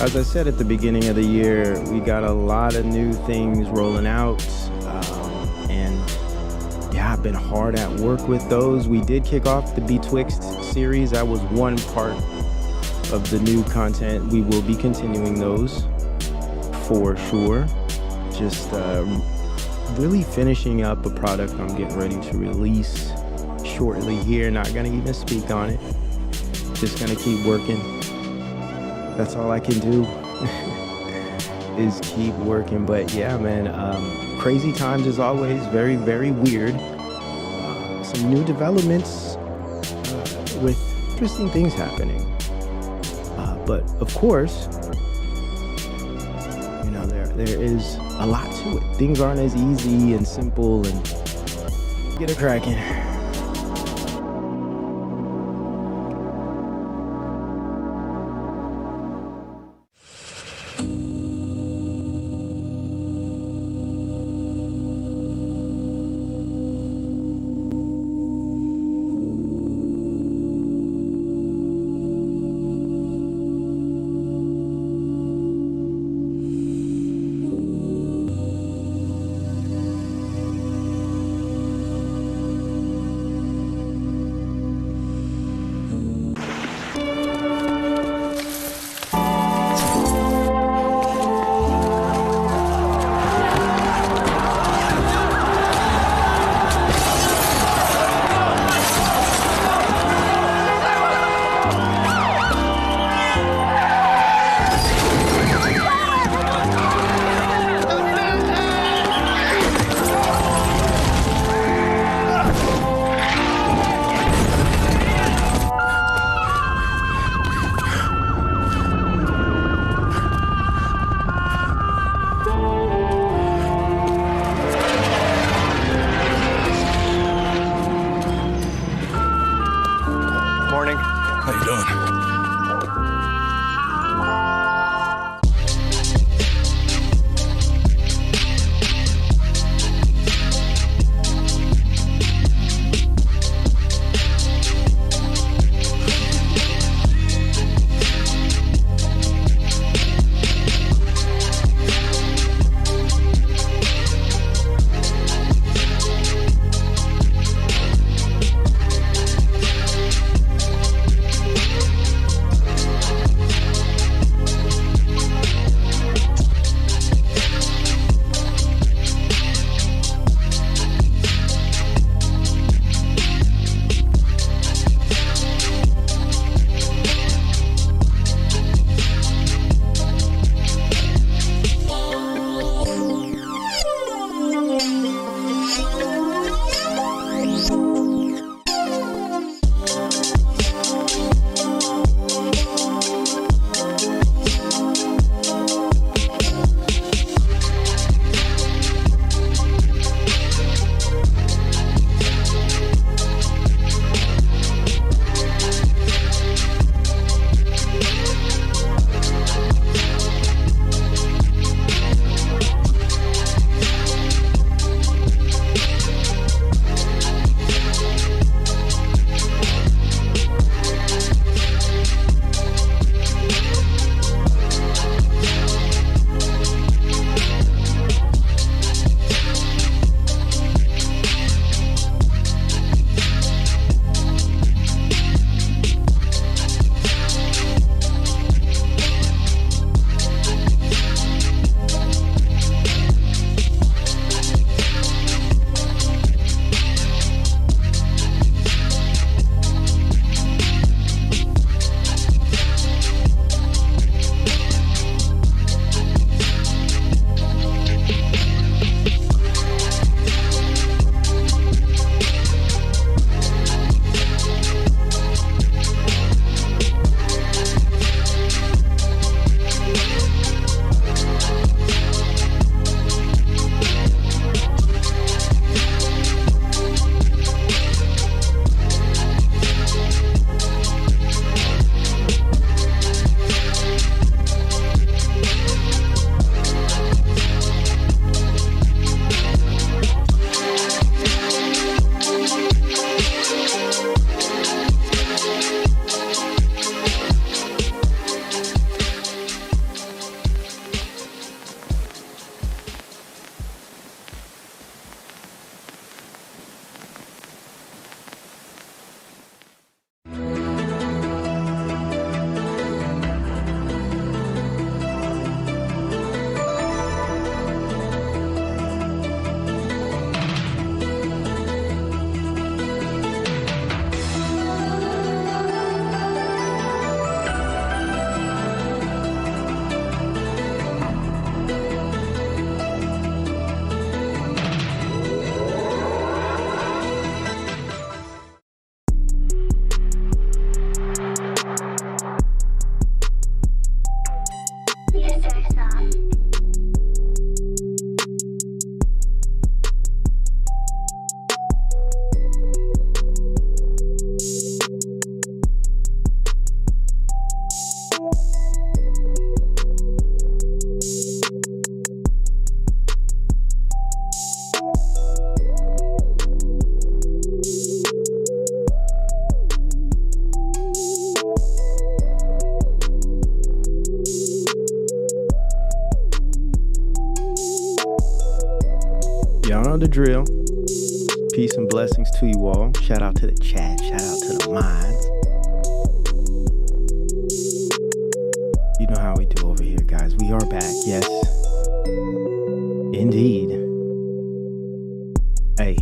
As I said at the beginning of the year, we got a lot of new things rolling out, and yeah, I've been hard at work with those. We did kick off the Betwixt series. That was one part of the new content. We will be continuing those for sure. Just really finishing up a product I'm getting ready to release shortly here. Not gonna even speak on it. Just gonna keep working. That's all I can do is keep working. But yeah, man, crazy times as always. Very, very weird. Some new developments with interesting things happening. But of course, you know, there is a lot to it. Things aren't as easy and simple, and get it cracking. the drill. Peace and blessings to you all. Shout out to the chat. Shout out to the minds. You know how we do over here, guys. We are back. Yes. Indeed. Hey.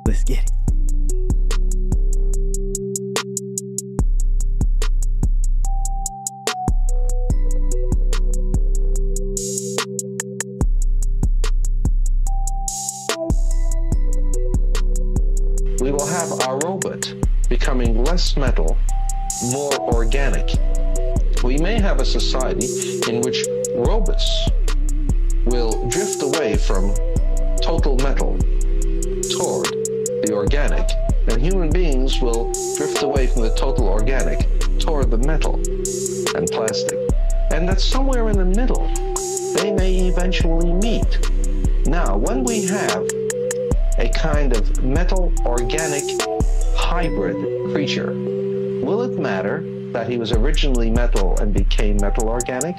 Let's get it. We will have our robot becoming less metal, more organic. We may have a society in which robots will drift away from total metal toward the organic, and human beings will drift away from the total organic toward the metal and plastic. And that somewhere in the middle, they may eventually meet. Now, when we have a kind of metal-organic hybrid creature, will it matter that he was originally metal and became metal-organic,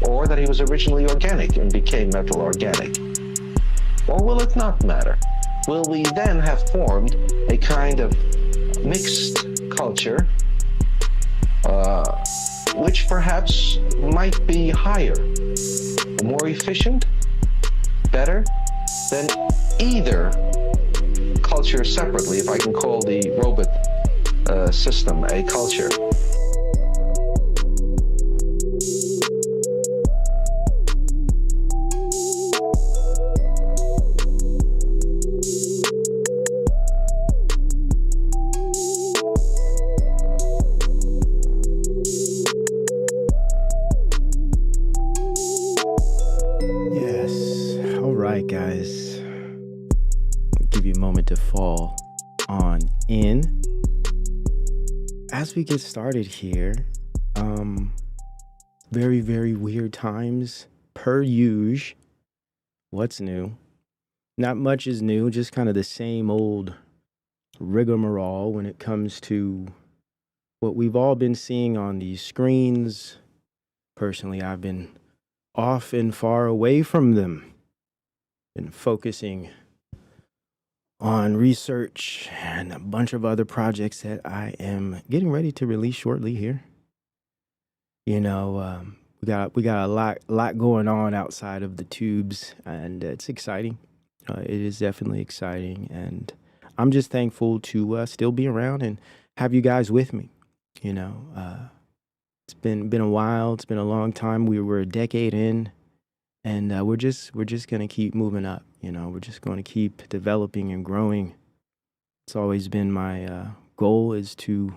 or that he was originally organic and became metal-organic? Or will it not matter? Will we then have formed a kind of mixed culture, which perhaps might be higher, more efficient, better than either culture separately, if I can call the robot system a culture? Guys, I'll give you a moment to fall on in as we get started here. Very, very weird times per usual. What's new? Not much is new, just kind of the same old rigmarole when it comes to what we've all been seeing on these screens. Personally, I've been off and far away from them. Been focusing on research and a bunch of other projects that I am getting ready to release shortly here. You know, we got a lot going on outside of the tubes, and it's exciting. It is definitely exciting, and I'm just thankful to still be around and have you guys with me. You know, it's been a while. It's been a long time. We were a decade in. And we're just going to keep moving up. You know, we're just going to keep developing and growing. It's always been my goal is to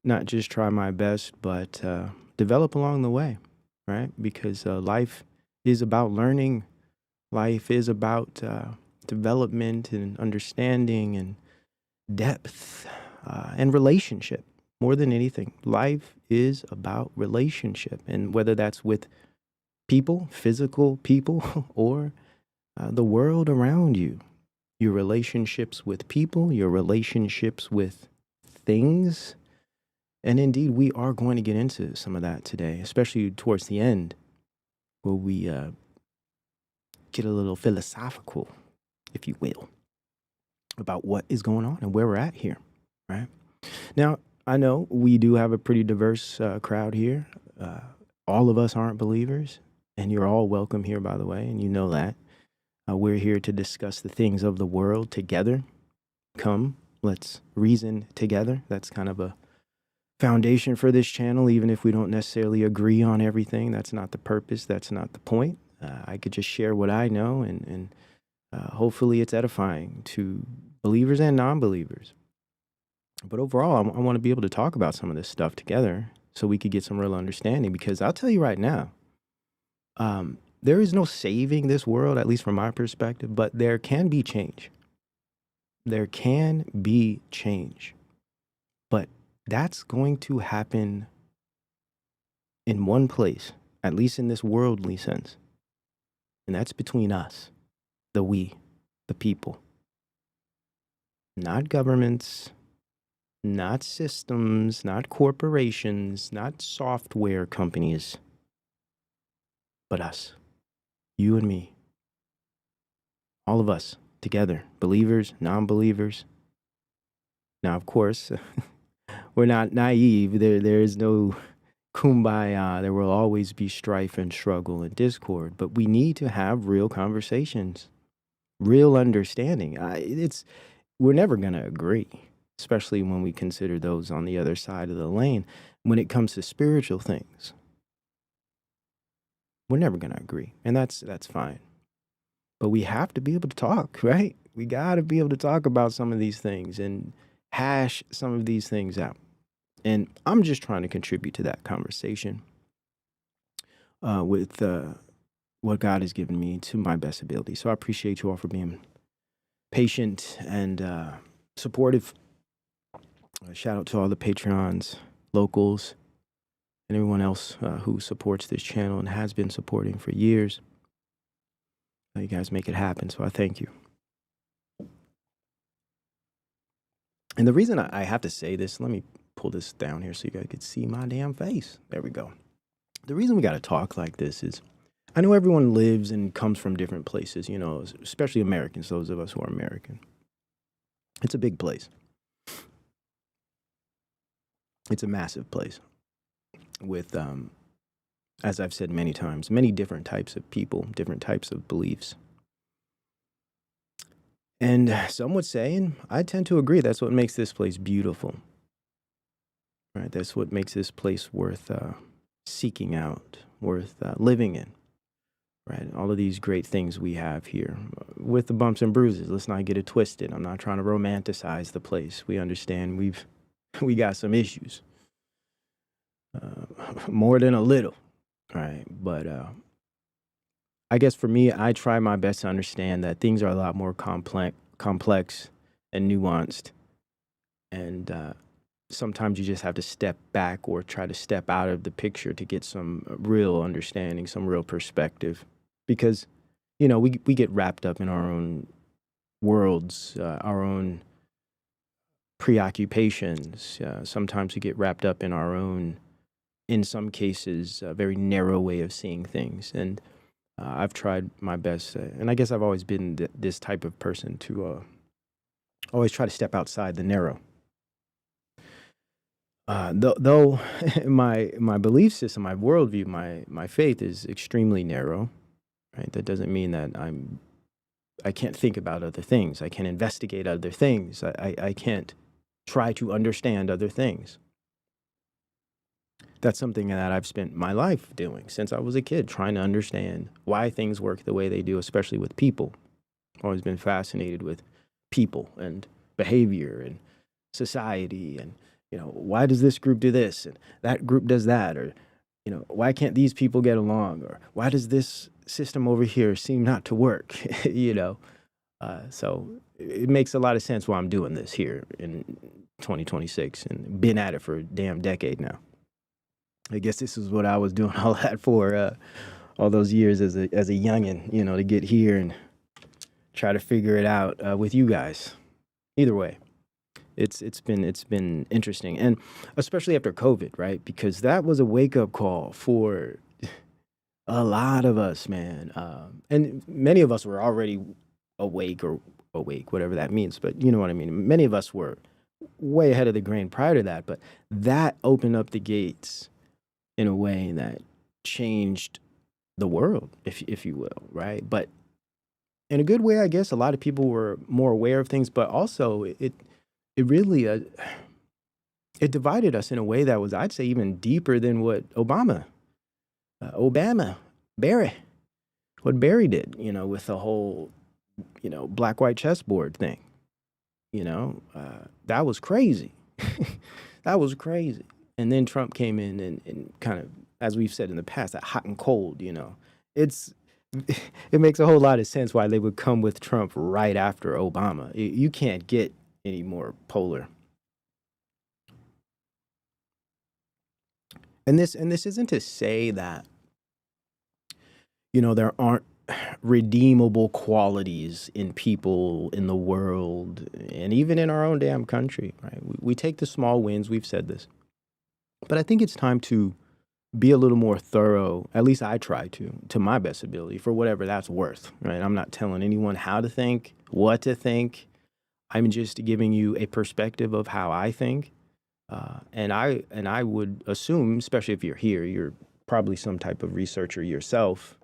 not just try my best, but develop along the way, right? Because life is about learning. Life is about development and understanding and depth and relationship. More than anything, life is about relationship. And whether that's with people, physical people, or the world around you, your relationships with people, your relationships with things. And indeed, we are going to get into some of that today, especially towards the end, where we get a little philosophical, if you will, about what is going on and where we're at here, right? Now, I know we do have a pretty diverse crowd here. All of us aren't believers. And you're all welcome here, by the way, and you know that. We're here to discuss the things of the world together. Come, let's reason together. That's kind of a foundation for this channel, even if we don't necessarily agree on everything. That's not the purpose. That's not the point. I could just share what I know, and hopefully it's edifying to believers and non-believers. But overall, I want to be able to talk about some of this stuff together so we could get some real understanding, because I'll tell you right now, there is no saving this world, at least from my perspective, but there can be change. There can be change. But that's going to happen in one place, at least in this worldly sense. And that's between us, the we, the people. Not governments, not systems, not corporations, not software companies. But us, you and me, All of us together, believers, non-believers. Now, of course, we're not naive. There is no kumbaya. There will always be strife and struggle and discord, but we need to have real conversations, real understanding. We're never going to agree, especially when we consider those on the other side of the lane. When it comes to spiritual things, we're never going to agree, and that's fine. But we have to be able to talk, right? We got to be able to talk about some of these things and hash some of these things out. And I'm just trying to contribute to that conversation with what God has given me to my best ability. So I appreciate you all for being patient and supportive. Shout out to all the Patreons, locals, and everyone else who supports this channel and has been supporting for years. You guys make it happen, so I thank you. And the reason I have to say this, let me pull this down here so you guys could see my damn face. There we go. The reason we got to talk like this is I know everyone lives and comes from different places, you know, especially Americans, those of us who are American. It's a big place. It's a massive place with, as I've said many times, many different types of people, different types of beliefs. And some would say, and I tend to agree, that's what makes this place beautiful. Right? That's what makes this place worth seeking out, worth living in. Right? All of these great things we have here with the bumps and bruises. Let's not get it twisted. I'm not trying to romanticize the place. We understand we got some issues. More than a little. Right? But I guess for me, I try my best to understand that things are a lot more complex and nuanced. And sometimes you just have to step back or try to step out of the picture to get some real understanding, some real perspective. Because, you know, we get wrapped up in our own worlds, our own preoccupations. Sometimes we get wrapped up in our own, in some cases, very narrow way of seeing things. And I've tried my best, and I guess I've always been this type of person to always try to step outside the narrow. Though my belief system, my worldview, my faith is extremely narrow, right? That doesn't mean that I can't think about other things. I can't investigate other things. I can't try to understand other things. That's something that I've spent my life doing since I was a kid, trying to understand why things work the way they do, especially with people. I've always been fascinated with people and behavior and society and, you know, why does this group do this and that group does that? Or, you know, why can't these people get along? Or why does this system over here seem not to work? You know, so it makes a lot of sense why I'm doing this here in 2026 and been at it for a damn decade now. I guess this is what I was doing all that for all those years as a youngin', you know, to get here and try to figure it out with you guys. Either way, it's been interesting, and especially after COVID, right? Because that was a wake up call for a lot of us, man. And many of us were already awake, whatever that means. But you know what I mean. Many of us were way ahead of the grain prior to that, but that opened up the gates in a way that changed the world, if you will, right? But in a good way, I guess. A lot of people were more aware of things, but also it really it divided us in a way that was, I'd say, even deeper than what Barry did, you know, with the whole, you know, black-white chessboard thing. You know, that was crazy. That was crazy. And then Trump came in and kind of, as we've said in the past, that hot and cold, you know. It makes a whole lot of sense why they would come with Trump right after Obama. You can't get any more polar. And this isn't to say that, you know, there aren't redeemable qualities in people, in the world, and even in our own damn country, right? We take the small wins, we've said this. But I think it's time to be a little more thorough. At least I try to my best ability, for whatever that's worth, right? I'm not telling anyone how to think, what to think. I'm just giving you a perspective of how I think. And I would assume, especially if you're here, you're probably some type of researcher yourself.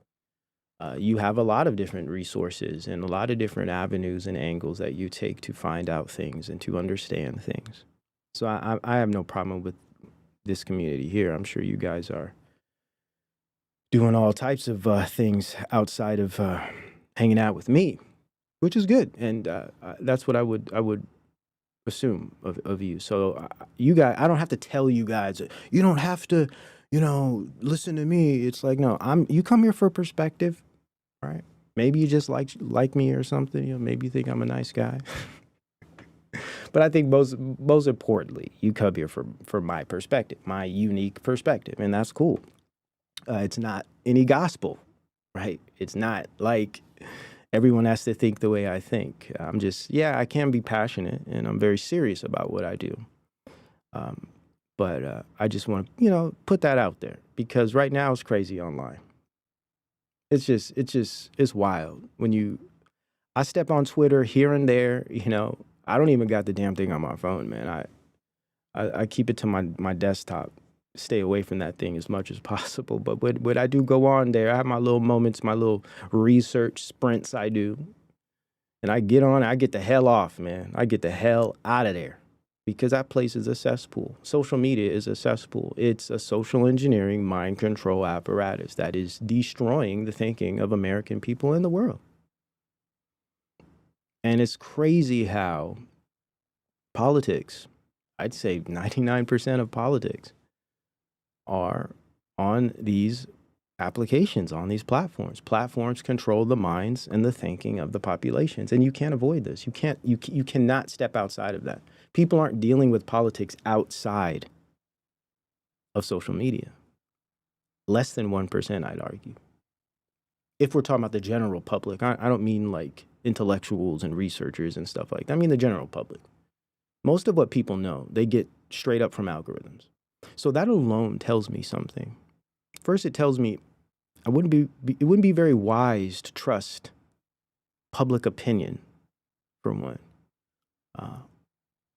You have a lot of different resources and a lot of different avenues and angles that you take to find out things and to understand things. So I have no problem with this community here. I'm sure you guys are doing all types of things outside of hanging out with me, which is good, and that's what I would assume of you. So you guys, I don't have to tell you guys. You don't have to, listen to me. It's like, no, you come here for perspective, right? Maybe you just like me or something. Maybe you think I'm a nice guy. But I think most importantly, you come here for my perspective, my unique perspective, and that's cool. It's not any gospel, right? It's not like everyone has to think the way I think. I'm just, I can be passionate, and I'm very serious about what I do. But I just want to, put that out there, because right now it's crazy online. It's wild. I step on Twitter here and there, I don't even got the damn thing on my phone, man. I keep it to my desktop, stay away from that thing as much as possible. But when I do go on there, I have my little moments, my little research sprints I do. And I get on, I get the hell off, man. I get the hell out of there, because that place is a cesspool. Social media is a cesspool. It's a social engineering mind control apparatus that is destroying the thinking of American people in the world. And it's crazy how politics, I'd say 99% of politics, are on these applications, on these platforms. Platforms control the minds and the thinking of the populations, and you can't avoid this. You cannot step outside of that. People aren't dealing with politics outside of social media. Less than 1%, I'd argue. If we're talking about the general public, I don't mean like intellectuals and researchers and stuff like that. I mean the general public. Most of what people know, they get straight up from algorithms. So that alone tells me something. First, it tells me it wouldn't be very wise to trust public opinion, for one.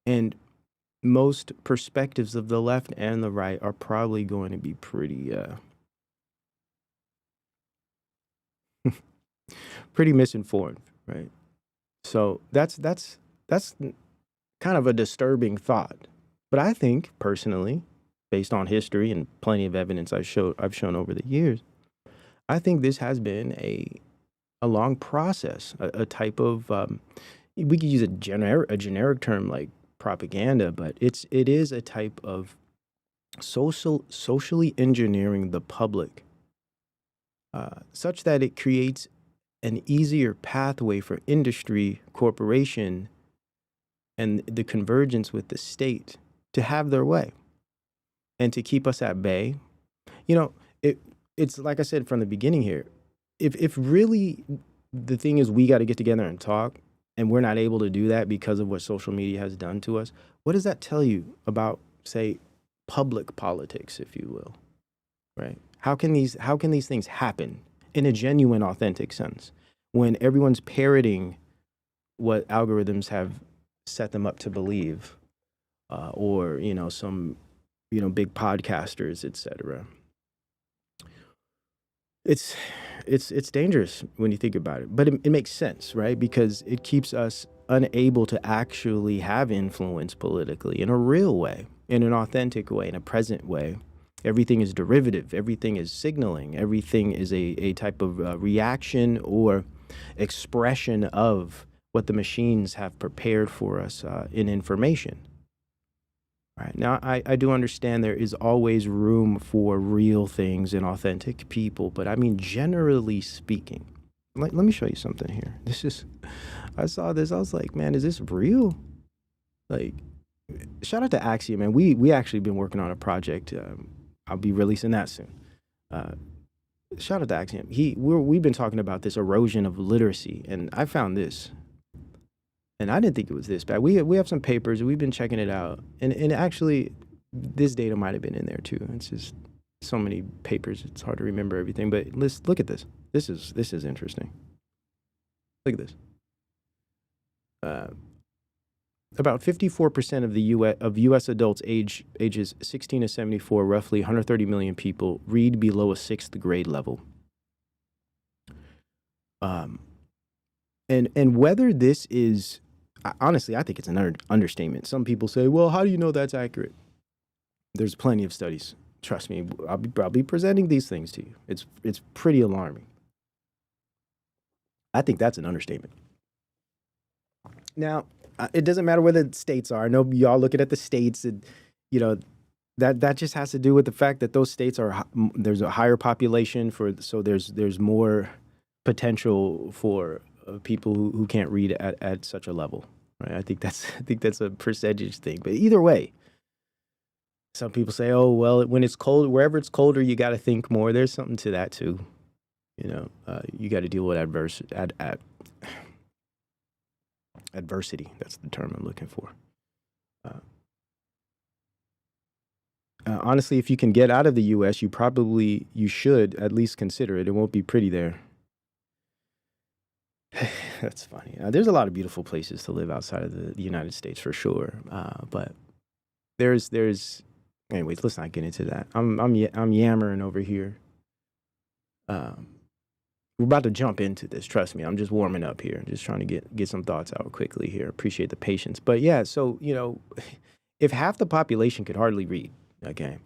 And most perspectives of the left and the right are probably going to be pretty pretty misinformed, right? So that's kind of a disturbing thought. But I think personally, based on history and plenty of evidence I've shown over the years, I think this has been a long process, a type of we could use a generic term like propaganda, but it is a type of socially engineering the public such that it creates an easier pathway for industry, corporation, and the convergence with the state to have their way and to keep us at bay. It's like I said from the beginning here, if really the thing is we got to get together and talk, and we're not able to do that because of what social media has done to us, what does that tell you about, say, public politics, if you will, right? How can these things happen in a genuine, authentic sense when everyone's parroting what algorithms have set them up to believe, or some big podcasters, etc. It's dangerous when you think about it, but it makes sense, right? Because it keeps us unable to actually have influence politically in a real way, in an authentic way, in a present way. Everything is derivative. Everything is signaling. Everything is a type of reaction or expression of what the machines have prepared for us in information. Right. Now, I do understand there is always room for real things and authentic people, but I mean, generally speaking, let me show you something here. I saw this, I was like, man, is this real? Like, shout out to Axiom, man. We actually been working on a project. I'll be releasing that soon. Shout out to Axiom. We've been talking about this erosion of literacy, and I found this. And I didn't think it was this bad. We have some papers. We've been checking it out. And actually, this data might have been in there, too. It's just So many papers, it's hard to remember everything. But let's look at this. This is interesting. Look at this. About 54% of the U.S. adults ages 16 to 74, roughly 130 million people, read below a 6th grade level. And whether this is, honestly, I think it's an understatement. Some people say, well, how do you know that's accurate? There's plenty of studies. Trust me, I'll be presenting these things to you. It's pretty alarming. I think that's an understatement. Now, it doesn't matter where the states are. I know y'all looking at the states, and that just has to do with the fact that those states are there's a higher population so there's more potential for people who can't read at such a level, right? I think that's a percentage thing. But either way, some people say, oh well, when it's cold, wherever it's colder, you got to think more. There's something to that too. You got to deal with adversity. That's the term I'm looking for. Honestly, if you can get out of the U.S., you should at least consider it. It won't be pretty there. That's funny. There's a lot of beautiful places to live outside of the United States for sure. But there's anyways, let's not get into that. I'm yammering over here. We're about to jump into this. Trust me, I'm just warming up here. Just trying to get some thoughts out quickly here. Appreciate the patience. But yeah, so, if half the population could hardly read, okay,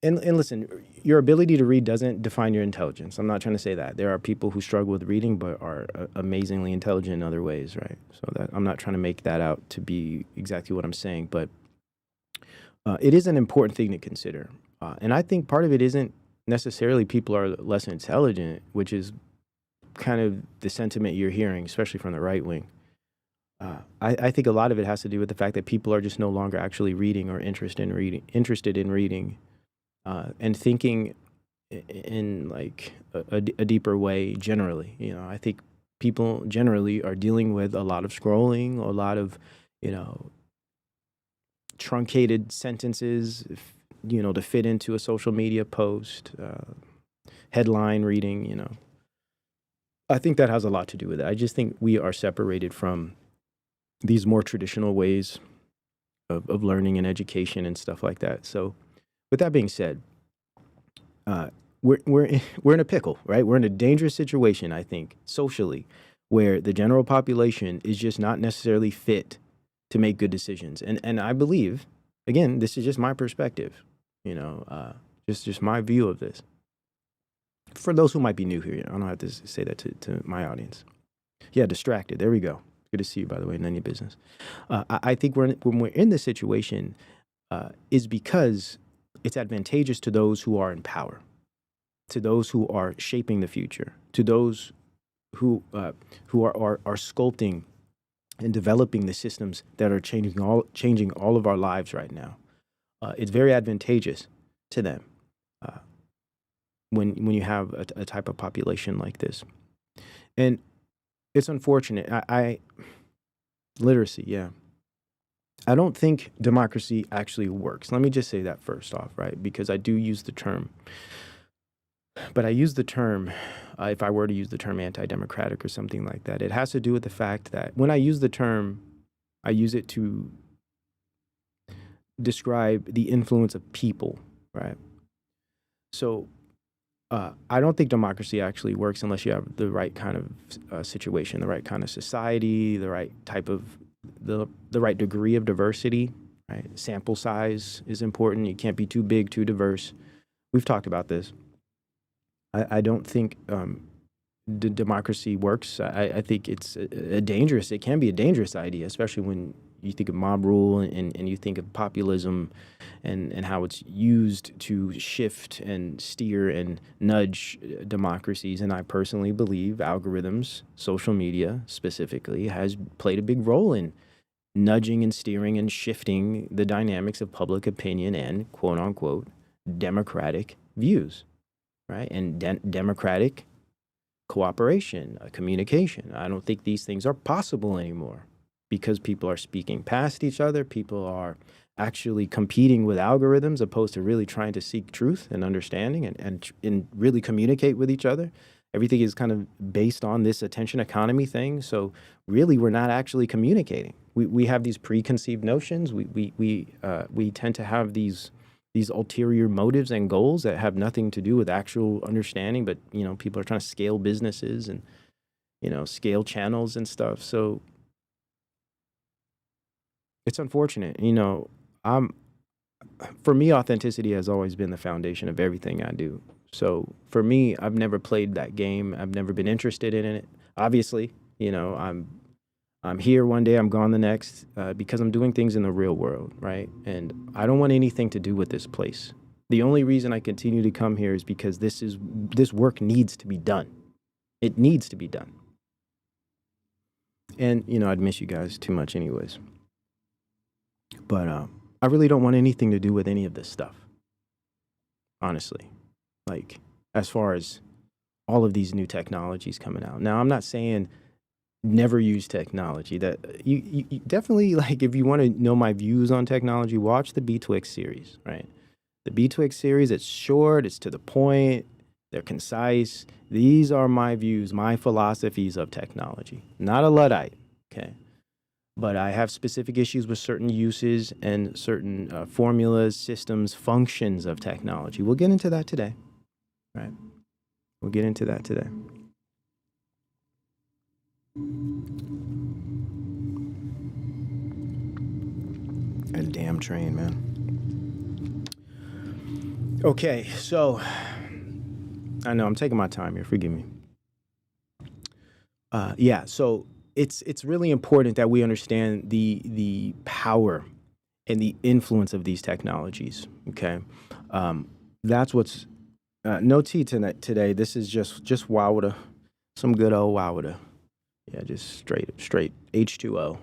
and listen, your ability to read doesn't define your intelligence. I'm not trying to say that. There are people who struggle with reading but are amazingly intelligent in other ways, right? So that I'm not trying to make that out to be exactly what I'm saying, but it is an important thing to consider. And I think part of it isn't necessarily people are less intelligent, which is kind of the sentiment you're hearing, especially from the right wing. I think a lot of it has to do with the fact that people are just no longer actually reading or interested in reading, and thinking in like a deeper way generally. I think people generally are dealing with a lot of scrolling, a lot of, truncated sentences, to fit into a social media post, headline reading, I think that has a lot to do with it. I just think we are separated from these more traditional ways of learning and education and stuff like that. So with that being said, we're in a pickle, right? We're in a dangerous situation, I think, socially, where the general population is just not necessarily fit to make good decisions. And I believe, again, this is just my perspective, just my view of this. For those who might be new here, I don't have to say that to my audience. Yeah, distracted. There we go. Good to see you, by the way. None of your business. I think when we're in this situation is because it's advantageous to those who are in power, to those who are shaping the future, to those who are sculpting and developing the systems that are changing all of our lives right now. It's very advantageous to them when you have a type of population like this. And it's unfortunate. Literacy, yeah. I don't think democracy actually works. Let me just say that first off, right? Because I do use the term. But I use the term, if I were to use the term anti-democratic or something like that, it has to do with the fact that when I use the term, I use it to describe the influence of people, right? So I don't think democracy actually works unless you have the right kind of situation, the right kind of society, the right type of, the right degree of diversity, right? Sample size is important. You can't be too big, too diverse. We've talked about this. I don't think democracy works. I think it's it can be a dangerous idea, especially when you think of mob rule and you think of populism and how it's used to shift and steer and nudge democracies. And I personally believe algorithms, social media specifically, has played a big role in nudging and steering and shifting the dynamics of public opinion and quote unquote democratic views, right? And democratic cooperation, communication. I don't think these things are possible anymore because people are speaking past each other. People are actually competing with algorithms opposed to really trying to seek truth and understanding and really communicate with each other. Everything is kind of based on this attention economy thing. So really, we're not actually communicating. We have these preconceived notions. We tend to have these ulterior motives and goals that have nothing to do with actual understanding. But people are trying to scale businesses and scale channels and stuff. So it's unfortunate. For me, authenticity has always been the foundation of everything I do. So for me, I've never played that game. I've never been interested in it. Obviously, I'm here one day, I'm gone the next, because I'm doing things in the real world, right? And I don't want anything to do with this place. The only reason I continue to come here is because this work needs to be done. It needs to be done. And I'd miss you guys too much, anyways. But I really don't want anything to do with any of this stuff, honestly. Like, as far as all of these new technologies coming out. Now, I'm not saying never use technology. That you definitely, like, if you want to know my views on technology, watch the Betwixt series, right? The Betwixt series, it's short, it's to the point, they're concise. These are my views, my philosophies of technology. Not a Luddite, okay? But I have specific issues with certain uses and certain formulas, systems, functions of technology. We'll get into that today, right? We'll get into that today. A damn train, man. Okay, so I know I'm taking my time here. Forgive me. Yeah, so it's really important that we understand the power and the influence of these technologies. Okay, that's what's no tea tonight today. This is just wowada, some good old wowada. Yeah, just straight H2O,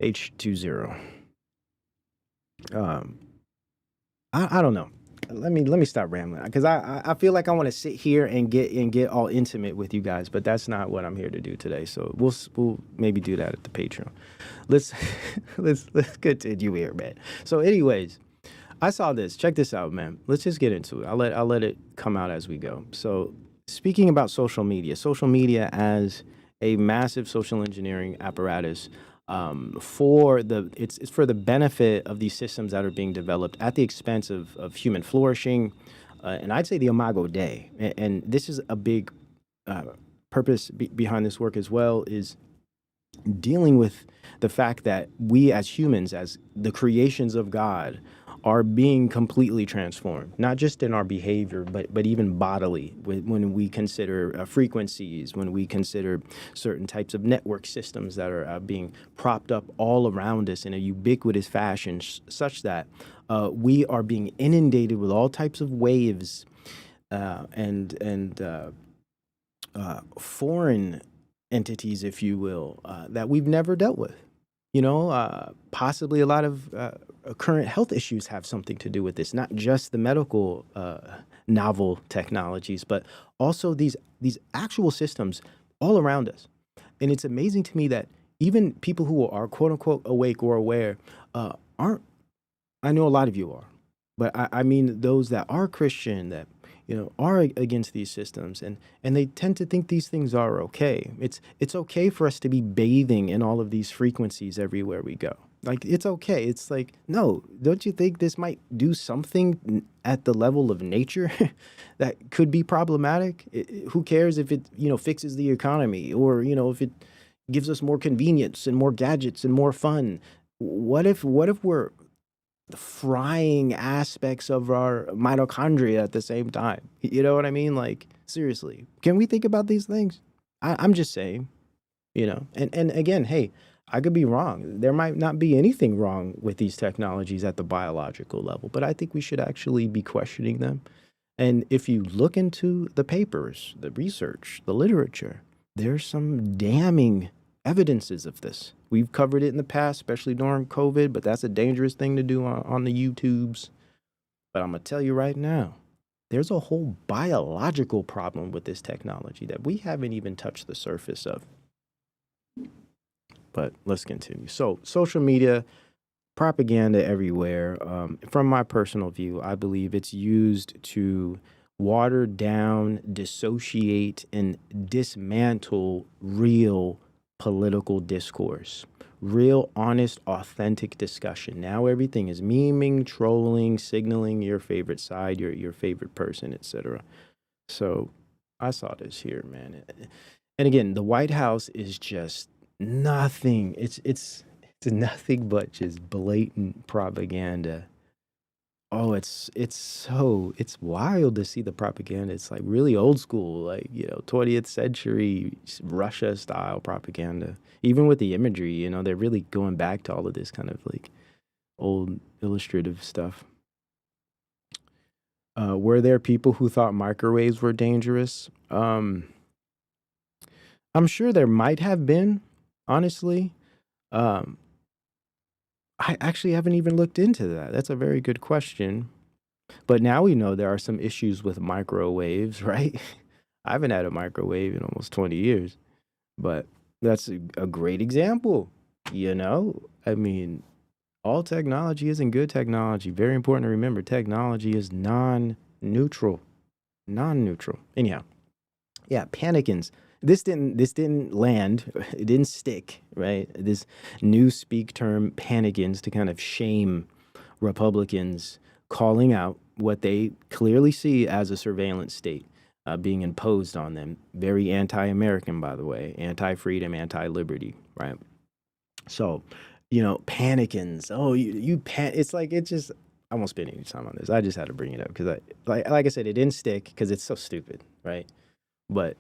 H20. I don't know. Let me stop rambling, because I feel like I want to sit here and get all intimate with you guys, but that's not what I'm here to do today. So we'll maybe do that at the Patreon. Let's continue here, man. So anyways, I saw this. Check this out, man. Let's just get into it. I'll let it come out as we go. So speaking about social media as a massive social engineering apparatus. It's for the benefit of these systems that are being developed at the expense of human flourishing, and I'd say the Imago Dei. And this is a big purpose behind this work as well, is dealing with the fact that we as humans, as the creations of God, are being completely transformed, not just in our behavior, but even bodily, when we consider frequencies, when we consider certain types of network systems that are being propped up all around us in a ubiquitous fashion, such that we are being inundated with all types of waves and foreign entities, if you will, that we've never dealt with. Possibly a lot of current health issues have something to do with this, not just the medical novel technologies, but also these actual systems all around us. And it's amazing to me that even people who are quote unquote awake or aware aren't. I know a lot of you are, but I mean those that are Christian, that are against these systems, and they tend to think these things are okay. It's okay for us to be bathing in all of these frequencies everywhere we go. Like, it's okay. It's like, no, don't you think this might do something at the level of nature that could be problematic? Who cares if it fixes the economy, or if it gives us more convenience and more gadgets and more fun? What if we're frying aspects of our mitochondria at the same time? You know what I mean? Like, seriously, can we think about these things? I'm just saying, and again, hey, I could be wrong. There might not be anything wrong with these technologies at the biological level, but I think we should actually be questioning them. And if you look into the papers, the research, the literature, there's some damning evidences of this. We've covered it in the past, especially during COVID, but that's a dangerous thing to do on the YouTubes. But I'm going to tell you right now, there's a whole biological problem with this technology that we haven't even touched the surface of. But let's continue. So social media, propaganda everywhere. From my personal view, I believe it's used to water down, dissociate, and dismantle real political discourse. Real, honest, authentic discussion. Now everything is memeing, trolling, signaling your favorite side, your favorite person, etc. So I saw this here, man. And again, the White House is just nothing. It's nothing but just blatant propaganda. Oh, it's wild to see the propaganda. It's like really old school, like, 20th century Russia style propaganda. Even with the imagery, they're really going back to all of this kind of like old illustrative stuff. Were there people who thought microwaves were dangerous? I'm sure there might have been, honestly. Um, I actually haven't even looked into that. That's a very good question. But now we know there are some issues with microwaves, right? I haven't had a microwave in almost 20 years, but that's a great example, I mean, all technology isn't good technology. Very important to remember technology is non-neutral. Non-neutral. Anyhow, yeah, panicins. This didn't land. It didn't stick, right? This new speak term panicins to kind of shame Republicans calling out what they clearly see as a surveillance state being imposed on them. Very anti-American, by the way, anti-freedom, anti-liberty, right? So, panicins. Oh, it's like it just. I won't spend any time on this. I just had to bring it up because like I said, it didn't stick because it's so stupid, right? But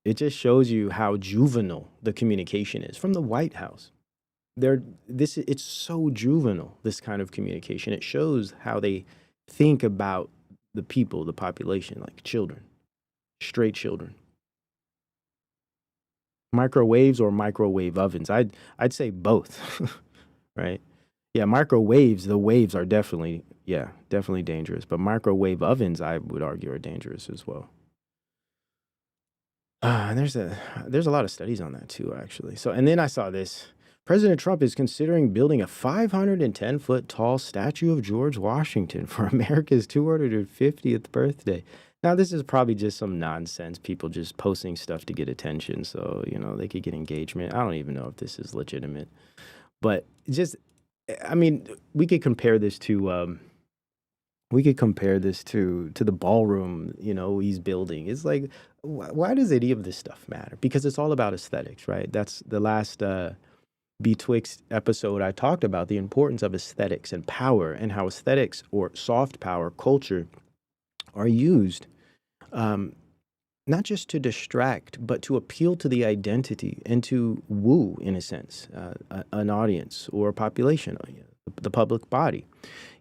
it just shows you how juvenile the communication is from the White House. It's so juvenile, this kind of communication. It shows how they think about the people, the population, like children, straight children. Microwaves or microwave ovens. I'd say both, right? Yeah, microwaves, the waves are definitely dangerous. But microwave ovens, I would argue, are dangerous as well. And there's a lot of studies on that too, actually. So, and then I saw this. President Trump is considering building a 510-foot tall statue of George Washington for America's 250th birthday. Now, this is probably just some nonsense, people just posting stuff to get attention, so they could get engagement. I don't even know if this is legitimate, but just, I mean, we could compare this to the ballroom, he's building. It's like, why does any of this stuff matter? Because it's all about aesthetics, right? That's the last Betwixt episode. I talked about the importance of aesthetics and power, and how aesthetics or soft power culture are used not just to distract, but to appeal to the identity and to woo, in a sense, an audience or a population, the public body,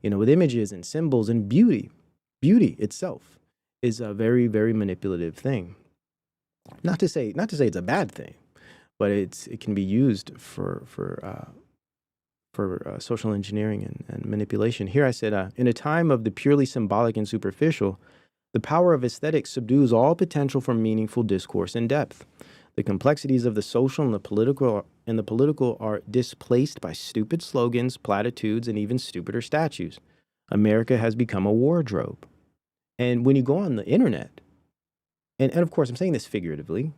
with images and symbols and beauty. Beauty itself is a very, very manipulative thing. Not to say it's a bad thing, but it can be used for social engineering and manipulation. Here I said, in a time of the purely symbolic and superficial, the power of aesthetics subdues all potential for meaningful discourse and depth. The complexities of the social and the political are displaced by stupid slogans, platitudes, and even stupider statues. America has become a wardrobe. And when you go on the internet, and of course I'm saying this figuratively,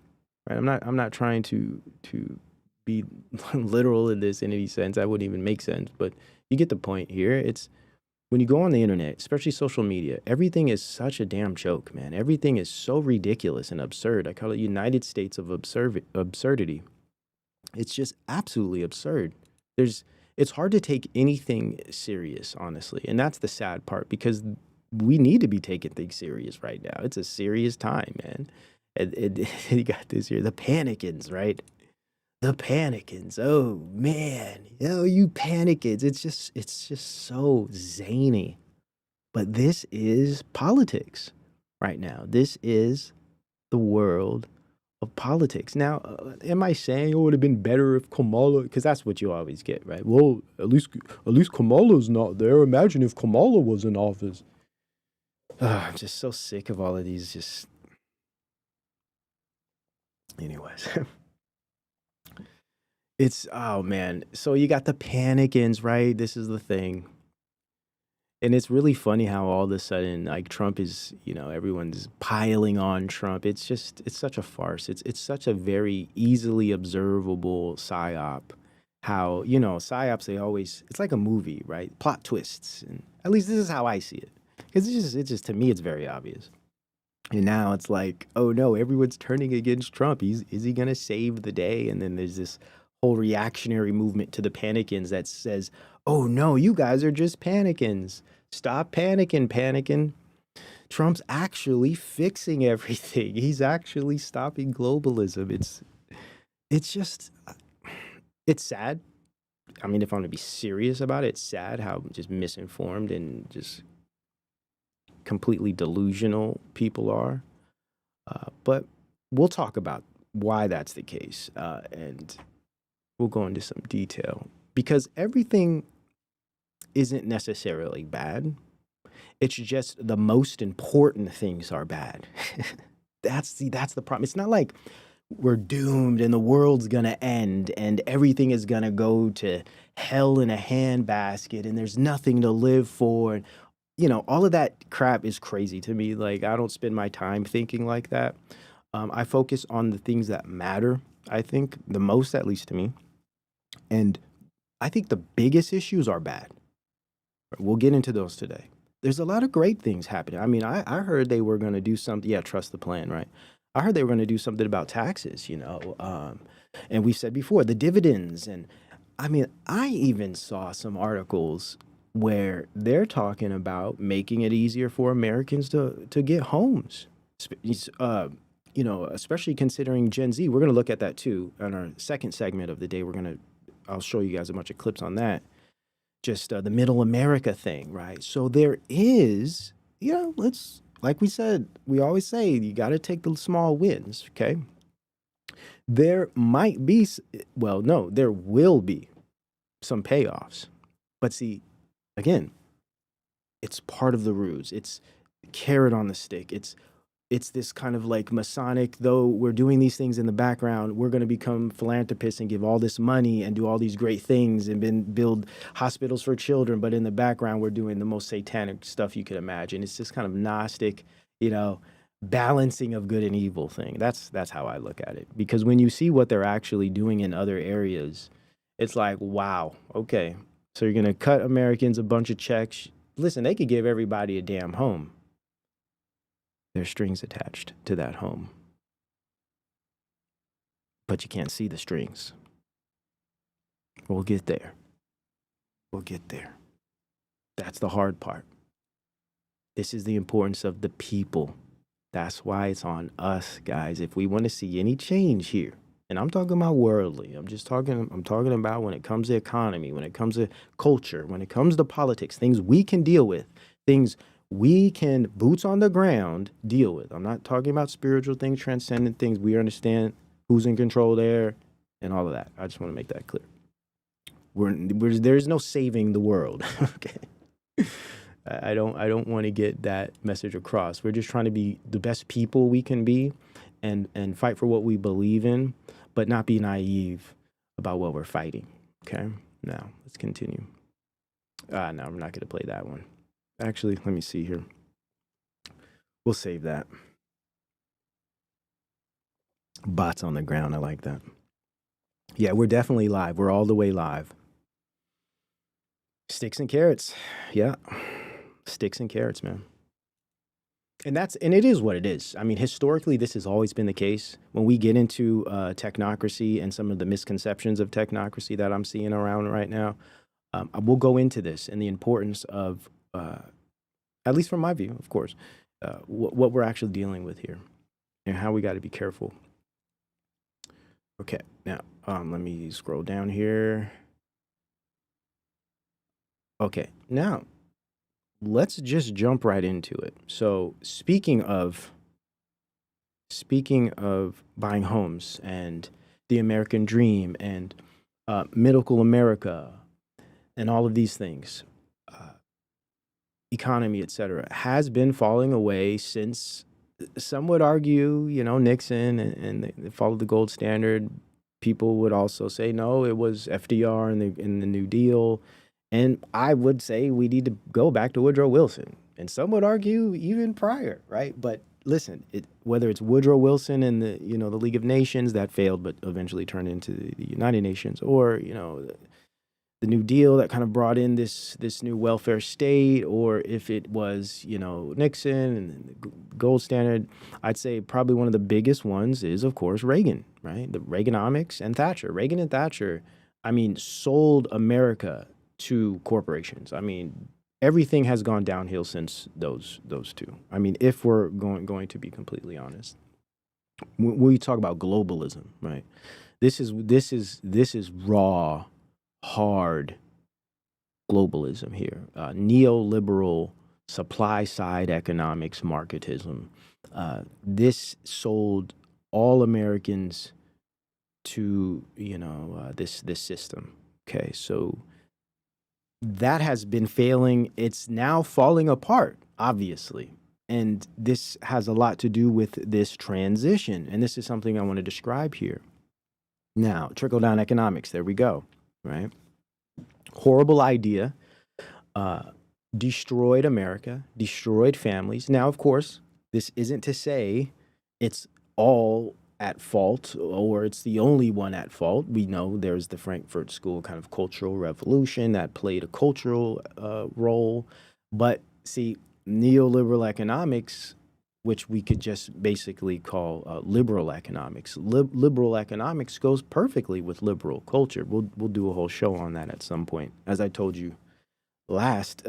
right? I'm not trying to be literal in this in any sense. That wouldn't even make sense, but you get the point here. It's when you go on the internet, especially social media, everything is such a damn joke, man. Everything is so ridiculous and absurd. I call it United States of absurdity. It's just absolutely absurd. It's hard to take anything serious, honestly. And that's the sad part, because we need to be taking things serious right now. It's a serious time, man. And you got this here, the panicins, right? The panicins. Oh man, you panicins. It's just so zany. But this is politics right now. This is the world of politics. Now, am I saying it would have been better if Kamala? Because that's what you always get, right? Well, at least Kamala's not there. Imagine if Kamala was in office. I'm just so sick of all of these. Just, anyways. It's oh man. So you got the panicans, right? This is the thing. And it's really funny how all of a sudden, like Trump is, everyone's piling on Trump. It's just, it's such a farce. It's such a very easily observable psyop. How psyops they always it's like a movie, right? Plot twists, and at least this is how I see it. Because it's just to me it's very obvious. And now it's like, oh no, everyone's turning against Trump. Is he gonna save the day? And then there's this whole reactionary movement to the panicans that says, oh no, you guys are just panicans. Stop panicking. Trump's actually fixing everything. He's actually stopping globalism. It's just it's sad. I mean, if I'm gonna be serious about it, it's sad how just misinformed and just completely delusional people are. But we'll talk about why that's the case, and we'll go into some detail because everything isn't necessarily bad. It's just the most important things are bad. That's the problem. It's not like we're doomed and the world's gonna end and everything is gonna go to hell in a handbasket and there's nothing to live for. And all of that crap is crazy to me. Like I don't spend my time thinking like that. I focus on the things that matter. I think the most, at least to me, and I think the biggest issues are bad. We'll get into those today. There's a lot of great things happening. I mean, I heard they were going to do something. Yeah, trust the plan, right? I heard they were going to do something about taxes, and we said before the dividends. And I mean, I even saw some articles where they're talking about making it easier for Americans to get homes. Especially considering Gen Z. We're going to look at that too on our second segment of the day. I'll show you guys a bunch of clips on that. Just the middle America thing, right? So there is, let's, like we said, we always say, you got to take the small wins, okay? There might be, well, no, there will be some payoffs. But see, again, it's part of the ruse. It's carrot on the stick. It's this kind of like Masonic, though we're doing these things in the background, we're going to become philanthropists and give all this money and do all these great things and build hospitals for children. But in the background, we're doing the most satanic stuff you could imagine. It's this kind of Gnostic, balancing of good and evil thing. That's how I look at it. Because when you see what they're actually doing in other areas, it's like, wow, okay. So you're going to cut Americans a bunch of checks. Listen, they could give everybody a damn home. There's strings attached to that home. But you can't see the strings. We'll get there. That's the hard part. This is the importance of the people. That's why it's on us, guys. If we want to see any change here, and I'm talking about worldly, I'm talking about when it comes to economy, when it comes to culture, when it comes to politics, things we can deal with, things we can, boots on the ground, deal with. I'm not talking about spiritual things, transcendent things. We understand who's in control there and all of that. I just want to make that clear. There's no saving the world. Okay. I don't want to get that message across. We're just trying to be the best people we can be and fight for what we believe in, but not be naive about what we're fighting. Okay. Now let's continue. No, I'm not going to play that one. Actually, let me see here. We'll save that. Bots on the ground. I like that. Yeah, we're definitely live. We're all the way live. Sticks and carrots. Yeah. Sticks and carrots, man. And it is what it is. I mean, historically, this has always been the case. When we get into technocracy and some of the misconceptions of technocracy that I'm seeing around right now, we'll go into this and the importance of, at least from my view, of course, what we're actually dealing with here and how we got to be careful. Okay, now let me scroll down here. Okay, now let's just jump right into it. So speaking of buying homes and the American dream and middle America and all of these things, economy, etc., has been falling away since, some would argue, Nixon and they followed the gold standard, people would also say, no, it was FDR in the New Deal. And I would say we need to go back to Woodrow Wilson. And some would argue even prior, right? But listen, whether it's Woodrow Wilson and the League of Nations that failed but eventually turned into the United Nations, or the New Deal that kind of brought in this new welfare state, or if it was Nixon and the gold standard, I'd say probably one of the biggest ones is, of course, Reagan, right? The Reaganomics and Thatcher. Reagan and Thatcher, I mean, sold America to corporations. I mean, everything has gone downhill since those two. I mean, if we're going to be completely honest, when we talk about globalism, right? This is raw, hard globalism here. Neoliberal supply side economics, marketism. This sold all Americans to this system. Okay, so that has been failing. It's now falling apart, obviously. And this has a lot to do with this transition. And this is something I want to describe here. Now, trickle-down economics, there we go, right? Horrible idea, destroyed America, destroyed families. Now, of course, this isn't to say it's all at fault or it's the only one at fault. We know there's the Frankfurt School kind of cultural revolution that played a cultural role. But see, neoliberal economics, which we could just basically call liberal economics. Liberal economics goes perfectly with liberal culture. We'll do a whole show on that at some point. As I told you last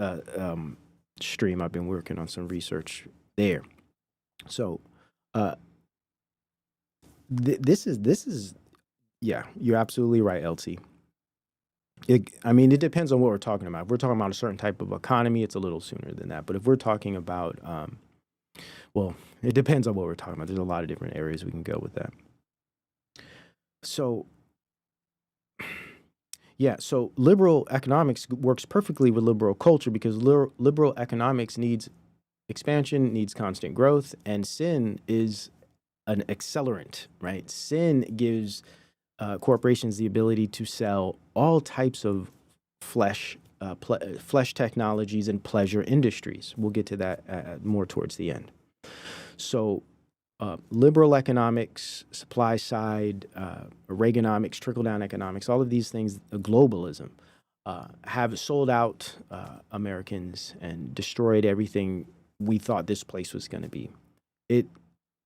stream, I've been working on some research there. So this is yeah, you're absolutely right, LT. I mean, it depends on what we're talking about. If we're talking about a certain type of economy, it's a little sooner than that. But if we're talking about well, it depends on what we're talking about. There's a lot of different areas we can go with that. So, yeah, so liberal economics works perfectly with liberal culture because liberal economics needs expansion, needs constant growth, and sin is an accelerant, right? Sin gives corporations the ability to sell all types of flesh technologies and pleasure industries. We'll get to that more towards the end. So liberal economics, supply side, Reaganomics, trickle-down economics, all of these things, globalism, have sold out Americans and destroyed everything we thought this place was going to be. It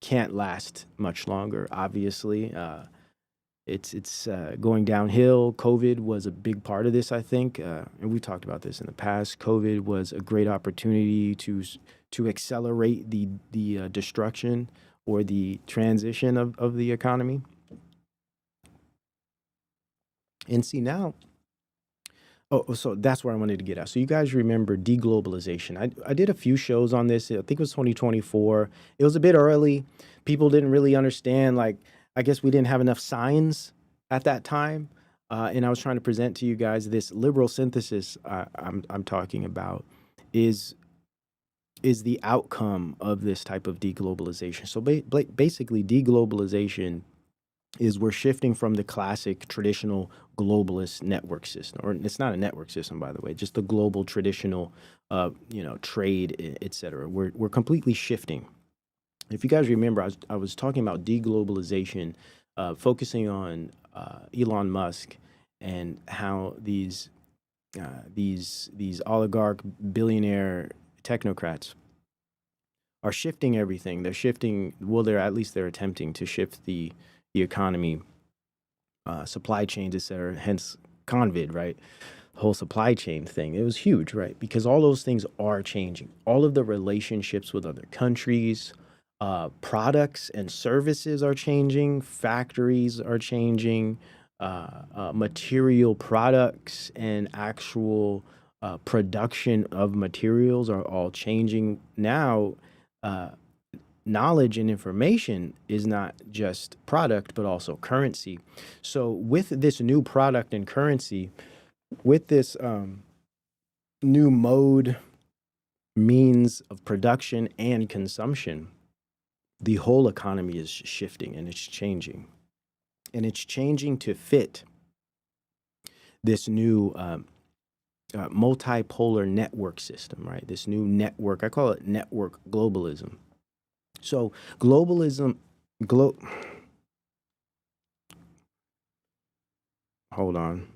can't last much longer, obviously. It's going downhill. COVID was a big part of this, I think, and we've talked about this in the past. COVID was a great opportunity to accelerate the destruction or the transition of the economy. And see now, so that's where I wanted to get at. So you guys remember deglobalization. I did a few shows on this. I think it was 2024. It was a bit early. People didn't really understand, like, I guess we didn't have enough signs at that time. And I was trying to present to you guys this liberal synthesis I'm talking about is the outcome of this type of deglobalization. So basically, deglobalization is we're shifting from the classic traditional globalist network system, or it's not a network system, by the way, just the global traditional, trade, et cetera. We're completely shifting. If you guys remember, I was talking about deglobalization, focusing on Elon Musk and how these oligarch billionaire technocrats are shifting everything. They're shifting. Well, they're attempting to shift the economy, supply chains, et cetera. Hence, COVID, right? The whole supply chain thing. It was huge, right? Because all those things are changing. All of the relationships with other countries, products and services are changing. Factories are changing. Material products and actual production of materials are all changing. Now, knowledge and information is not just product, but also currency. So with this new product and currency, with this new mode, means of production and consumption, the whole economy is shifting and it's changing. and it's changing to fit this new multipolar network system, right? This new network, I call it network globalism. So globalism, hold on.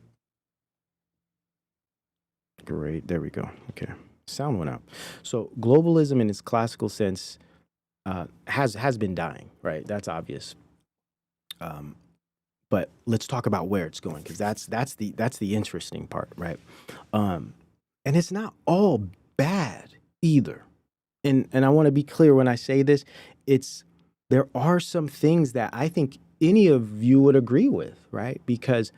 Great, there we go. Okay, sound went out. So globalism in its classical sense has been dying, right? That's obvious. But let's talk about where it's going, because that's the interesting part, right? And it's not all bad either. And I want to be clear when I say this, there are some things that I think any of you would agree with, right? Because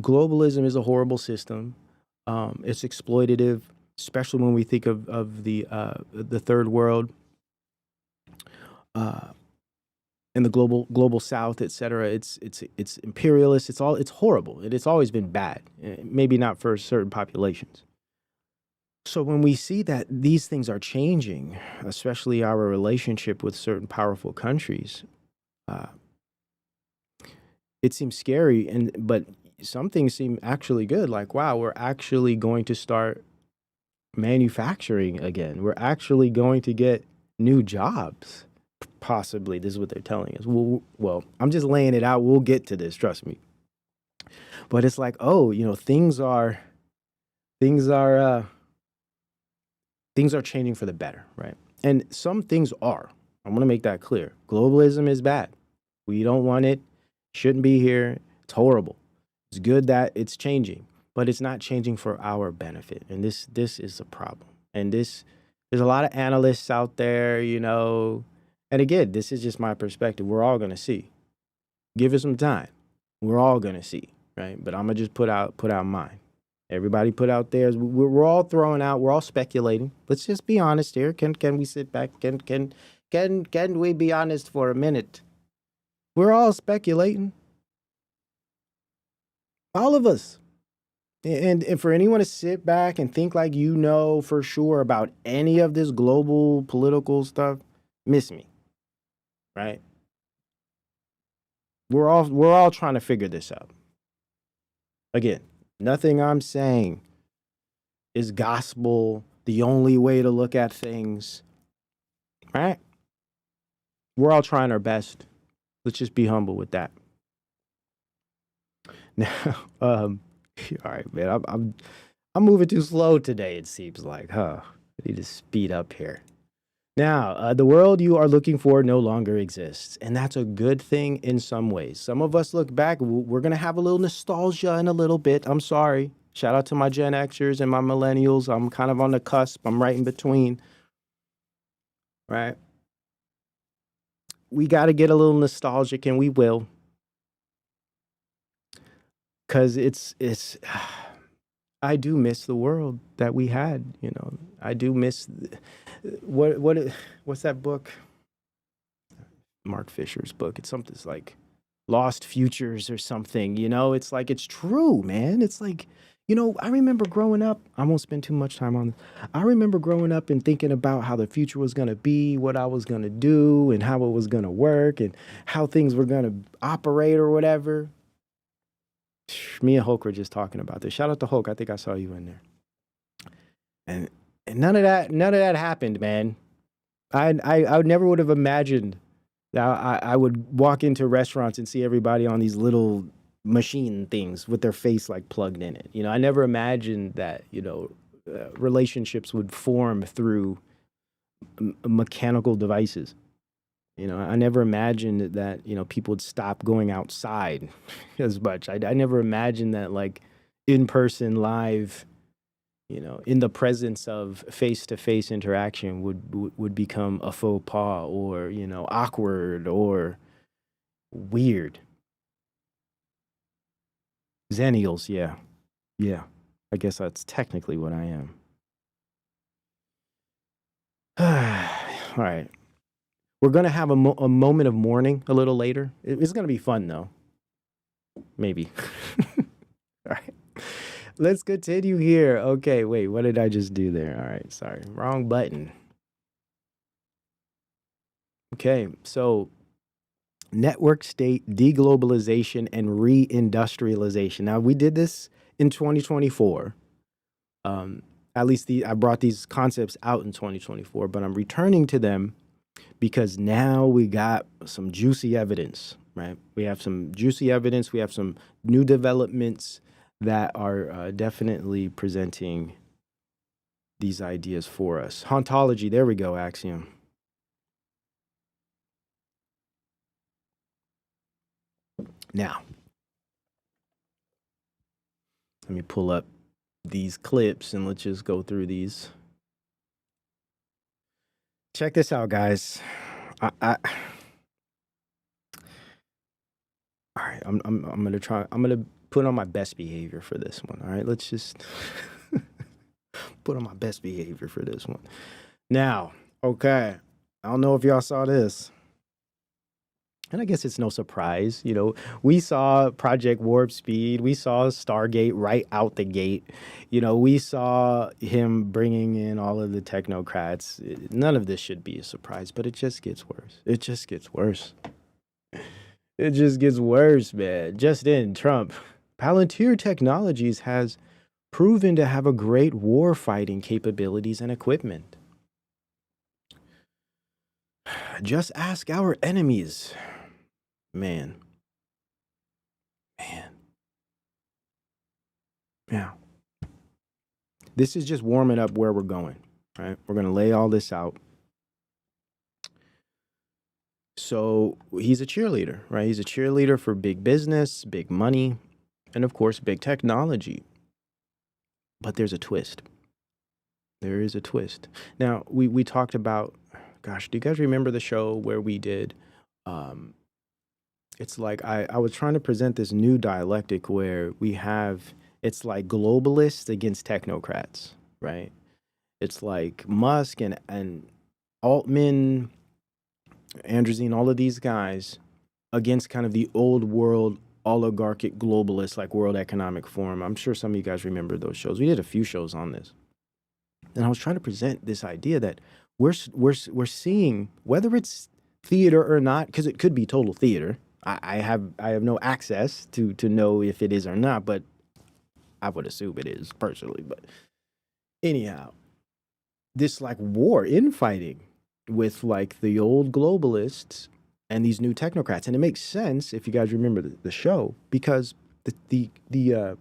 globalism is a horrible system. It's exploitative, especially when we think of the third world, and the global South, et cetera. It's imperialist. It's horrible, and it's always been bad. Maybe not for certain populations. So when we see that these things are changing, especially our relationship with certain powerful countries, it seems scary. But some things seem actually good. Like, wow, we're actually going to start manufacturing again. We're actually going to get new jobs. Possibly, this is what they're telling us. Well, I'm just laying it out. We'll get to this, trust me. But it's like, oh, things are changing for the better, right? And some things are. I want to make that clear. Globalism is bad. We don't want it. Shouldn't be here. It's horrible. It's good that it's changing, but it's not changing for our benefit. And this is a problem. And there's a lot of analysts out there, And again, this is just my perspective. We're all going to see. Give it some time. We're all going to see, right? But I'm going to just put out mine. Everybody put out theirs. We're all throwing out. We're all speculating. Let's just be honest here. Can we sit back? Can we be honest for a minute? We're all speculating. All of us. And for anyone to sit back and think like for sure about any of this global political stuff, miss me. Right? We're all trying to figure this out. Again, nothing I'm saying is gospel, the only way to look at things. Right? We're all trying our best. Let's just be humble with that. Now, all right, man. I'm moving too slow today, it seems like, huh? I need to speed up here. Now, the world you are looking for no longer exists, and that's a good thing in some ways. Some of us look back, we're going to have a little nostalgia in a little bit. I'm sorry. Shout out to my Gen Xers and my millennials. I'm kind of on the cusp. I'm right in between. Right? We got to get a little nostalgic, and we will. Because it's I do miss the world that we had, I do miss what's that book? Mark Fisher's book. It's something like Lost Futures or something, it's like, it's true, man. It's like, I remember growing up, I won't spend too much time on this. I remember growing up and thinking about how the future was going to be, what I was going to do, and how it was going to work, and how things were going to operate or whatever. Me and Hulk were just talking about this. Shout out to Hulk. I think I saw you in there. And none of that happened, man. I never would have imagined that I would walk into restaurants and see everybody on these little machine things with their face like plugged in it. I never imagined that, relationships would form through mechanical devices. I never imagined that, people would stop going outside as much. I never imagined that, like, in-person live, in the presence of face-to-face interaction would become a faux pas or, awkward or weird. Zennials, yeah. Yeah. I guess that's technically what I am. All right. We're going to have a moment of mourning a little later. It's going to be fun, though. Maybe. All right. Let's continue here. Okay, wait. What did I just do there? All right. Sorry. Wrong button. Okay. So network state, deglobalization, and reindustrialization. Now, we did this in 2024. At least I brought these concepts out in 2024, but I'm returning to them because now we got some juicy evidence, right? We have some juicy evidence. We have some new developments that are definitely presenting these ideas for us. Hauntology, there we go, Axiom. Now, let me pull up these clips and let's just go through these. Check this out, guys. All right, I'm gonna try. I'm gonna put on my best behavior for this one. All right, let's just put on my best behavior for this one. Now, okay, I don't know if y'all saw this. And I guess it's no surprise, you know, we saw Project Warp Speed, we saw Stargate right out the gate. You know, we saw him bringing in all of the technocrats. None of this should be a surprise, but it just gets worse. It just gets worse. It just gets worse, man. Just in, Trump, Palantir Technologies has proven to have a great war fighting capabilities and equipment. Just ask our enemies. Man. Yeah. This is just warming up where we're going, right? We're going to lay all this out. So he's a cheerleader, right? He's a cheerleader for big business, big money, and of course, big technology. But there's a twist. There is a twist. Now, we talked about, gosh, do you guys remember the show where we did, it's like I was trying to present this new dialectic where we have, it's like globalists against technocrats, right? It's like Musk and Altman, Androzine, all of these guys against kind of the old world oligarchic globalists like World Economic Forum. I'm sure some of you guys remember those shows. We did a few shows on this. And I was trying to present this idea that we're seeing, whether it's theater or not, because it could be total theater. I have no access to know if it is or not, but I would assume it is personally. But anyhow, this like war, infighting with like the old globalists and these new technocrats, and it makes sense if you guys remember the show, because the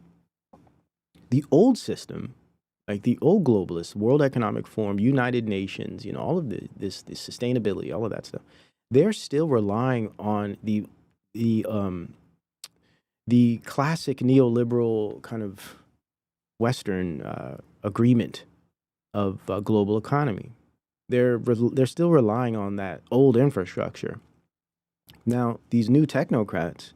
old system, like the old globalists, World Economic Forum, United Nations, you know, all of this sustainability, all of that stuff, they're still relying on the classic neoliberal kind of Western agreement of global economy. They're still relying on that old infrastructure. Now, these new technocrats,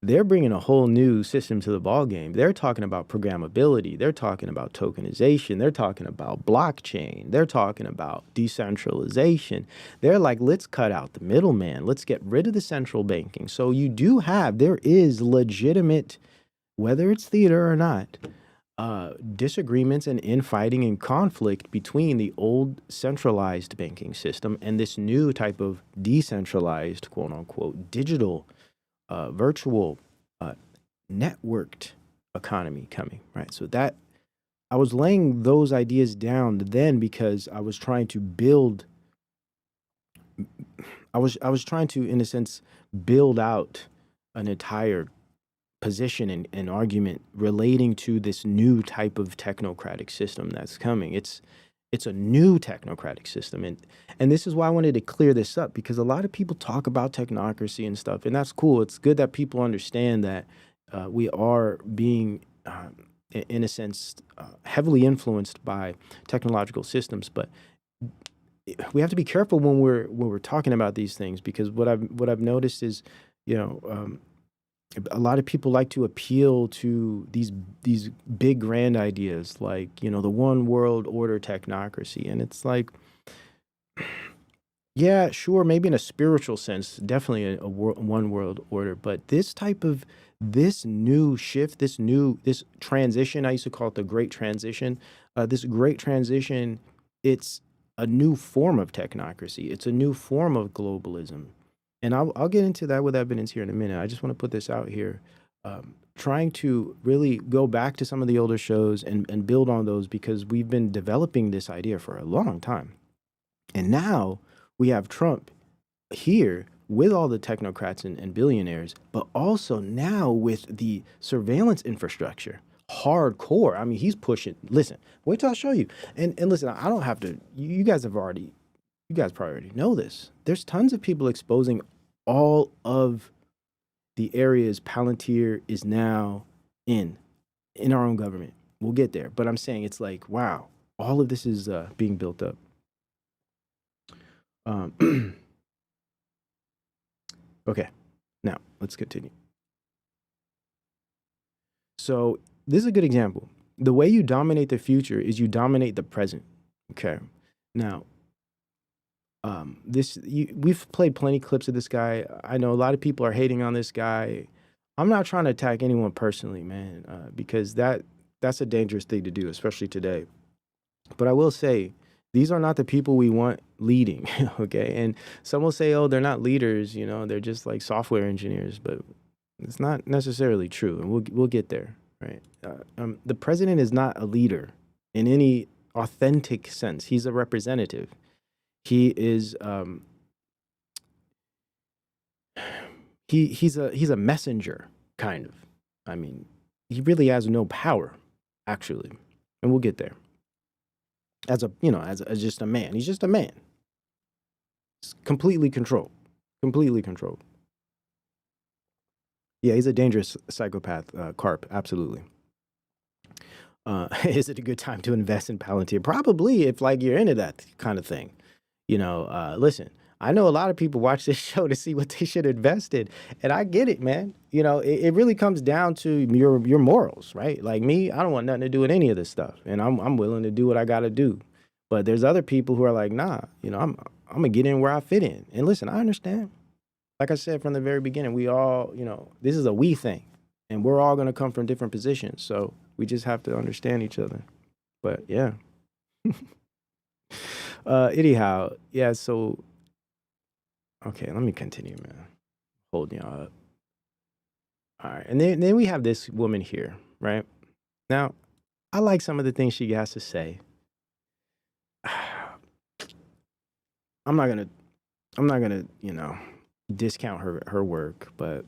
they're bringing a whole new system to the ballgame. They're talking about programmability. They're talking about tokenization. They're talking about blockchain. They're talking about decentralization. They're like, let's cut out the middleman. Let's get rid of the central banking. So there is legitimate, whether it's theater or not, disagreements and infighting and conflict between the old centralized banking system and this new type of decentralized, quote unquote, digital, virtual, networked economy coming, right? So that I was laying those ideas down then because I was trying to build. I was trying to, in a sense, build out an entire position and argument relating to this new type of technocratic system that's coming. It's a new technocratic system, and this is why I wanted to clear this up, because a lot of people talk about technocracy and stuff, and that's cool. It's good that people understand that we are being, in a sense, heavily influenced by technological systems, but we have to be careful when we're talking about these things, because what I've noticed is, you know, a lot of people like to appeal to these big grand ideas like, you know, the one world order technocracy. And it's like, yeah, sure, maybe in a spiritual sense, definitely a one world order. But this type of, this new shift, this transition, I used to call it the great transition. This great transition, it's a new form of technocracy. It's a new form of globalism. And I'll get into that with evidence here in a minute. I just want to put this out here. Trying to really go back to some of the older shows and build on those, because we've been developing this idea for a long time. And now we have Trump here with all the technocrats and billionaires, but also now with the surveillance infrastructure, hardcore. I mean, he's pushing. Listen, wait till I show you. And listen, I don't have to. You guys probably already know this. There's tons of people exposing all of the areas Palantir is now in our own government. We'll get there, but I'm saying it's like, wow, all of this is being built up. Okay, now let's continue. So this is a good example. The way you dominate the future is you dominate the present. Okay, now we've played plenty clips of this guy. I know a lot of people are hating on this guy. I'm not trying to attack anyone personally, man, because that's a dangerous thing to do, especially today. But I will say, these are not the people we want leading, okay? And some will say, oh, they're not leaders, you know, they're just like software engineers, but it's not necessarily true, and we'll get there, right? The president is not a leader in any authentic sense. He's a representative. He is he's a messenger, kind of. I mean, he really has no power, actually, and we'll get there. As just a man. He's just a man. He's completely controlled. Completely controlled. Yeah, he's a dangerous psychopath, Carp, absolutely. Is it a good time to invest in Palantir? Probably, if like you're into that kind of thing. You know, listen, I know a lot of people watch this show to see what they should invest in, and I get it, man. You know, it really comes down to your morals, right? Like me, I don't want nothing to do with any of this stuff, and I'm willing to do what I got to do. But there's other people who are like, nah, you know, I'm gonna get in where I fit in. And listen, I understand. Like I said from the very beginning, we all, you know, this is a we thing, and we're all gonna come from different positions, so we just have to understand each other. But yeah. Anyhow, yeah, so okay, let me continue, man. Holding y'all up. All right, and then we have this woman here, right? Now, I like some of the things she has to say. I'm not gonna, you know, discount her work, but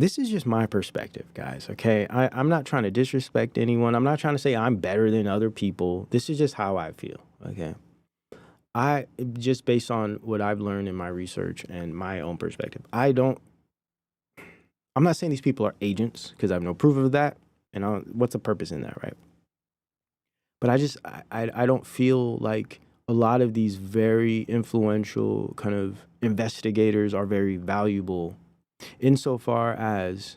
this is just my perspective, guys, okay? I'm not trying to disrespect anyone. I'm not trying to say I'm better than other people. This is just how I feel, okay? Just based on what I've learned in my research and my own perspective, I'm not saying these people are agents, because I have no proof of that, and what's the purpose in that, right? But I don't feel like a lot of these very influential kind of investigators are very valuable insofar as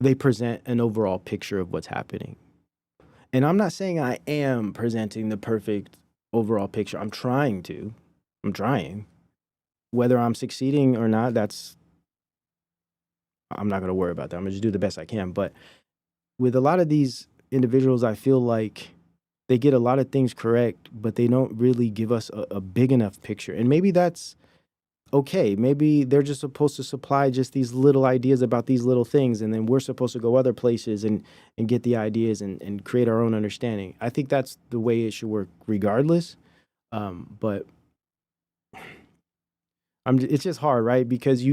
they present an overall picture of what's happening. And I'm not saying I am presenting the perfect overall picture. I'm trying. Whether I'm succeeding or not, I'm not going to worry about that. I'm going to just do the best I can. But with a lot of these individuals, I feel like they get a lot of things correct, but they don't really give us a big enough picture. And maybe that's okay. Maybe they're just supposed to supply just these little ideas about these little things, and then we're supposed to go other places and get the ideas and create our own understanding. I think that's the way it should work regardless. But it's just hard, right? Because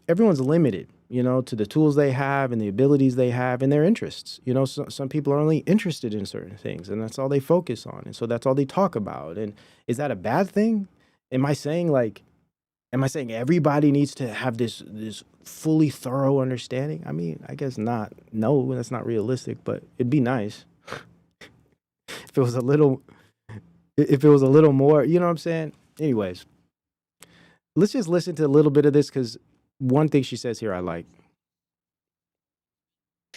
everyone's limited, you know, to the tools they have and the abilities they have and their interests. You know, some people are only interested in certain things, and that's all they focus on. And so that's all they talk about. And is that a bad thing? Am I saying everybody needs to have this fully thorough understanding? I mean, I guess not. No, that's not realistic, but it'd be nice if it was a little more, you know what I'm saying? Anyways, let's just listen to a little bit of this, because one thing she says here I like.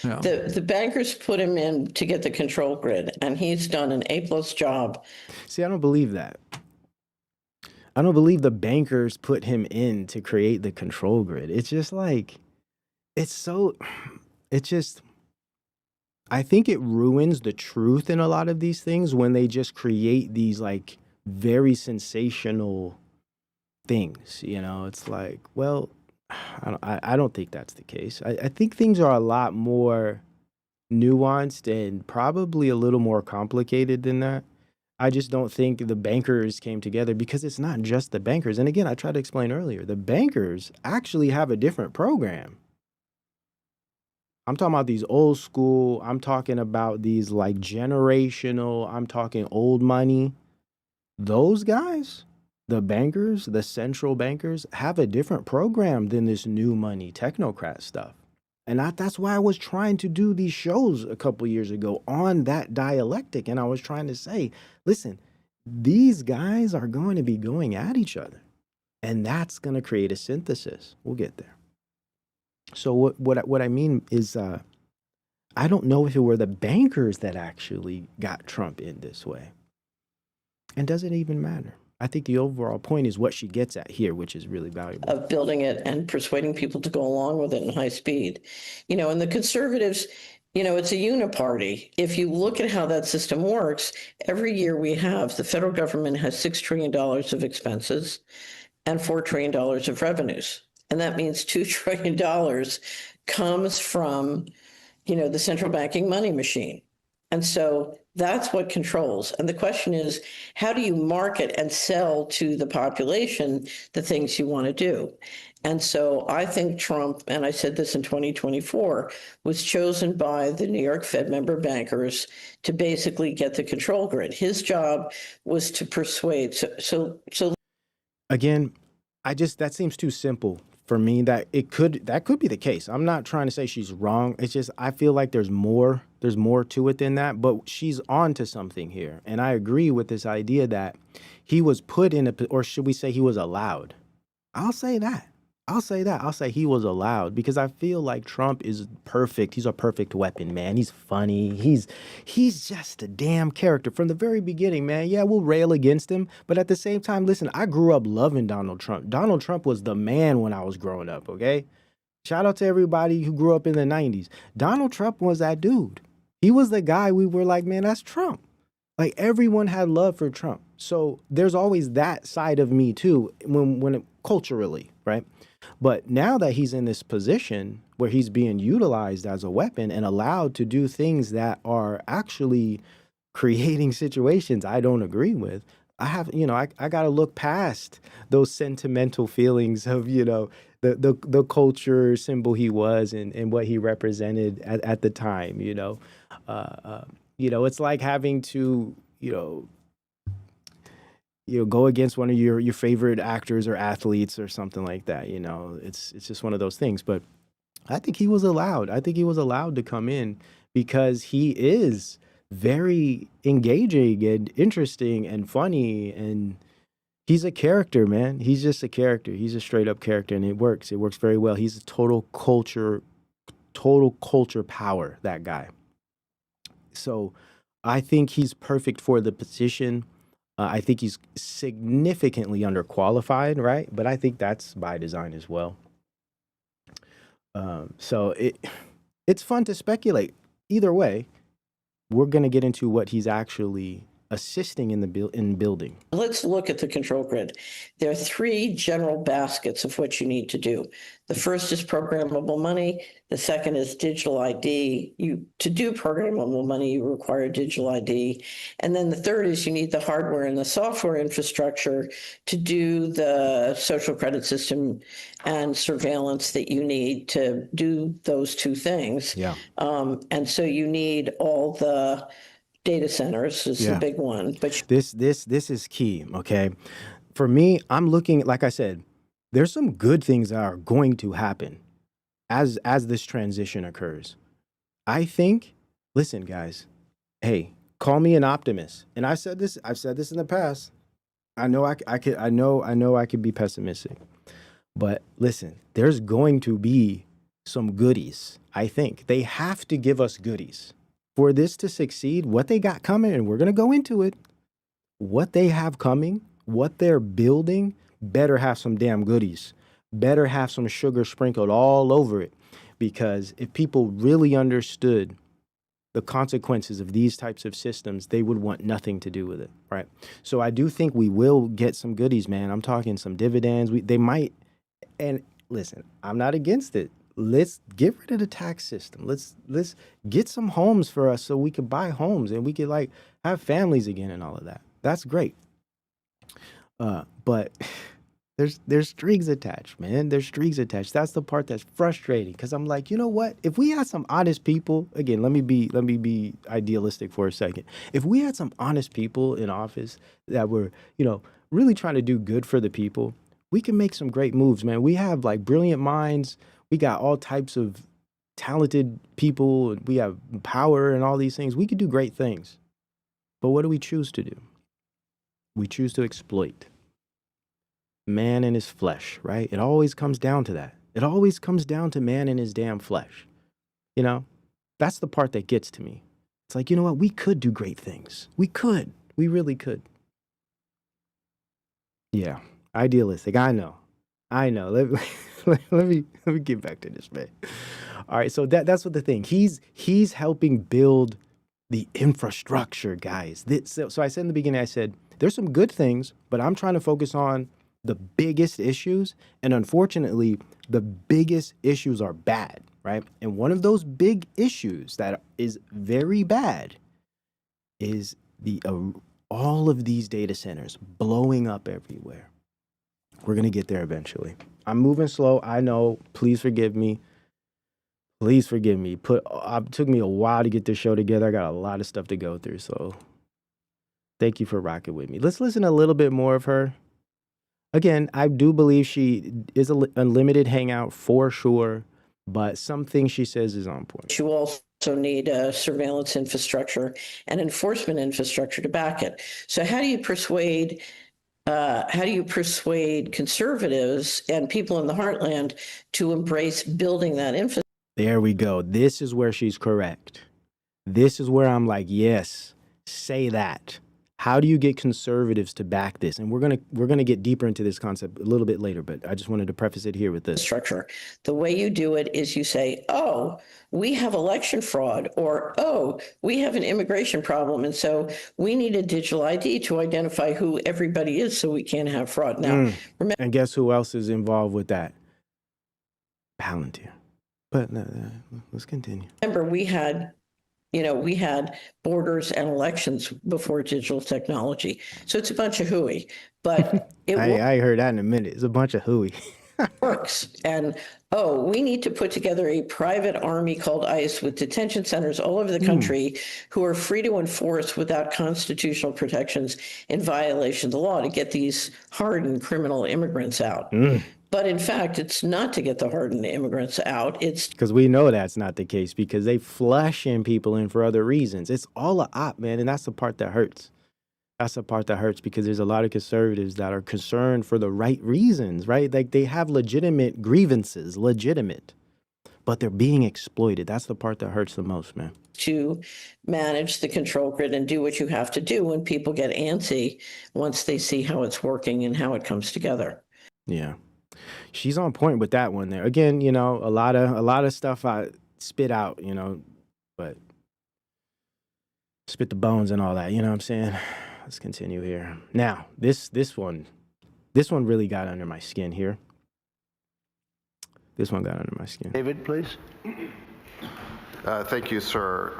Yeah. The bankers put him in to get the control grid, and he's done an A+ job. See, I don't believe that. I don't believe the bankers put him in to create the control grid. It's just like, I think it ruins the truth in a lot of these things when they just create these like very sensational things. It's like, well, I don't think that's the case. I think things are a lot more nuanced and probably a little more complicated than that. I just don't think the bankers came together because it's not just the bankers. And again, I tried to explain earlier, the bankers actually have a different program. I'm talking about these old school, I'm talking about these like generational, I'm talking old money. Those guys, the bankers, the central bankers, have a different program than this new money technocrat stuff. And that's why I was trying to do these shows a couple years ago on that dialectic. And I was trying to say, listen, these guys are going to be going at each other. And that's going to create a synthesis. We'll get there. So what I mean is, I don't know if it were the bankers that actually got Trump in this way. And does it even matter? I think the overall point is what she gets at here, which is really valuable. Of building it and persuading people to go along with it in high speed. And the conservatives, it's a uniparty. If you look at how that system works, every year the federal government has $6 trillion of expenses and $4 trillion of revenues. And that means $2 trillion comes from, the central banking money machine. And so that's what controls. And the question is, how do you market and sell to the population the things you want to do? And so I think Trump, and I said this in 2024, was chosen by the New York Fed member bankers to basically get the control grid. His job was to persuade. So again, that seems too simple for me. That could be the case. I'm not trying to say she's wrong. It's just I feel like there's more to it than that. But she's on to something here, and I agree with this idea that he was put in or should we say he was allowed? I'll say that. I'll say he was allowed because I feel like Trump is perfect. He's a perfect weapon, man. He's funny. He's just a damn character from the very beginning, man. Yeah, we'll rail against him, but at the same time, listen, I grew up loving Donald Trump. Donald Trump was the man when I was growing up, okay? Shout out to everybody who grew up in the 90s. Donald Trump was that dude. He was the guy we were like, man, that's Trump. Like everyone had love for Trump. So there's always that side of me too, culturally, right? But now that he's in this position where he's being utilized as a weapon and allowed to do things that are actually creating situations I don't agree with, I got to look past those sentimental feelings of, the culture symbol he was and what he represented at the time, it's like having to, go against one of your favorite actors or athletes or something like that. It's just one of those things. But I think he was allowed. I think he was allowed to come in because he is very engaging and interesting and funny. And he's a character, man. He's just a character. He's a straight up character, and it works. It works very well. He's a total culture power, that guy. So I think he's perfect for the position. I think he's significantly underqualified, right? But I think that's by design as well. So it's fun to speculate. Either way, we're going to get into what he's actually assisting in building. Let's look at the control grid. There are three general baskets of what you need to do. The first is programmable money. The second is digital ID. To do programmable money, you require digital ID. And then the third is you need the hardware and the software infrastructure to do the social credit system and surveillance that you need to do those two things. Yeah. And so you need all the data centers is the big one. But this is key, okay? For me, I'm looking, like I said, there's some good things that are going to happen as this transition occurs. I think, listen, guys, hey, call me an optimist. And I've said this in the past. I know I could be pessimistic. But listen, there's going to be some goodies. I think they have to give us goodies. For this to succeed, what they got coming, and we're going to go into it, what they have coming, what they're building, better have some damn goodies. Better have some sugar sprinkled all over it. Because if people really understood the consequences of these types of systems, they would want nothing to do with it, right? So I do think we will get some goodies, man. I'm talking some dividends. They might, and listen, I'm not against it. Let's get rid of the tax system. Let's get some homes for us so we could buy homes and we could like have families again and all of that. That's great. But there's strings attached, man. There's strings attached. That's the part that's frustrating because I'm like, you know what? If we had some honest people, again, let me be idealistic for a second. If we had some honest people in office that were, really trying to do good for the people, we can make some great moves, man. We have like brilliant minds. We got all types of talented people. We have power and all these things. We could do great things. But what do we choose to do? We choose to exploit man in his flesh, right? It always comes down to that. It always comes down to man in his damn flesh. That's the part that gets to me. It's like, you know what? We could do great things. We could. We really could. Yeah. Idealistic. I know. Let me get back to this, man. All right. So that's what the thing. He's helping build the infrastructure, guys. So I said in the beginning, I said, there's some good things, but I'm trying to focus on the biggest issues. And unfortunately, the biggest issues are bad, right? And one of those big issues that is very bad is all of these data centers blowing up everywhere. We're going to get there eventually. I'm moving slow. I know. Please forgive me. Please forgive me. It took me a while to get this show together. I got a lot of stuff to go through. So thank you for rocking with me. Let's listen a little bit more of her. Again, I do believe she is an unlimited hangout for sure, but some things she says is on point. You also need a surveillance infrastructure and enforcement infrastructure to back it. So how do you persuade conservatives and people in the heartland to embrace building that infrastructure? There we go. This is where she's correct. This is where I'm like, yes, say that. How do you get conservatives to back this? And we're gonna get deeper into this concept a little bit later, but I just wanted to preface it here with this. Structure. The way you do it is you say, oh, we have election fraud, or oh, we have an immigration problem, and so we need a digital ID to identify who everybody is so we can't have fraud. Now, remember, and guess who else is involved with that? Palantir. But let's continue. Remember, we had borders and elections before digital technology. So it's a bunch of hooey, but I heard that in a minute. It's a bunch of hooey. works. And, we need to put together a private army called ICE with detention centers all over the country who are free to enforce without constitutional protections in violation of the law to get these hardened criminal immigrants out. But in fact, it's not to get the hardened immigrants out. It's because we know that's not the case because they flush in people in for other reasons. It's all a op, man. And that's the part that hurts. That's the part that hurts because there's a lot of conservatives that are concerned for the right reasons, right? Like they have legitimate grievances, but they're being exploited. That's the part that hurts the most, man. To manage the control grid and do what you have to do when people get antsy once they see how it's working and how it comes together. Yeah. She's on point with that one there. Again, a lot of stuff I spit out, but spit the bones and all that, you know what I'm saying? Let's continue here. Now, this one really got under my skin here. This one got under my skin. David, please. Thank you, sir.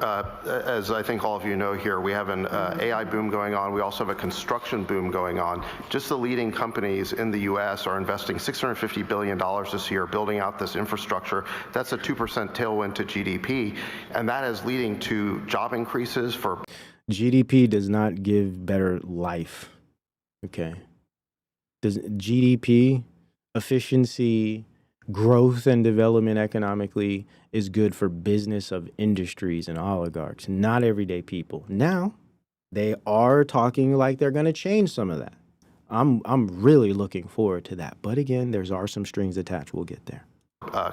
As I think all of you know here, we have an AI boom going on. We also have a construction boom going on. Just the leading companies in the U.S. are investing $650 billion this year building out this infrastructure. That's a 2% tailwind to GDP, and that is leading to job increases for... GDP does not give better life, okay? Does GDP, efficiency, growth and development economically is good for business of industries and oligarchs, not everyday people. Now, they are talking like they're going to change some of that. I'm really looking forward to that. But again, are some strings attached. We'll get there.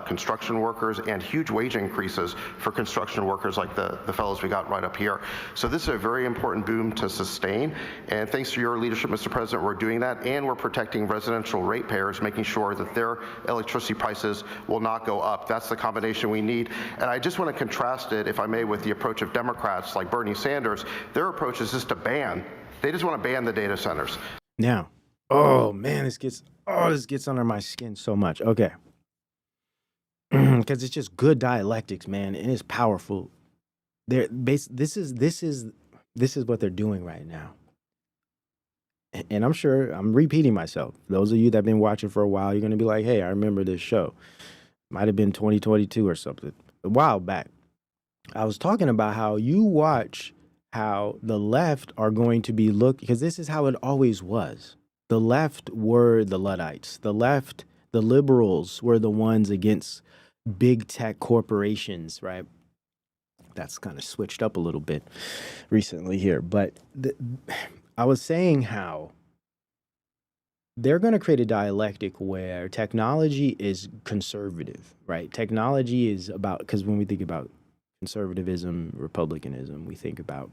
construction workers and huge wage increases for construction workers like the fellows we got right up here. So this is a very important boom to sustain. And thanks to your leadership, Mr. President, we're doing that. And we're protecting residential ratepayers, making sure that their electricity prices will not go up. That's the combination we need. And I just want to contrast it, if I may, with the approach of Democrats like Bernie Sanders. Their approach is just to ban. They just want to ban the data centers. Now, oh man, this gets under my skin so much. Okay. Because it's just good dialectics, man, and it's powerful. This is what they're doing right now. And I'm sure I'm repeating myself. Those of you that have been watching for a while, you're going to be like, hey, I remember this show. Might have been 2022 or something. A while back, I was talking about how you watch how the left are going to be because this is how it always was. The left were the Luddites. The left, the liberals, were the ones against big tech corporations, right? That's kind of switched up a little bit recently here. But I was saying how they're going to create a dialectic where technology is conservative, right? Technology is about, because when we think about conservatism, republicanism, we think about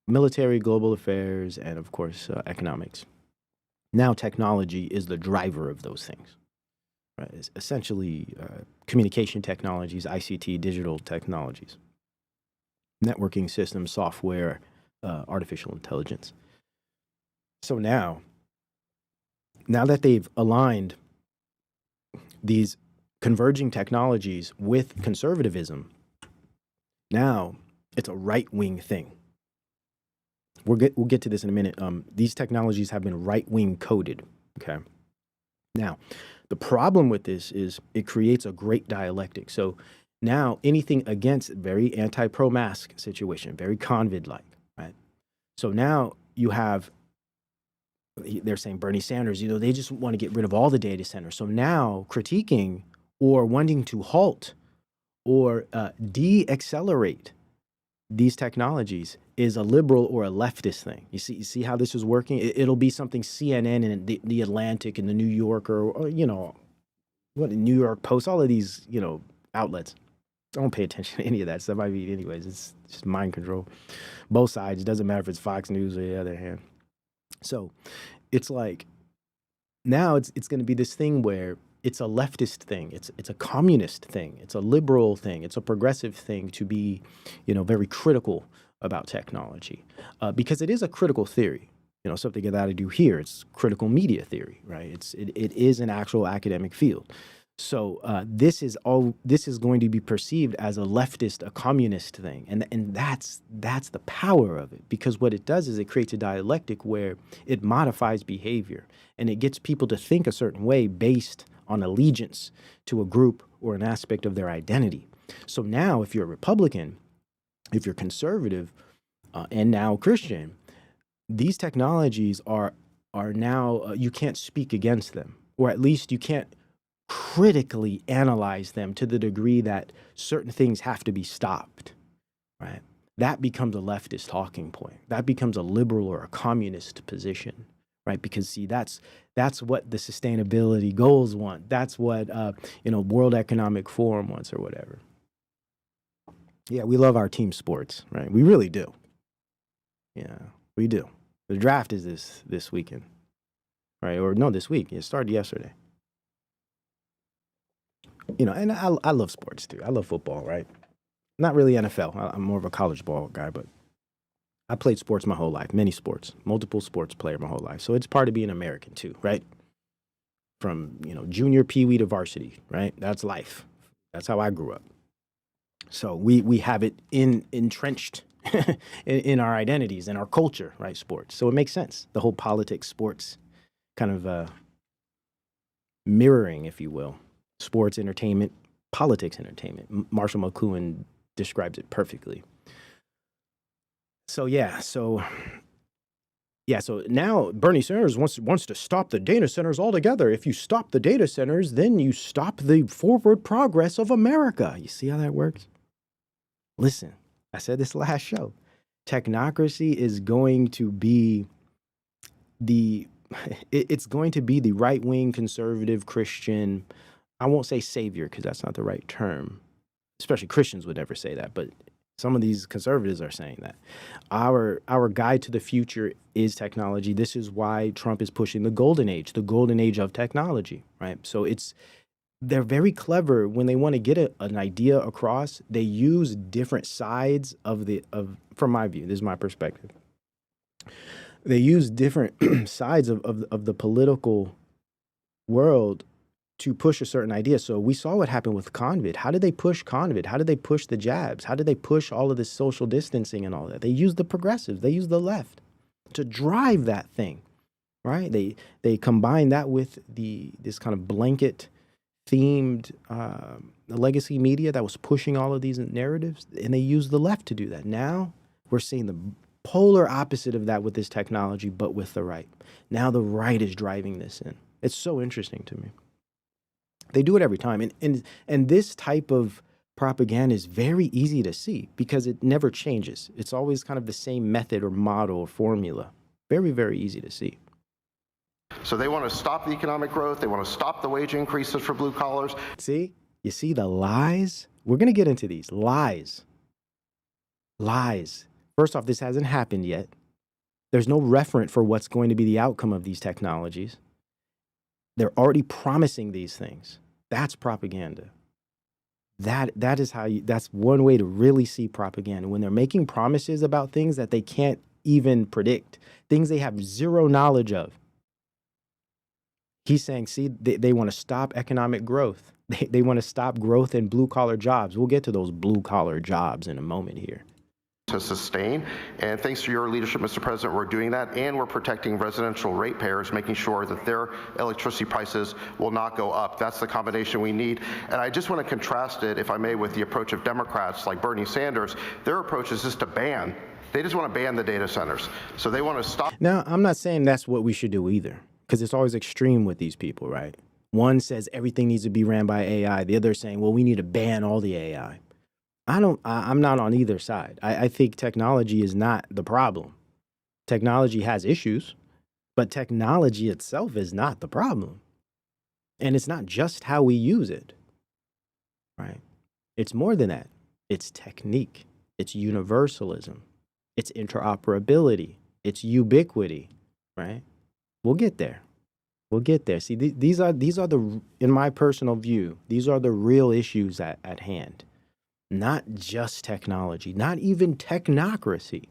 military, global affairs, and of course, economics. Now technology is the driver of those things. Right? It's essentially communication technologies, ICT, digital technologies, networking systems, software, artificial intelligence. So now that they've aligned these converging technologies with conservatism, now it's a right-wing thing. We'll get to this in a minute. These technologies have been right-wing coded, okay? Now, the problem with this is it creates a great dialectic. So now anything against very anti-pro-mask situation, very convid-like, right? So now you have, they're saying Bernie Sanders, they just want to get rid of all the data centers. So now critiquing or wanting to halt or de-accelerate these technologies is a liberal or a leftist thing. You see how this is working? It'll be something CNN and the Atlantic and the New Yorker, or what, New York Post, all of these, outlets. Don't pay attention to any of that stuff. I mean, anyways, it's just mind control. Both sides. It doesn't matter if it's Fox News or the other hand. So it's like now it's going to be this thing where it's a leftist thing. It's a communist thing. It's a liberal thing. It's a progressive thing to be, very critical about technology, because it is a critical theory. Something that I do here. It's critical media theory, right? It is an actual academic field. So this is going to be perceived as a leftist, a communist thing, and that's the power of it, because what it does is it creates a dialectic where it modifies behavior and it gets people to think a certain way based on allegiance to a group or an aspect of their identity. So now, if you're a Republican, if you're conservative, and now Christian, these technologies are now you can't speak against them, or at least you can't critically analyze them to the degree that certain things have to be stopped, right? That becomes a leftist talking point. That becomes a liberal or a communist position, right? Because see, that's what the sustainability goals want. That's what World Economic Forum wants, or whatever. Yeah, we love our team sports, right? We really do. Yeah, we do. The draft is this weekend, right? Or no, this week. It started yesterday. And I love sports too. I love football, right? Not really NFL. I'm more of a college ball guy, but I played sports my whole life, many sports, multiple sports player my whole life. So it's part of being American too, right? From, junior peewee to varsity, right? That's life. That's how I grew up. So we have it entrenched in our identities and our culture, right? Sports. So it makes sense. The whole politics, sports kind of mirroring, if you will. Sports, entertainment, politics, entertainment. Marshall McLuhan describes it perfectly. So now Bernie Sanders wants to stop the data centers altogether. If you stop the data centers, then you stop the forward progress of America. You see how that works? Listen, I said this last show. Technocracy is going to be it's going to be the right-wing conservative Christian I won't say savior because that's not the right term. Especially Christians would never say that, but some of these conservatives are saying that. Our guide to the future is technology. This is why Trump is pushing the golden age of technology, right? So they're very clever when they want to get an idea across. They use different sides from my view, this is my perspective. They use different sides of the political world to push a certain idea. So we saw what happened with COVID. How did they push COVID? How did they push the jabs? How did they push all of this social distancing and all that? They used the progressives. They used the left to drive that thing, right? They combine that with this kind of blanket themed legacy media that was pushing all of these narratives, and they used the left to do that. Now we're seeing the polar opposite of that with this technology, but with the right. Now the right is driving this in. It's so interesting to me. They do it every time. And this type of propaganda is very easy to see because it never changes. It's always kind of the same method or model or formula. Very, very easy to see. So they want to stop the economic growth. They want to stop the wage increases for blue collars. See? You see the lies? We're going to get into these. Lies. Lies. First off, this hasn't happened yet. There's no referent for what's going to be the outcome of these technologies. They're already promising these things. That's propaganda. That's one way to really see propaganda. When they're making promises about things that they can't even predict, things they have zero knowledge of. He's saying, see, they want to stop economic growth. They want to stop growth in blue collar jobs. We'll get to those blue collar jobs in a moment here. To sustain. And thanks to your leadership, Mr. President, we're doing that, and we're protecting residential ratepayers, making sure that their electricity prices will not go up. That's the combination we need. And I just want to contrast it, if I may, with the approach of Democrats like Bernie Sanders. Their approach is just to ban. They just want to ban the data centers. So they want to stop. Now, I'm not saying that's what we should do either, because it's always extreme with these people, right? One says everything needs to be ran by AI. The other is saying, well, we need to ban all the AI. I'm not on either side. I think technology is not the problem. Technology has issues, but technology itself is not the problem. And it's not just how we use it, right? It's more than that. It's technique. It's universalism. It's interoperability. It's ubiquity, right? We'll get there. We'll get there. See, these are the, in my personal view, these are the real issues at hand. Not just technology, not even technocracy.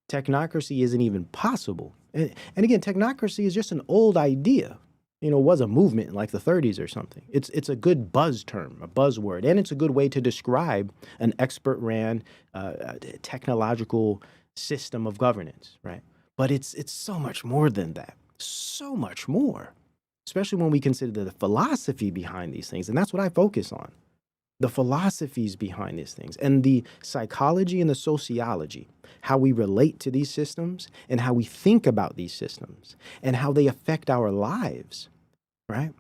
Technocracy isn't even possible. And again, technocracy is just an old idea. You know, it was a movement in like the 30s or something. It's a good buzz term, a buzzword, and it's a good way to describe an expert-ran technological system of governance, right? But it's so much more than that. So much more, especially when we consider the philosophy behind these things. And that's what I focus on. The philosophies behind these things and the psychology and the sociology, how we relate to these systems and how we think about these systems and how they affect our lives, right?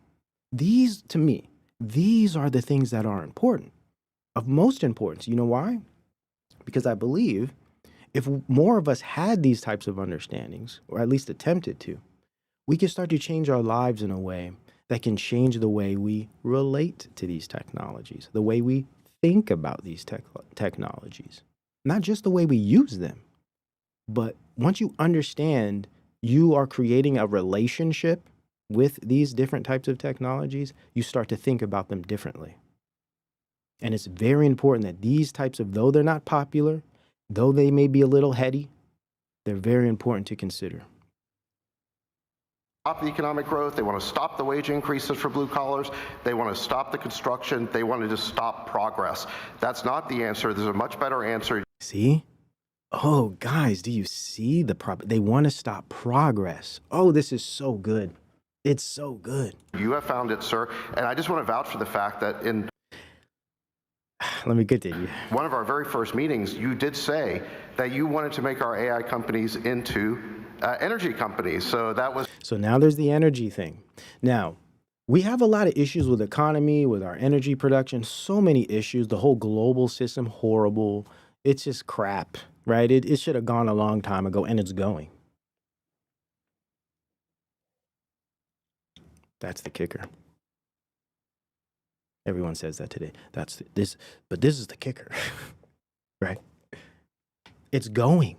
These, to me, these are the things that are important, of most importance. You know why? Because I believe if more of us had these types of understandings, or at least attempted to, we can start to change our lives in a way that can change the way we relate to these technologies, the way we think about these technologies, not just the way we use them. But once you understand you are creating a relationship with these different types of technologies, you start to think about them differently. And it's very important that these types of, though they're not popular, though they may be a little heady, they're very important to consider. Stop the economic growth. They want to stop the wage increases for blue collars. They want to stop the construction. They want to just stop progress. That's not the answer. There's a much better answer. See? Oh, guys, do you see they want to stop progress. Oh, this is so good. It's so good. You have found it, sir. And I just want to vouch for the fact that in let me continue. One of our very first meetings, you did say that you wanted to make our AI companies into energy companies. So that was. So now there's the energy thing. Now, we have a lot of issues with the economy, with our energy production, so many issues. The whole global system, horrible. It's just crap, right? It should have gone a long time ago, and it's going. That's the kicker. Everyone says that today. That's this, but this is the kicker, right? It's going.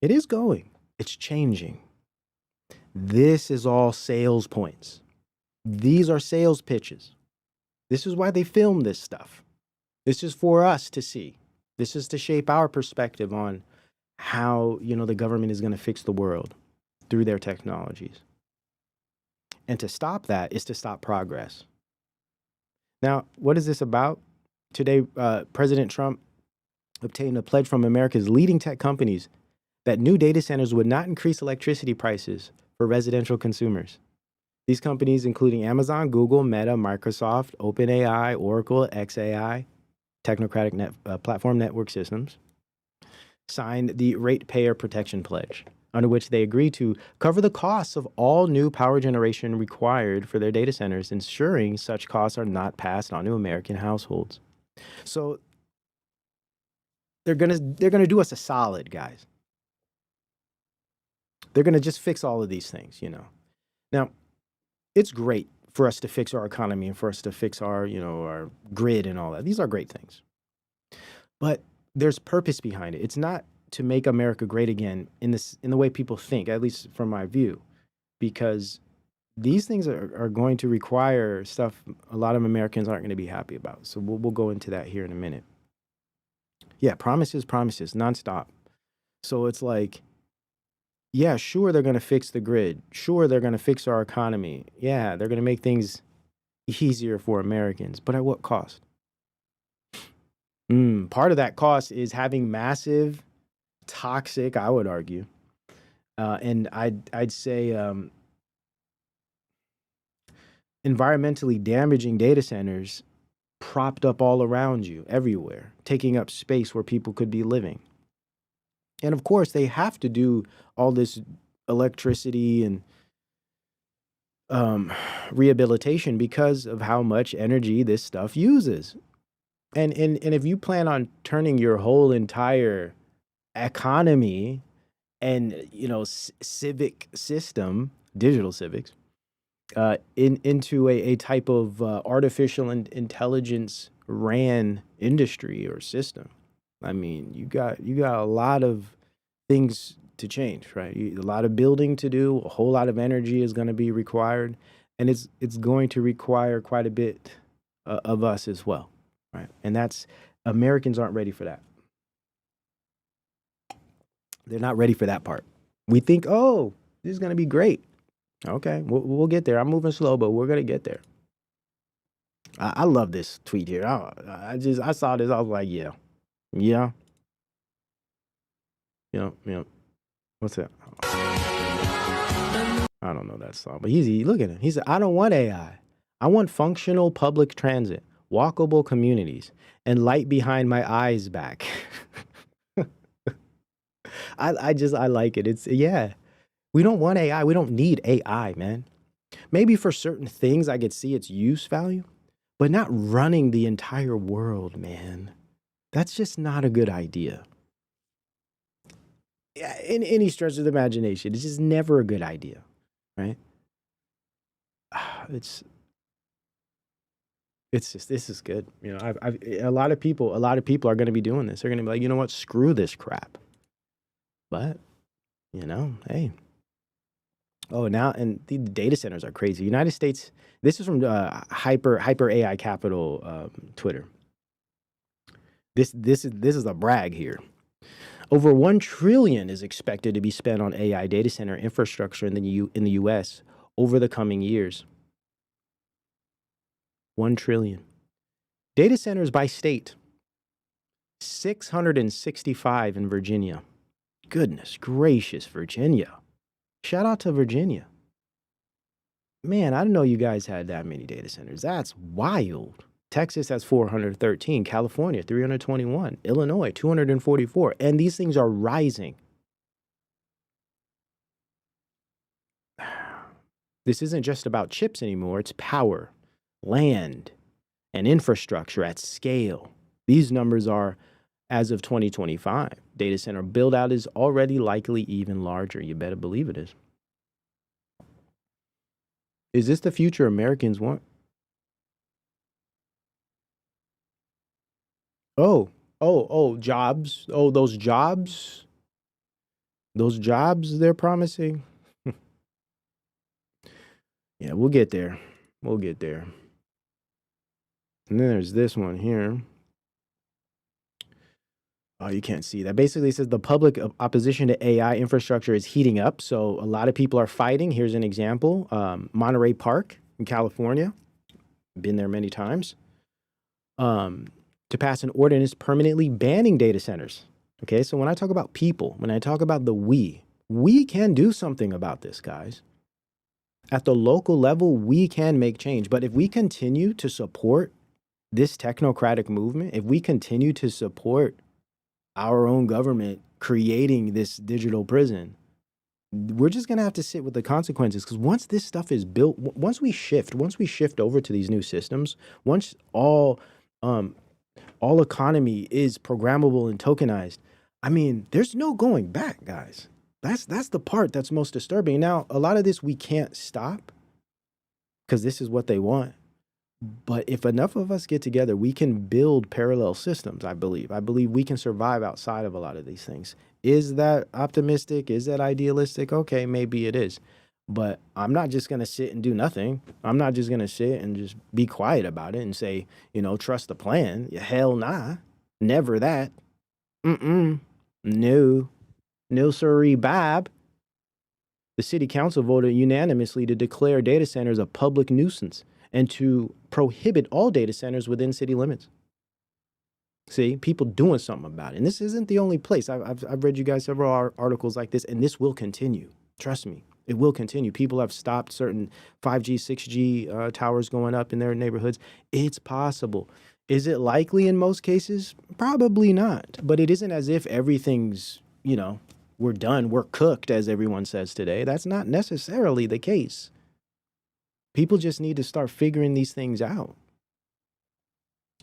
It is going. It's changing. This is all sales points. These are sales pitches. This is why they film this stuff. This is for us to see. This is to shape our perspective on how, the government is going to fix the world through their technologies. And to stop that is to stop progress. Now, what is this about? Today, President Trump obtained a pledge from America's leading tech companies that new data centers would not increase electricity prices for residential consumers. These companies, including Amazon, Google, Meta, Microsoft, OpenAI, Oracle, xAI, Technocapital Platform Network Systems, signed the Ratepayer Protection Pledge, under which they agreed to cover the costs of all new power generation required for their data centers, ensuring such costs are not passed on to American households. So they're gonna do us a solid, guys. They're gonna just fix all of these things, Now, it's great for us to fix our economy and for us to fix our, our grid and all that. These are great things. But there's purpose behind it. It's not to make America great again in the way people think, at least from my view, because these things are going to require stuff a lot of Americans aren't going to be happy about. So we'll go into that here in a minute. Yeah, promises, nonstop. So it's like, yeah, sure, they're going to fix the grid. Sure, they're going to fix our economy. Yeah, they're going to make things easier for Americans. But at what cost? Part of that cost is having massive, toxic, I would argue, and I'd say environmentally damaging data centers propped up all around you, everywhere, taking up space where people could be living. And of course, they have to do all this electricity and rehabilitation because of how much energy this stuff uses. And if you plan on turning your whole entire economy and civic system, digital civics, into a type of artificial intelligence ran industry or system, I mean, you got a lot of things to change, right? A lot of building to do, a whole lot of energy is going to be required, and it's going to require quite a bit of us as well, right? And Americans aren't ready for that. They're not ready for that part. We think, oh, this is going to be great. Okay, we'll get there. I'm moving slow, but we're going to get there. I love this tweet here. I saw this. I was like, yeah. What's that? I don't know that song, but look at him. He said, I don't want AI. I want functional public transit, walkable communities, and light behind my eyes back. I like it. We don't want AI. We don't need AI, man. Maybe for certain things I could see its use value, but not running the entire world, man. That's just not a good idea. In any stretch of the imagination, it's just never a good idea, right? This is good. A lot of people are going to be doing this. They're going to be like, you know what? Screw this crap. But, hey. Oh, now, and the data centers are crazy. United States, this is from Hyper AI Capital Twitter. This is a brag here. Over $1 trillion is expected to be spent on AI data center infrastructure in the U.S. over the coming years. $1 trillion. Data centers by state. 665 in Virginia. Goodness gracious, Virginia. Shout out to Virginia. Man, I didn't know you guys had that many data centers. That's wild. Texas has 413, California 321, Illinois 244, and these things are rising. This isn't just about chips anymore. It's power, land, and infrastructure at scale. These numbers are as of 2025. Data center build out is already likely even larger. You better believe it is. Is this the future Americans want? Oh, jobs. Oh, those jobs. Those jobs they're promising. Yeah, we'll get there. We'll get there. And then there's this one here. Oh, you can't see that. Basically, it says the public opposition to AI infrastructure is heating up. So a lot of people are fighting. Here's an example. Monterey Park in California. Been there many times. To pass an ordinance permanently banning data centers. Okay, so when I talk about people, when I talk about the we can do something about this, guys. At the local level, we can make change. But if we continue to support this technocratic movement, if we continue to support our own government creating this digital prison, we're just going to have to sit with the consequences. Because once this stuff is built, once we shift over to these new systems, once all economy is programmable and tokenized, I mean, there's no going back, guys. That's the part that's most disturbing. Now, a lot of this we can't stop because this is what they want. But if enough of us get together, we can build parallel systems, I believe. I believe we can survive outside of a lot of these things. Is that optimistic? Is that idealistic? Okay, maybe it is. But I'm not just going to sit and do nothing. I'm not just going to sit and just be quiet about it and say, trust the plan. Hell nah. Never that. No. No, sirree, Bob. The city council voted unanimously to declare data centers a public nuisance and to prohibit all data centers within city limits. See, people doing something about it. And this isn't the only place. I've read you guys several articles like this, and this will continue. Trust me, it will continue. People have stopped certain 5G, 6G towers going up in their neighborhoods. It's possible. Is it likely in most cases? Probably not. But it isn't as if everything's, we're done, we're cooked, as everyone says today. That's not necessarily the case. People just need to start figuring these things out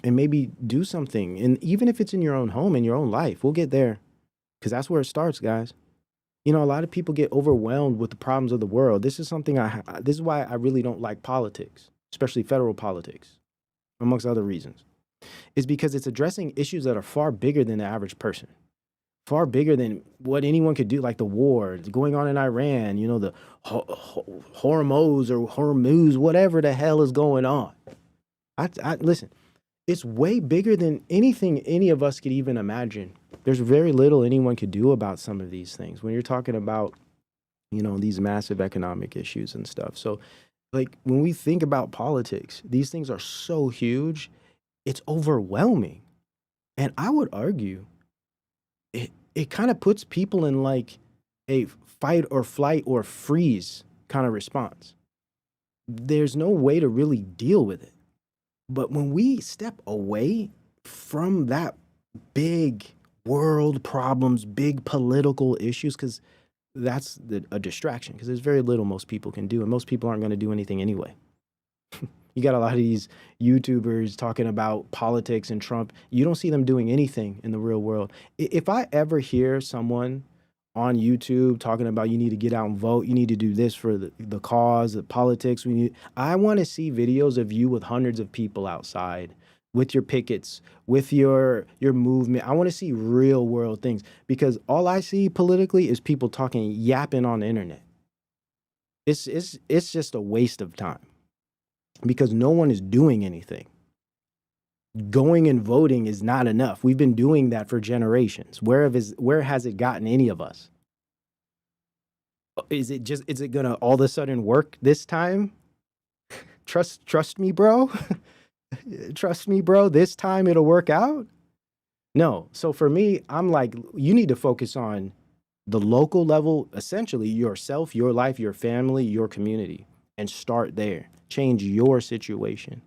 and maybe do something. And even if it's in your own home, in your own life, we'll get there because that's where it starts, guys. A lot of people get overwhelmed with the problems of the world. This is something this is why I really don't like politics, especially federal politics, amongst other reasons, is because it's addressing issues that are far bigger than the average person. Far bigger than what anyone could do, like the war going on in Iran, the Hormuz, whatever the hell is going on. Listen, it's way bigger than anything any of us could even imagine. There's very little anyone could do about some of these things when you're talking about, these massive economic issues and stuff. So, like, when we think about politics, these things are so huge, it's overwhelming. And I would argue it kind of puts people in like a fight or flight or freeze kind of response. There's no way to really deal with it. But when we step away from that big world problems, big political issues, because that's a distraction, because there's very little most people can do, and most people aren't going to do anything anyway. You got a lot of these YouTubers talking about politics and Trump. You don't see them doing anything in the real world. If I ever hear someone on YouTube talking about you need to get out and vote, you need to do this for the cause, the politics, I want to see videos of you with hundreds of people outside, with your pickets, with your movement. I want to see real world things, because all I see politically is people talking, yapping on the internet. It's just a waste of time. Because no one is doing anything. Going and voting is not enough. We've been doing that for generations. Where has it gotten any of us? Is it gonna all of a sudden work this time? Trust me, bro. Trust me, bro. This time it'll work out? No. So for me, I'm like, you need to focus on the local level, essentially yourself, your life, your family, your community, and start there. Change your situation.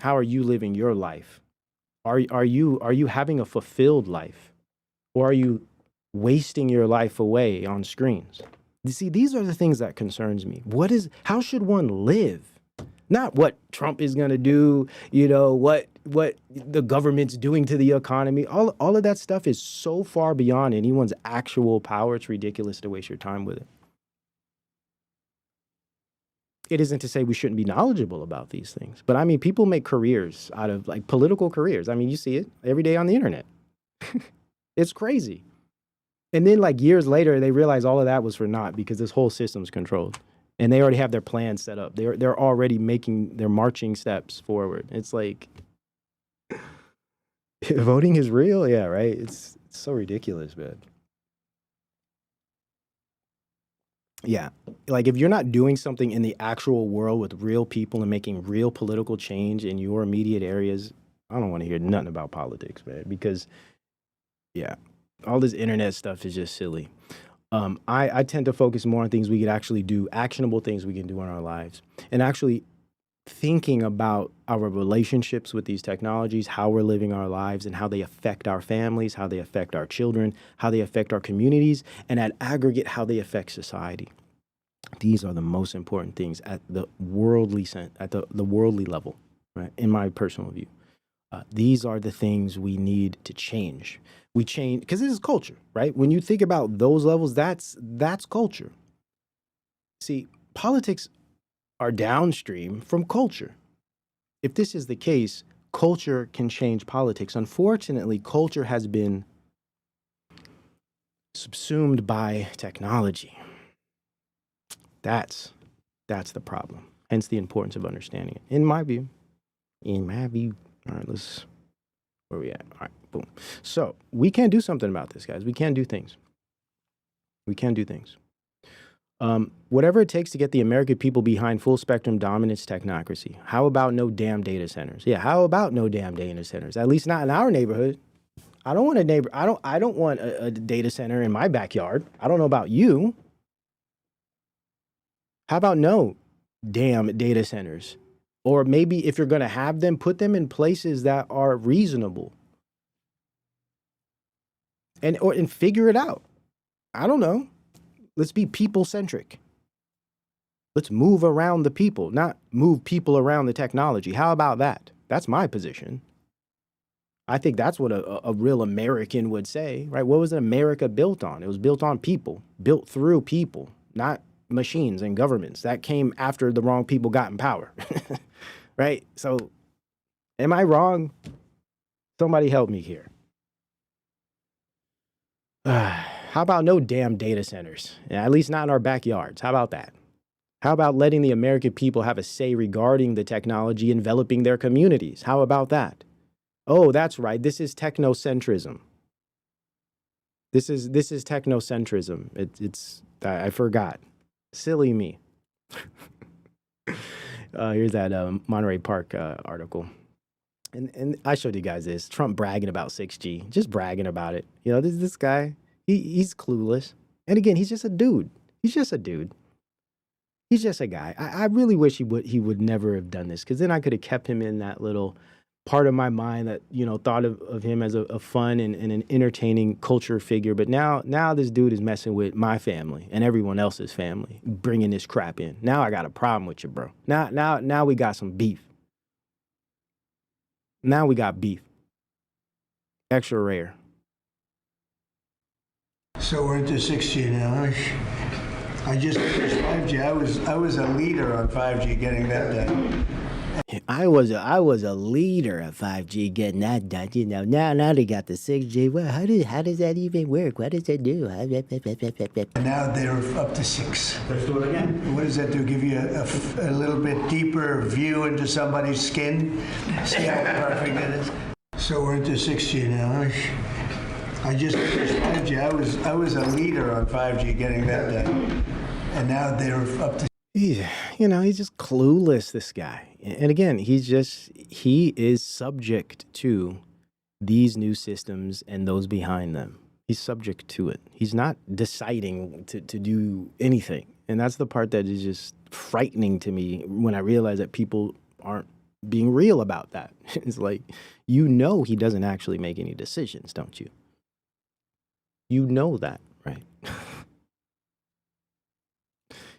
How are you living your life? Are you having a fulfilled life, or are you wasting your life away on screens? You see, these are the things that concerns me. How should one live? Not what Trump is going to do, what the government's doing to the economy. All of that stuff is so far beyond anyone's actual power. It's ridiculous to waste your time with it. it isn't to say we shouldn't be knowledgeable about these things, but I mean, people make careers out of like political careers. I mean, you see it every day on the internet. It's crazy. And then like years later, they realize all of that was for naught because this whole system's controlled. And they already have their plans set up. They're already making their marching steps forward. It's like, voting is real? Yeah, right? It's so ridiculous, man. Yeah. Like if you're not doing something in the actual world with real people and making real political change in your immediate areas, I don't want to hear nothing about politics, man, because yeah, all this internet stuff is just silly. I tend to focus more on things we could actually do, actionable things we can do in our lives, and actually thinking about our relationships with these technologies, how we're living our lives, and how they affect our families, how they affect our children, how they affect our communities, and at aggregate, how they affect society. These are the most important things at the worldly the worldly level, right? In my personal view, these are the things we need to change. We change because this is culture, right? When you think about those levels, that's culture. See, politics are downstream from culture. If this is the case, culture can change politics. Unfortunately, culture has been subsumed by technology. That's the problem. Hence the importance of understanding it. In my view. All right, where we at? All right, boom. So we can do something about this, guys. We can do things. We can do things. Whatever it takes to get the American people behind full spectrum dominance technocracy. How about no damn data centers? Yeah, how about no damn data centers? At least not in our neighborhood. I don't want I don't want a data center in my backyard. I don't know about you. How about no damn data centers? Or maybe if you're going to have them, put them in places that are reasonable. And figure it out. I don't know. Let's be people-centric. Let's move around the people, not move people around the technology. How about that? That's my position. I think that's what a real American would say, right? What was America built on? It was built on people, built through people, not machines and governments. That came after the wrong people got in power, right? So am I wrong? Somebody help me here. How about no damn data centers? Yeah, at least not in our backyards. How about that? How about letting the American people have a say regarding the technology enveloping their communities? How about that? Oh, that's right. This is technocentrism. This is technocentrism. It's I forgot. Silly me. Here's that Monterey Park article. And I showed you guys this. Trump bragging about 6G. Just bragging about it. You know, this guy, he's clueless. And again, he's just a dude. He's just a dude. He's just a guy. I really wish he would never have done this, because then I could have kept him in that little part of my mind that, you know, thought of him as a fun and an entertaining culture figure. But now this dude is messing with my family and everyone else's family, bringing this crap in. Now I got a problem with you, bro. Now we got some beef. Now we got beef. Extra rare. So we're into 6G now. I just finished 5G. I was a leader on 5G getting that done. I was a leader of 5G getting that done. You know, now they got the 6G. Well, how does that even work? What does it do? And now they're up to 6. Let's do it again. What does that do? Give you a little bit deeper view into somebody's skin? See how perfect it is? So we're into 6G now. I just finished 5G. I was a leader on 5G getting that done. And now they're up to. He's just clueless, this guy. And again, he is subject to these new systems and those behind them. He's subject to it. He's not deciding to do anything. And that's the part that is just frightening to me when I realize that people aren't being real about that. It's like, he doesn't actually make any decisions, don't you? You know that, right?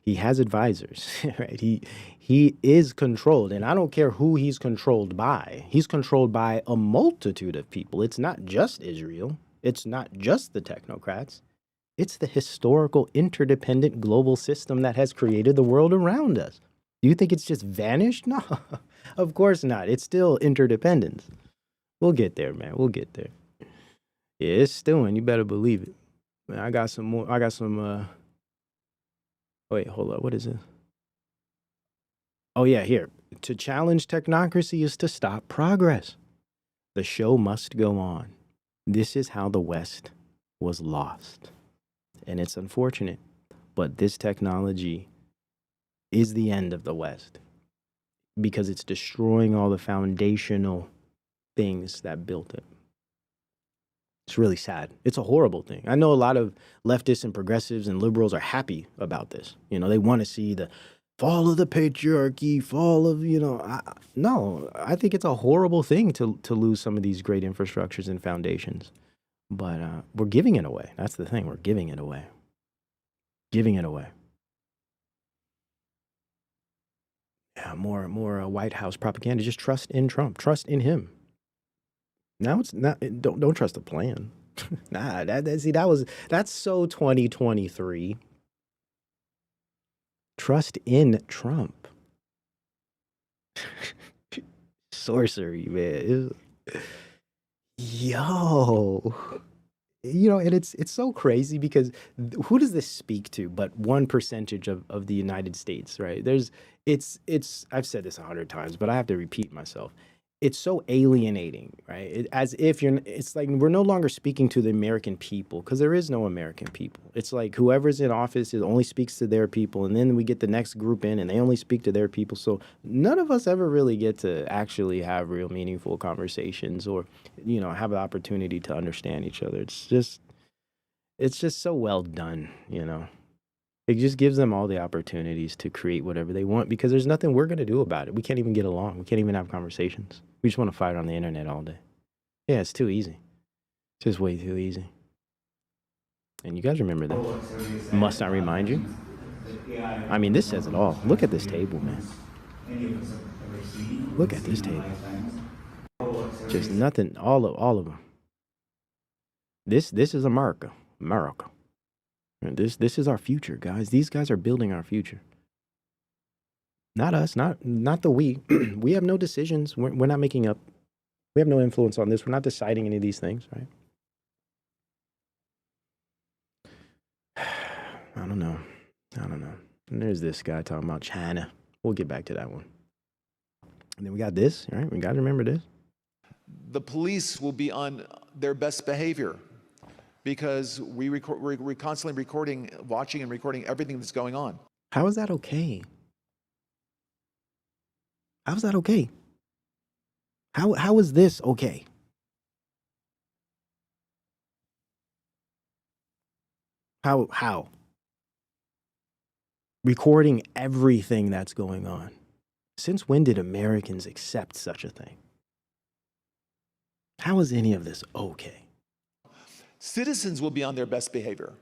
He has advisors, right? He is controlled, and I don't care who he's controlled by. He's controlled by a multitude of people. It's not just Israel. It's not just the technocrats. It's the historical, interdependent global system that has created the world around us. Do you think it's just vanished? No, of course not. It's still interdependence. We'll get there, man. We'll get there. Yeah, it's stewing. You better believe it. Man, I got some more. I got some. Wait, hold up. What is it? Oh, yeah, here. To challenge technocracy is to stop progress. The show must go on. This is how the West was lost. And it's unfortunate, but this technology is the end of the West because it's destroying all the foundational things that built it. It's really sad. It's a horrible thing. I know a lot of leftists and progressives and liberals are happy about this. You know, they want to see the fall of the patriarchy, fall of, no, I think it's a horrible thing to lose some of these great infrastructures and foundations. But we're giving it away. That's the thing. We're giving it away. Giving it away. Yeah, more White House propaganda. Just trust in Trump. Trust in him. Now it's not. Don't trust the plan. Nah, that's so 2023. Trust in Trump. Sorcery, man. Yo. And it's so crazy because who does this speak to but 1% of the United States, right? I've said this 100 times, but I have to repeat myself. It's so alienating, right? As if it's like we're no longer speaking to the American people because there is no American people. It's like whoever's in office only speaks to their people, and then we get the next group in and they only speak to their people. So none of us ever really get to actually have real meaningful conversations or, have the opportunity to understand each other. It's just so well done, It just gives them all the opportunities to create whatever they want because there's nothing we're going to do about it. We can't even get along. We can't even have conversations. We just want to fight on the internet all day. Yeah, it's too easy. It's just way too easy. And you guys remember that. Must I remind you? I mean, this says it all. Look at this table, man. Look at this table. Just nothing, all of them. This is America. America. And this is our future, guys. These guys are building our future. Not us, not the we. We have no decisions. We're not making up. We have no influence on this. We're not deciding any of these things, right? I don't know. And there's this guy talking about China. We'll get back to that one. And then we got this, right? We got to remember this. The police will be on their best behavior because we're constantly watching and recording everything that's going on. How is that okay? How is that okay? How is this okay? How? Recording everything that's going on. Since when did Americans accept such a thing? How is any of this okay? Citizens will be on their best behavior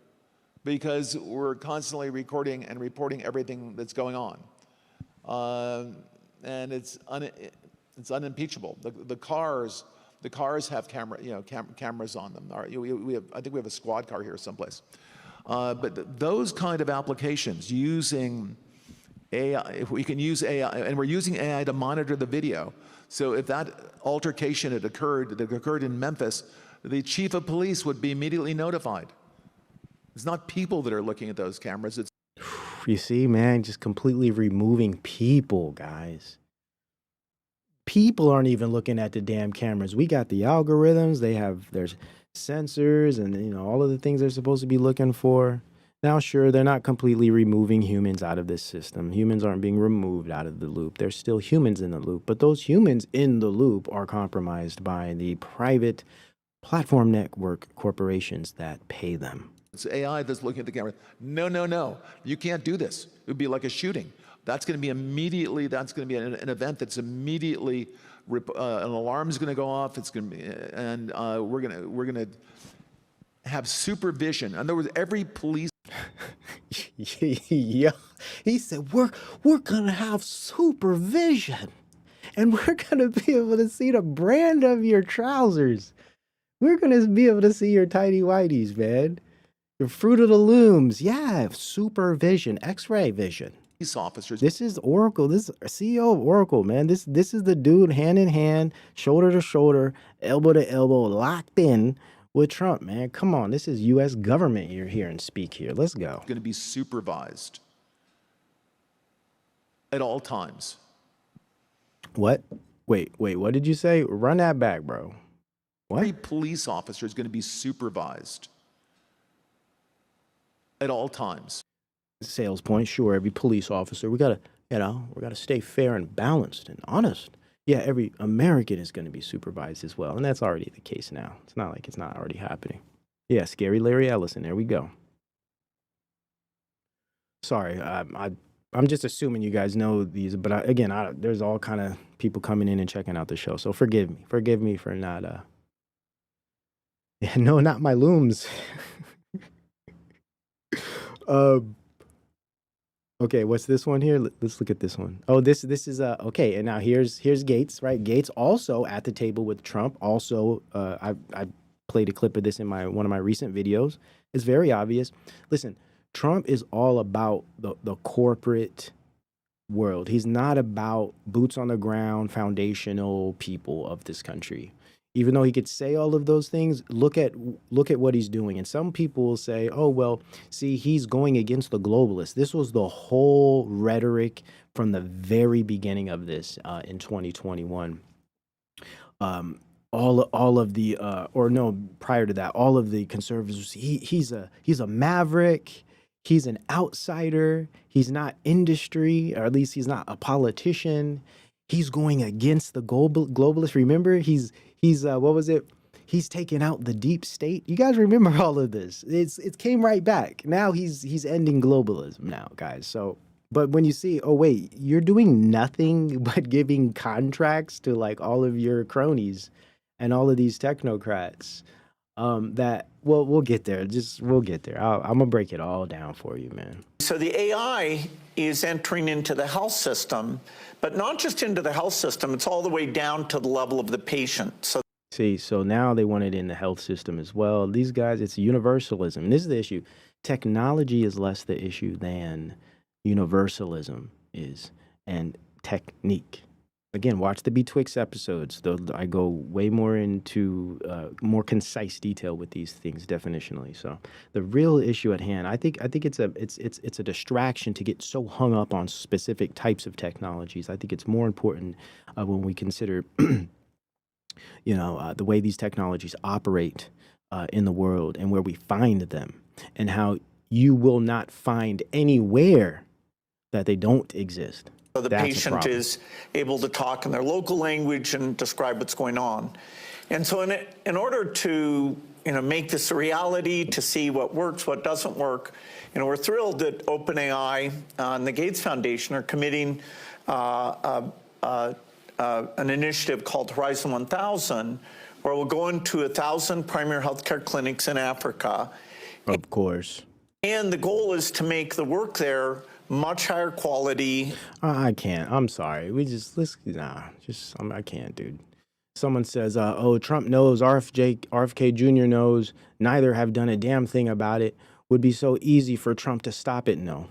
because we're constantly recording and reporting everything that's going on. And it's unimpeachable. The cars have cameras on them. I think we have a squad car here someplace. But those kind of applications using AI, if we can use AI, and we're using AI to monitor the video. So if that altercation that occurred in Memphis, the chief of police would be immediately notified. It's not people that are looking at those cameras. It's You see, man, just completely removing people, guys. People aren't even looking at the damn cameras. We got the algorithms. There's sensors and all of the things they're supposed to be looking for. Now, sure, they're not completely removing humans out of this system. Humans aren't being removed out of the loop. There's still humans in the loop, but those humans in the loop are compromised by the private platform network corporations that pay them. It's AI that's looking at the camera. No. You can't do this. It would be like a shooting. That's going to be an event that's immediately, an alarm's going to go off. It's going to be, and we're going to have supervision. In other words, every police. Yeah, he said we're gonna have supervision, and we're gonna be able to see the brand of your trousers. We're gonna be able to see your tidy whities, man. Your Fruit of the Looms, yeah, supervision, X-ray vision. police officers. This is Oracle. This is CEO of Oracle, man. This is the dude hand in hand, shoulder to shoulder, elbow to elbow, locked in with Trump, man. Come on, this is U.S. government you're hearing speak here. Let's go. Going to be supervised at all times. What? Wait, what did you say? Run that back, bro. What? Every police officer is going to be supervised at all times. Sales point, sure. Every police officer, we gotta stay fair and balanced and honest. Yeah, every American is going to be supervised as well, and that's already the case now. It's not like it's not already happening. Yeah, scary Larry Ellison. There we go. Sorry, I'm just assuming you guys know these, but there's all kind of people coming in and checking out the show, so forgive me for not. Yeah, no, not my looms. Okay, what's this one here? Let's look at this one. Oh, this is okay. And now here's Gates, right? Gates also at the table with Trump. Also, I played a clip of this in one of my recent videos. It's very obvious. Listen, Trump is all about the corporate world. He's not about boots on the ground, foundational people of this country. Even though he could say all of those things, look at what he's doing. And some people will say, oh, well, see, he's going against the globalists. This was the whole rhetoric from the very beginning of this in 2021. All of the prior to that, all of the conservatives, he's a maverick. He's an outsider. He's not industry, or at least he's not a politician. He's going against the globalists. Remember, he's what was it? He's taken out the deep state. You guys remember all of this? It came right back. Now he's ending globalism now, guys. So, but when you see, oh wait, you're doing nothing but giving contracts to like all of your cronies and all of these technocrats. We'll get there. We'll get there. I'm gonna break it all down for you, man. So the AI is entering into the health system, but not just into the health system, it's all the way down to the level of the patient. So now they want it in the health system as well. These guys, it's universalism. This is the issue. Technology is less the issue than universalism is, and technique. Again, watch the Betwixt episodes. Though I go way more into more concise detail with these things definitionally. So the real issue at hand, I think it's a distraction to get so hung up on specific types of technologies. I think it's more important when we consider, the way these technologies operate in the world and where we find them, and how you will not find anywhere that they don't exist. So the patient is able to talk in their local language and describe what's going on. And so in order to make this a reality, to see what works, what doesn't work, we're thrilled that OpenAI and the Gates Foundation are committing an initiative called Horizon 1000, where we'll go into 1,000 primary healthcare clinics in Africa. Of course. And the goal is to make the work there much higher quality. I can't. I'm sorry. I can't, dude. Someone says, oh, Trump knows, RFK Jr. knows, neither have done a damn thing about it. Would be so easy for Trump to stop it. No,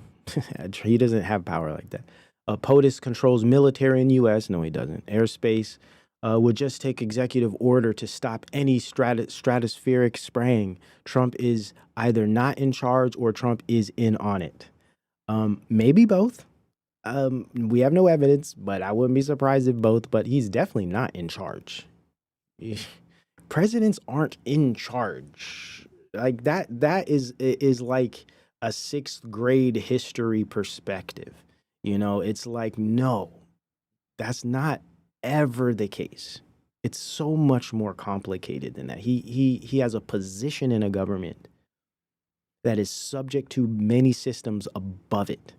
he doesn't have power like that. POTUS controls military in U.S. No, he doesn't. Airspace would just take executive order to stop any stratospheric spraying. Trump is either not in charge or Trump is in on it. Maybe both. We have no evidence, but I wouldn't be surprised if both, but he's definitely not in charge. Presidents aren't in charge. Like that is like a 6th grade history perspective. It's like, no, that's not ever the case. It's so much more complicated than that. He has a position in a government that is subject to many systems above it.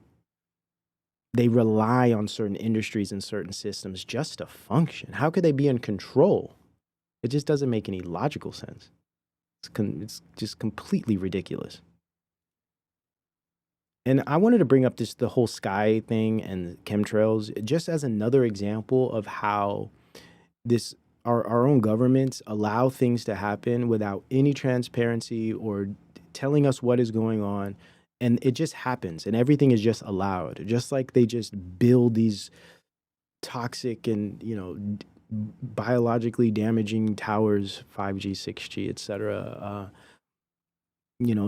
They rely on certain industries and certain systems just to function. How could they be in control? It just doesn't make any logical sense. It's just completely ridiculous. And I wanted to bring up the whole sky thing and chemtrails just as another example of how our own governments allow things to happen without any transparency or telling us what is going on. And it just happens, and everything is just allowed, just like they just build these toxic and, biologically damaging towers, 5G, 6G, etc.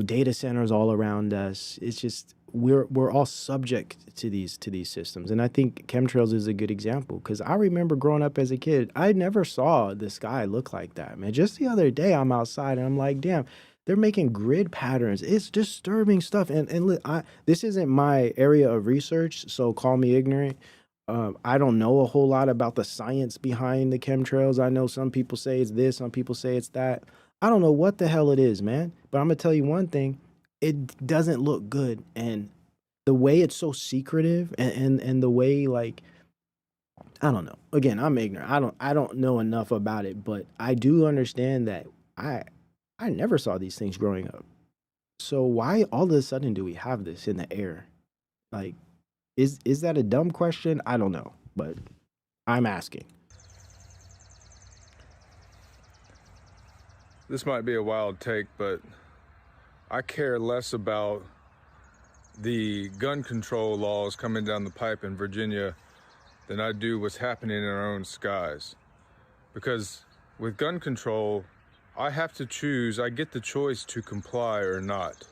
Data centers all around us. It's just we're all subject to these systems, and I think chemtrails is a good example, because I remember growing up as a kid, I never saw the sky look like that, man. Just the other day, I'm outside and I'm like, damn, they're making grid patterns. It's disturbing stuff, and this isn't my area of research, so call me ignorant. I don't know a whole lot about the science behind the chemtrails. I know some people say it's this, some people say it's that. I don't know what the hell it is, man. But I'm gonna tell you one thing: it doesn't look good, and the way it's so secretive, and the way, like, I don't know. Again, I'm ignorant. I don't know enough about it, but I do understand that I never saw these things growing up. So why all of a sudden do we have this in the air? Like, is that a dumb question? I don't know, but I'm asking. This might be a wild take, but I care less about the gun control laws coming down the pipe in Virginia than I do what's happening in our own skies. Because with gun control, I have to choose, I get the choice to comply or not.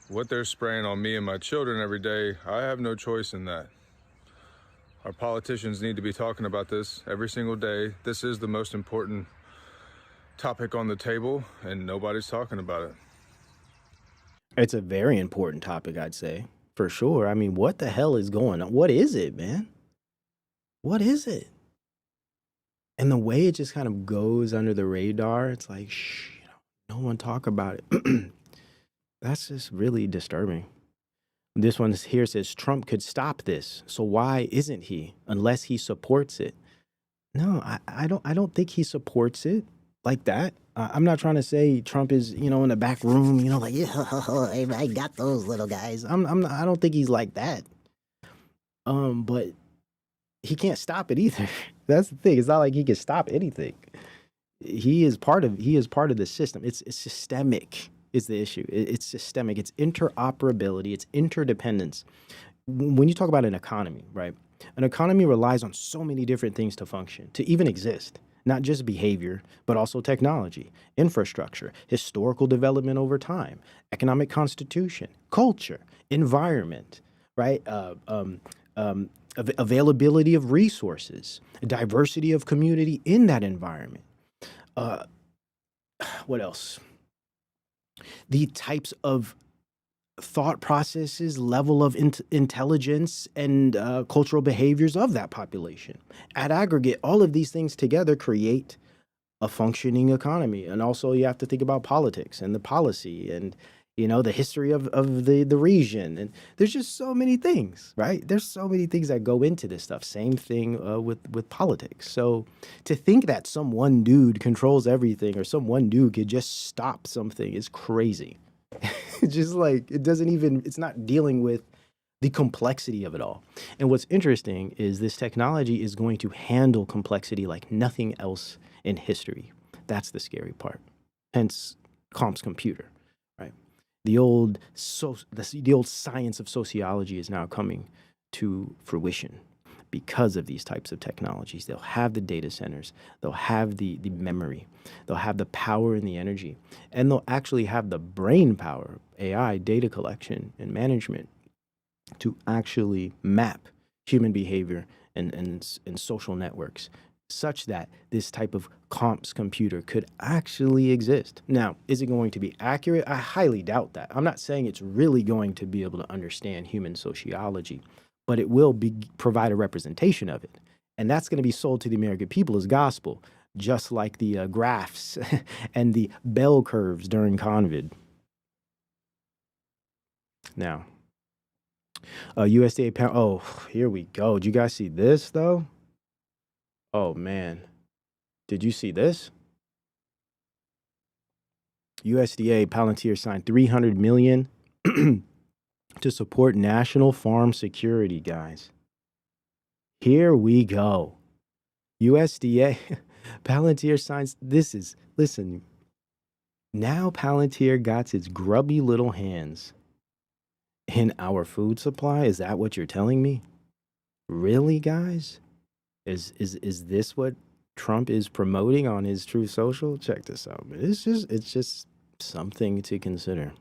What they're spraying on me and my children every day, I have no choice in that. Our politicians need to be talking about this every single day. This is the most important topic on the table, and nobody's talking about it. It's a very important topic, I'd say, for sure. I mean, what the hell is going on? What is it, man? What is it? And the way it just kind of goes under the radar, it's like, shh, no one talk about it. That's just really disturbing. This one here says Trump could stop this. So why isn't he? Unless he supports it. No, I don't think he supports it like that. I'm not trying to say Trump is, in the back room, like, yeah, I got those little guys. I don't think he's like that. But he can't stop it either. That's the thing. It's not like he can stop anything. He is part of the system. It's systemic is the issue. It's systemic. It's interoperability. It's interdependence. When you talk about an economy, right? An economy relies on so many different things to function, to even exist. Not just behavior, but also technology, infrastructure, historical development over time, economic constitution, culture, environment, right? Availability of resources, diversity of community in that environment. What else? The types of thought processes, level of intelligence, and cultural behaviors of that population. At aggregate, all of these things together create a functioning economy. And also you have to think about politics and the policy and, the history of the region. And there's just so many things, right? There's so many things that go into this stuff. Same thing with politics. So to think that some one dude controls everything or some one dude could just stop something is crazy. It's just like, it's not dealing with the complexity of it all. And what's interesting is this technology is going to handle complexity like nothing else in history. That's the scary part. Hence, Comp's computer, right? The old science of sociology is now coming to fruition because of these types of technologies. They'll have the data centers, they'll have the memory, they'll have the power and the energy, and they'll actually have the brain power, AI, data collection, and management to actually map human behavior and social networks such that this type of Comp's computer could actually exist. Now, is it going to be accurate? I highly doubt that. I'm not saying it's really going to be able to understand human sociology, but it will provide a representation of it. And that's going to be sold to the American people as gospel, just like the graphs and the bell curves during COVID. Now, USDA pound. Oh, here we go. Did you guys see this, though? Oh, man. Did you see this? USDA Palantir signed $300 million to support national farm security, guys. Here we go. USDA, Palantir signs, listen, now Palantir got its grubby little hands in our food supply? Is that what you're telling me? Really, guys? Is this what Trump is promoting on his Truth Social? Check this out. It's just something to consider.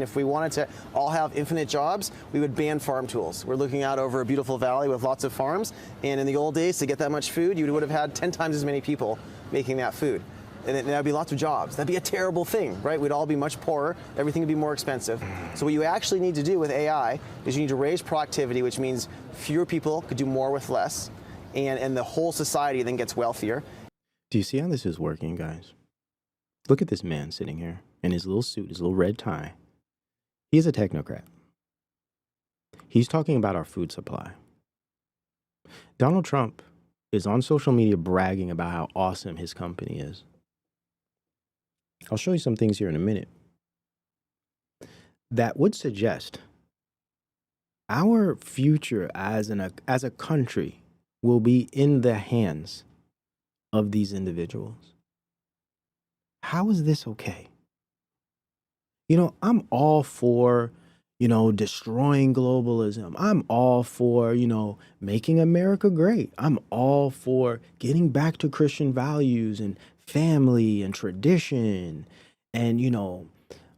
If we wanted to all have infinite jobs, we would ban farm tools. We're looking out over a beautiful valley with lots of farms, and in the old days, to get that much food, you would have had 10 times as many people making that food. And that would be lots of jobs. That'd be a terrible thing, right? We'd all be much poorer. Everything would be more expensive. So what you actually need to do with AI is you need to raise productivity, which means fewer people could do more with less, and the whole society then gets wealthier. Do you see how this is working, guys? Look at this man sitting here in his little suit, his little red tie. He's a technocrat. He's talking about our food supply. Donald Trump is on social media bragging about how awesome his company is. I'll show you some things here in a minute that would suggest our future as a country will be in the hands of these individuals. How is this okay? You know, I'm all for, destroying globalism. I'm all for, making America great. I'm all for getting back to Christian values and family and tradition and,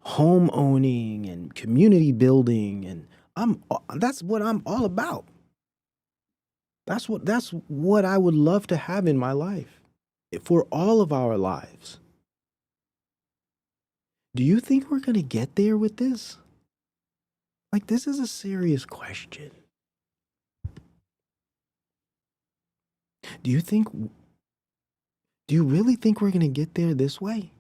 home owning and community building. And that's what I'm all about. That's what I would love to have in my life for all of our lives. Do you think we're going to get there with this? Like, this is a serious question. Do you really think we're going to get there this way?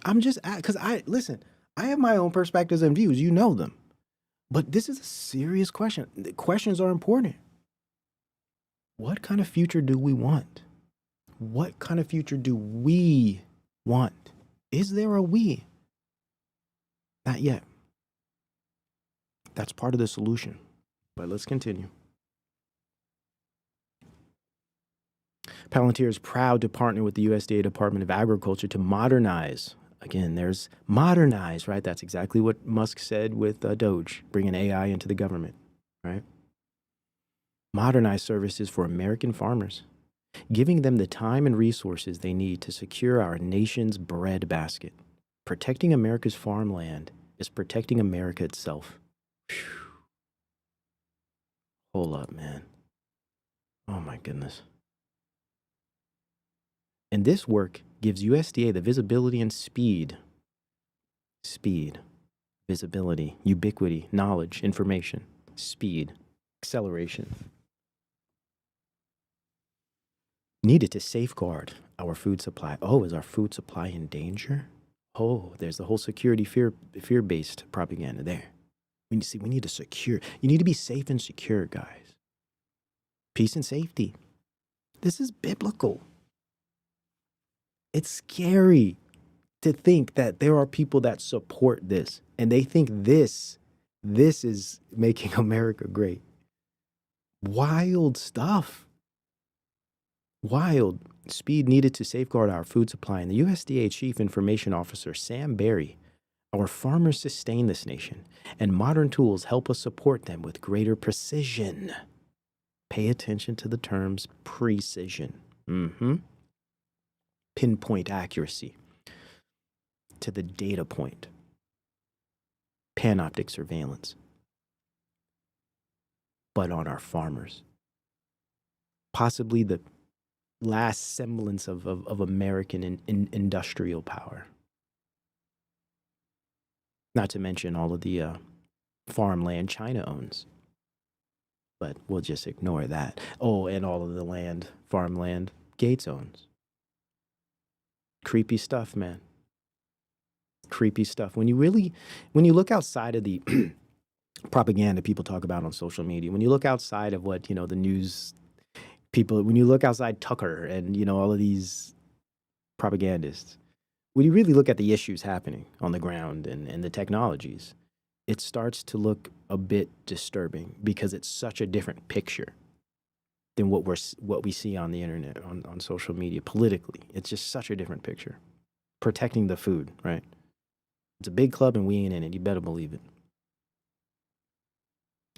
I'm just, because listen, I have my own perspectives and views. You know them. But this is a serious question. The questions are important. What kind of future do we want? What kind of future do we want? Is there a we? Not yet. That's part of the solution. But let's continue. Palantir is proud to partner with the USDA Department of Agriculture to modernize. Again, there's modernize, right? That's exactly what Musk said with Doge, bringing AI into the government, right? Modernize services for American farmers, giving them the time and resources they need to secure our nation's breadbasket. Protecting America's farmland is protecting America itself. Whew. Hold up, man. Oh my goodness. And this work gives USDA the visibility and speed, visibility, ubiquity, knowledge, information, speed, acceleration, needed to safeguard our food supply. Oh, is our food supply in danger? Oh, there's the whole security fear-based propaganda there. We need to secure. You need to be safe and secure, guys. Peace and safety. This is biblical. It's scary to think that there are people that support this and they think this is making America great. Wild stuff. Wild. Speed needed to safeguard our food supply. And the USDA Chief Information Officer, Sam Berry, our farmers sustain this nation, and modern tools help us support them with greater precision. Pay attention to the terms precision. Pinpoint accuracy to the data point. Panoptic surveillance. But on our farmers. Possibly the last semblance of American industrial power. Not to mention all of the farmland China owns. But we'll just ignore that. Oh, and all of the farmland Gates owns. Creepy stuff, man. Creepy stuff. When you look outside of the propaganda people talk about on social media, when you look outside of what, the news people, when you look outside Tucker and, all of these propagandists, when you really look at the issues happening on the ground and the technologies, it starts to look a bit disturbing because it's such a different picture than what we see on the internet, on social media, politically. It's just such a different picture. Protecting the food, right? It's a big club and we ain't in it. You better believe it.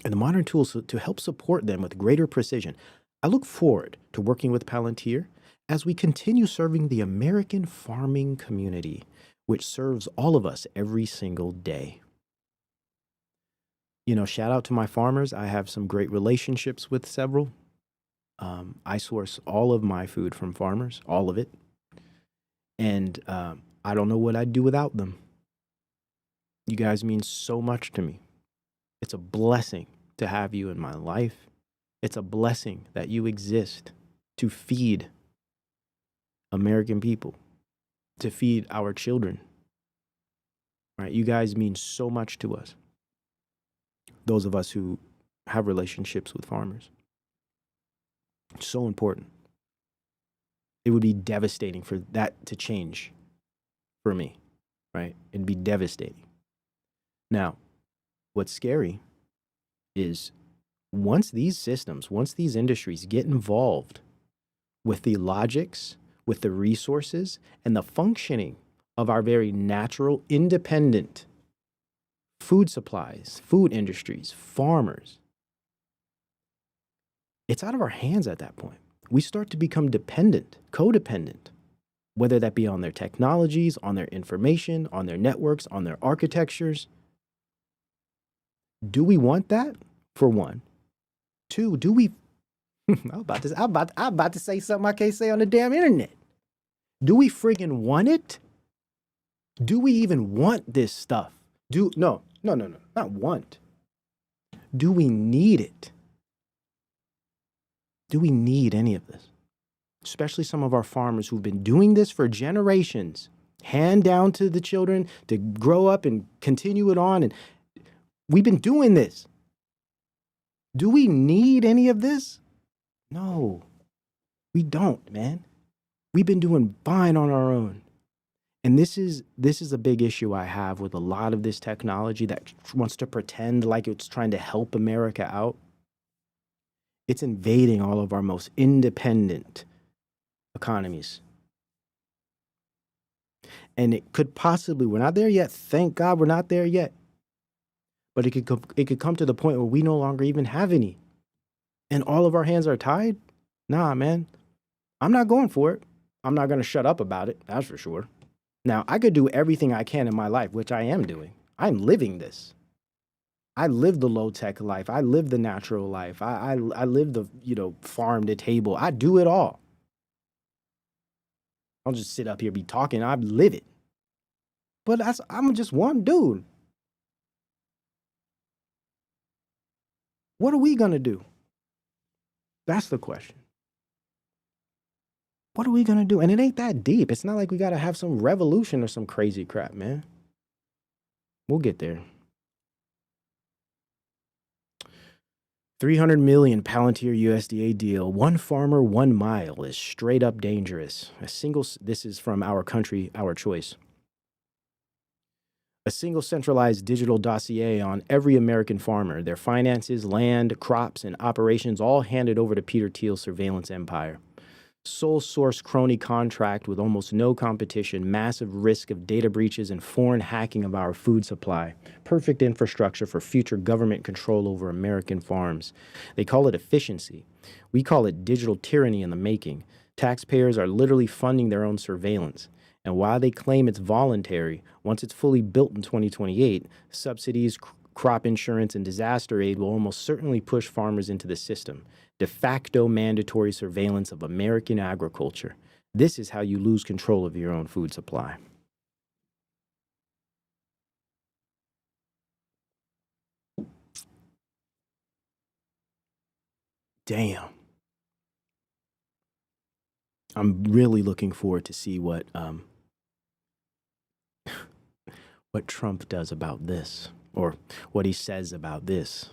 And the modern tools to help support them with greater precision. I look forward to working with Palantir as we continue serving the American farming community, which serves all of us every single day. You know, shout out to my farmers. I have some great relationships with several. I source all of my food from farmers, all of it. And I don't know what I'd do without them. You guys mean so much to me. It's a blessing to have you in my life. It's a blessing that you exist to feed American people, to feed our children. Right? You guys mean so much to us. Those of us who have relationships with farmers. So important. It would be devastating for that to change for me, right? It'd be devastating. Now, what's scary is once these systems, once these industries get involved with the logics, with the resources, and the functioning of our very natural, independent food supplies, food industries, farmers, it's out of our hands at that point. We start to become dependent, codependent, whether that be on their technologies, on their information, on their networks, on their architectures. Do we want that? For one. Two, do we I'm about to say something I can't say on the damn internet. Do we friggin' want it? Do we even want this stuff? No, not want. Do we need it? Do we need any of this? Especially some of our farmers who've been doing this for generations, hand down to the children to grow up and continue it on. And we've been doing this. Do we need any of this? No, we don't, man. We've been doing fine on our own. And this is a big issue I have with a lot of this technology that wants to pretend like it's trying to help America out. It's invading all of our most independent economies. And it could possibly, we're not there yet. Thank God we're not there yet. But it could come to the point where we no longer even have any. And all of our hands are tied? Nah, man. I'm not going for it. I'm not going to shut up about it. That's for sure. Now, I could do everything I can in my life, which I am doing. I'm living this. I live the low-tech life. I live the natural life. I live the, farm to table. I do it all. I'll just sit up here, be talking. I live it. But I'm just one dude. What are we going to do? That's the question. What are we going to do? And it ain't that deep. It's not like we got to have some revolution or some crazy crap, man. We'll get there. 300 million Palantir USDA deal. One farmer, 1 mile is straight up dangerous. This is from Our Country, Our Choice. A single centralized digital dossier on every American farmer, their finances, land, crops, and operations, all handed over to Peter Thiel's surveillance empire. Sole source crony contract with almost no competition, massive risk of data breaches and foreign hacking of our food supply. Perfect infrastructure for future government control over American farms. They call it efficiency. We call it digital tyranny in the making. Taxpayers are literally funding their own surveillance. And while they claim it's voluntary, once it's fully built in 2028, subsidies, crop insurance, and disaster aid will almost certainly push farmers into the system. De facto mandatory surveillance of American agriculture. This is how you lose control of your own food supply. Damn. I'm really looking forward to see what Trump does about this, or what he says about this.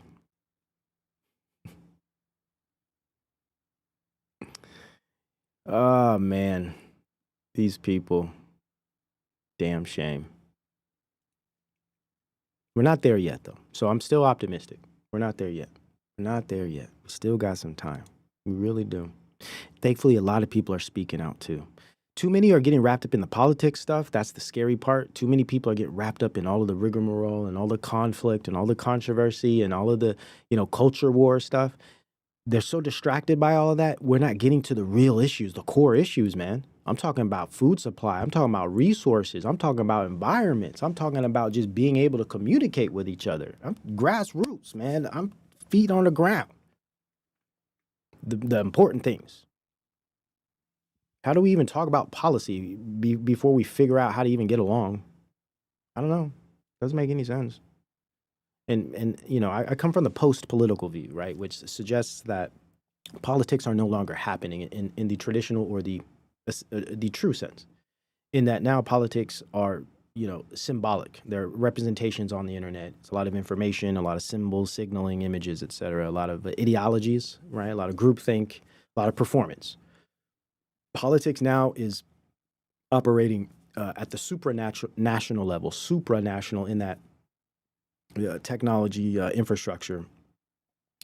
Oh, man. These people. Damn shame. We're not there yet, though. So I'm still optimistic. We're not there yet. We're not there yet. We still got some time. We really do. Thankfully, a lot of people are speaking out, too. too many are getting wrapped up in the politics stuff. That's the scary part. Too many people are getting wrapped up in all of the rigmarole and all the conflict and all the controversy and all of the, culture war stuff. They're so distracted by all of that. We're not getting to the real issues, the core issues, man. I'm talking about food supply. I'm talking about resources. I'm talking about environments. I'm talking about just being able to communicate with each other. I'm grassroots, man. I'm feet on the ground. The important things. How do we even talk about policy before we figure out how to even get along? I don't know. Doesn't make any sense. And I come from the post-political view, right, which suggests that politics are no longer happening in the traditional or the true sense, in that now politics are, symbolic. They're representations on the internet. It's a lot of information, a lot of symbols, signaling, images, et cetera, a lot of ideologies, right, a lot of groupthink, a lot of performance. Politics now is operating at the supranational level, supranational in that technology infrastructure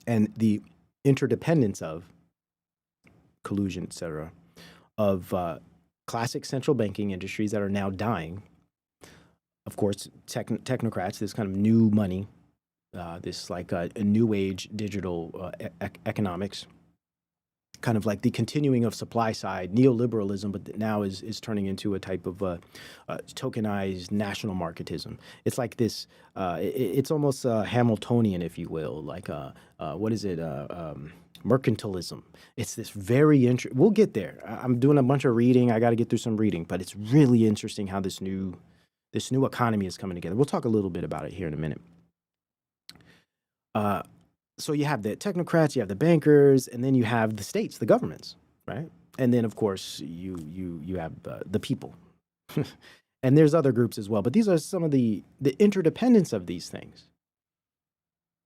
and the interdependence of collusion, et cetera, of classic central banking industries that are now dying. Of course, technocrats, this kind of new money, this like a new age digital economics, kind of like the continuing of supply side neoliberalism, but now is turning into a type of tokenized national marketism. It's like this. It's almost Hamiltonian, if you will. Like what is it? Mercantilism. It's this very interesting. We'll get there. I'm doing a bunch of reading. I got to get through some reading, but it's really interesting how this new economy is coming together. We'll talk a little bit about it here in a minute. So you have the technocrats, you have the bankers, and then you have the states, the governments, right? And then, of course, you have the people. And there's other groups as well. But these are some of the interdependence of these things,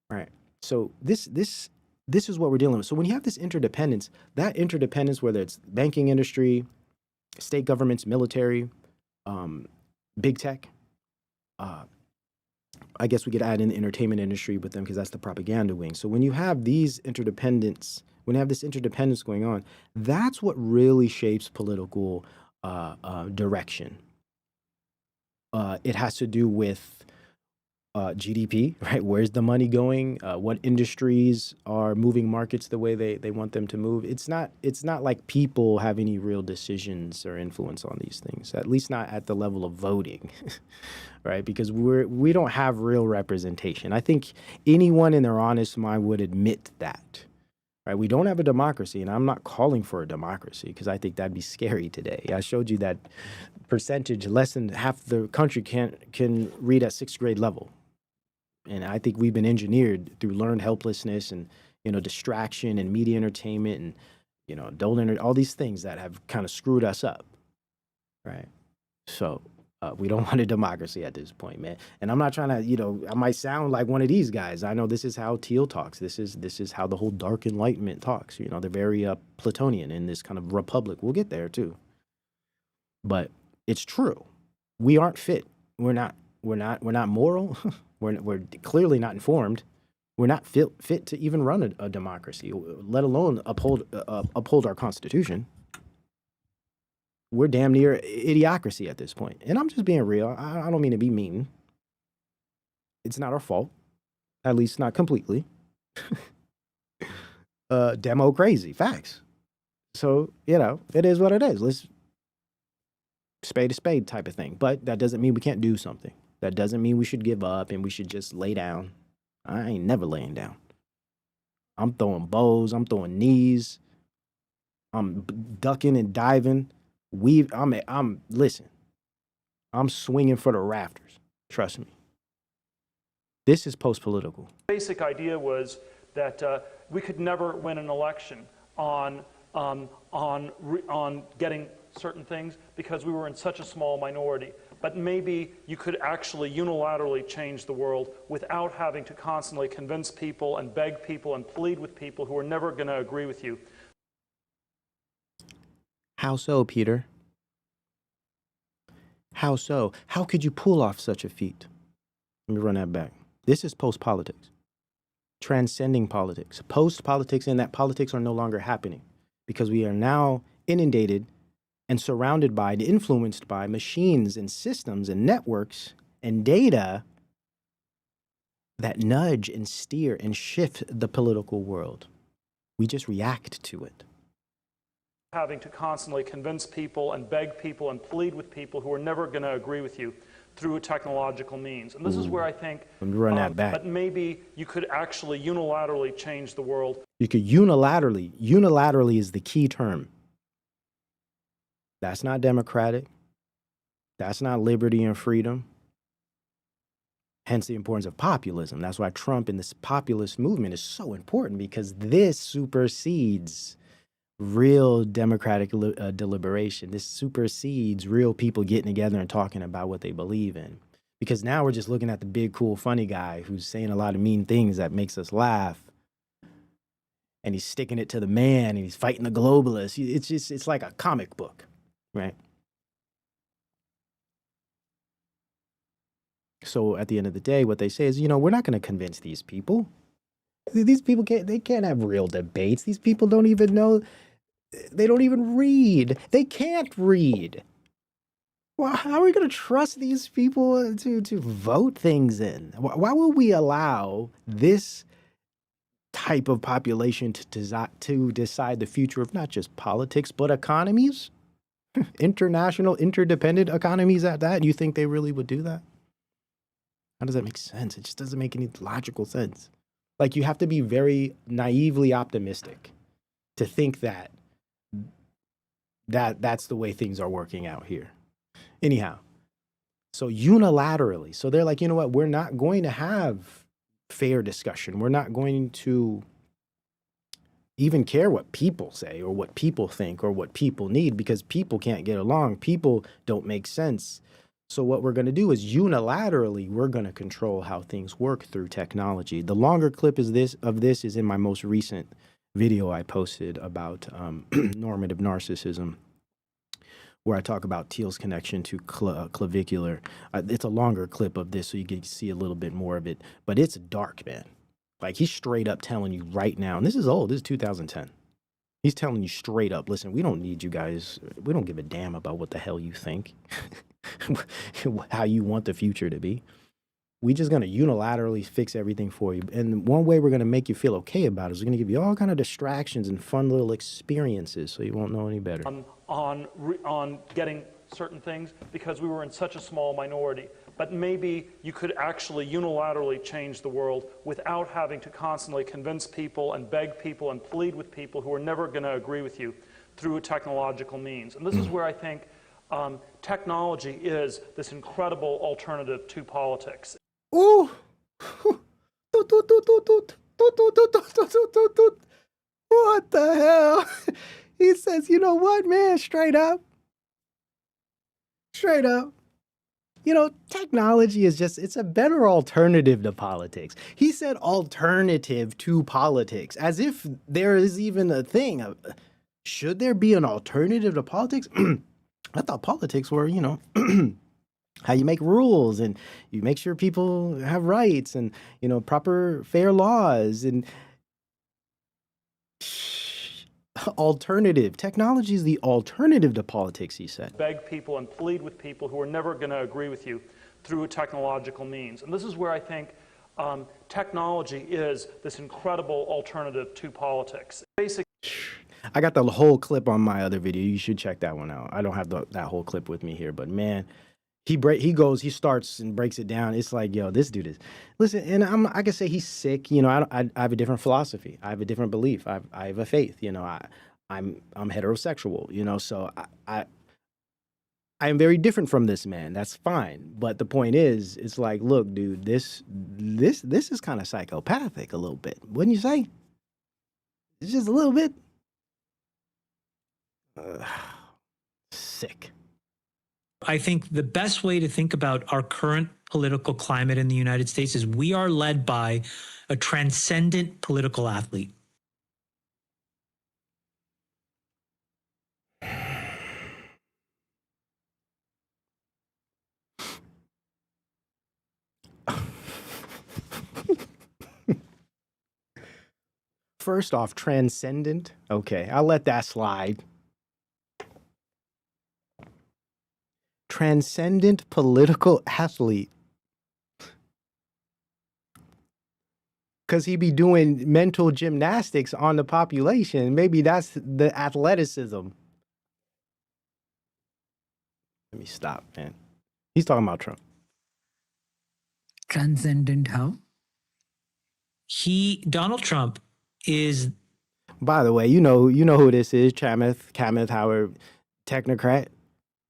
right? So this is what we're dealing with. So when you have this interdependence, whether it's banking industry, state governments, military, big tech, I guess we could add in the entertainment industry with them because that's the propaganda wing. So when you have these interdependence, when you have this interdependence going on, that's what really shapes political direction. It has to do with GDP, right? Where's the money going? What industries are moving markets the way they want them to move? It's not like people have any real decisions or influence on these things, at least not at the level of voting, right? Because we don't have real representation. I think anyone in their honest mind would admit that, right? We don't have a democracy, and I'm not calling for a democracy because I think that'd be scary today. I showed you that percentage, less than half the country can read at sixth grade level. And I think we've been engineered through learned helplessness and, distraction and media entertainment and, adult all these things that have kind of screwed us up, right? So we don't want a democracy at this point, man. And I'm not trying to, I might sound like one of these guys. I know this is how Teal talks. This is how the whole Dark Enlightenment talks. They're very Platonian in this kind of republic. We'll get there too. But it's true. We aren't fit. We're not moral. We're clearly not informed. We're not fit to even run a democracy, let alone uphold our Constitution. We're damn near idiocracy at this point. And I'm just being real. I don't mean to be mean. It's not our fault, at least not completely. Demo crazy, facts. So, it is what it is. Let's spade a spade type of thing. But that doesn't mean we can't do something. That doesn't mean we should give up and we should just lay down. I ain't never laying down. I'm throwing bows. I'm throwing knees. I'm ducking and diving. Listen. I'm swinging for the rafters. Trust me. This is post-political. Basic idea was that we could never win an election on getting certain things because we were in such a small minority. But maybe you could actually unilaterally change the world without having to constantly convince people and beg people and plead with people who are never going to agree with you. How so, Peter? How so? How could you pull off such a feat? Let me run that back. This is post-politics. Transcending politics. Post-politics in that politics are no longer happening because we are now inundated and surrounded by and influenced by machines and systems and networks and data that nudge and steer and shift the political world. We just react to it. Having to constantly convince people and beg people and plead with people who are never going to agree with you through a technological means. And this is where I think Let me run that back. but maybe you could actually unilaterally change the world. You could unilaterally is the key term. That's not democratic. That's not liberty and freedom. Hence the importance of populism. That's why Trump and this populist movement is so important, because this supersedes real democratic deliberation. This supersedes real people getting together and talking about what they believe in. Because now we're just looking at the big, cool, funny guy who's saying a lot of mean things that makes us laugh. And he's sticking it to the man and he's fighting the globalists. It's like a comic book, right? So at the end of the day, what they say is, we're not going to convince these people. These people can't have real debates. These people don't even know. They don't even read. They can't read. Well, how are we going to trust these people to vote things in? Why would we allow this type of population to decide the future of not just politics, but economies? International, interdependent economies at that? You think they really would do that? How does that make sense? It just doesn't make any logical sense. Like, you have to be very naively optimistic to think that's the way things are working out here. Anyhow, so unilaterally, so they're like, you know what? We're not going to have fair discussion. We're not going to even care what people say or what people think or what people need, because people can't get along. People don't make sense. So what we're going to do is unilaterally, we're going to control how things work through technology. The longer clip of this is in my most recent video I posted about normative narcissism, where I talk about Thiel's connection to clavicular. It's a longer clip of this, so you can see a little bit more of it. But it's dark, man. Like, he's straight up telling you right now, and this is old, this is 2010. He's telling you straight up, listen, we don't need you guys. We don't give a damn about what the hell you think, how you want the future to be. We're just going to unilaterally fix everything for you. And one way we're going to make you feel okay about it is we're going to give you all kind of distractions and fun little experiences so you won't know any better. On getting certain things because we were in such a small minority. But maybe you could actually unilaterally change the world without having to constantly convince people and beg people and plead with people who are never going to agree with you through a technological means. And this is where I think technology is this incredible alternative to politics. Ooh. What the hell? He says, you know what, man, straight up. Technology is it's a better alternative to politics. He said alternative to politics, as if there is even a thing. Should there be an alternative to politics? I thought politics were, how you make rules and you make sure people have rights and, proper fair laws and alternative. Technology is the alternative to politics, he said. Beg people and plead with people who are never going to agree with you through a technological means. And this is where I think technology is this incredible alternative to politics. Basically, I got the whole clip on my other video. You should check that one out. I don't have that whole clip with me here, but man, he starts and breaks it down. It's like, yo, this dude is, listen, and I can say he's sick. I have a different philosophy. I have a different belief. I have a faith. I'm heterosexual. So I am very different from this man. That's fine. But the point is, it's like, look, dude, this is kind of psychopathic a little bit, wouldn't you say? It's just a little bit sick. I think the best way to think about our current political climate in the United States is we are led by a transcendent political athlete. First off, transcendent. Okay, I'll let that slide. transcendent political athlete. Because he be doing mental gymnastics on the population. Maybe that's the athleticism. Let me stop, man. He's talking about Trump. Transcendent how? Donald Trump is. By the way, you know who this is, Chamath Howard, technocrat.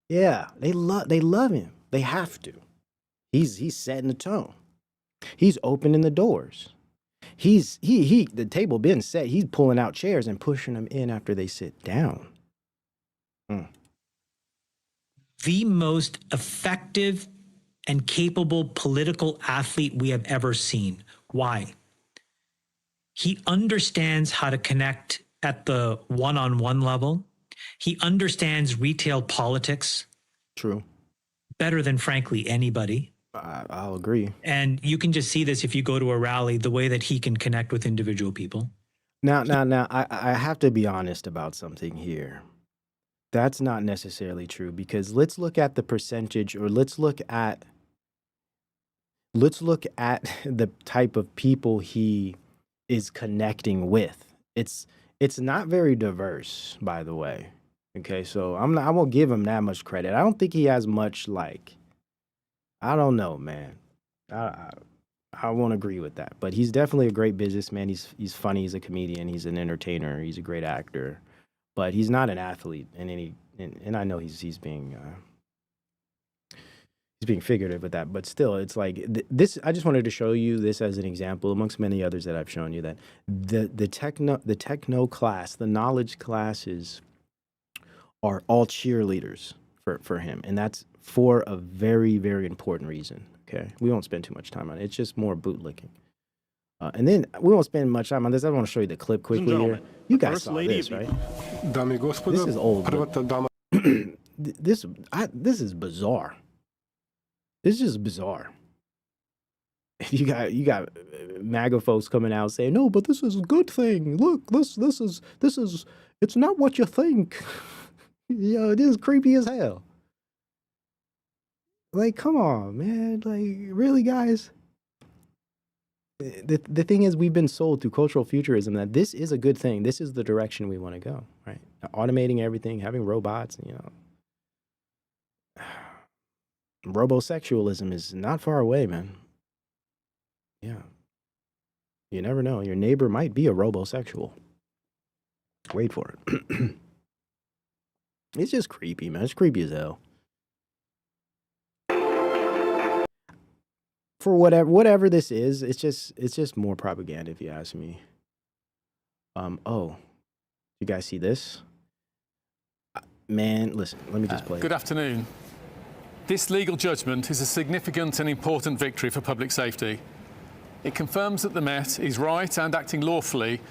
Yeah, they love him. They have to. He's setting the tone. He's opening the doors. The table been set. He's pulling out chairs and pushing them in after they sit down. The most effective and capable political athlete we have ever seen. Why? He understands how to connect at the one-on-one level. He understands retail politics. True. Better than, frankly, anybody. I'll agree. And you can just see this if you go to a rally, the way that he can connect with individual people. Now, I have to be honest about something here. That's not necessarily true, because let's look at the percentage, or let's look at the type of people he is connecting with. It's not very diverse, by the way. Okay, so I won't give him that much credit. I don't think he has much, like, I don't know, man. I won't agree with that, but he's definitely a great businessman. He's funny. He's a comedian. He's an entertainer. He's a great actor, but he's not an athlete in any. And I know he's being figurative with that, but still, it's like this. I just wanted to show you this as an example, amongst many others that I've shown you, that the techno class, the knowledge classes, are all cheerleaders for him, and that's for a very, very important reason. Okay, we won't spend too much time on it. It's just more bootlicking. And then we won't spend much time on this. I want to show you the clip quickly here. You guys saw this, right? This is old. This is bizarre. This is bizarre. You got MAGA folks coming out saying, no, but this is a good thing. Look, this is it's not what you think. This is creepy as hell. Like, come on, man. Like, really, guys? The thing is, we've been sold through cultural futurism that this is a good thing. This is the direction we want to go, right? Automating everything, having robots, Robosexualism is not far away, man. Yeah. You never know. Your neighbor might be a robosexual. Wait for it. It's just creepy, man. It's creepy as hell. For whatever this is, it's just more propaganda, if you ask me. Oh, you guys see this? Man, listen, let me just play. Good afternoon. This legal judgment is a significant and important victory for public safety. It confirms that the Met is right and acting lawfully.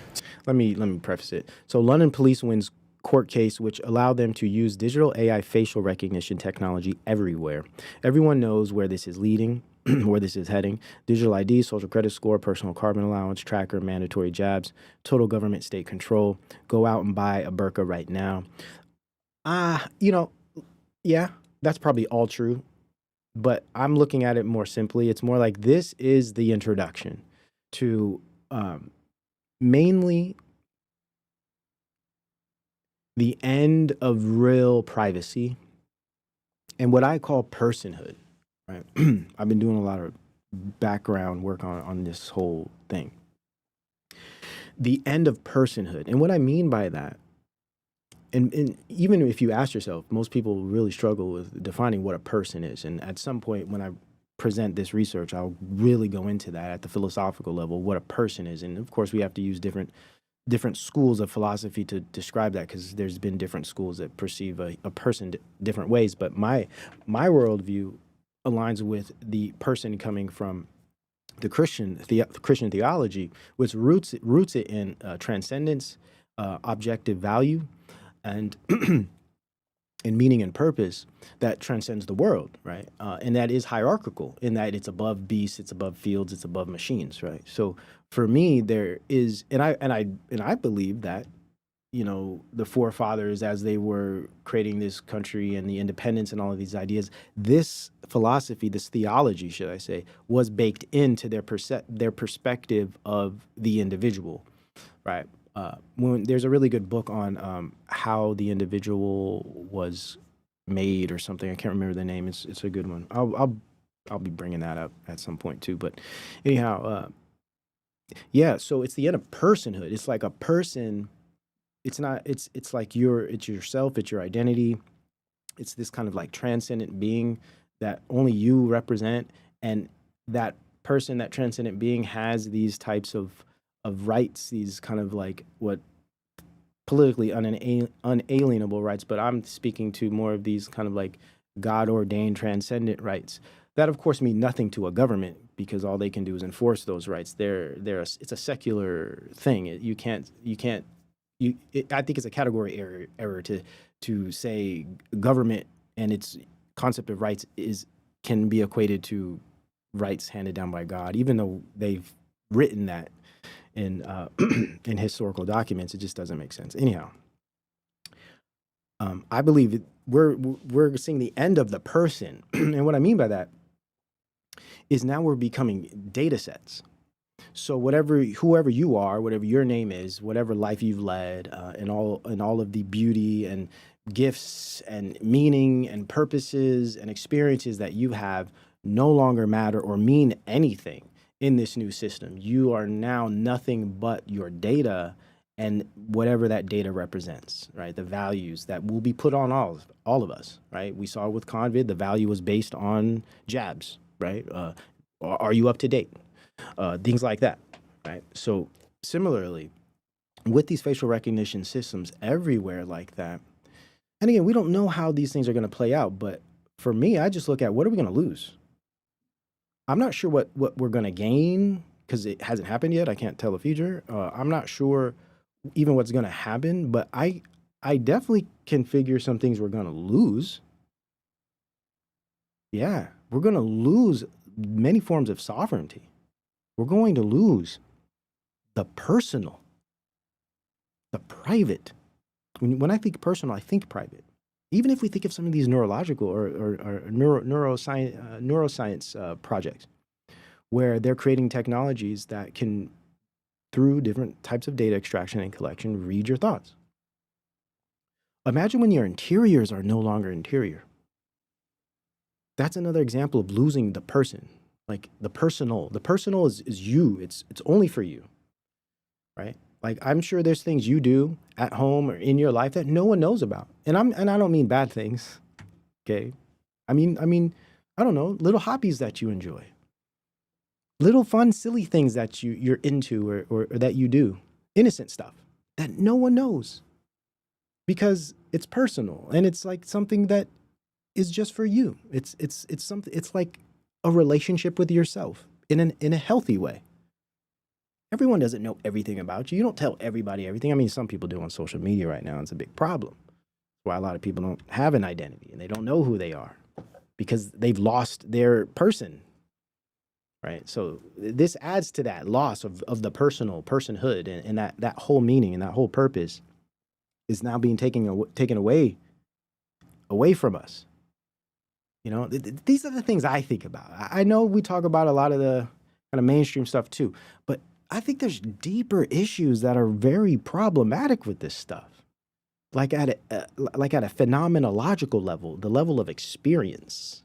Let me preface it. So London police wins court case which allowed them to use digital AI facial recognition technology everywhere. Everyone knows where this is leading, where this is heading. Digital ID, social credit score, personal carbon allowance, tracker, mandatory jabs, total government state control. Go out and buy a burqa right now. Yeah, that's probably all true. But I'm looking at it more simply. It's more like this is the introduction to mainly the end of real privacy and what I call personhood, right? I've been doing a lot of background work on this whole thing. The end of personhood. And what I mean by that, and even if you ask yourself, most people really struggle with defining what a person is. And at some point when I present this research, I'll really go into that at the philosophical level, what a person is. And of course, we have to use different schools of philosophy to describe that, because there's been different schools that perceive a person different ways. But my worldview aligns with the person coming from the Christian theology, which roots it in transcendence, objective value, and and meaning and purpose that transcends the world, right? And that is hierarchical in that it's above beasts, it's above fields, it's above machines, right? So for me, there is, and I believe that, you know, the forefathers as they were creating this country and the independence and all of these ideas, this philosophy, this theology, should I say, was baked into their perspective of the individual, right? When there's a really good book on how the individual was made or something. I can't remember the name. It's a good one. I'll be bringing that up at some point too. But anyhow, yeah. So it's the end of personhood. It's like a person. It's not. It's like it's yourself. It's your identity. It's this kind of like transcendent being that only you represent, and that person, that transcendent being, has these types of rights. These kind of like what politically unalienable rights, but I'm speaking to more of these kind of like God-ordained transcendent rights that of course mean nothing to a government because all they can do is enforce those rights. It's a secular thing. I think it's a category error to say government and its concept of rights can be equated to rights handed down by God, even though they've written that in in historical documents. It just doesn't make sense. Anyhow, I believe we're seeing the end of the person, and what I mean by that is now we're becoming data sets. So whoever you are, whatever your name is, whatever life you've led, and all of the beauty and gifts and meaning and purposes and experiences that you have no longer matter or mean anything in this new system. You are now nothing but your data and whatever that data represents, right? The values that will be put on all of us, right? We saw with COVID, the value was based on jabs, right? Are you up to date? Things like that, right? So similarly, with these facial recognition systems everywhere like that, and again, we don't know how these things are going to play out, but for me, I just look at what are we going to lose? I'm not sure what we're going to gain because it hasn't happened yet. I can't tell the future. I'm not sure even what's going to happen, but I definitely can figure some things we're going to lose. Yeah, we're going to lose many forms of sovereignty. We're going to lose the personal, the private. When I think personal, I think private. Even if we think of some of these neurological or neuroscience projects, where they're creating technologies that can, through different types of data extraction and collection, read your thoughts. Imagine when your interiors are no longer interior. That's another example of losing the person, like the personal. The personal is you. It's only for you, right? Like I'm sure there's things you do at home or in your life that no one knows about, and I don't mean bad things, okay? I mean I don't know, little hobbies that you enjoy, little fun, silly things that you're into or that you do, innocent stuff that no one knows because it's personal and it's like something that is just for you. It's something. It's like a relationship with yourself in a healthy way. Everyone doesn't know everything about you. You don't tell everybody everything. I mean, some people do on social media right now. It's a big problem. That's why a lot of people don't have an identity and they don't know who they are because they've lost their person, right? So this adds to that loss of the personhood and that whole meaning and that whole purpose is now being taken away from us. You know, these are the things I think about. I know we talk about a lot of the kind of mainstream stuff too, but I think there's deeper issues that are very problematic with this stuff. Like at a phenomenological level, the level of experience,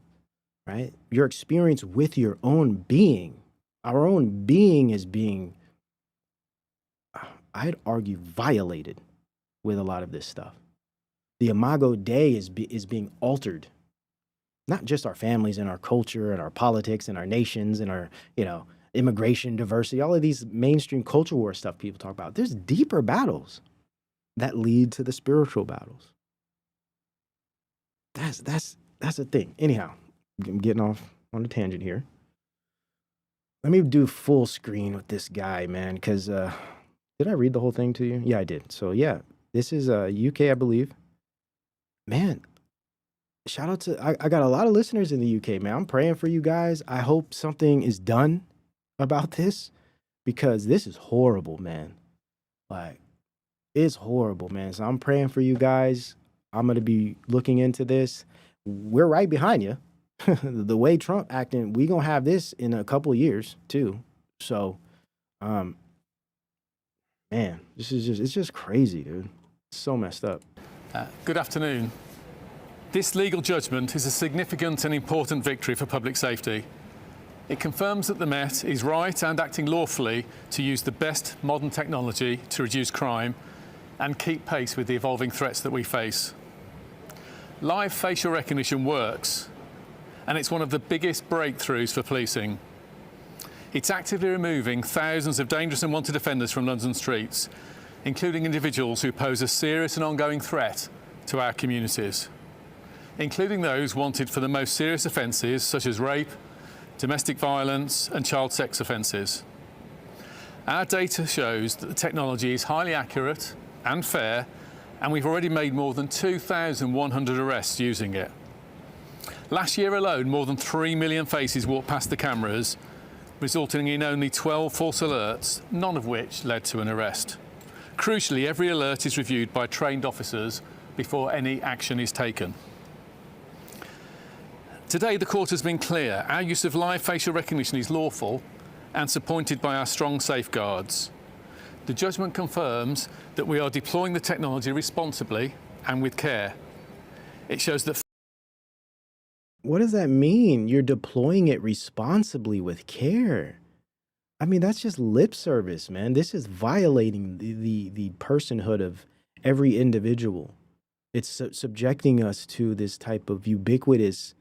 right? Your experience with your own being. Our own being is being, I'd argue, violated with a lot of this stuff. The imago Dei is being altered. Not just our families and our culture and our politics and our nations and our, immigration, diversity, all of these mainstream culture war stuff people talk about. There's deeper battles that lead to the spiritual battles. That's the thing. Anyhow, I'm getting off on a tangent here. Let me do full screen with this guy, man, because did I read the whole thing to you? Yeah, I did. So yeah, this is UK, I believe. Man, shout out to, I got a lot of listeners in the UK, man. I'm praying for you guys. I hope something is done about this because this is horrible, man. Like, It's horrible, man. So I'm praying for you guys. I'm gonna be looking into this. We're right behind you. The way Trump acting, we gonna have this in a couple of years too. So, um, man, it's just crazy, dude. It's so messed up. Good afternoon. This legal judgment is a significant and important victory for public safety. It confirms that the Met is right and acting lawfully to use the best modern technology to reduce crime and keep pace with the evolving threats that we face. Live facial recognition works, and it's one of the biggest breakthroughs for policing. It's actively removing thousands of dangerous and wanted offenders from London streets, including individuals who pose a serious and ongoing threat to our communities, including those wanted for the most serious offences such as rape, domestic violence and child sex offences. Our data shows that the technology is highly accurate and fair, and we've already made more than 2,100 arrests using it. Last year alone, more than 3 million faces walked past the cameras, resulting in only 12 false alerts, none of which led to an arrest. Crucially, every alert is reviewed by trained officers before any action is taken. Today, the court has been clear. Our use of live facial recognition is lawful and supported by our strong safeguards. The judgment confirms that we are deploying the technology responsibly and with care. It shows that... What does that mean? You're deploying it responsibly with care. I mean, that's just lip service, man. This is violating the personhood of every individual. It's subjecting us to this type of ubiquitous,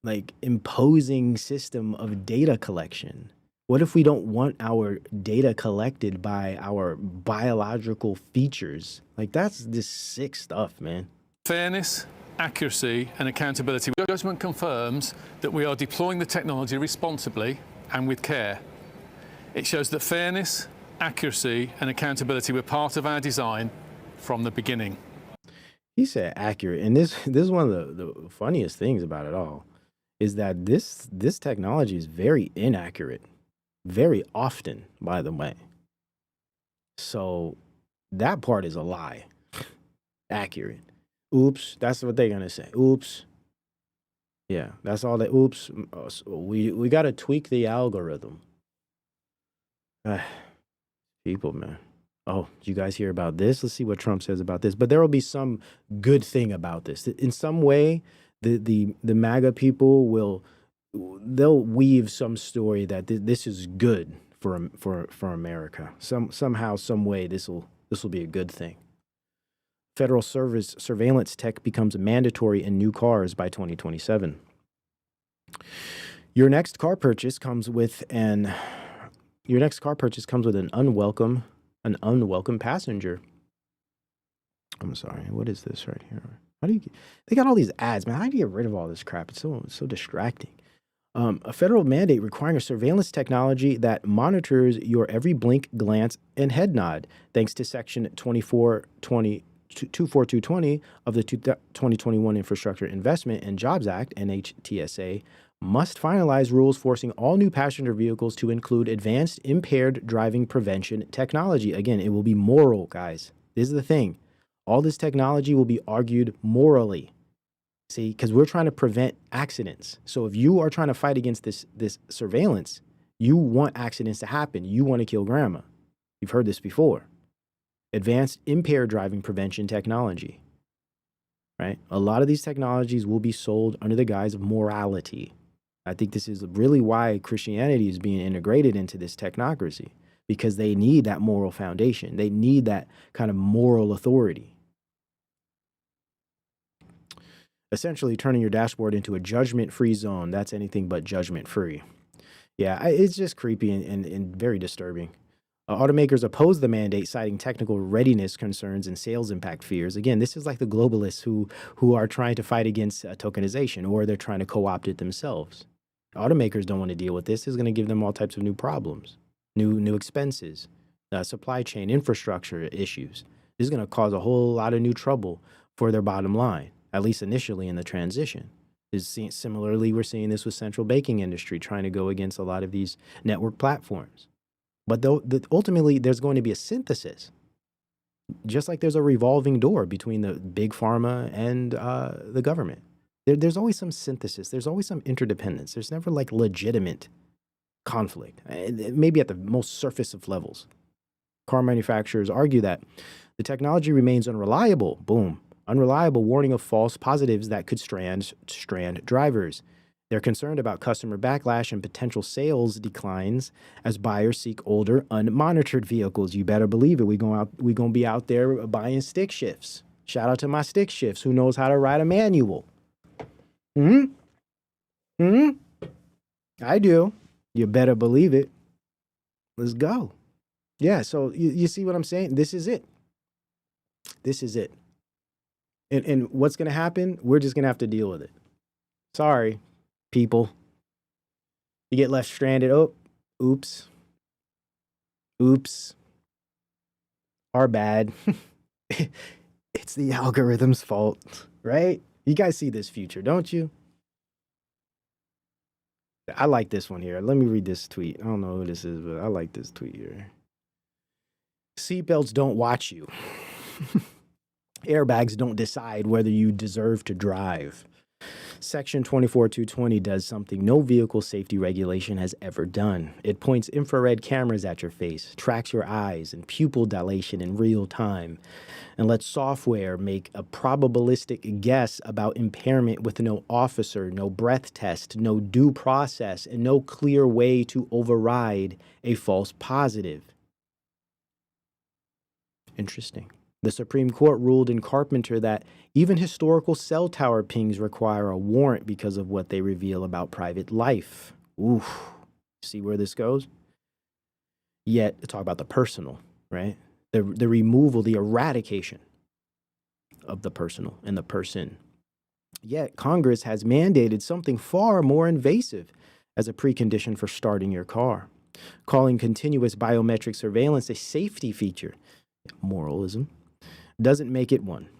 like, imposing system of data collection. What if we don't want our data collected by our biological features? Like, that's this sick stuff, man. Fairness, accuracy and accountability. The judgment confirms that we are deploying the technology responsibly and with care. It shows that fairness, accuracy and accountability were part of our design from the beginning. He said accurate. And this is one of the funniest things about it all, is that this technology is very inaccurate. Very often, by the way. So that part is a lie. Accurate. Oops, that's what they're gonna say. Oops. Yeah, that's all that. Oops. We gotta tweak the algorithm. People, man. Oh, did you guys hear about this? Let's see what Trump says about this. But there will be some good thing about this. In some way, the MAGA people they'll weave some story that this is good for America. Somehow, some way, this will be a good thing. Federal surveillance tech becomes mandatory in new cars by 2027. Your next car purchase comes with an unwelcome passenger. I'm sorry. What is this right here? They got all these ads, man. How do you get rid of all this crap? It's so distracting. A federal mandate requiring a surveillance technology that monitors your every blink, glance, and head nod, thanks to Section 24220 of the 2021 Infrastructure Investment and Jobs Act, NHTSA, must finalize rules forcing all new passenger vehicles to include advanced impaired driving prevention technology. Again, it will be moral, guys. This is the thing. All this technology will be argued morally. See, because we're trying to prevent accidents. So if you are trying to fight against this surveillance, you want accidents to happen. You want to kill grandma. You've heard this before. Advanced impaired driving prevention technology, right? A lot of these technologies will be sold under the guise of morality. I think this is really why Christianity is being integrated into this technocracy, because they need that moral foundation. They need that kind of moral authority. Essentially turning your dashboard into a judgment-free zone. That's anything but judgment-free. Yeah, it's just creepy and very disturbing. Automakers oppose the mandate, citing technical readiness concerns and sales impact fears. Again, this is like the globalists who are trying to fight against tokenization, or they're trying to co-opt it themselves. Automakers don't want to deal with this. This is going to give them all types of new problems, new expenses, supply chain infrastructure issues. This is going to cause a whole lot of new trouble for their bottom line, at least initially in the transition. Similarly, we're seeing this with central banking industry trying to go against a lot of these network platforms. But ultimately, there's going to be a synthesis. just like there's a revolving door between the big pharma and the government. There's always some synthesis. There's always some interdependence. There's never like legitimate conflict, maybe at the most surface of levels. Car manufacturers argue that the technology remains unreliable. Boom. Unreliable, warning of false positives that could strand drivers. They're concerned about customer backlash and potential sales declines as buyers seek older, unmonitored vehicles. You better believe it. We're gonna be out there buying stick shifts. Shout out to my stick shifts. Who knows how to ride a manual? I do. You better believe it. Let's go. Yeah, so you see what I'm saying? This is it. This is it. And what's going to happen? We're just going to have to deal with it. Sorry, people. You get left stranded. Oh, oops. Oops. Our bad. It's the algorithm's fault, right? You guys see this future, don't you? I like this one here. Let me read this tweet. I don't know who this is, but I like this tweet here. Seatbelts don't watch you. Airbags don't decide whether you deserve to drive. Section 24220 does something no vehicle safety regulation has ever done. It points infrared cameras at your face, tracks your eyes and pupil dilation in real time, and lets software make a probabilistic guess about impairment with no officer, no breath test, no due process, and no clear way to override a false positive. Interesting. The Supreme Court ruled in Carpenter that even historical cell tower pings require a warrant because of what they reveal about private life. Oof. See where this goes? Yet, talk about the personal, right? The removal, the eradication of the personal and the person. Yet, Congress has mandated something far more invasive as a precondition for starting your car, calling continuous biometric surveillance a safety feature. Moralism. Doesn't make it one.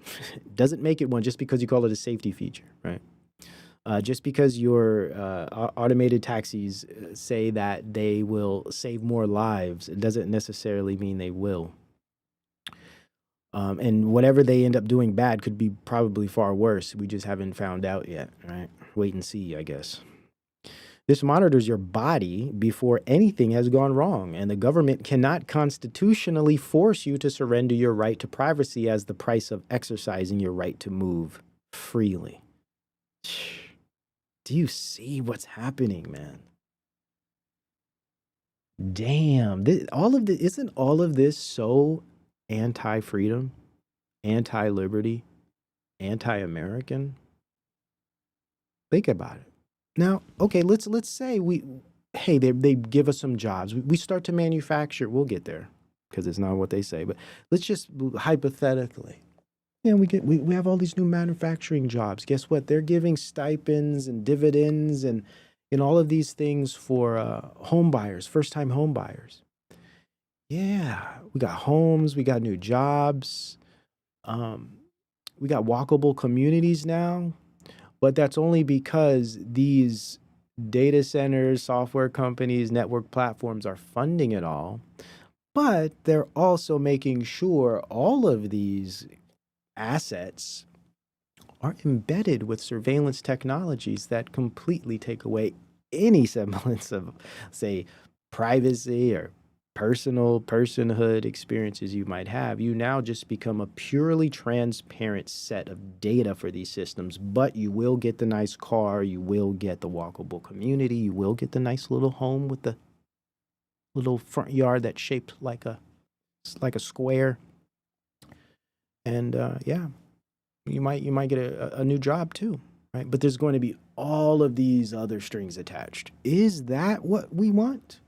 Doesn't make it one just because you call it a safety feature, right? Just because your automated taxis say that they will save more lives, it doesn't necessarily mean they will. And whatever they end up doing bad could be probably far worse. We just haven't found out yet, right? Wait and see, I guess. This monitors your body before anything has gone wrong, and the government cannot constitutionally force you to surrender your right to privacy as the price of exercising your right to move freely. Do you see what's happening, man? Damn, isn't all of this so anti-freedom, anti-liberty, anti-American? Think about it. Now, okay, let's say they give us some jobs. We start to manufacture. We'll get there because it's not what they say. But let's just hypothetically, we have all these new manufacturing jobs. Guess what? They're giving stipends and dividends and all of these things for home buyers, first-time home buyers. Yeah, we got homes, we got new jobs, we got walkable communities now. But that's only because these data centers, software companies, network platforms are funding it all. But they're also making sure all of these assets are embedded with surveillance technologies that completely take away any semblance of, say, privacy or personhood experiences you might have. You now just become a purely transparent set of data for these systems, but you will get the nice car, you will get the walkable community, you will get the nice little home with the little front yard that's shaped like a square. And yeah, you might get a new job too, right? But there's going to be all of these other strings attached. Is that what we want?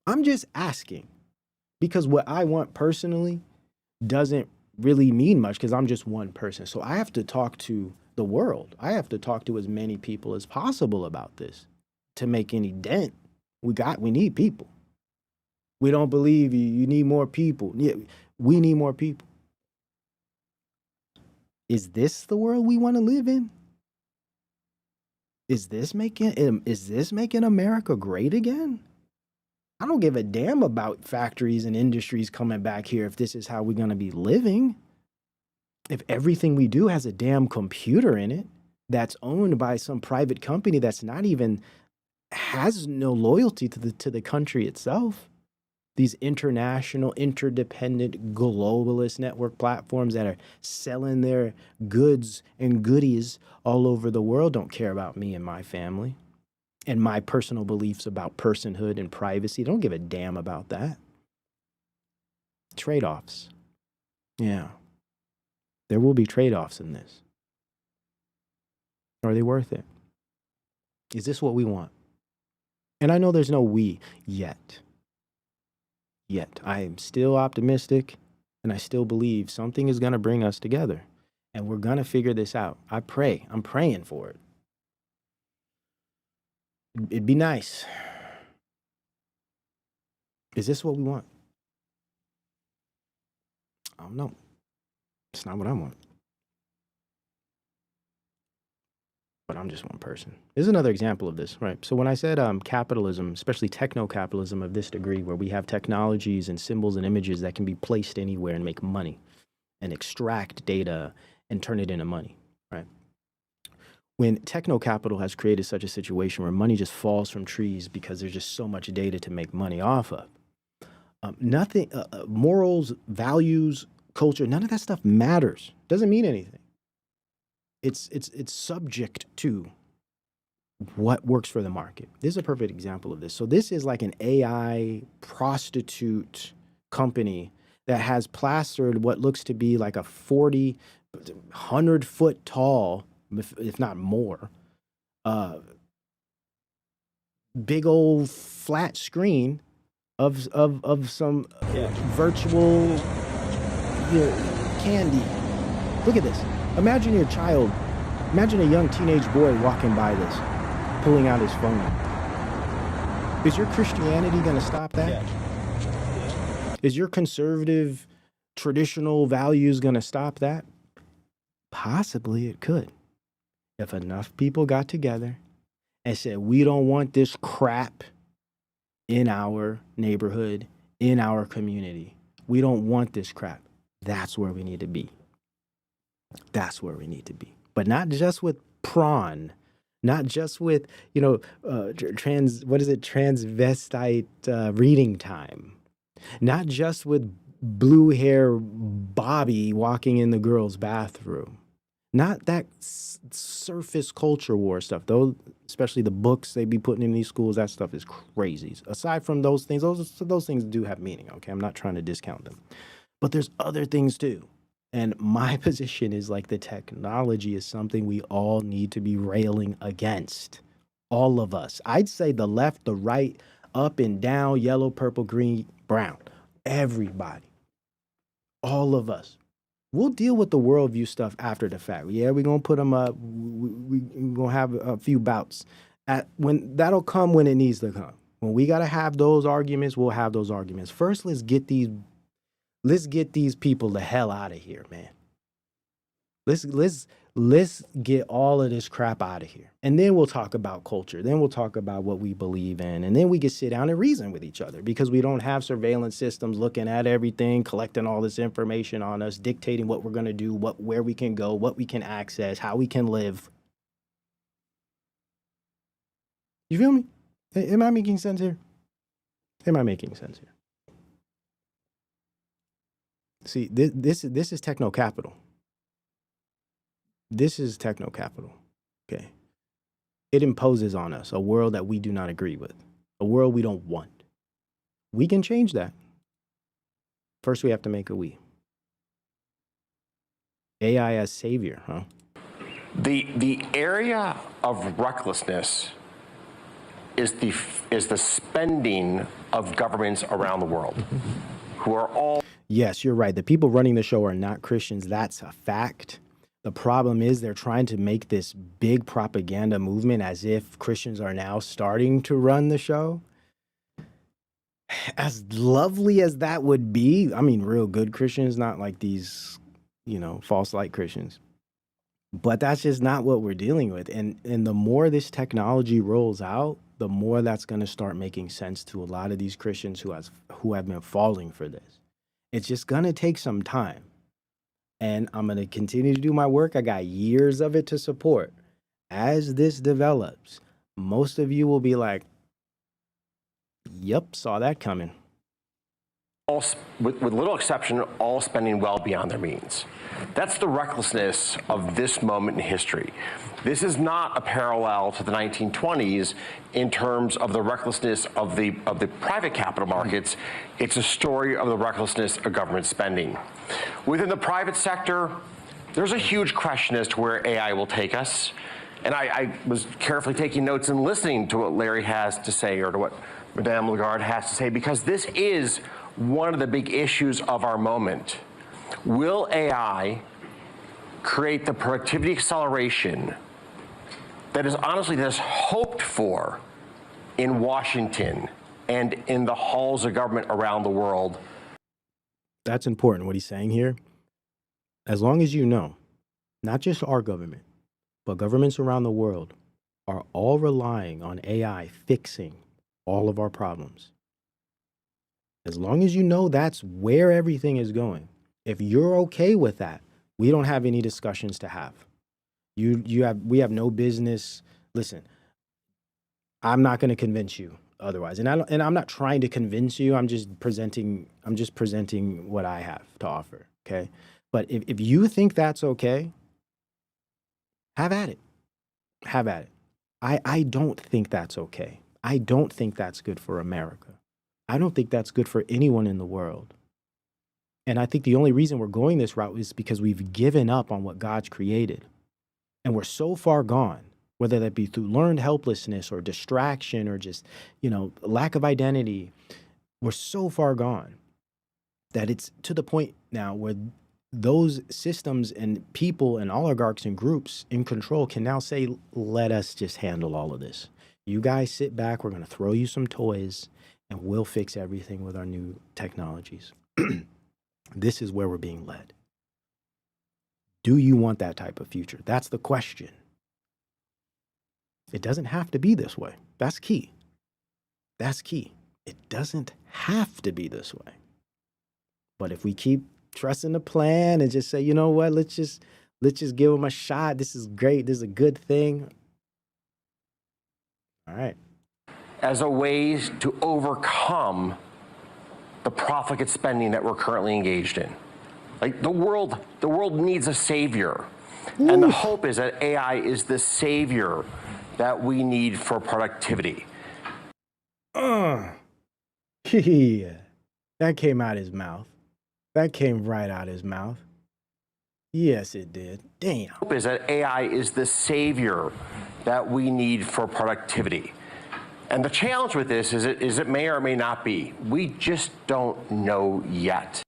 I'm just asking, because what I want personally doesn't really mean much because I'm just one person. So I have to talk to the world. I have to talk to as many people as possible about this to make any dent. We need people. We don't believe you need more people. Yeah, we need more people. Is this the world we want to live in? Is this making America great again? I don't give a damn about factories and industries coming back here if this is how we're going to be living. If everything we do has a damn computer in it that's owned by some private company that's not even has no loyalty to the country itself. These international, interdependent, globalist network platforms that are selling their goods and goodies all over the world don't care about me and my family and my personal beliefs about personhood and privacy. They don't give a damn about that. Trade-offs. Yeah. There will be trade-offs in this. Are they worth it? Is this what we want? And I know there's no we yet. Yet. I am still optimistic, and I still believe something is going to bring us together, and we're going to figure this out. I pray. I'm praying for it. It'd be nice. Is this what we want? I don't know. It's not what I want. But I'm just one person. Here's another example of this, right? So when I said capitalism, especially techno-capitalism of this degree, where we have technologies and symbols and images that can be placed anywhere and make money and extract data and turn it into money, right? When techno-capital has created such a situation where money just falls from trees because there's just so much data to make money off of, nothing, morals, values, culture, none of that stuff matters. Doesn't mean anything. It's subject to what works for the market. This is a perfect example of this. So this is like an AI prostitute company that has plastered what looks to be like a 100-foot tall, if not more, big old flat screen of some virtual candy. Look at this. Imagine your child, imagine a young teenage boy walking by this, pulling out his phone. Is your Christianity going to stop that? Yeah. Is your conservative, traditional values going to stop that? Possibly it could. If enough people got together and said, we don't want this crap in our neighborhood, in our community. We don't want this crap. That's where we need to be. That's where we need to be. But not just with prawn, not just with, transvestite reading time, not just with blue hair Bobby walking in the girl's bathroom, not that surface culture war stuff. Those, especially the books they be putting in these schools, that stuff is crazy. Aside from those things, those things do have meaning, okay? I'm not trying to discount them. But there's other things too. And my position is like the technology is something we all need to be railing against. All of us. I'd say the left, the right, up and down, yellow, purple, green, brown. Everybody. All of us. We'll deal with the worldview stuff after the fact. Yeah, we're going to put them up. We're going to have a few bouts. That'll come when it needs to come. When we got to have those arguments, we'll have those arguments. First, let's get these people the hell out of here, man. Let's get all of this crap out of here. And then we'll talk about culture. Then we'll talk about what we believe in. And then we can sit down and reason with each other because we don't have surveillance systems looking at everything, collecting all this information on us, dictating what we're going to do, where we can go, what we can access, how we can live. You feel me? Am I making sense here? Am I making sense here? See, this is Technocapital. This is Technocapital, okay? It imposes on us a world that we do not agree with, a world we don't want. We can change that. First, we have to make a we. AI as savior, huh? The area of recklessness is the spending of governments around the world who are all... Yes, you're right. The people running the show are not Christians. That's a fact. The problem is they're trying to make this big propaganda movement as if Christians are now starting to run the show. As lovely as that would be, I mean, real good Christians, not like these, false light Christians. But that's just not what we're dealing with. And the more this technology rolls out, the more that's going to start making sense to a lot of these Christians who have been falling for this. It's just going to take some time. And I'm going to continue to do my work. I got years of it to support. As this develops, most of you will be like, yep, saw that coming. All, with little exception, all spending well beyond their means. That's the recklessness of this moment in history. This is not a parallel to the 1920s in terms of the recklessness of the private capital markets. It's a story of the recklessness of government spending. Within the private sector, there's a huge question as to where AI will take us. And I was carefully taking notes and listening to what Larry has to say, or to what Madame Lagarde has to say, because this is one of the big issues of our moment. Will AI create the productivity acceleration that is honestly that's hoped for in Washington and in the halls of government around the world? That's important, what he's saying here. As long as you know, not just our government, but governments around the world are all relying on AI fixing all of our problems. As long as you know that's where everything is going, if you're okay with that, we don't have any discussions to have. We have no business. Listen, I'm not going to convince you otherwise, and I'm not trying to convince you. I'm just presenting what I have to offer. Okay, but if you think that's okay, have at it. Have at it. I don't think that's okay. I don't think that's good for America. I don't think that's good for anyone in the world. And I think the only reason we're going this route is because we've given up on what God's created. And we're so far gone, whether that be through learned helplessness or distraction or just, lack of identity. We're so far gone that it's to the point now where those systems and people and oligarchs and groups in control can now say, let us just handle all of this. You guys sit back, we're going to throw you some toys, and we'll fix everything with our new technologies. This is where we're being led. Do you want that type of future? That's the question. It doesn't have to be this way. That's key. That's key. It doesn't have to be this way. But if we keep trusting the plan and just say, you know what, let's just give them a shot. This is great. This is a good thing. All right. As a way to overcome the profligate spending that we're currently engaged in. Like the world needs a savior. Ooh. And the hope is that AI is the savior that we need for productivity. Yeah. That came out his mouth. That came right out his mouth. Yes, it did. Damn. Hope is that AI is the savior that we need for productivity. And the challenge with this is it may or may not be. We just don't know yet.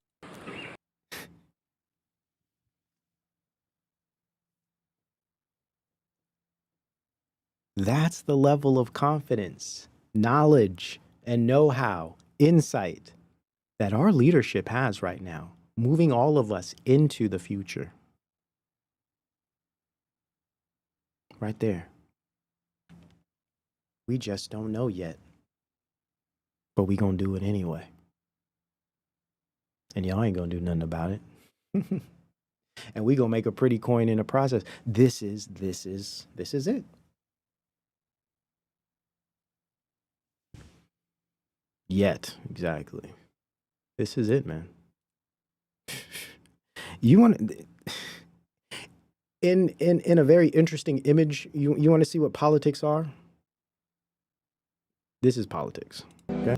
That's the level of confidence, knowledge, and know-how, insight that our leadership has right now, moving all of us into the future. Right there. We just don't know yet. But we gonna do it anyway. And y'all ain't gonna do nothing about it. And we gonna make a pretty coin in the process. This is it. Yet, exactly. This is it, man. You want in a very interesting image, you want to see what politics are? This is politics. Okay?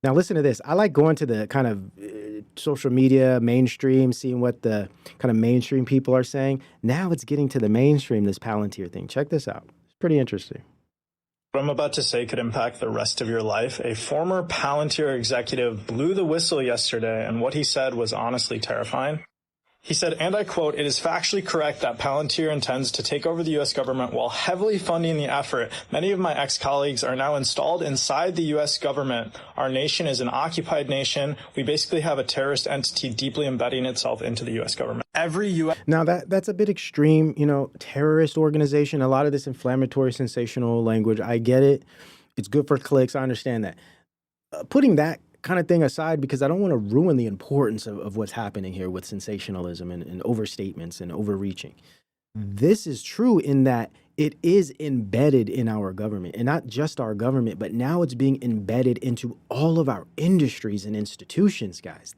Now listen to this. I like going to the kind of social media mainstream, seeing what the kind of mainstream people are saying. Now it's getting to the mainstream, this Palantir thing. Check this out. It's pretty interesting. What I'm about to say could impact the rest of your life. A former Palantir executive blew the whistle yesterday, and what he said was honestly terrifying. He said, and I quote, "It is factually correct that Palantir intends to take over the U.S. government while heavily funding the effort. Many of my ex-colleagues are now installed inside the U.S. government. Our nation is an occupied nation. We basically have a terrorist entity deeply embedding itself into the U.S. government." Every U.S. Now that's a bit extreme, terrorist organization, a lot of this inflammatory, sensational language. I get it. It's good for clicks. I understand that. Putting that kind of thing aside, because I don't want to ruin the importance of what's happening here with sensationalism and overstatements and overreaching. This is true in that it is embedded in our government, and not just our government, but now it's being embedded into all of our industries and institutions, guys.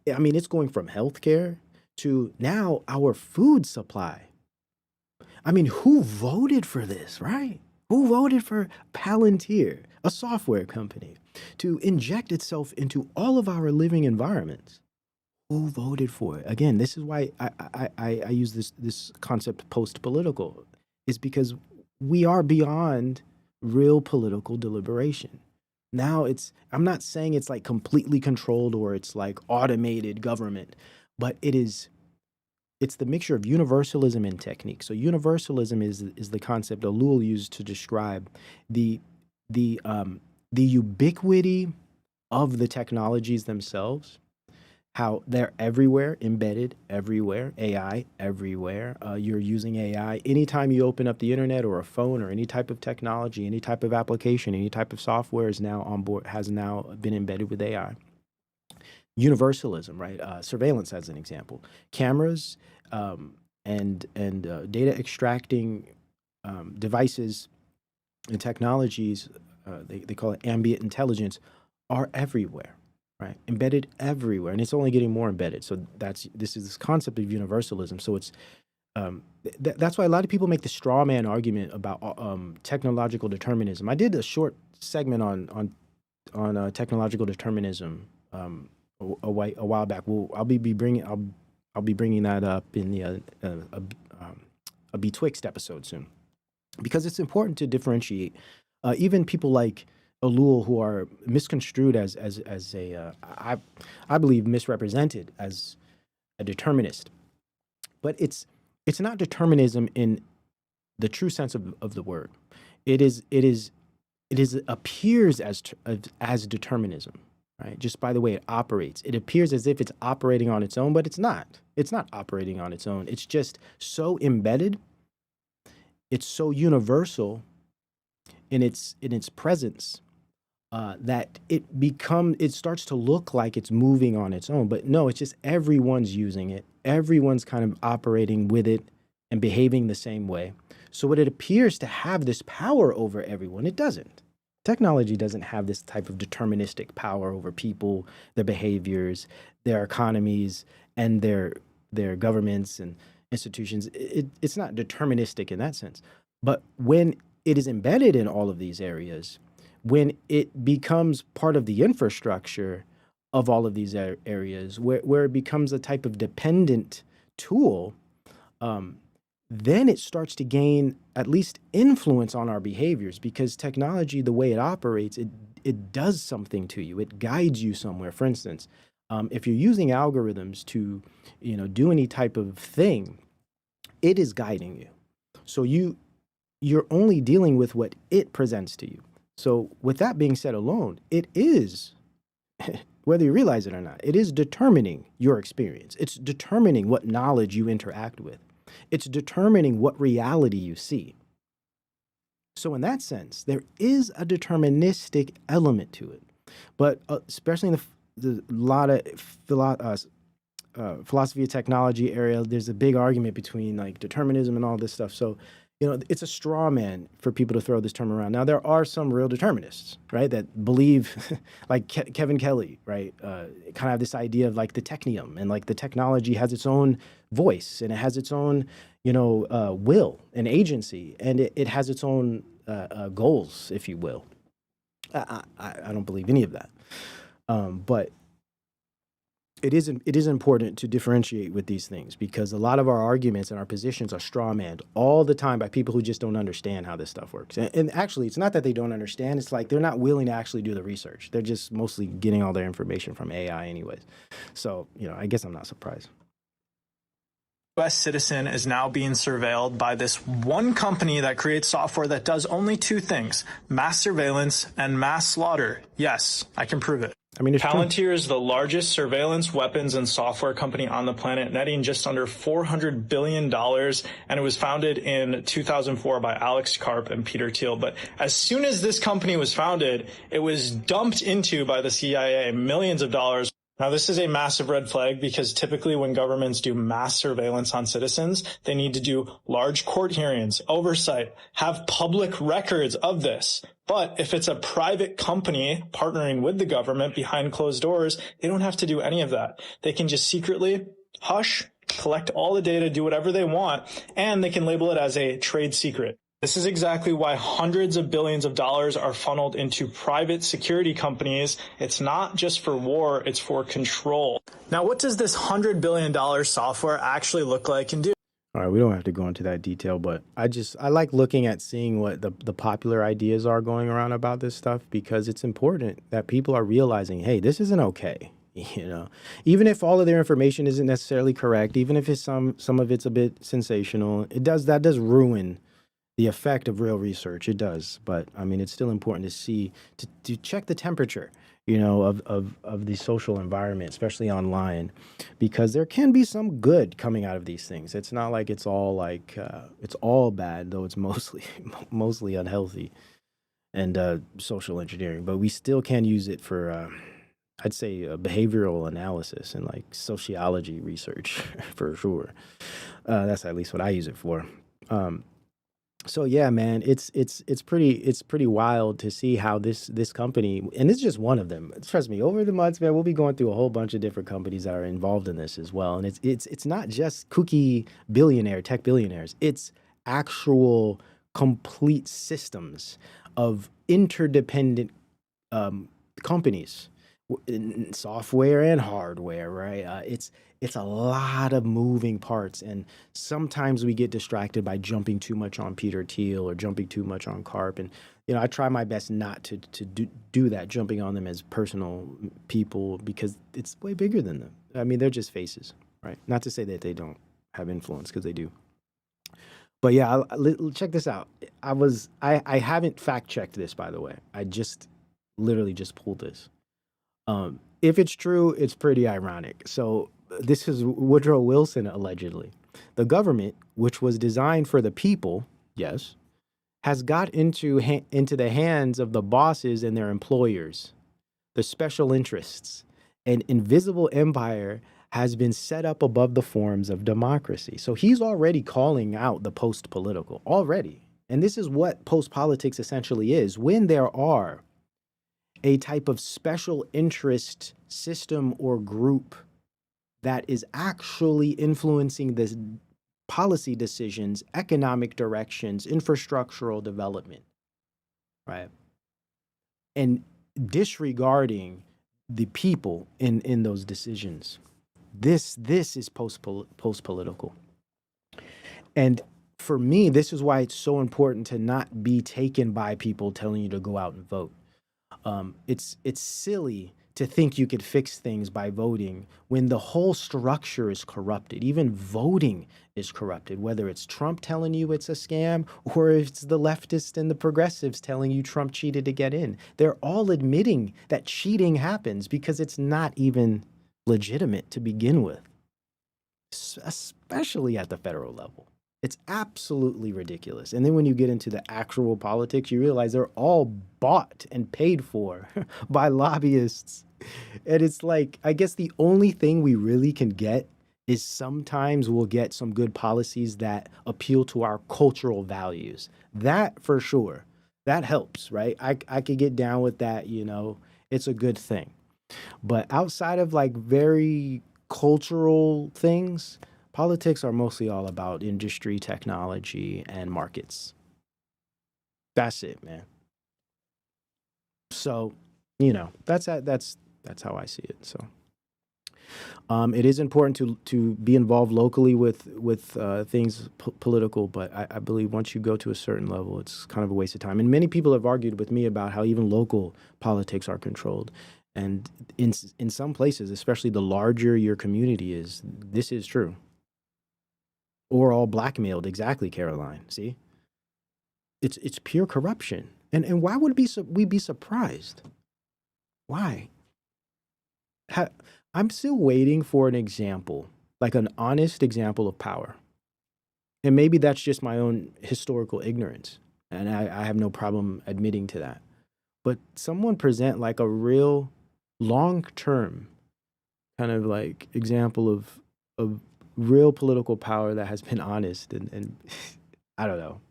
It's going from healthcare to now our food supply. Who voted for this, right? Who voted for Palantir, a software company, to inject itself into all of our living environments? Who voted for it? Again, this is why I use this concept post-political, is because we are beyond real political deliberation. Now I'm not saying it's like completely controlled or it's like automated government, but it's the mixture of universalism and technique. So universalism is the concept Alul used to describe the ubiquity of the technologies themselves, how they're everywhere, embedded everywhere, AI everywhere. You're using AI anytime you open up the internet or a phone or any type of technology, any type of application, any type of software is now on board, has now been embedded with AI. Universalism, right? Surveillance as an example. Cameras and data extracting devices and technologies, they call it ambient intelligence, are everywhere, right? Embedded everywhere, and it's only getting more embedded. So this is this concept of universalism. So it's that's why a lot of people make the straw man argument about technological determinism. I did a short segment on technological determinism a while back. I'll be bringing that up in a Betwixt episode soon, because it's important to differentiate. Even people like Alul, who are misconstrued as I believe misrepresented as a determinist, but it's not determinism in the true sense of the word. It appears as determinism. Right? Just by the way it operates. It appears as if it's operating on its own, but it's not. It's not operating on its own. It's just so embedded. It's so universal in its presence that it starts to look like it's moving on its own. But no, it's just everyone's using it. Everyone's kind of operating with it and behaving the same way. So it appears to have this power over everyone. It doesn't. Technology doesn't have this type of deterministic power over people, their behaviors, their economies, and their governments and institutions. It's not deterministic in that sense. But when it is embedded in all of these areas, when it becomes part of the infrastructure of all of these areas, where it becomes a type of dependent tool, then it starts to gain at least influence on our behaviors, because technology, the way it operates, it does something to you. It guides you somewhere. For instance, if you're using algorithms to, do any type of thing, it is guiding you. So you're only dealing with what it presents to you. So with that being said alone, it is, whether you realize it or not, it is determining your experience. It's determining what knowledge you interact with. It's determining what reality you see. So in that sense, there is a deterministic element to it. But especially in the lot of philosophy of technology area, there's a big argument between like determinism and all this stuff. So, it's a straw man for people to throw this term around. Now, there are some real determinists, right, that believe, like Kevin Kelly, right, kind of have this idea of like the technium, and like the technology has its own voice and it has its own, will and agency, and it has its own goals, if you will. I don't believe any of that, but it is important to differentiate with these things, because a lot of our arguments and our positions are strawmanned all the time by people who just don't understand how this stuff works. And actually, it's not that they don't understand. It's like they're not willing to actually do the research. They're just mostly getting all their information from AI anyways. So, I guess I'm not surprised. U.S. citizen is now being surveilled by this one company that creates software that does only two things: mass surveillance and mass slaughter. Yes, I can prove it. I mean, it's true. Palantir is the largest surveillance, weapons, and software company on the planet, netting just under $400 billion, and it was founded in 2004 by Alex Karp and Peter Thiel. But as soon as this company was founded, it was dumped into by the CIA, millions of dollars. Now, this is a massive red flag because typically when governments do mass surveillance on citizens, they need to do large court hearings, oversight, have public records of this. But if it's a private company partnering with the government behind closed doors, they don't have to do any of that. They can just secretly hush, collect all the data, do whatever they want, and they can label it as a trade secret. This is exactly why hundreds of billions of dollars are funneled into private security companies. It's not just for war, it's for control. Now, what does this $100 billion software actually look like and do? All right, we don't have to go into that detail, but I like looking at seeing what the popular ideas are going around about this stuff, because it's important that people are realizing, hey, this isn't okay. You know, even if all of their information isn't necessarily correct, even if it's some of it's a bit sensational, that does ruin the effect of real research. It does. But I mean, it's still important to see, to check the temperature, you know, of the social environment, especially online, because there can be some good coming out of these things. It's not like it's all bad, though it's mostly unhealthy and social engineering. But we still can use it for, I'd say, behavioral analysis and like sociology research for sure. That's at least what I use it for. So yeah, man, it's pretty wild to see how this company, and it's just one of them. Trust me, over the months, man, we'll be going through a whole bunch of different companies that are involved in this as well. And it's not just kooky tech billionaires. It's actual complete systems of interdependent companies, software and hardware, right? It's a lot of moving parts, and sometimes we get distracted by jumping too much on Peter Thiel or jumping too much on Karp, and you know, I try my best not to do that, jumping on them as personal people, because it's way bigger than them. I mean, they're just faces, right? Not to say that they don't have influence, because they do. But yeah, check this out. I haven't fact checked this, by the way. I literally just pulled this. If it's true, it's pretty ironic. So this is Woodrow Wilson, allegedly. The government, which was designed for the people, yes, has got into the hands of the bosses and their employers, the special interests. An invisible empire has been set up above the forms of democracy. So he's already calling out the post-political, already. And this is what post-politics essentially is. When there are a type of special interest system or group that is actually influencing the policy decisions, economic directions, infrastructural development, right? And disregarding the people in those decisions. This is post-political. And for me, this is why it's so important to not be taken by people telling you to go out and vote. It's silly to think you could fix things by voting when the whole structure is corrupted. Even voting is corrupted, whether it's Trump telling you it's a scam or it's the leftists and the progressives telling you Trump cheated to get in. They're all admitting that cheating happens because it's not even legitimate to begin with, especially at the federal level. It's absolutely ridiculous. And then when you get into the actual politics, you realize they're all bought and paid for by lobbyists. And it's like, I guess the only thing we really can get is sometimes we'll get some good policies that appeal to our cultural values. That for sure, that helps, right? I could get down with that, you know, it's a good thing. But outside of like very cultural things, politics are mostly all about industry, technology, and markets. That's it, man. So, you know, that's how I see it. So, it is important to be involved locally with things political, but I believe once you go to a certain level, it's kind of a waste of time. And many people have argued with me about how even local politics are controlled. And in some places, especially the larger your community is, this is true. or all blackmailed. Exactly, Caroline. See, it's pure corruption. And why would we be surprised? Why? I'm still waiting for an example, like an honest example of power. And maybe that's just my own historical ignorance. And I have no problem admitting to that. But someone present like a real long-term kind of like example of real political power that has been honest and I don't know.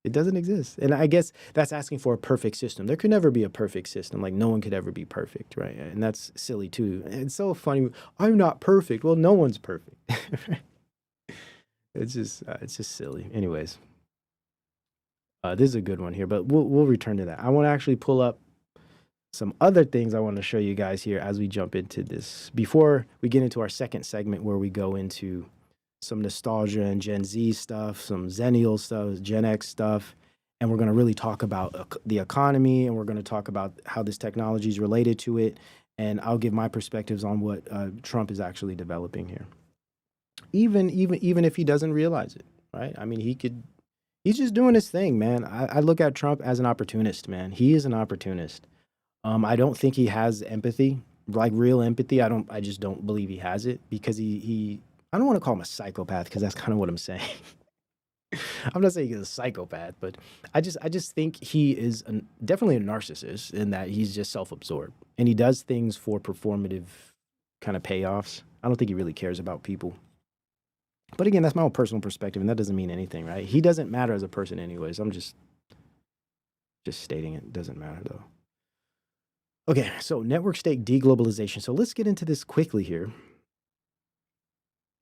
It doesn't exist. And I guess that's asking for a perfect system. There could never be a perfect system. Like no one could ever be perfect, right? And that's silly too. It's so funny. I'm not perfect. Well, no one's perfect. It's just silly. Anyways, this is a good one here, but we'll return to that. I want to actually pull up some other things I want to show you guys here as we jump into this. Before we get into our second segment where we go into some nostalgia and Gen Z stuff, some Zennial stuff, Gen X stuff, and we're going to really talk about the economy, and we're going to talk about how this technology is related to it, and I'll give my perspectives on what Trump is actually developing here. Even if he doesn't realize it, right? I mean, he's just doing his thing, man. I look at Trump as an opportunist, man. He is an opportunist. I don't think he has empathy, like real empathy. I just don't believe he has it because I don't want to call him a psychopath because that's kind of what I'm saying. I'm not saying he's a psychopath, but I just think he is definitely a narcissist in that he's just self-absorbed and he does things for performative kind of payoffs. I don't think he really cares about people. But again, that's my own personal perspective, and that doesn't mean anything, right? He doesn't matter as a person anyways. I'm just stating it. Doesn't matter, though. Okay, so network state deglobalization. So let's get into this quickly here.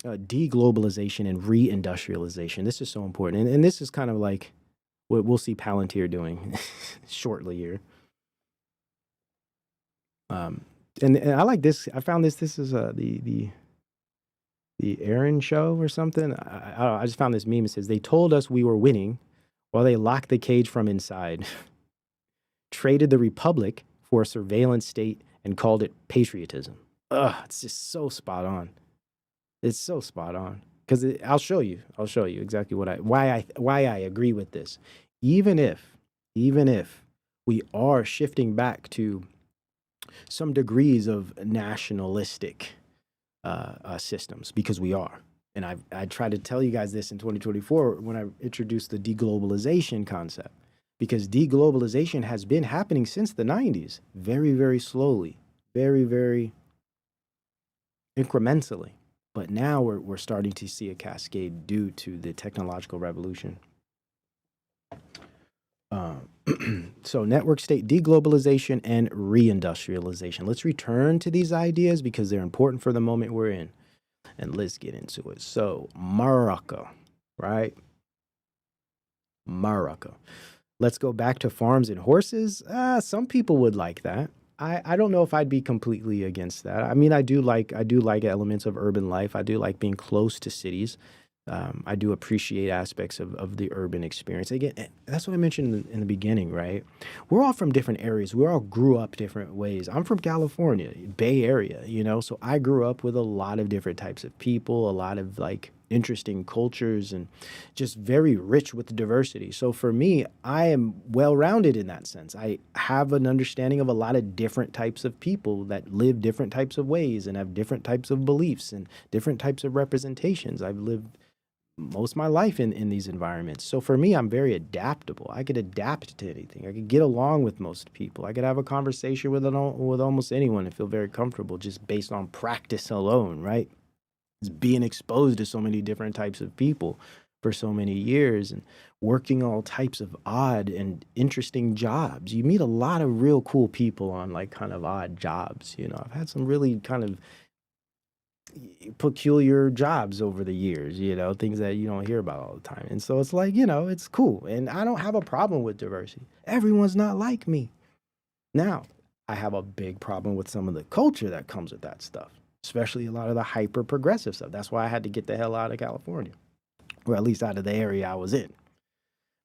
Deglobalization and reindustrialization. This is so important. And this is kind of like what we'll see Palantir doing shortly here. And I like this. I found this. This is the Aaron show or something. I just found this meme. It says, they told us we were winning while they locked the cage from inside. Traded the republic for a surveillance state and called it patriotism. Ugh, it's just so spot on. It's so spot on. Because I'll show you exactly why I agree with this. Even if we are shifting back to some degrees of nationalistic systems, because we are. And I tried to tell you guys this in 2024 when I introduced the deglobalization concept, because deglobalization has been happening since the 90s, very, very slowly, very, very incrementally. But now we're starting to see a cascade due to the technological revolution. So network state deglobalization and reindustrialization. Let's return to these ideas because they're important for the moment we're in. And let's get into it. So Morocco, right? Morocco. Let's go back to farms and horses. Some people would like that. I don't know if I'd be completely against that. I mean, I do like elements of urban life. I do like being close to cities. I do appreciate aspects of the urban experience. Again, that's what I mentioned in the beginning, right? We're all from different areas. We all grew up different ways. I'm from California, Bay Area, so I grew up with a lot of different types of people, a lot of like interesting cultures, and just very rich with diversity. So for me, I am well-rounded in that sense. I have an understanding of a lot of different types of people that live different types of ways and have different types of beliefs and different types of representations. I've lived most of my life in these environments. So for me, I'm very adaptable. I could adapt to anything. I could get along with most people. I could have a conversation with almost anyone and feel very comfortable just based on practice alone, right? It's being exposed to so many different types of people for so many years and working all types of odd and interesting jobs. You meet a lot of real cool people on like kind of odd jobs. I've had some really kind of peculiar jobs over the years, things that you don't hear about all the time. And so it's like, it's cool. And I don't have a problem with diversity. Everyone's not like me. Now, I have a big problem with some of the culture that comes with that stuff, especially a lot of the hyper progressive stuff. That's why I had to get the hell out of California, or at least out of the area I was in,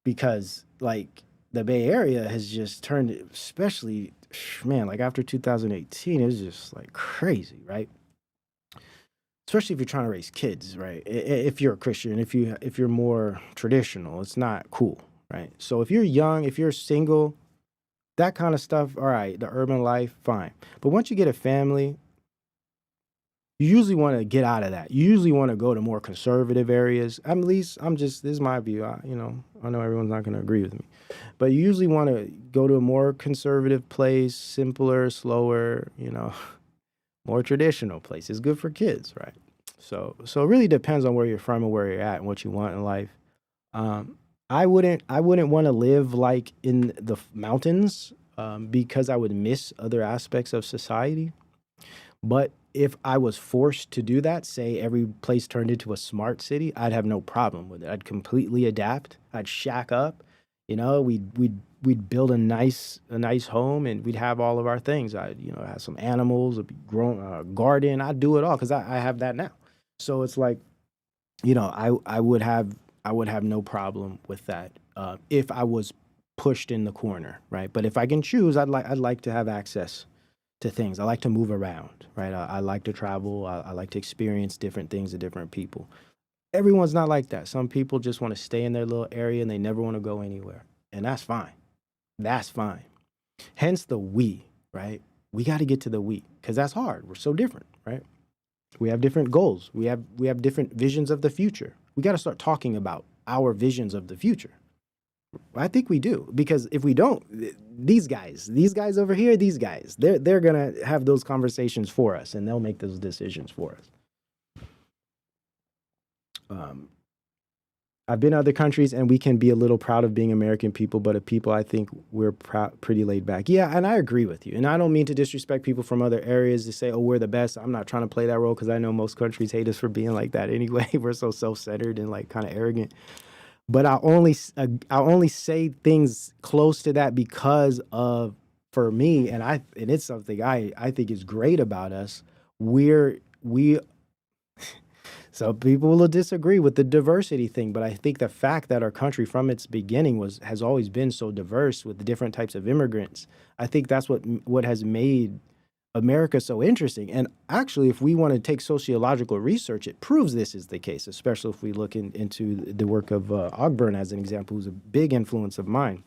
because like the Bay Area has just turned, especially, man, like after 2018, it was just like crazy, right? especially if you're trying to raise kids, right? If you're a Christian, if you're more traditional, it's not cool, right? So if you're young, if you're single, that kind of stuff, all right, the urban life, fine. But once you get a family, you usually want to get out of that. You usually want to go to more conservative areas. At least this is my view. I know everyone's not going to agree with me, but you usually want to go to a more conservative place, simpler, slower, more traditional place. It's good for kids, right? So it really depends on where you're from and where you're at and what you want in life. I wouldn't want to live like in the mountains because I would miss other aspects of society. But if I was forced to do that, say every place turned into a smart city, I'd have no problem with it. I'd completely adapt. I'd shack up. We'd build a nice home, and we'd have all of our things. I'd have some animals, a garden. I'd do it all because I have that now. So it's like, I would have no problem with that if I was pushed in the corner, right? But if I can choose, I'd like to have access to things. I like to move around, right? I like to travel. I like to experience different things to different people. Everyone's not like that. Some people just want to stay in their little area and they never want to go anywhere. And that's fine. That's fine. Hence the we, right? We got to get to the we because that's hard. We're so different, right? We have different goals. We have different visions of the future. We got to start talking about our visions of the future. I think we do, because if we don't, these guys over here, they're going to have those conversations for us, and they'll make those decisions for us. I've been to other countries, and we can be a little proud of being American people, but I think we're pretty laid back. Yeah, and I agree with you. And I don't mean to disrespect people from other areas to say, oh, we're the best. I'm not trying to play that role because I know most countries hate us for being like that anyway. We're so self-centered and like kind of arrogant. But I'll only say things close to that because of, for me, and it's something I think is great about us. Some people will disagree with the diversity thing, but I think the fact that our country from its beginning has always been so diverse with the different types of immigrants, I think that's what has made America so interesting. And actually, if we want to take sociological research, it proves this is the case, especially if we look into the work of Ogburn as an example, who's a big influence of mine,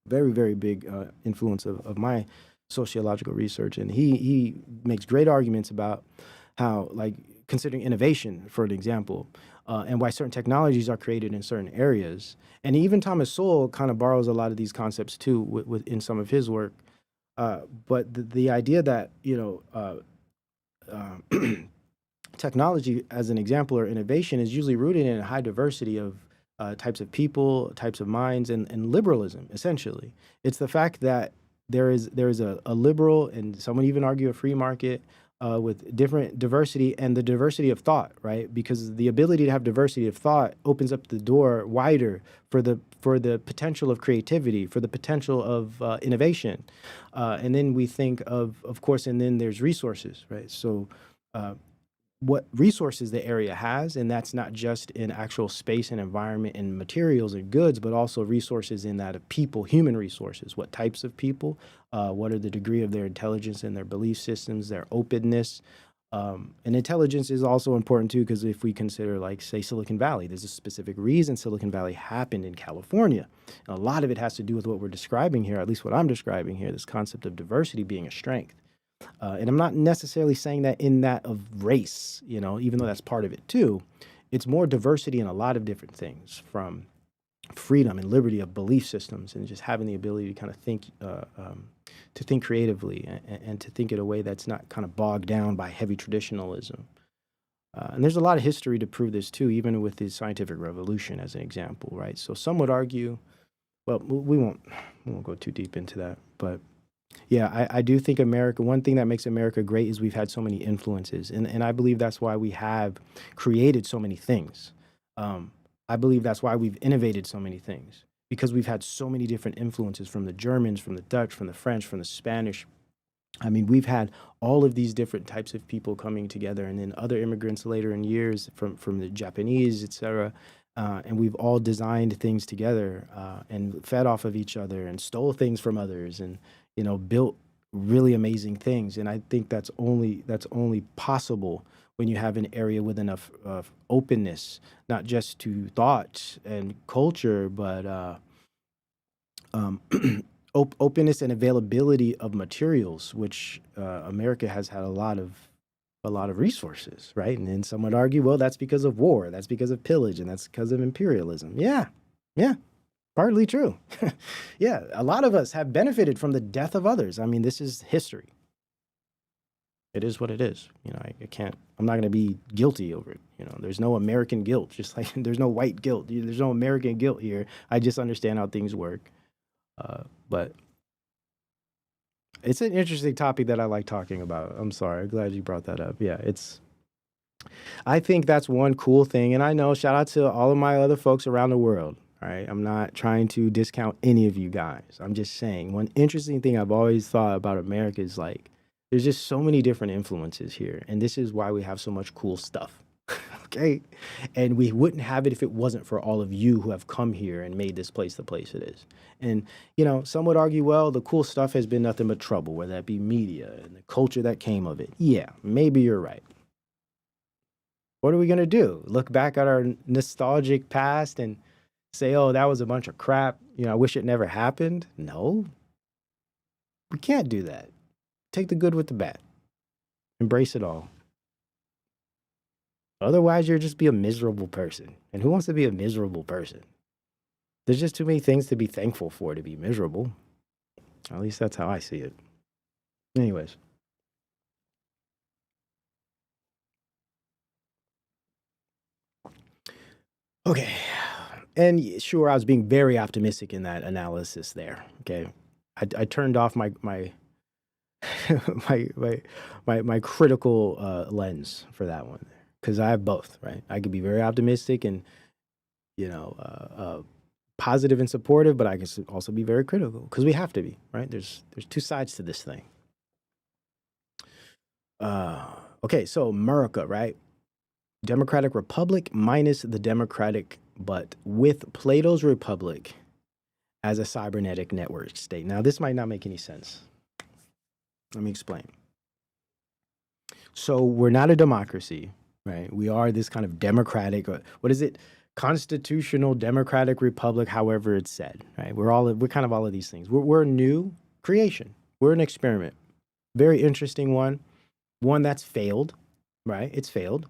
very, very big influence of my sociological research. And he makes great arguments about how, like, considering innovation, for an example, and why certain technologies are created in certain areas. And even Thomas Sowell kind of borrows a lot of these concepts too in some of his work. But the idea that, technology as an example or innovation is usually rooted in a high diversity of types of people, types of minds, and liberalism, essentially. It's the fact that there is a liberal, and some would even argue a free market, with different diversity and the diversity of thought, right? Because the ability to have diversity of thought opens up the door wider for the potential of creativity, for the potential of innovation. And then we think of course, and then there's resources, right? So what resources the area has, and that's not just in actual space and environment and materials and goods, but also resources in that of people, human resources. What types of people, what are the degree of their intelligence and their belief systems, their openness. And intelligence is also important too, because if we consider, like, say, Silicon Valley, there's a specific reason Silicon Valley happened in California. And a lot of it has to do with what we're describing here, at least what I'm describing here, this concept of diversity being a strength. And I'm not necessarily saying that in that of race, even though that's part of it too. It's more diversity in a lot of different things, from freedom and liberty of belief systems, and just having the ability to kind of think creatively and to think in a way that's not kind of bogged down by heavy traditionalism. And there's a lot of history to prove this too, even with the scientific revolution as an example, right? So some would argue, well, we won't go too deep into that, but yeah, I do think America, one thing that makes America great is we've had so many influences. And I believe that's why we have created so many things. I believe that's why we've innovated so many things, because we've had so many different influences from the Germans, from the Dutch, from the French, from the Spanish. I mean, we've had all of these different types of people coming together, and then other immigrants later in years from the Japanese, et cetera. And we've all designed things together and fed off of each other and stole things from others and, built really amazing things. And I think that's only possible when you have an area with enough openness, not just to thought and culture, but openness and availability of materials, which America has had a lot of resources, right? And then some would argue, well, that's because of war, that's because of pillage, and that's because of imperialism. Yeah, partly true. Yeah, a lot of us have benefited from the death of others. I mean, this is history. It is what it is. You know, I'm not going to be guilty over it. You know, there's no American guilt, just like there's no white guilt. There's no American guilt here. I just understand how things work. But it's an interesting topic that I like talking about. I'm sorry. I'm glad you brought that up. Yeah, I think that's one cool thing. And I know, shout out to all of my other folks around the world. All right. I'm not trying to discount any of you guys. I'm just saying one interesting thing I've always thought about America is like, there's just so many different influences here. And this is why we have so much cool stuff. Okay. And we wouldn't have it if it wasn't for all of you who have come here and made this place the place it is. And, you know, some would argue, well, the cool stuff has been nothing but trouble, whether that be media and the culture that came of it. Yeah, maybe you're right. What are we going to do? Look back at our nostalgic past and say, oh, that was a bunch of crap. You know, I wish it never happened. No, we can't do that. Take the good with the bad. Embrace it all. Otherwise, you'll just be a miserable person. And who wants to be a miserable person? There's just too many things to be thankful for to be miserable. At least that's how I see it. Anyways. Okay. And sure, I was being very optimistic in that analysis there. Okay. I turned off my my critical lens for that one, because I have both, right? I could be very optimistic and, you know, positive and supportive, but I can also be very critical, because we have to be, right? There's two sides to this thing. Okay, so America, right? Democratic Republic minus the democratic, but with Plato's Republic as a cybernetic network state. Now, this might not make any sense. Let me explain. So we're not a democracy, right? We are this kind of democratic, what is it? Constitutional democratic republic, however it's said, right? We're kind of all of these things. We're a new creation. We're an experiment. Very interesting one that's failed, right? It's failed.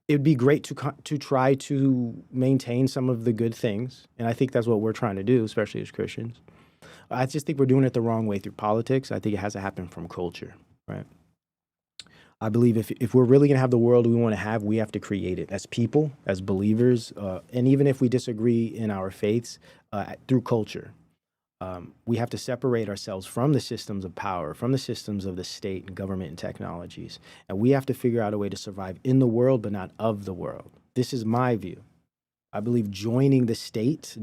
It'd be great to try to maintain some of the good things. And I think that's what we're trying to do, especially as Christians. I just think we're doing it the wrong way through politics. I think it has to happen from culture, right? I believe if we're really going to have the world we want to have, we have to create it as people, as believers, and even if we disagree in our faiths, through culture. We have to separate ourselves from the systems of power, from the systems of the state and government and technologies. And we have to figure out a way to survive in the world, but not of the world. This is my view. I believe joining the state,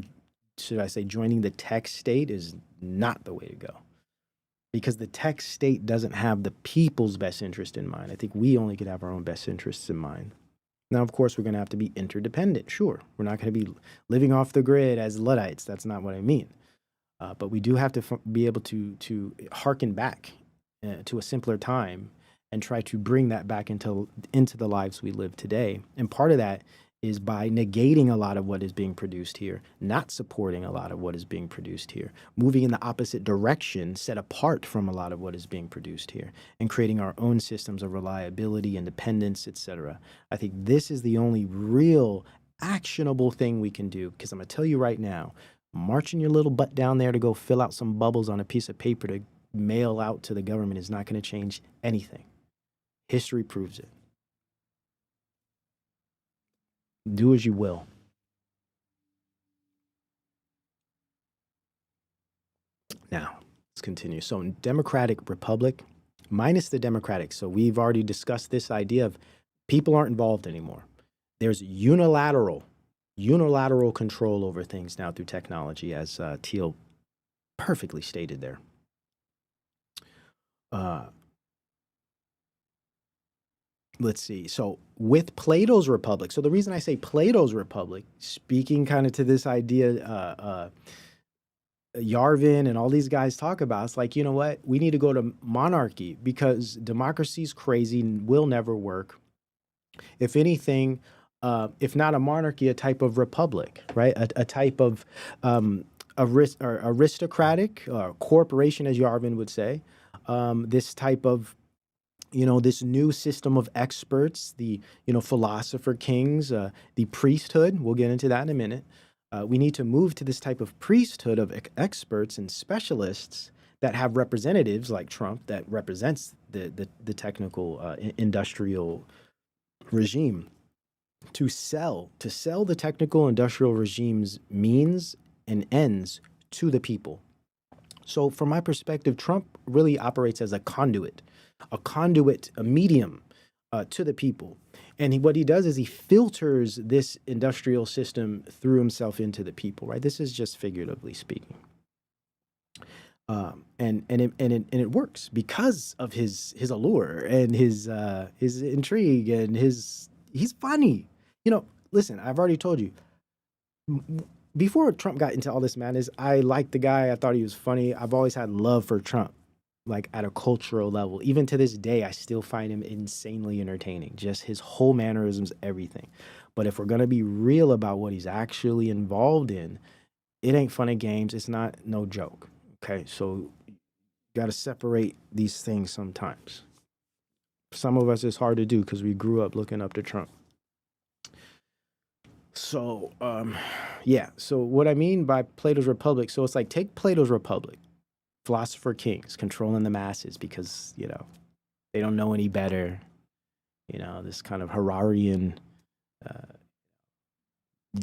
should I say joining the tech state, is not the way to go. Because the tech state doesn't have the people's best interest in mind. I think we only could have our own best interests in mind. Now, of course, we're going to have to be interdependent. Sure, we're not going to be living off the grid as Luddites. That's not what I mean. But we do have to be able to hearken back to a simpler time and try to bring that back into the lives we live today. And part of that is by negating a lot of what is being produced here, not supporting a lot of what is being produced here, moving in the opposite direction, set apart from a lot of what is being produced here, and creating our own systems of reliability, independence, etc. I think this is the only real actionable thing we can do, because I'm going to tell you right now, marching your little butt down there to go fill out some bubbles on a piece of paper to mail out to the government is not going to change anything. History proves it. Do as you will. Now, let's continue. So in Democratic Republic, minus the Democratic, so we've already discussed this idea of people aren't involved anymore. There's unilateral control over things now through technology, as Thiel perfectly stated there. Let's see. So with Plato's Republic, so the reason I say Plato's Republic, speaking kind of to this idea, Yarvin and all these guys talk about. It's like, you know what? We need to go to monarchy because democracy's crazy and will never work. If anything, if not a monarchy, a type of republic, right? A type of aristocratic corporation, as Yarvin would say. This type of, this new system of experts, the, philosopher kings, the priesthood. We'll get into that in a minute. We need to move to this type of priesthood of experts and specialists that have representatives like Trump that represents the technical industrial regime. To sell the technical industrial regime's means and ends to the people. So from my perspective, Trump really operates as a conduit, a medium to the people. And what he does is he filters this industrial system through himself into the people, right? This is just figuratively speaking. And it works because of his allure and his intrigue and he's funny. Listen, I've already told you, before Trump got into all this madness, I liked the guy. I thought he was funny. I've always had love for Trump, like at a cultural level. Even to this day, I still find him insanely entertaining. Just his whole mannerisms, everything. But if we're going to be real about what he's actually involved in, it ain't fun and games. It's no joke. Okay, so you got to separate these things sometimes. For some of us, it's hard to do because we grew up looking up to Trump. So, so what I mean by Plato's Republic, so it's like, take Plato's Republic, philosopher kings controlling the masses because, they don't know any better, this kind of Hararian,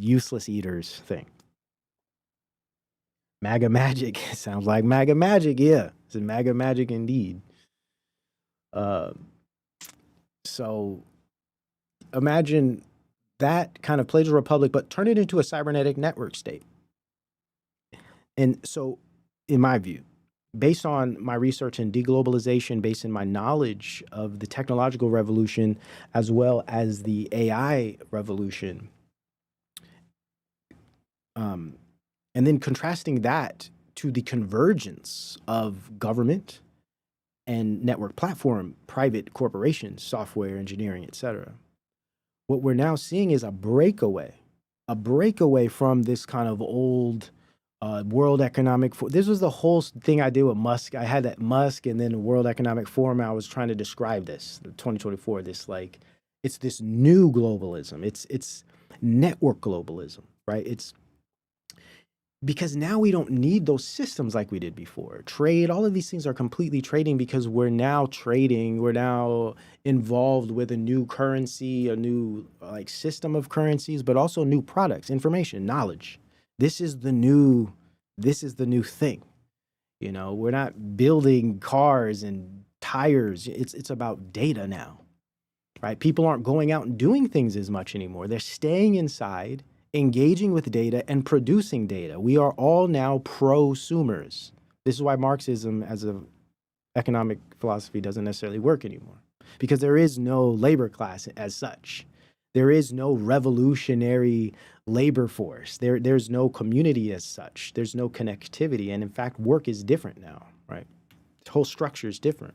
useless eaters thing. MAGA magic, sounds like MAGA magic, yeah, it's a MAGA magic indeed. So imagine that kind of Plato's Republic, but turn it into a cybernetic network state. And so, in my view, based on my research in deglobalization, based on my knowledge of the technological revolution, as well as the AI revolution, and then contrasting that to the convergence of government and network platform, private corporations, software engineering, etc. What we're now seeing is a breakaway from this kind of old World Economic Forum. This was the whole thing I did with Musk. I had that Musk and then the World Economic Forum. I was trying to describe this, 2024, it's this new globalism. It's network globalism, right? It's because now we don't need those systems like we did before. Trade, all of these things are completely trading because we're now trading. We're now involved with a new currency, a new system of currencies, but also new products, information, knowledge. This is the new thing. We're not building cars and tires. It's about data now, right? People aren't going out and doing things as much anymore. They're staying inside, engaging with data and producing data. We are all now prosumers. This is why Marxism as an economic philosophy doesn't necessarily work anymore, because there is no labor class as such. There is no revolutionary labor force. There's no community as such. There's no connectivity. And in fact, work is different now, right? The whole structure is different.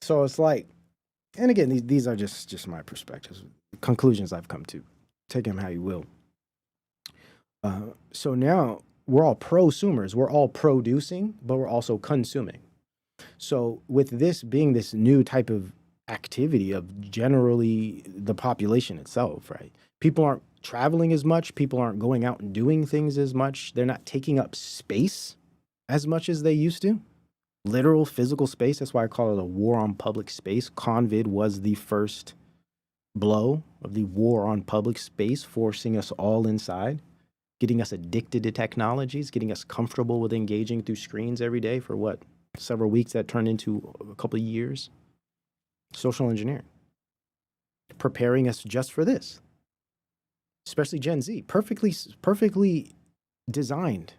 So it's like, and again, these are just my perspectives, conclusions I've come to. Take them how you will. So now we're all prosumers. We're all producing, but we're also consuming. So with this being this new type of activity of generally the population itself, right? People aren't traveling as much. People aren't going out and doing things as much. They're not taking up space as much as they used to. Literal physical space. That's why I call it a war on public space. COVID was the first blow of the war on public space, forcing us all inside, getting us addicted to technologies, getting us comfortable with engaging through screens every day for several weeks that turned into a couple of years. Social engineering, preparing us just for this, especially Gen Z, perfectly designed,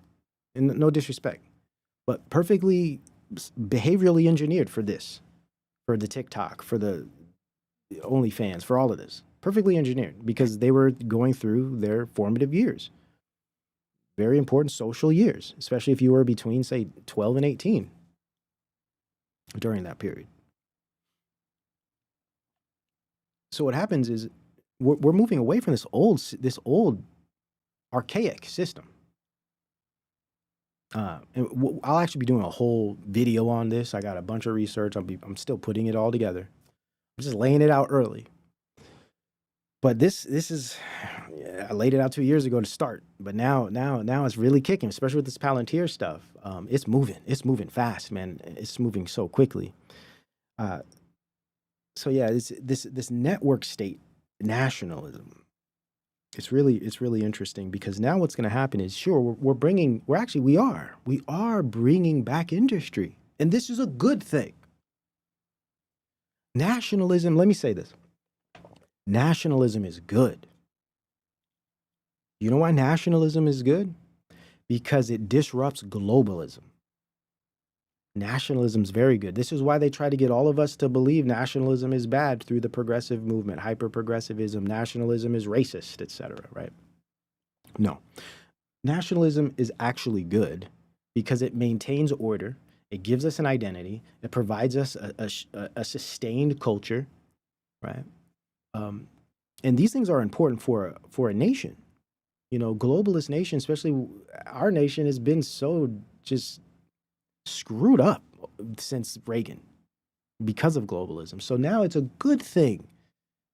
and no disrespect, but perfectly behaviorally engineered for this, for the TikTok, for the OnlyFans, for all of this, perfectly engineered because they were going through their formative years. very important social years, especially if you were between, say, 12 and 18 during that period. So what happens is we're moving away from this old archaic system. And I'll actually be doing a whole video on this. I got a bunch of research. I'm still putting it all together. I'm just laying it out early. But this is, I laid it out 2 years ago to start. But now it's really kicking, especially with this Palantir stuff. It's moving fast, man. It's moving so quickly. So yeah, this network state nationalism. It's really interesting, because now what's going to happen is, sure, we are bringing back industry, and this is a good thing. Nationalism, let me say this. Nationalism is good. You know why nationalism is good? Because it disrupts globalism. Nationalism is very good. This is why they try to get all of us to believe nationalism is bad through the progressive movement, hyper-progressivism, nationalism is racist, etc., right? No. Nationalism is actually good because it maintains order, it gives us an identity, it provides us a sustained culture, right? And these things are important for a nation. You know, globalist nation, especially our nation, has been so just screwed up since Reagan because of globalism. So now it's a good thing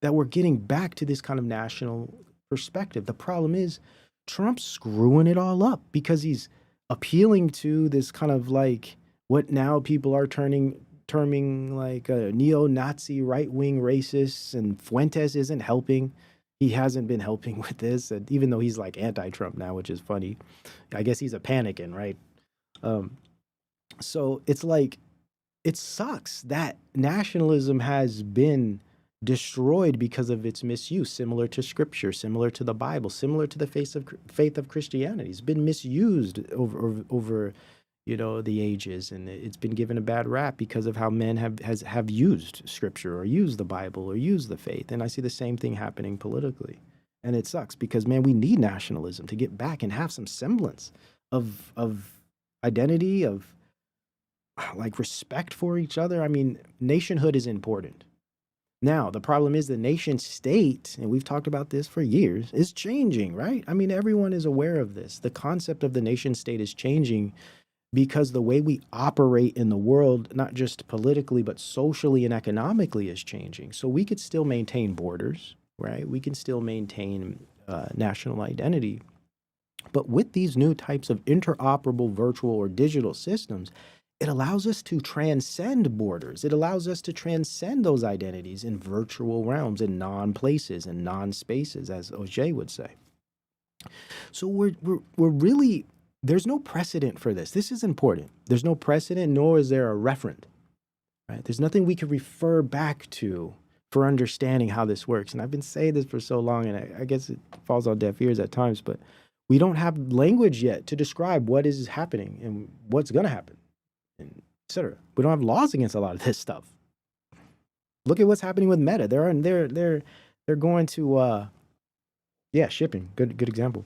that we're getting back to this kind of national perspective. The problem is Trump's screwing it all up because he's appealing to this kind of like what now people are terming like a neo-Nazi right-wing racists, and Fuentes isn't helping. He hasn't been helping with this, and even though he's like anti-Trump now, which is funny. I guess he's a panicking, right? So it's like, it sucks that nationalism has been destroyed because of its misuse, similar to scripture, similar to the Bible, similar to the faith of Christianity. It's been misused over you know, the ages, and it's been given a bad rap because of how men have used scripture or used the Bible or used the faith. And I see the same thing happening politically. And it sucks because, man, we need nationalism to get back and have some semblance of identity, of like respect for each other. I mean, nationhood is important. Now, the problem is the nation state, and we've talked about this for years, is changing, right? I mean, everyone is aware of this. The concept of the nation state is changing because the way we operate in the world, not just politically, but socially and economically, is changing. So we could still maintain borders, right? We can still maintain national identity. But with these new types of interoperable virtual or digital systems, it allows us to transcend borders. It allows us to transcend those identities in virtual realms, in non-places and non-spaces, as OJ would say. So we're really, there's no precedent for this. This is important. There's no precedent, nor is there a referent, right? There's nothing we can refer back to for understanding how this works. And I've been saying this for so long, and I guess it falls on deaf ears at times, but we don't have language yet to describe what is happening and what's going to happen, and et cetera. We don't have laws against a lot of this stuff. Look at what's happening with Meta. They're going to, shipping. Good example.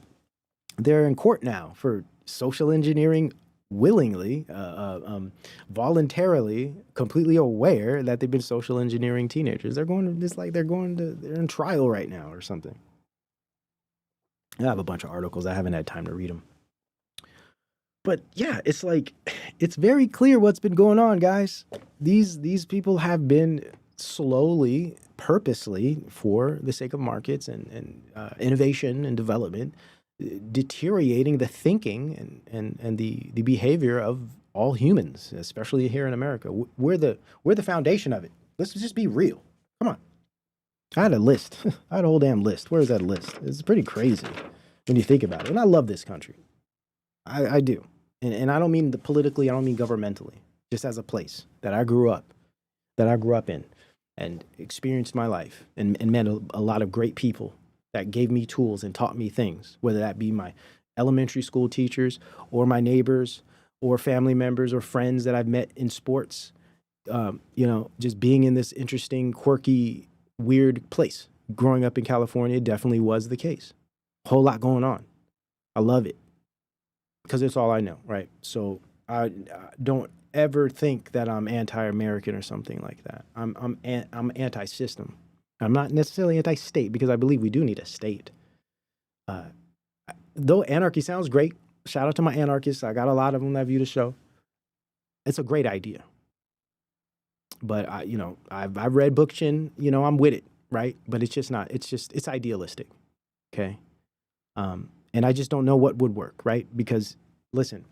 They're in court now for social engineering willingly, voluntarily, completely aware that they've been social engineering teenagers. They're in trial right now or something. I have a bunch of articles. I haven't had time to read them. But yeah, it's like, it's very clear what's been going on, guys. These people have been slowly, purposely, for the sake of markets and innovation and development, deteriorating the thinking and the behavior of all humans, especially here in America. We're the foundation of it. Let's just be real. Come on. I had a list. I had a whole damn list. Where's that list? It's pretty crazy when you think about it. And I love this country. I do. And I don't mean politically, I don't mean governmentally, just as a place that I grew up in and experienced my life and met a lot of great people that gave me tools and taught me things, whether that be my elementary school teachers or my neighbors or family members or friends that I've met in sports. Just being in this interesting, quirky, weird place. Growing up in California definitely was the case. Whole lot going on. I love it. because it's all I know, right? So I don't ever think that I'm anti-American or something like that. I'm anti-system. I'm not necessarily anti-state because I believe we do need a state. Though anarchy sounds great, shout out to my anarchists. I got a lot of them that view the show. It's a great idea. But I've read Bookchin, I'm with it, right? But it's just not, it's idealistic. Okay. And I just don't know what would work, right? Because listen,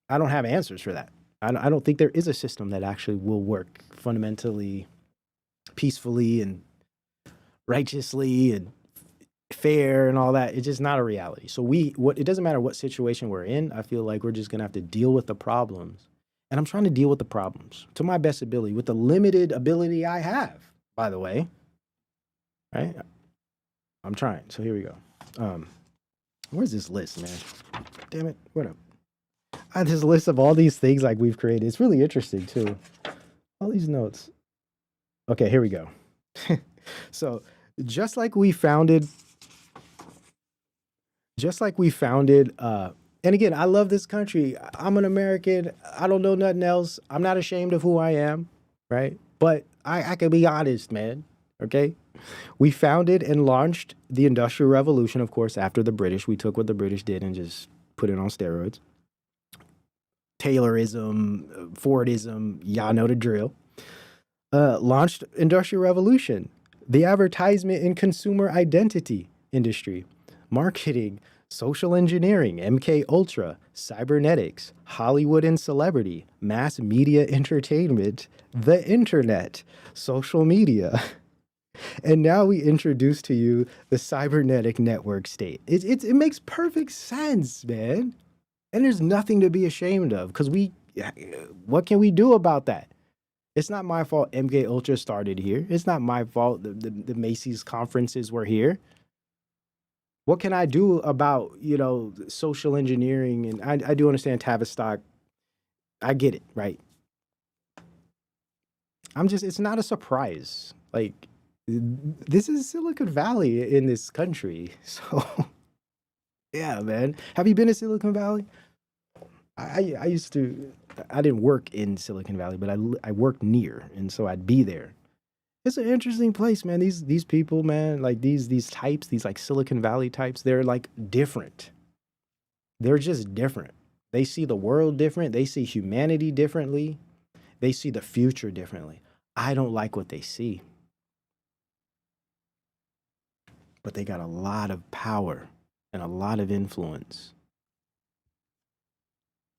I don't have answers for that. I don't think there is a system that actually will work fundamentally, peacefully and righteously and fair and all that. It's just not a reality. So it doesn't matter what situation we're in. I feel like we're just going to have to deal with the problems. And I'm trying to deal with the problems to my best ability, with the limited ability I have, by the way. Right? I'm trying. So here we go. Where's this list, man? Damn it. What up? I have this list of all these things like we've created. It's really interesting too. All these notes. Okay, here we go. So just like we founded, and again, I love this country. I'm an American. I don't know nothing else. I'm not ashamed of who I am, right? But I can be honest, man, okay? We founded and launched the Industrial Revolution, of course, after the British. We took what the British did and just put it on steroids. Taylorism, Fordism, y'all know the drill. Launched Industrial Revolution, the advertisement and consumer identity industry, marketing, social engineering, MK Ultra, cybernetics, Hollywood and celebrity, mass media entertainment, the internet, social media. And now we introduce to you the cybernetic network state. It makes perfect sense, man. And there's nothing to be ashamed of because what can we do about that? It's not my fault MK Ultra started here. It's not my fault the Macy's conferences were here. What can I do about, social engineering? And I do understand Tavistock. I get it, right? It's not a surprise. Like, this is Silicon Valley in this country. So, yeah, man. Have you been to Silicon Valley? I didn't work in Silicon Valley, but I worked near, and so I'd be there. It's an interesting place, man. These people, man, like these types, these like Silicon Valley types, they're like different. They're just different. They see the world different. They see humanity differently. They see the future differently. I don't like what they see. But they got a lot of power and a lot of influence.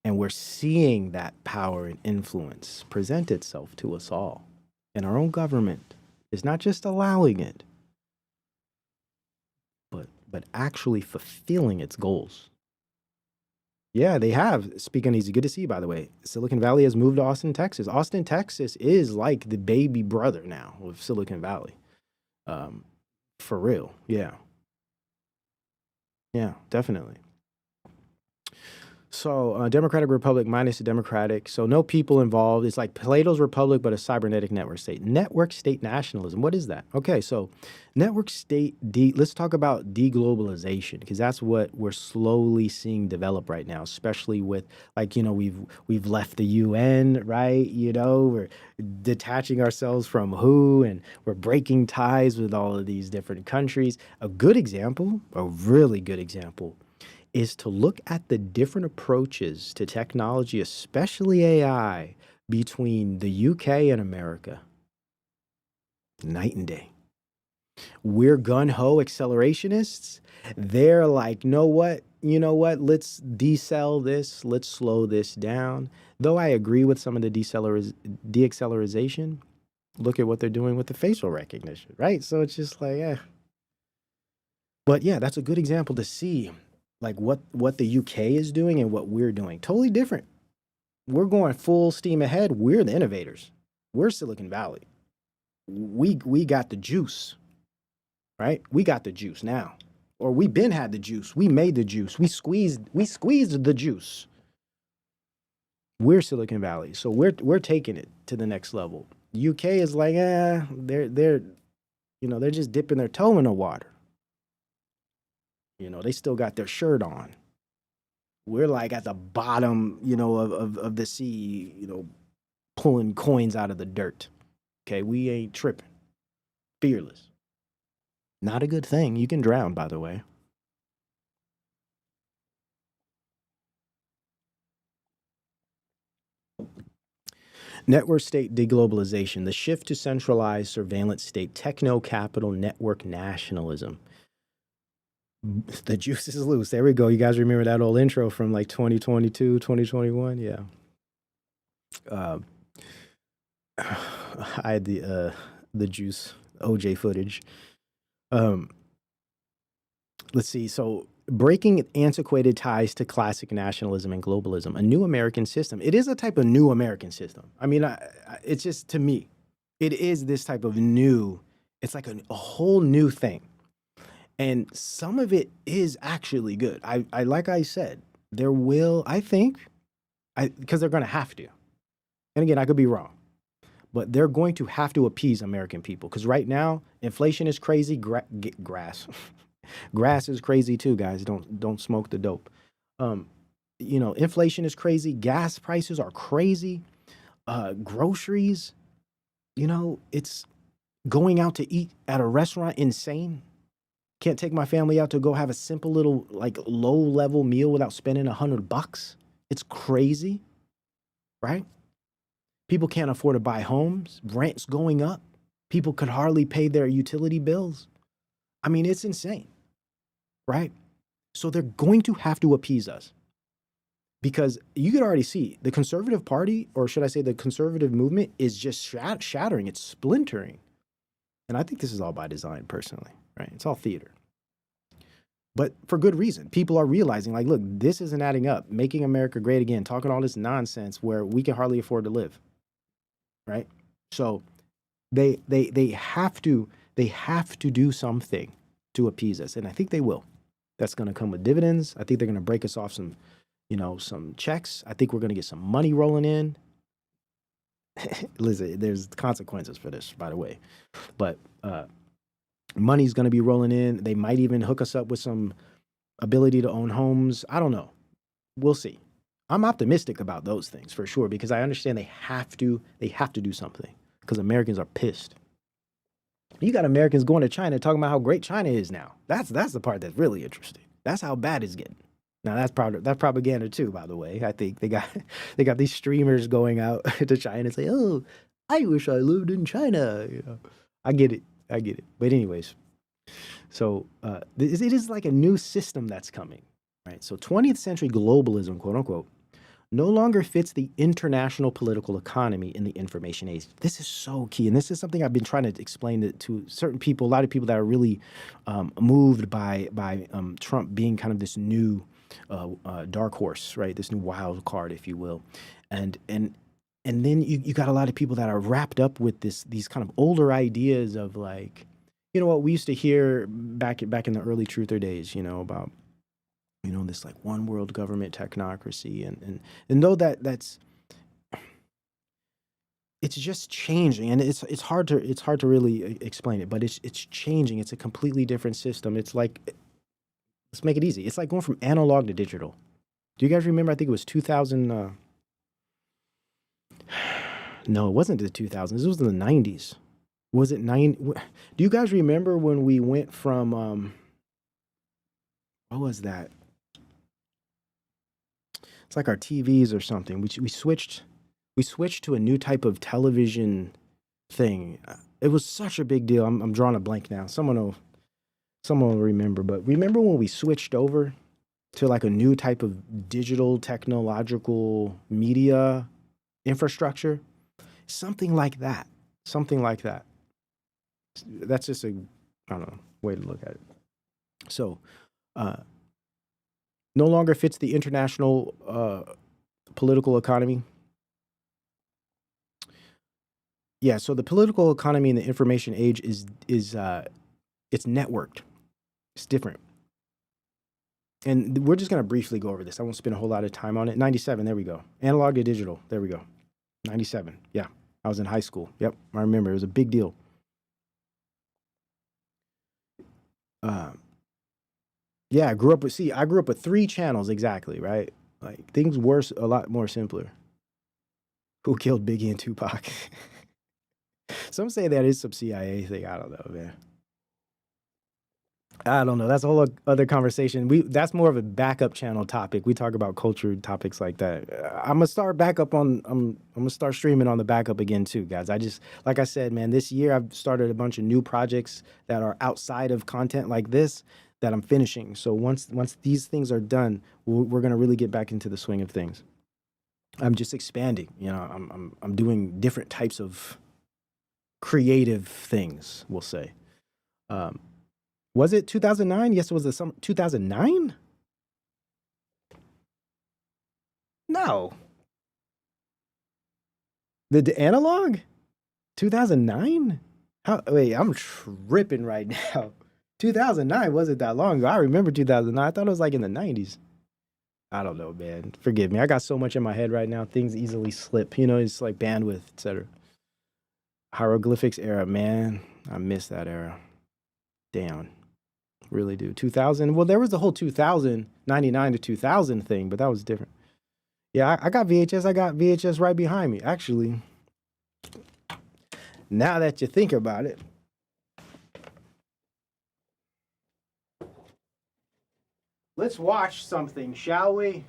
And we're seeing that power and influence present itself to us all. And our own government is not just allowing it, but actually fulfilling its goals. Yeah, they have. Speaking easy, good to see you, by the way. Silicon Valley has moved to Austin, Texas. Austin, Texas is like the baby brother now of Silicon Valley. For real, yeah. Yeah, definitely. So Democratic Republic minus the Democratic. So no people involved. It's like Plato's Republic, but a cybernetic network state. Network state nationalism. What is that? Okay, so network state, let's talk about deglobalization, because that's what we're slowly seeing develop right now, especially with we've left the UN, right? We're detaching ourselves from WHO, and we're breaking ties with all of these different countries. A good example, a really good example, is to look at the different approaches to technology, especially AI, between the UK and America. Night and day. We're gun-ho accelerationists. They're like, you know what? Let's decel this. Let's slow this down. Though I agree with some of the deaccelerization, look at what they're doing with the facial recognition, right? So it's just like, eh. But yeah, that's a good example to see like what the UK is doing and what we're doing. Totally different. We're going full steam ahead. We're the innovators. We're Silicon Valley. We got the juice, right? We got the juice now. Or we been had the juice. We made the juice. We squeezed the juice. We're Silicon Valley. So we're taking it to the next level. UK is like, they're just dipping their toe in the water. They still got their shirt on. we're like at the bottom, of the sea, pulling coins out of the dirt. Okay, we ain't tripping. Fearless. Not a good thing. You can drown, by the way. Network state deglobalization, the shift to centralized surveillance state, techno-capital network nationalism. The juice is loose. There we go. You guys remember that old intro from like 2022, 2021? Yeah. I had the juice OJ footage. Let's see. So breaking antiquated ties to classic nationalism and globalism, a new American system. It is a type of new American system. I mean, it's just, to me, it is this type of new, it's like a whole new thing. And some of it is actually good. I like I said, there will, I think, because they're going to have to. And again, I could be wrong, but they're going to have to appease American people. Because right now, inflation is crazy. Grass is crazy too, guys. Don't smoke the dope. Inflation is crazy. Gas prices are crazy. Groceries, it's going out to eat at a restaurant insane. Can't take my family out to go have a simple little, like, low-level meal without spending $100. It's crazy, right? People can't afford to buy homes. Rent's going up. People could hardly pay their utility bills. I mean, it's insane, right? So they're going to have to appease us, because you could already see the conservative party, or should I say the conservative movement, is just shattering. It's splintering. And I think this is all by design, personally, right? It's all theater. But for good reason. People are realizing, like, look, this isn't adding up. Making America great again, talking all this nonsense where we can hardly afford to live, right? So they have to do something to appease us, and I think they will. That's going to come with dividends. I think they're going to break us off some checks. I think we're going to get some money rolling in. Listen, there's consequences for this, by the way, but money's going to be rolling in. They might even hook us up with some ability to own homes. I don't know. We'll see. I'm optimistic about those things for sure, because I understand they have to do something, because Americans are pissed. You got Americans going to China talking about how great China is now. That's the part that's really interesting. That's how bad it's getting. Now that's propaganda too, by the way. I think they got these streamers going out to China and say, "Oh, I wish I lived in China." I get it. But anyways, so it is like a new system that's coming, right? So 20th century globalism, quote unquote, no longer fits the international political economy in the information age. This is so key, and this is something I've been trying to explain to certain people, a lot of people that are really moved by Trump being kind of this new dark horse, right? This new wild card, if you will, and then you got a lot of people that are wrapped up with these kind of older ideas of, like, what we used to hear back in the early truther days, about this like one world government technocracy, and know that's it's just changing, and it's hard to really explain it, but it's changing. It's a completely different system. It's like, let's make it easy. It's like going from analog to digital. Do you guys remember? I think it was 2000. No, it wasn't the 2000s. It was in the 90s. Was it Do you guys remember when we went from what was that? It's like our TVs or something. We switched to a new type of television thing. It was such a big deal. I'm drawing a blank now. Someone will remember. But remember when we switched over to like a new type of digital technological media infrastructure? Something like that. That's just a, I don't know, way to look at it. So, no longer fits the international political economy. Yeah, so the political economy in the information age is it's networked. It's different. And we're just going to briefly go over this. I won't spend a whole lot of time on it. 97, there we go. Analog to digital, there we go. 97, yeah. I was in high school. Yep, I remember. It was a big deal. Yeah, I grew up with 3 channels exactly, right? Like things were a lot more simpler. Who killed Biggie and Tupac? Some say that is some CIA thing. I don't know, man. I don't know. That's a whole other conversation. That's more of a backup channel topic. We talk about culture topics like that. I'm gonna start backup on. I'm gonna start streaming on the backup again too, guys. Like I said, man, this year I've started a bunch of new projects that are outside of content like this that I'm finishing. So once these things are done, we're gonna really get back into the swing of things. I'm just expanding. You know, I'm doing different types of creative things. We'll say. Was it 2009? Yes, it was the summer. 2009? No. The analog? 2009? Wait, I'm tripping right now. 2009 wasn't that long ago. I remember 2009. I thought it was like in the 90s. I don't know, man. Forgive me. I got so much in my head right now. Things easily slip. You know, it's like bandwidth, etc. Hieroglyphics era, man. I miss that era. Damn. Really do. 2000. Well, there was the whole 2000, 99 to 2000 thing, but that was different. Yeah, I got VHS. I got VHS right behind me. Actually, now that you think about it. Let's watch something, shall we?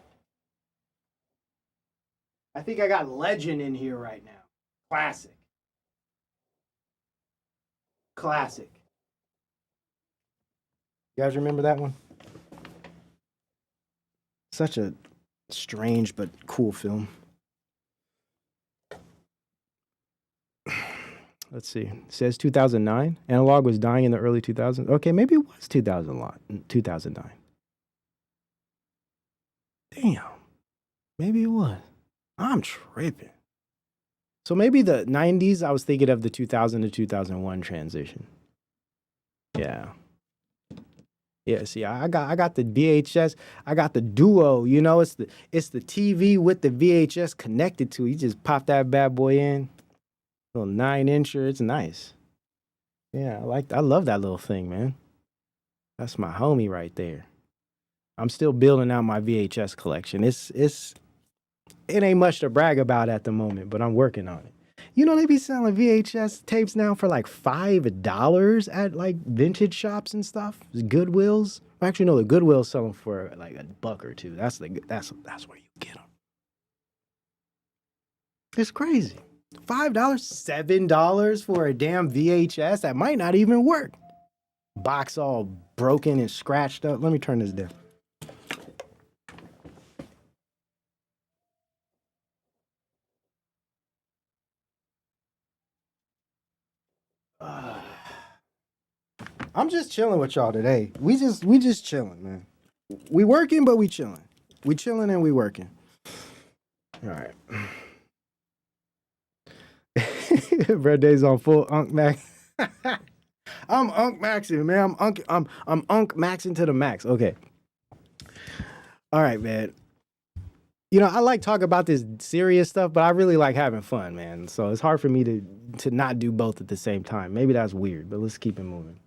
I think I got Legend in here right now. Classic. Classic. You guys remember that one? Such a strange but cool film. Let's see. It says 2009. Analog was dying in the early 2000s. Okay, maybe it was 2009. Damn. Maybe it was. I'm tripping. So maybe the 90s, I was thinking of the 2000 to 2001 transition. Yeah. Yeah, see, I got the VHS, I got the Duo, you know, it's the TV with the VHS connected to it. You just pop that bad boy in. Little 9-incher, it's nice. Yeah, I love that little thing, man. That's my homie right there. I'm still building out my VHS collection. It ain't much to brag about at the moment, but I'm working on it. You know, they be selling VHS tapes now for like $5 at like vintage shops and stuff. Goodwills. Actually, no, the Goodwills sell them for like $1 or $2. That's where you get them. It's crazy. $5, $7 for a damn VHS that might not even work. Box all broken and scratched up. Let me turn this down. I'm just chilling with y'all today. We just chilling, man. We working, but we chilling. We chilling and we working. All right. Red Day's on full Unk Max. I'm Unk Maxing, man. I'm Unk Maxing to the max. Okay. All right, man. You know, I like talking about this serious stuff, but I really like having fun, man. So it's hard for me to not do both at the same time. Maybe that's weird, but let's keep it moving.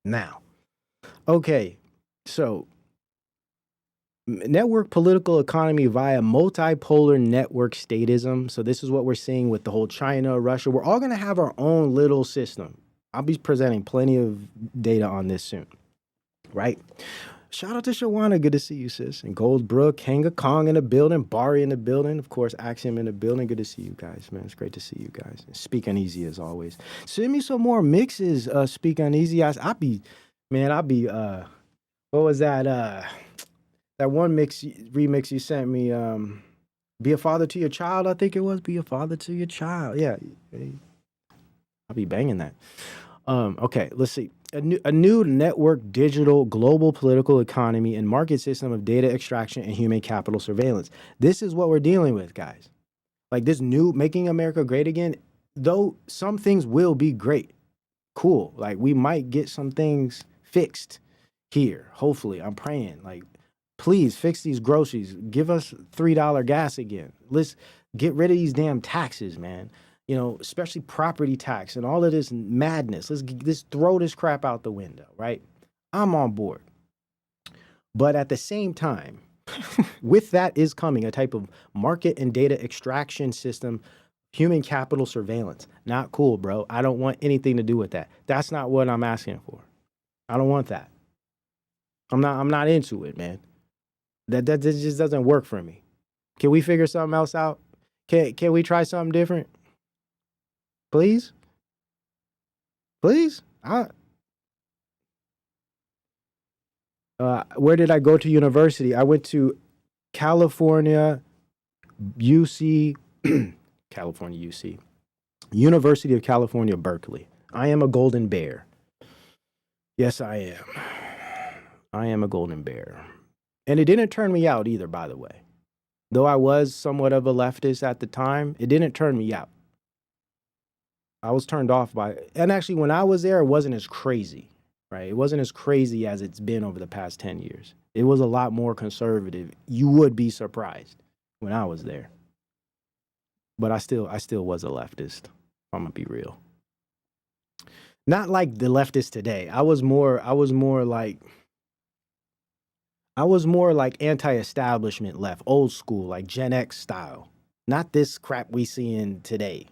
Now, okay, so network political economy via multipolar network statism. So this is what we're seeing with the whole China, Russia. We're all going to have our own little system. I'll be presenting plenty of data on this soon, right? Shout out to Shawana. Good to see you, sis. And Goldbrook, Hanga Kong in the building, Bari in the building. Of course, Axiom in the building. Good to see you guys, man. It's great to see you guys. Speak Uneasy as always. Send me some more mixes, Speak Uneasy. I'll be, what was that? That one remix you sent me, Be a Father to Your Child, I think it was. Be a Father to Your Child. Yeah. I'll be banging that. Okay, let's see. A new network, digital, global political economy and market system of data extraction and human capital surveillance. This is what we're dealing with, guys. Like this new Making America Great Again, though some things will be great. Cool. Like we might get some things fixed here. Hopefully, I'm praying. Like, please fix these groceries. Give us $3 gas again. Let's get rid of these damn taxes, man. You know, especially property tax and all of this madness. Let's throw this crap out the window, right? I'm on board. But at the same time, With that is coming a type of market and data extraction system, human capital surveillance. Not cool, bro. I don't want anything to do with that. That's not what I'm asking for. I don't want that. I'm not into it, man. That just doesn't work for me. Can we figure something else out? Can we try something different? Please? Please? Where did I go to university? I went to California, UC, California, UC, University of California, Berkeley. I am a golden bear. Yes, I am. I am a golden bear. And it didn't turn me out either, by the way. Though I was somewhat of a leftist at the time, it didn't turn me out. I was turned off by it. And actually, when I was there, it wasn't as crazy, right? It wasn't as crazy as it's been over the past 10 years. It was a lot more conservative. You would be surprised when I was there. But I still was a leftist, if I'm gonna be real. Not like the leftists today. I was more like anti-establishment left, old school, like Gen X style. Not this crap we see in today.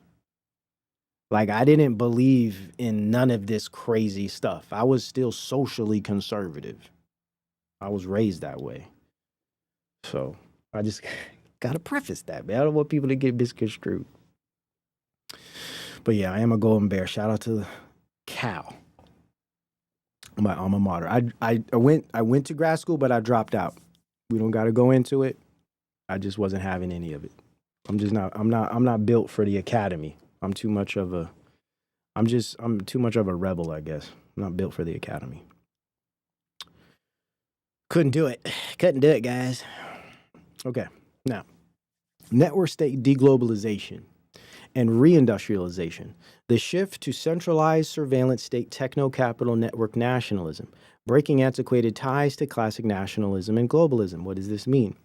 Like, I didn't believe in none of this crazy stuff. I was still socially conservative. I was raised that way. So I just gotta preface that, man. I don't want people to get misconstrued. But yeah, I am a golden bear. Shout out to Cal, my alma mater. I went to grad school, but I dropped out. We don't gotta go into it. I just wasn't having any of it. I'm not built for the academy. I'm too much of a rebel, I guess. I'm not built for the academy. Couldn't do it, guys. Okay, now, network state deglobalization and reindustrialization, the shift to centralized surveillance state techno-capital network nationalism, breaking antiquated ties to classic nationalism and globalism. What does this mean?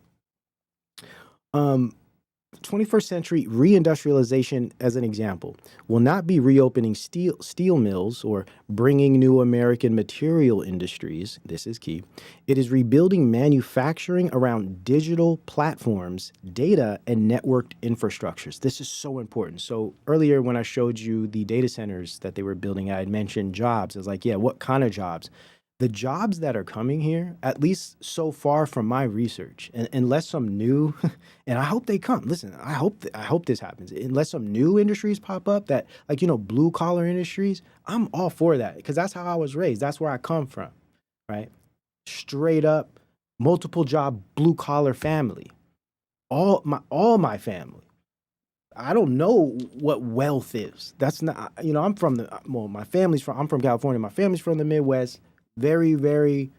21st century reindustrialization, as an example, will not be reopening steel mills or bringing new American material industries. This is key. It is rebuilding manufacturing around digital platforms, data, and networked infrastructures. This is so important. So earlier when I showed you the data centers that they were building, I had mentioned jobs. I was like, yeah, what kind of jobs? The jobs that are coming here, at least so far from my research, and unless some new, and I hope they come. Listen, I hope this happens. Unless some new industries pop up that, like, blue collar industries, I'm all for that because that's how I was raised. That's where I come from, right? Straight up, multiple job, blue collar family. All my family. I don't know what wealth is. That's not, I'm from I'm from California. My family's from the Midwest. Very, very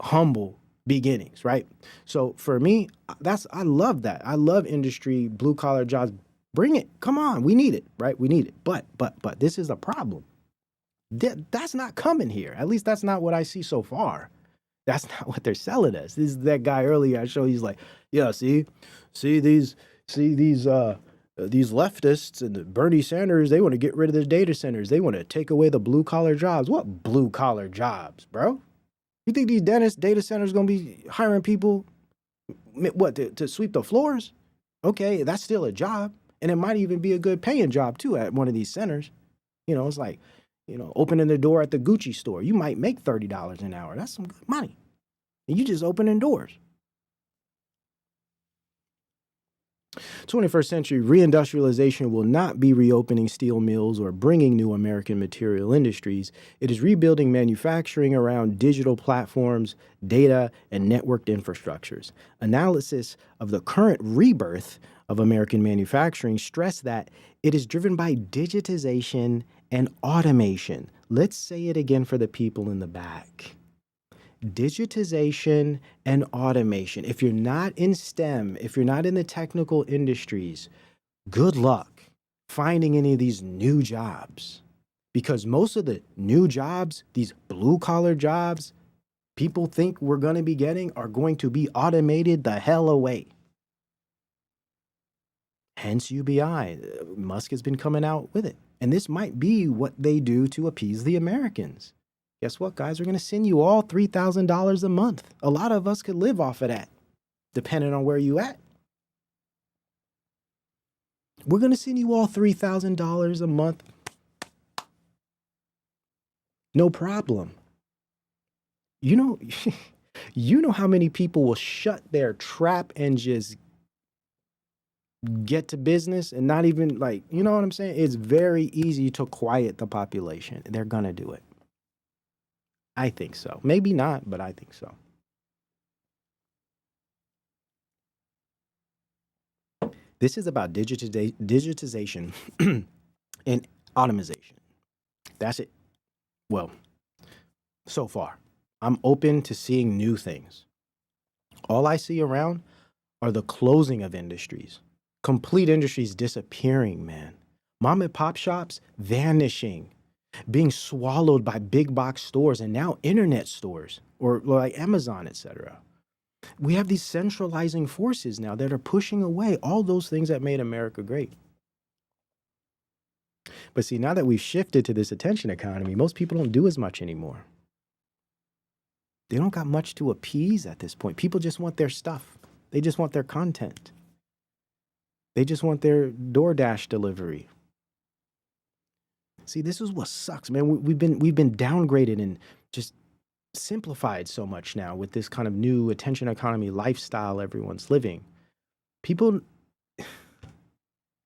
humble beginnings, right? So for me, I love that. I love industry, blue collar jobs. Bring it. Come on. We need it, right? We need it. But this is a problem. That's not coming here. At least that's not what I see so far. That's not what they're selling us. This is that guy earlier I showed. He's like, yeah, see these leftists and the Bernie Sanders, they want to get rid of the data centers. They want to take away the blue collar jobs. What blue collar jobs, bro? You think these data centers going to be hiring people, to sweep the floors? Okay, that's still a job. And it might even be a good paying job too at one of these centers. It's like, opening the door at the Gucci store. You might make $30 an hour. That's some good money. And you just opening doors. 21st century reindustrialization will not be reopening steel mills or bringing new American material industries. It is rebuilding manufacturing around digital platforms, data, and networked infrastructures. Analysis of the current rebirth of American manufacturing stress that it is driven by digitization and automation. Let's say it again for the people in the back. Digitization and automation. If you're not in STEM, if you're not in the technical industries, good luck finding any of these new jobs. Because most of the new jobs, these blue collar jobs, people think we're going to be getting are going to be automated the hell away. Hence UBI. Musk has been coming out with it. And this might be what they do to appease the Americans. Guess what, guys? We're going to send you all $3,000 a month. A lot of us could live off of that. depending on where you at. We're going to send you all $3,000 a month. No problem. You know, you know how many people will shut their trap and just get to business and not even like, you know what I'm saying? It's very easy to quiet the population. They're going to do it. I think so. Maybe not, but I think so. This is about digitization and automation. That's it. Well, so far, I'm open to seeing new things. All I see around are the closing of industries, complete industries disappearing, man. Mom and pop shops vanishing, being swallowed by big box stores and now internet stores or like Amazon, etc. We have these centralizing forces now that are pushing away all those things that made America great. But see, now that we've shifted to this attention economy, most people don't do as much anymore. They don't got much to appease at this point. People just want their stuff. They just want their content. They just want their DoorDash delivery. See, this is what sucks, man. We've been downgraded and just simplified so much now with this kind of new attention economy lifestyle everyone's living. People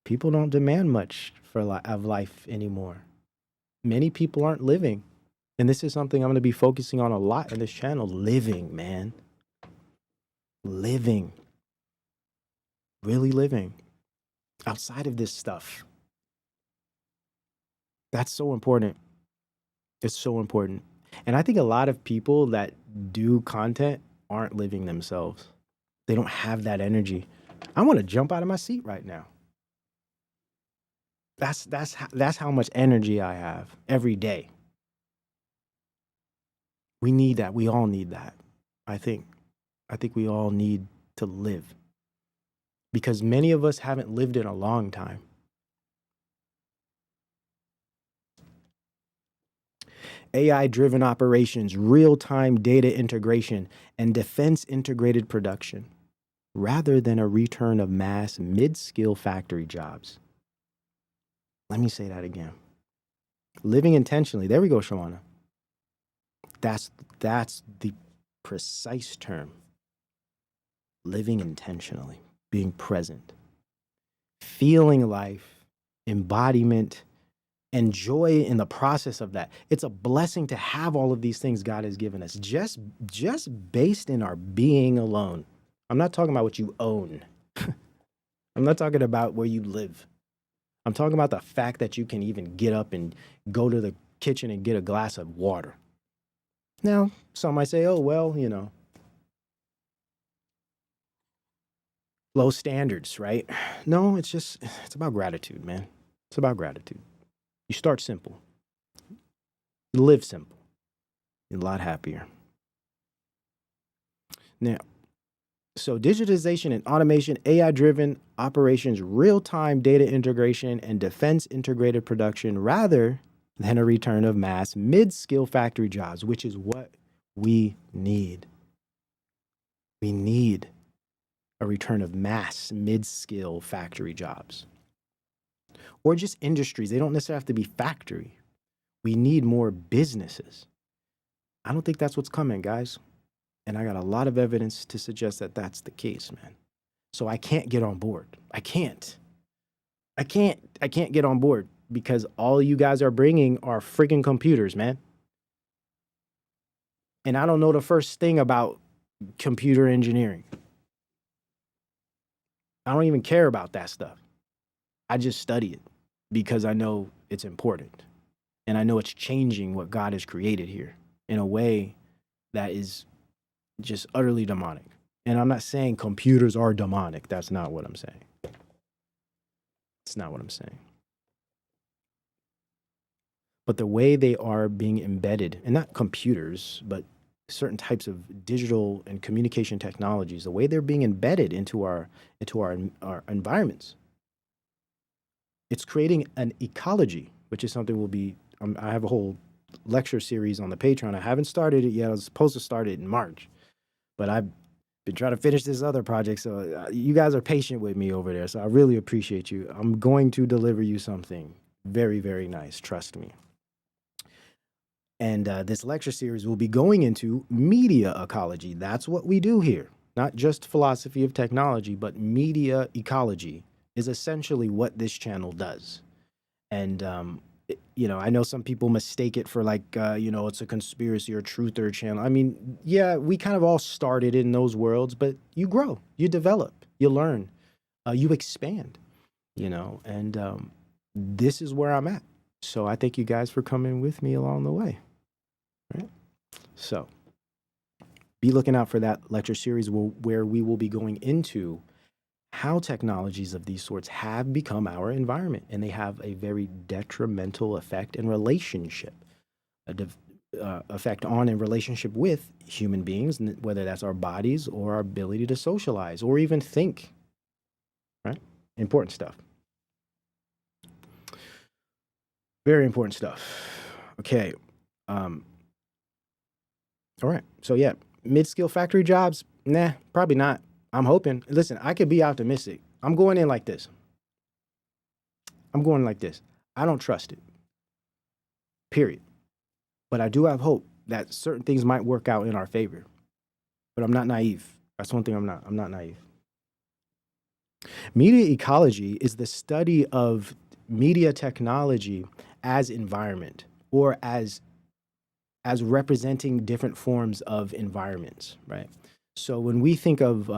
don't demand much of life anymore. Many people aren't living. And this is something I'm going to be focusing on a lot in this channel. Living, man. Living. Really living. Outside of this stuff. That's so important. It's so important. And I think a lot of people that do content aren't living themselves. They don't have that energy. I want to jump out of my seat right now. That's how much energy I have every day. We need that. We all need that. I think we all need to live. Because many of us haven't lived in a long time. AI-driven operations, real-time data integration, and defense-integrated production, rather than a return of mass mid-skill factory jobs. Let me say that again. Living intentionally. There we go, Shawana. That's the precise term. Living intentionally, being present, feeling life, embodiment, and joy in the process of that. It's a blessing to have all of these things God has given us, just based in our being alone. I'm not talking about what you own. I'm not talking about where you live. I'm talking about the fact that you can even get up and go to the kitchen and get a glass of water. Now, some might say, oh, well, you know, low standards, right? No, it's about gratitude, man. It's about gratitude. You start simple. You live simple. You're a lot happier. Now, so digitization and automation, AI-driven operations, real-time data integration, and defense-integrated production, rather than a return of mass mid-skill factory jobs, which is what we need. We need a return of mass mid-skill factory jobs. Or just industries. They don't necessarily have to be factory. We need more businesses. I don't think that's what's coming, guys. And I got a lot of evidence to suggest that that's the case, man. So I can't get on board. I can't get on board because all you guys are bringing are freaking computers, man. And I don't know the first thing about computer engineering. I don't even care about that stuff. I just study it because I know it's important. And I know it's changing what God has created here in a way that is just utterly demonic. And I'm not saying computers are demonic. That's not what I'm saying. It's not what I'm saying. But the way they are being embedded, and not computers, but certain types of digital and communication technologies, the way they're being embedded into our environments, it's creating an ecology, which is something we'll be, I have a whole lecture series on the Patreon. I haven't started it yet. I was supposed to start it in March, but I've been trying to finish this other project, so you guys are patient with me over there, so I really appreciate you. I'm going to deliver you something very, very nice, trust me. And this lecture series will be going into media ecology. That's what we do here. Not just philosophy of technology, but media ecology is essentially what this channel does. And, you know, I know some people mistake it for like, you know, it's a conspiracy or truther channel. I mean, yeah, we kind of all started in those worlds, but you grow, you develop, you learn, you expand, you know, and this is where I'm at. So I thank you guys for coming with me along the way. Right? So be looking out for that lecture series where we will be going into how technologies of these sorts have become our environment, and they have a very detrimental effect and relationship, effect on and relationship with human beings, whether that's our bodies or our ability to socialize or even think, right? Important stuff. Very important stuff. Okay. All right. So yeah, mid-skill factory jobs, nah, probably not. I'm hoping. Listen, I could be optimistic. I'm going in like this. I'm going like this. I don't trust it. Period. But I do have hope that certain things might work out in our favor. But I'm not naive. That's one thing I'm not. I'm not naive. Media ecology is the study of media technology as environment, or as representing different forms of environments, right? So when we think of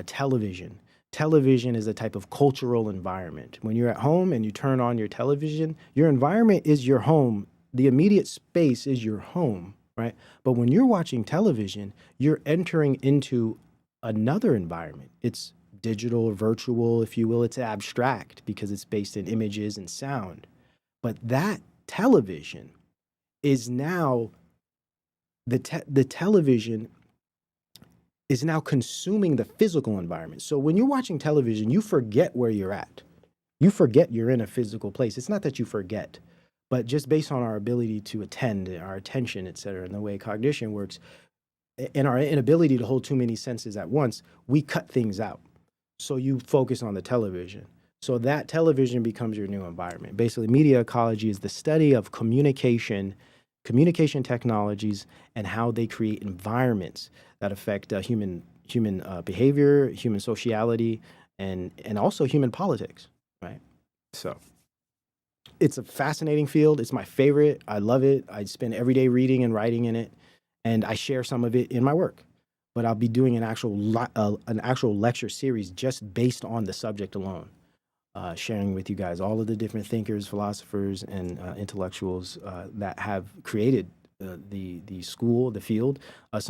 television, television is a type of cultural environment. When you're at home and you turn on your television, your environment is your home. The immediate space is your home, right? But when you're watching television, you're entering into another environment. It's digital, virtual, if you will. It's abstract because it's based in images and sound. But that television is now, the television is now consuming the physical environment. So when you're watching television, you forget where you're at. You forget you're in a physical place. It's not that you forget, but just based on our ability to attend, our attention, et cetera, and the way cognition works, and our inability to hold too many senses at once, we cut things out. So you focus on the television. So that television becomes your new environment. Basically, media ecology is the study of communication technologies, and how they create environments that affect human behavior, human sociality, and also human politics, right? So it's a fascinating field. It's my favorite. I love it. I spend every day reading and writing in it, and I share some of it in my work. But I'll be doing an actual lecture series just based on the subject alone. Sharing with you guys all of the different thinkers, philosophers, and intellectuals that have created the school, the field. I'd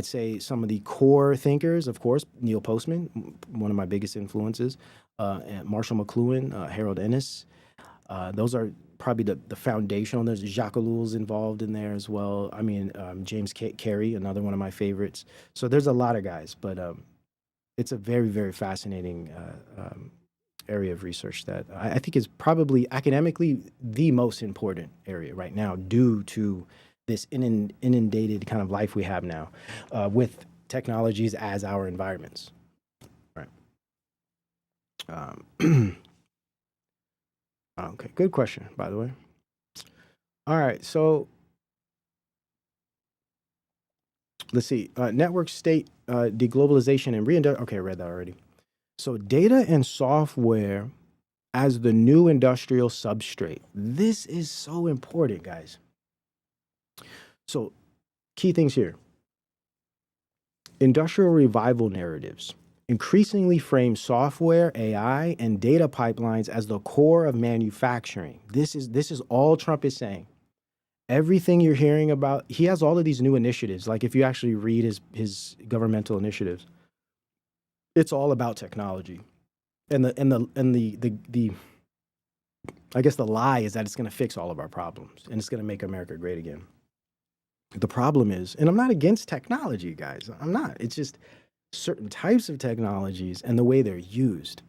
say some of the core thinkers, of course, Neil Postman, one of my biggest influences, and Marshall McLuhan, Harold Ennis. Those are probably the foundational. There's Jacques Ellul's involved in there as well. I mean, James Carey, another one of my favorites. So there's a lot of guys, but it's a very, very fascinating area of research that I think is probably academically the most important area right now, due to this inundated kind of life we have now with technologies as our environments. Right. Okay, good question, by the way. All right, so let's see. Network state deglobalization and reindustrialization. Okay, I read that already. So data and software as the new industrial substrate. This is so important, guys. So key things here. Industrial revival narratives increasingly frame software, AI, and data pipelines as the core of manufacturing. This is all Trump is saying. Everything you're hearing about, he has all of these new initiatives. Like if you actually read his governmental initiatives, it's all about technology. And the I guess the lie is that it's going to fix all of our problems and it's going to make America great again. The problem is, and I'm not against technology, guys. I'm not. It's just certain types of technologies and the way they're used.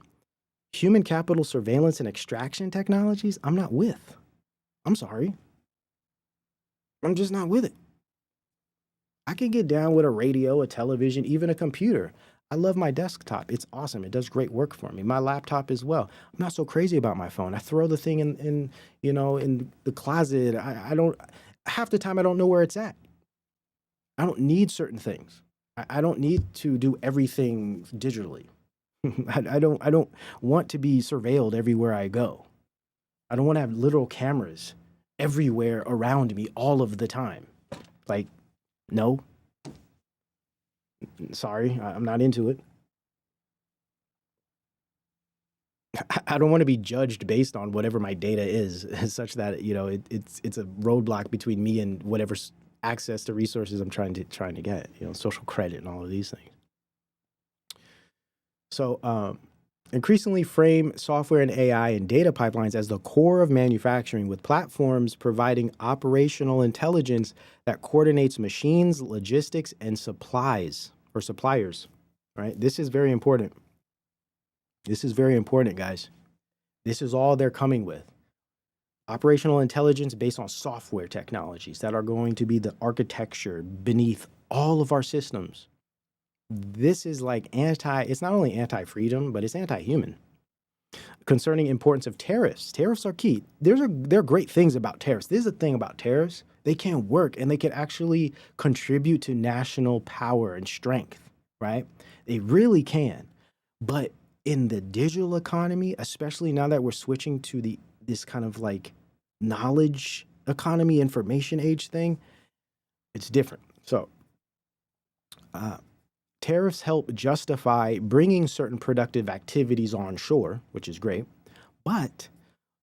Human capital surveillance and extraction technologies, I'm not with. I'm sorry. I'm just not with it. I can get down with a radio, a television, even a computer. I love my desktop. It's awesome. It does great work for me. My laptop as well. I'm not so crazy about my phone. I throw the thing in in the closet. I don't, half the time I don't know where it's at. I don't need certain things. I don't need to do everything digitally. I don't want to be surveilled everywhere I go. I don't want to have literal cameras everywhere around me all of the time. Like, no. Sorry, I'm not into it. I don't want to be judged based on whatever my data is, such that it's a roadblock between me and whatever access to resources I'm trying to get. Social credit and all of these things. So, increasingly frame software and AI and data pipelines as the core of manufacturing, with platforms providing operational intelligence that coordinates machines, logistics, and suppliers. Right? This is very important. This is very important, guys. This is all they're coming with. Operational intelligence based on software technologies that are going to be the architecture beneath all of our systems. This is like it's not only anti-freedom, but it's anti-human. Concerning importance of tariffs. Tariffs are key. There are great things about tariffs. This is the thing about tariffs. They can work and they can actually contribute to national power and strength, right? They really can. But in the digital economy, especially now that we're switching to this kind of like knowledge economy, information age thing, it's different. So, tariffs help justify bringing certain productive activities onshore, which is great, but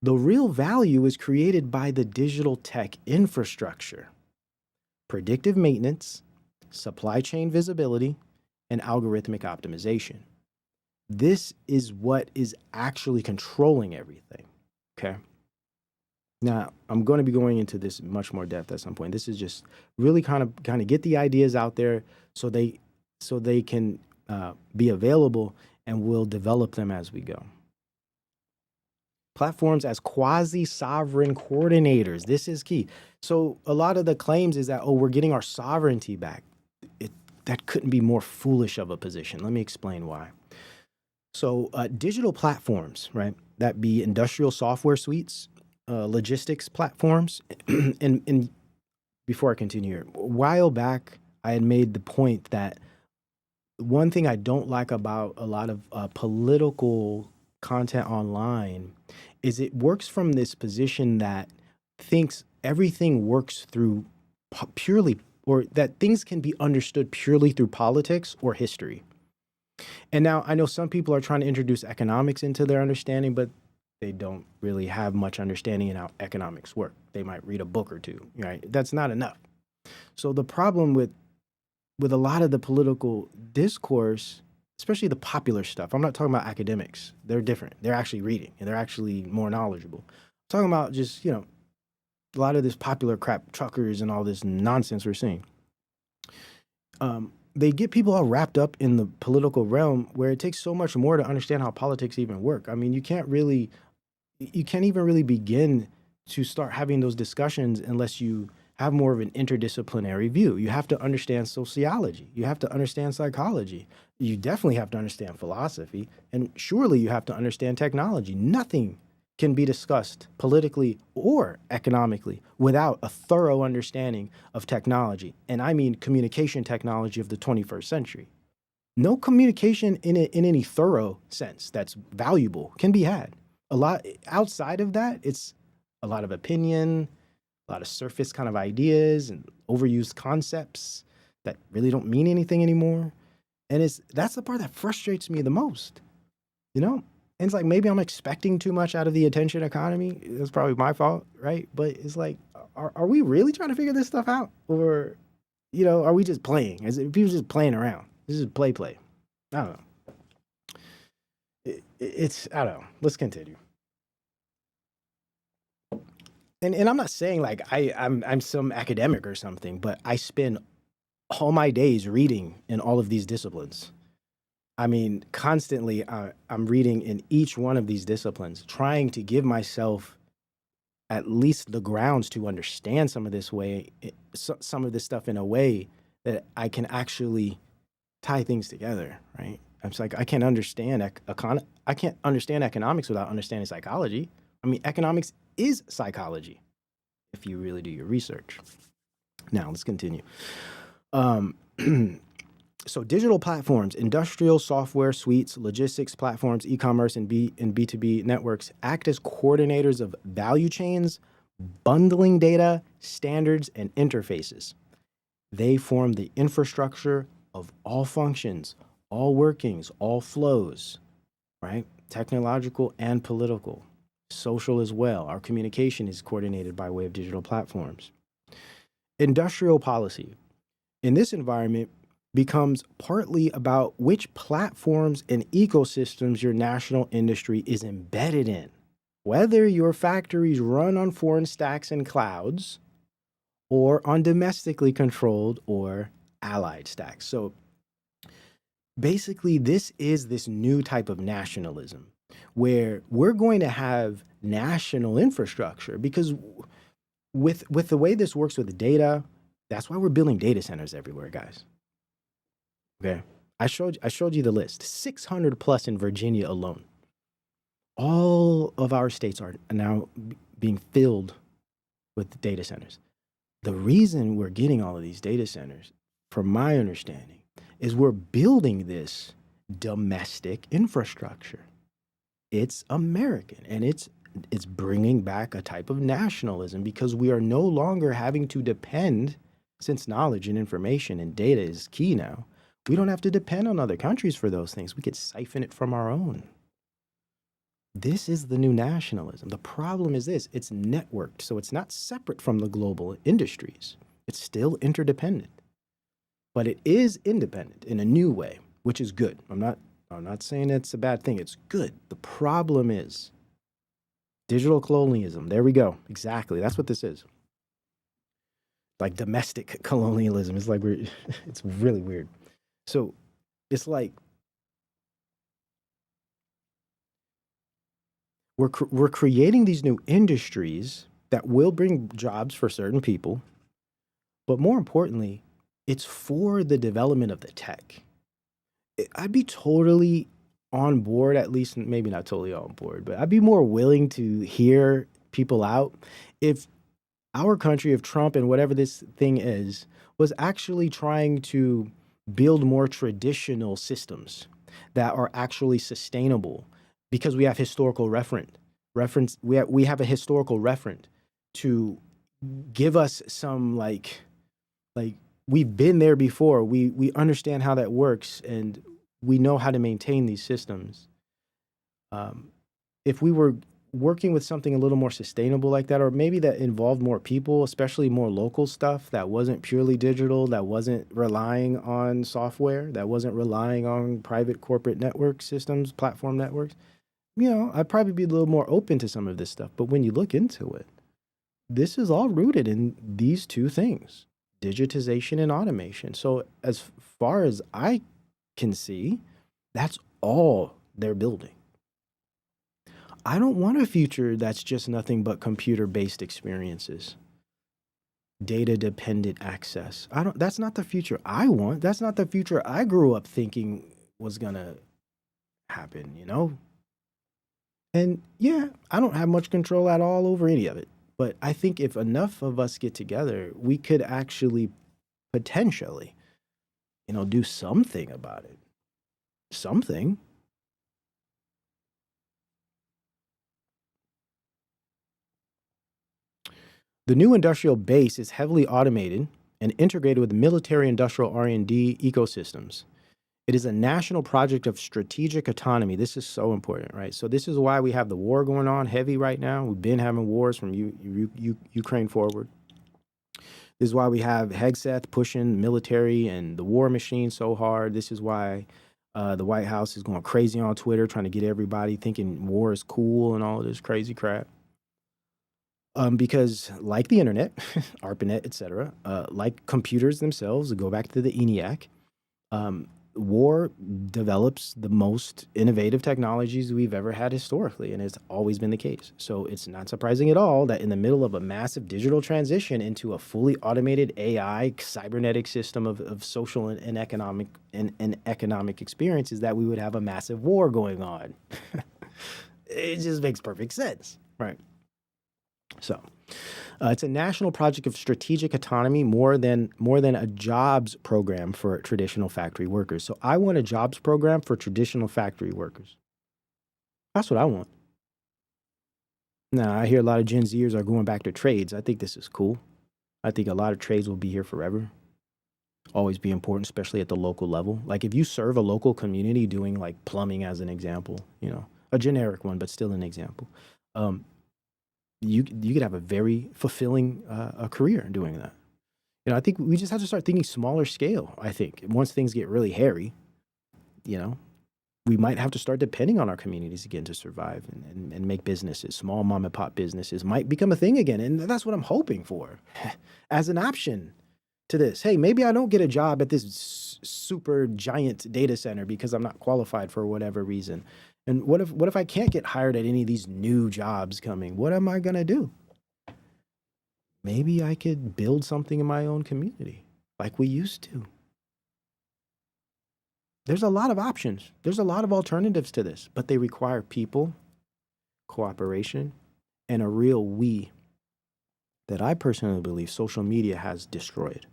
the real value is created by the digital tech infrastructure, predictive maintenance, supply chain visibility, and algorithmic optimization. This is what is actually controlling everything, okay? Now, I'm going to be going into this in much more depth at some point. This is just really kind of get the ideas out there so they can be available, and we'll develop them as we go. Platforms as quasi-sovereign coordinators. This is key. So a lot of the claims is that, we're getting our sovereignty back. That couldn't be more foolish of a position. Let me explain why. So digital platforms, right, that be industrial software suites, logistics platforms, and before I continue here, a while back, I had made the point that one thing I don't like about a lot of political content online is it works from this position that thinks everything works through purely, or that things can be understood purely through politics or history. And now I know some people are trying to introduce economics into their understanding, but they don't really have much understanding in how economics work. They might read a book or two, right? That's not enough. So the problem with a lot of the political discourse, especially the popular stuff, I'm not talking about academics. They're different. They're actually reading and they're actually more knowledgeable. I'm talking about just, a lot of this popular crap, truckers and all this nonsense we're seeing. They get people all wrapped up in the political realm where it takes so much more to understand how politics even work. I mean, you can't even really begin to start having those discussions unless you have more of an interdisciplinary view. You have to understand sociology. You have to understand psychology. You definitely have to understand philosophy. And surely you have to understand technology. Nothing can be discussed politically or economically without a thorough understanding of technology. And I mean communication technology of the 21st century. No communication in any thorough sense that's valuable can be had. A lot outside of that, it's a lot of opinion, a lot of surface kind of ideas and overused concepts that really don't mean anything anymore. And that's the part that frustrates me the most, And it's like, maybe I'm expecting too much out of the attention economy. That's probably my fault, right? But it's like, are we really trying to figure this stuff out? Or, are we just playing? Is it people just playing around? This is play. I don't know. I don't know. Let's continue. And I'm not saying like I'm some academic or something, but I spend all my days reading in all of these disciplines. I mean, constantly I'm reading in each one of these disciplines, trying to give myself at least the grounds to understand some of this stuff in a way that I can actually tie things together, right? I'm just like, I can't understand I can't understand economics without understanding psychology. I mean, economics is psychology if you really do your research. Now, let's continue. So digital platforms, industrial software suites, logistics platforms, e-commerce, and B2B networks act as coordinators of value chains, bundling data, standards, and interfaces. They form the infrastructure of all functions, all workings, all flows, right? Technological and political, social as well. Our communication is coordinated by way of digital platforms. Industrial policy. In this environment, becomes partly about which platforms and ecosystems your national industry is embedded in. Whether your factories run on foreign stacks and clouds or on domestically controlled or allied stacks. So basically, this is this new type of nationalism where we're going to have national infrastructure because with the way this works with the data, that's why we're building data centers everywhere, guys. Okay, I showed you the list, 600 plus in Virginia alone. All of our states are now being filled with data centers. The reason we're getting all of these data centers, from my understanding, is we're building this domestic infrastructure. It's American, and it's bringing back a type of nationalism because we are no longer having to depend, since knowledge and information and data is key now, we don't have to depend on other countries for those things. We could siphon it from our own. This is the new nationalism. The problem is this, it's networked, so it's not separate from the global industries. It's still interdependent, but it is independent in a new way, which is good. I'm not saying it's a bad thing. It's good. The problem is digital colonialism. There we go. Exactly. That's what this is. Like domestic colonialism. It's like it's really weird. So it's like we're creating these new industries that will bring jobs for certain people, but more importantly, it's for the development of the tech. I'd be totally on board, at least maybe not totally on board, but I'd be more willing to hear people out if our country, if Trump and whatever this thing is, was actually trying to build more traditional systems that are actually sustainable because we have historical reference. We have a historical referent to give us some like we've been there before. We understand how that works and we know how to maintain these systems. If we were working with something a little more sustainable like that, or maybe that involved more people, especially more local stuff that wasn't purely digital, that wasn't relying on software, that wasn't relying on private corporate network systems, platform networks, I'd probably be a little more open to some of this stuff. But when you look into it, this is all rooted in these two things, digitization and automation. So as far as I can see, that's all they're building. I don't want a future that's just nothing but computer-based experiences, data-dependent access. That's not the future I want. That's not the future I grew up thinking was gonna happen, And yeah, I don't have much control at all over any of it. But I think if enough of us get together, we could actually potentially, do something about it. Something. The new industrial base is heavily automated and integrated with military-industrial R&D ecosystems. It is a national project of strategic autonomy. This is so important, right? So this is why we have the war going on heavy right now. We've been having wars from Ukraine forward. This is why we have Hegseth pushing military and the war machine so hard. This is why the White House is going crazy on Twitter, trying to get everybody thinking war is cool and all of this crazy crap. Because like the internet, ARPANET, etc., like computers themselves, go back to the ENIAC, war develops the most innovative technologies we've ever had historically, and it's always been the case. So it's not surprising at all that in the middle of a massive digital transition into a fully automated AI cybernetic system of social and economic experiences, that we would have a massive war going on. It just makes perfect sense, right? So it's a national project of strategic autonomy more than a jobs program for traditional factory workers. So I want a jobs program for traditional factory workers. That's what I want. Now, I hear a lot of Gen Zers are going back to trades. I think this is cool. I think a lot of trades will be here forever. Always be important, especially at the local level. Like if you serve a local community doing like plumbing as an example, you know, a generic one, but still an example. You could have a very fulfilling career doing that. You know, I think we just have to start thinking smaller scale. I think once things get really hairy, you know, we might have to start depending on our communities again to survive and make businesses. Small mom and pop businesses might become a thing again. And that's what I'm hoping for as an option to this. Hey, maybe I don't get a job at this super giant data center because I'm not qualified for whatever reason. And what if I can't get hired at any of these new jobs coming? What am I going to do? Maybe I could build something in my own community like we used to. There's a lot of options. There's a lot of alternatives to this, but they require people, cooperation, and a real we that I personally believe social media has destroyed.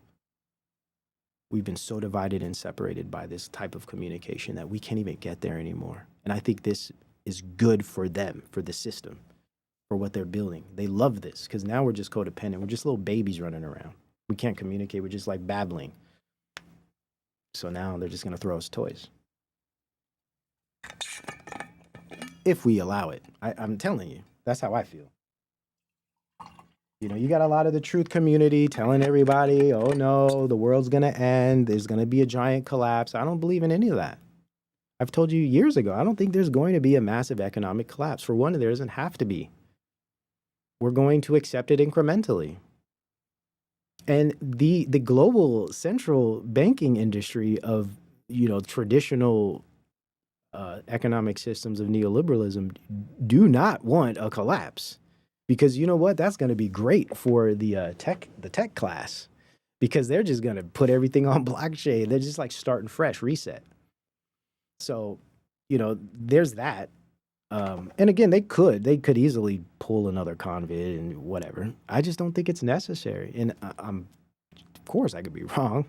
We've been so divided and separated by this type of communication that we can't even get there anymore. And I think this is good for them, for the system, for what they're building. They love this because now we're just codependent. We're just little babies running around. We can't communicate. We're just like babbling. So now they're just going to throw us toys. If we allow it. I'm telling you, that's how I feel. You know, you got a lot of the truth community telling everybody, oh no, the world's going to end. There's going to be a giant collapse. I don't believe in any of that. I've told you years ago, I don't think there's going to be a massive economic collapse. For one, there doesn't have to be. We're going to accept it incrementally. And the global central banking industry of, you know, traditional economic systems of neoliberalism do not want a collapse. Because you know what? That's going to be great for the tech class, because they're just going to put everything on blockchain. They're just like starting fresh, reset. So, you know, there's that. And again, they could easily pull another convid and whatever. I just don't think it's necessary. And of course, I could be wrong.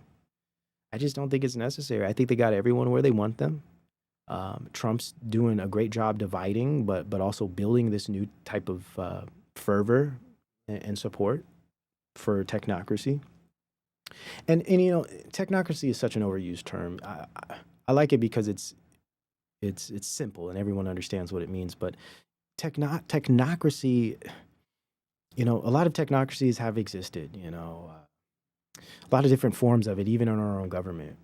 I just don't think it's necessary. I think they got everyone where they want them. Trump's doing a great job dividing, but also building this new type of fervor and support for technocracy. And you know, technocracy is such an overused term. I like it because it's simple and everyone understands what it means. But technocracy, you know, a lot of technocracies have existed. You know, a lot of different forms of it, even in our own government.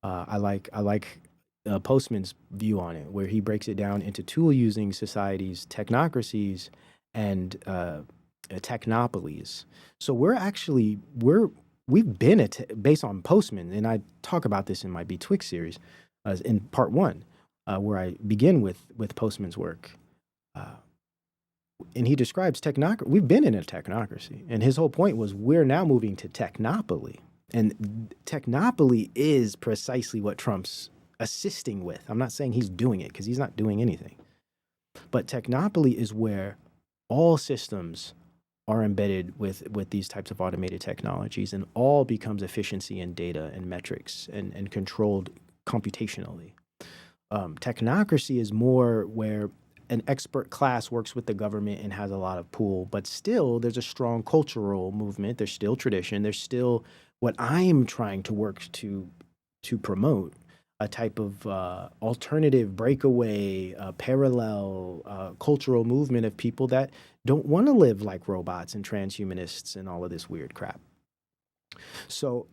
I like Postman's view on it, where he breaks it down into tool-using societies, technocracies, and technopolies. So we've been based on Postman, and I talk about this in my Betwixt series, in part 1, where I begin with Postman's work. And he describes we've been in a technocracy, and his whole point was we're now moving to technopoly. And technopoly is precisely what Trump's assisting with. I'm not saying he's doing it, because he's not doing anything. But technopoly is where all systems are embedded with these types of automated technologies, and all becomes efficiency and data and metrics and controlled computationally. Technocracy is more where an expert class works with the government and has a lot of pull, but still there's a strong cultural movement. There's still tradition. There's still what I'm trying to work to promote, a type of alternative, breakaway, parallel cultural movement of people that don't want to live like robots and transhumanists and all of this weird crap. So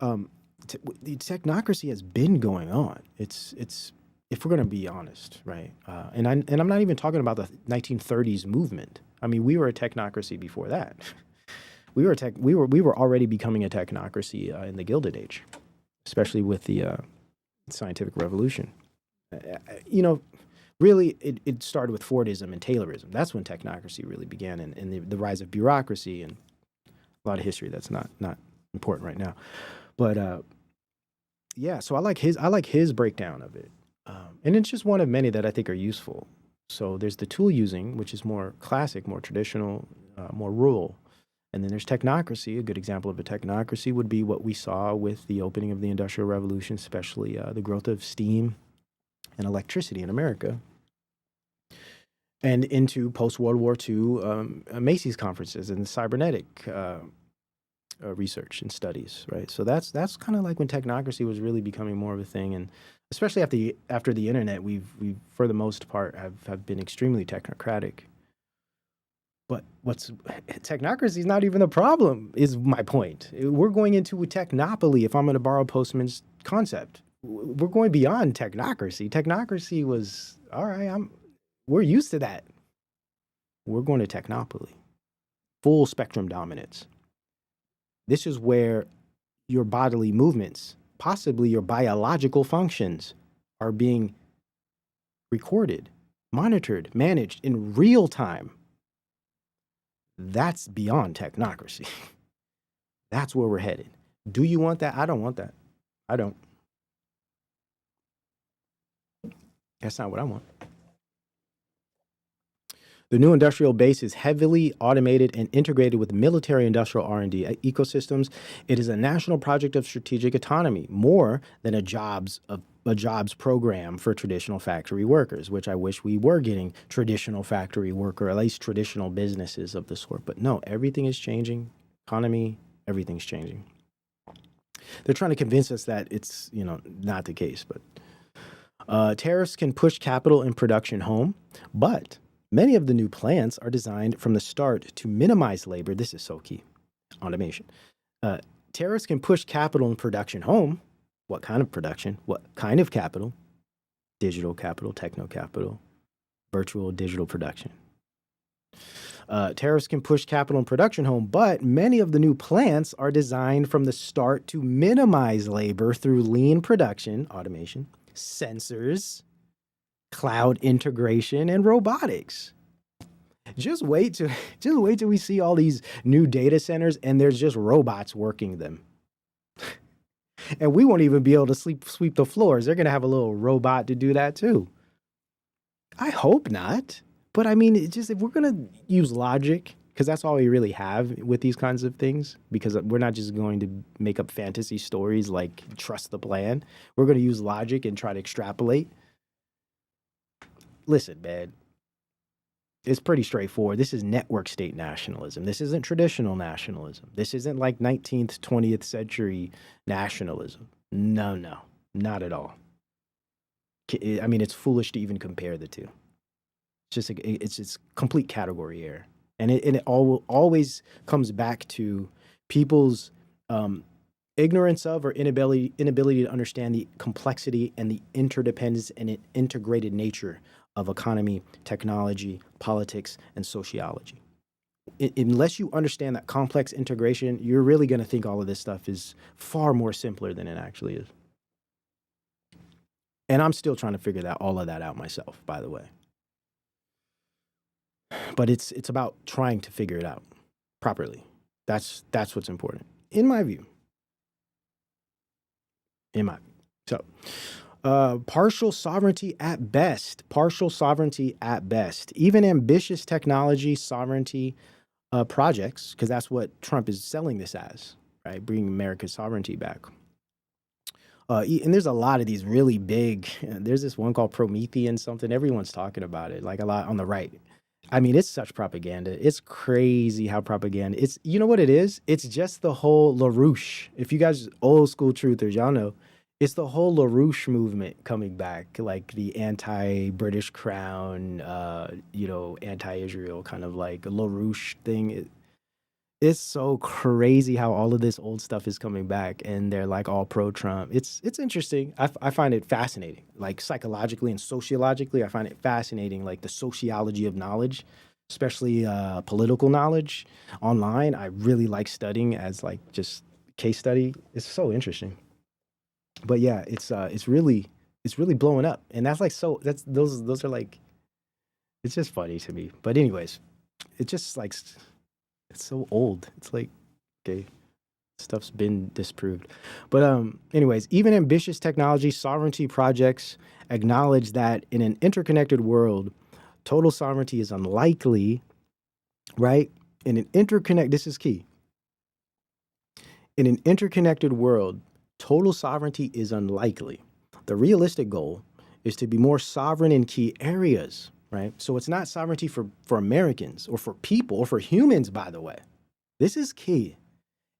the technocracy has been going on. It's if we're going to be honest, right? And I'm not even talking about the 1930s movement. I mean, we were a technocracy before that. We were already becoming a technocracy in the Gilded Age, especially with the scientific revolution. You know, really, it started with Fordism and Taylorism. That's when technocracy really began, and the rise of bureaucracy and a lot of history that's not important right now. But yeah, so I like his breakdown of it, and it's just one of many that I think are useful. So there's the tool using, which is more classic, more traditional, more rural. And then there's technocracy. A good example of a technocracy would be what we saw with the opening of the Industrial Revolution, especially the growth of steam and electricity in America, and into post-World War II Macy's conferences and the cybernetic research and studies, right? So that's kind of like when technocracy was really becoming more of a thing, and especially after the internet, we've for the most part have been extremely technocratic. But technocracy is not even the problem, is my point. We're going into a technopoly, if I'm going to borrow Postman's concept. We're going beyond technocracy. Technocracy was, all right, we're used to that. We're going to technopoly. Full spectrum dominance. This is where your bodily movements, possibly your biological functions, are being recorded, monitored, managed in real time. That's beyond technocracy. That's where we're headed. Do you want that? I don't want that. I don't. That's not what I want. The new industrial base is heavily automated and integrated with military industrial R&D ecosystems. It is a national project of strategic autonomy, more than a jobs program for traditional factory workers, which I wish we were getting traditional factory worker, at least traditional businesses of the sort. But no, everything is changing. Economy, everything's changing. They're trying to convince us that it's, not the case. But tariffs can push capital and production home, but many of the new plants are designed from the start to minimize labor. This is so key. Automation. Tariffs can push capital and production home. What kind of production? What kind of capital? Digital capital, technocapital, virtual digital production. Tariffs can push capital and production home, but many of the new plants are designed from the start to minimize labor through lean production, automation, sensors, cloud integration, and robotics. Just wait till we see all these new data centers and there's just robots working them. And we won't even be able to sweep the floors. They're going to have a little robot to do that too. I hope not. But I mean, it's just, if we're going to use logic, because that's all we really have with these kinds of things, because we're not just going to make up fantasy stories like trust the plan. We're going to use logic and try to extrapolate. Listen, man, it's pretty straightforward. This is network state nationalism. This isn't traditional nationalism. This isn't like 19th, 20th century nationalism. No, not at all. I mean, it's foolish to even compare the two. It's just complete category error. And it always comes back to people's ignorance of or inability to understand the complexity and the interdependence and integrated nature of economy, technology, politics, and sociology. Unless you understand that complex integration, you're really going to think all of this stuff is far more simpler than it actually is. And I'm still trying to figure all of that out myself, by the way. But it's about trying to figure it out properly. That's what's important, in my view. So, partial sovereignty at best. Even ambitious technology sovereignty projects, because that's what Trump is selling this as, right? Bringing America's sovereignty back. And there's a lot of these really big, there's this one called Promethean something. Everyone's talking about it, like a lot on the right. I mean, it's such propaganda. It's crazy how propaganda. You know what it is? It's just the whole LaRouche. If you guys old school truthers, y'all know, it's the whole LaRouche movement coming back, like the anti-British crown, anti-Israel kind of like LaRouche thing. It's so crazy how all of this old stuff is coming back, and they're like all pro-Trump. It's interesting. I find it fascinating, like psychologically and sociologically. I find it fascinating, like the sociology of knowledge, especially political knowledge online. I really like studying as like just case study. It's so interesting. But yeah, it's really blowing up, and that's like so that's those are like it's just funny to me. But anyways, it's just like it's so old. It's like okay, stuff's been disproved. But anyways, even ambitious technology sovereignty projects acknowledge that in an interconnected world, total sovereignty is unlikely, right? In an this is key. In an interconnected world, total sovereignty is unlikely. The realistic goal is to be more sovereign in key areas, right? So it's not sovereignty for Americans or for people or for humans, by the way. This is key.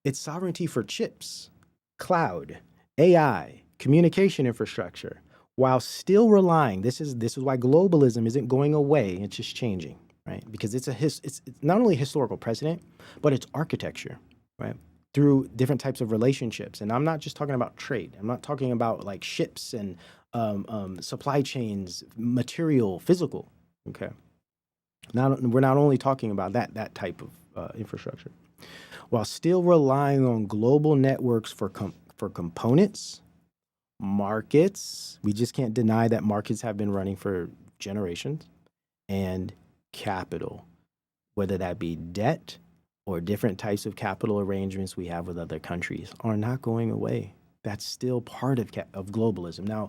It's sovereignty for chips, cloud, AI, communication infrastructure, while still relying. This is why globalism isn't going away. It's just changing, right? Because it's not only a historical precedent, but it's architecture, right? Through different types of relationships. And I'm not just talking about trade. I'm not talking about like ships and supply chains, material, physical. Okay. We're not only talking about that type of infrastructure, while still relying on global networks for components, markets. We just can't deny that markets have been running for generations, and capital, whether that be debt or different types of capital arrangements we have with other countries, are not going away. That's still part of globalism. Now,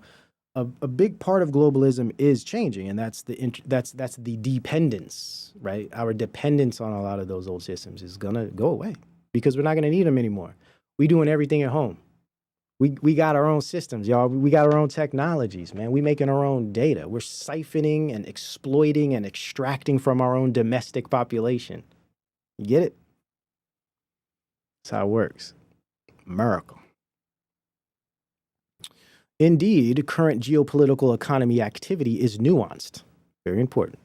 a big part of globalism is changing, and that's the dependence, right? Our dependence on a lot of those old systems is gonna go away because we're not gonna need them anymore. We doing everything at home. We got our own systems, y'all. We got our own technologies, man. We making our own data. We're siphoning and exploiting and extracting from our own domestic population. You get it? That's how it works. Miracle. Indeed, current geopolitical economy activity is nuanced, very important,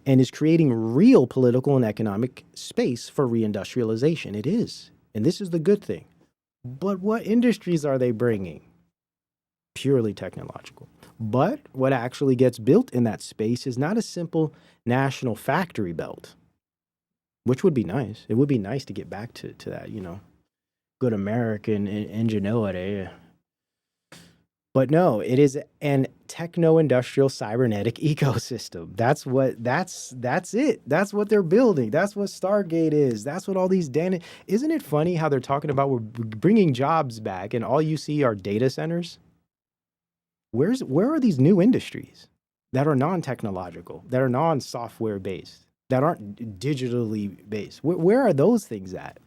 and is creating real political and economic space for reindustrialization. It is. And this is the good thing. But what industries are they bringing? Purely technological. But what actually gets built in that space is not a simple national factory belt, which would be nice. It would be nice to get back to that, good American ingenuity. But no, it is an techno-industrial cybernetic ecosystem. That's it. That's what they're building. That's what Stargate is. That's what all these Isn't it funny how they're talking about we're bringing jobs back and all you see are data centers? Where are these new industries that are non-technological, that are non-software based, that aren't digitally based? Where are those things at?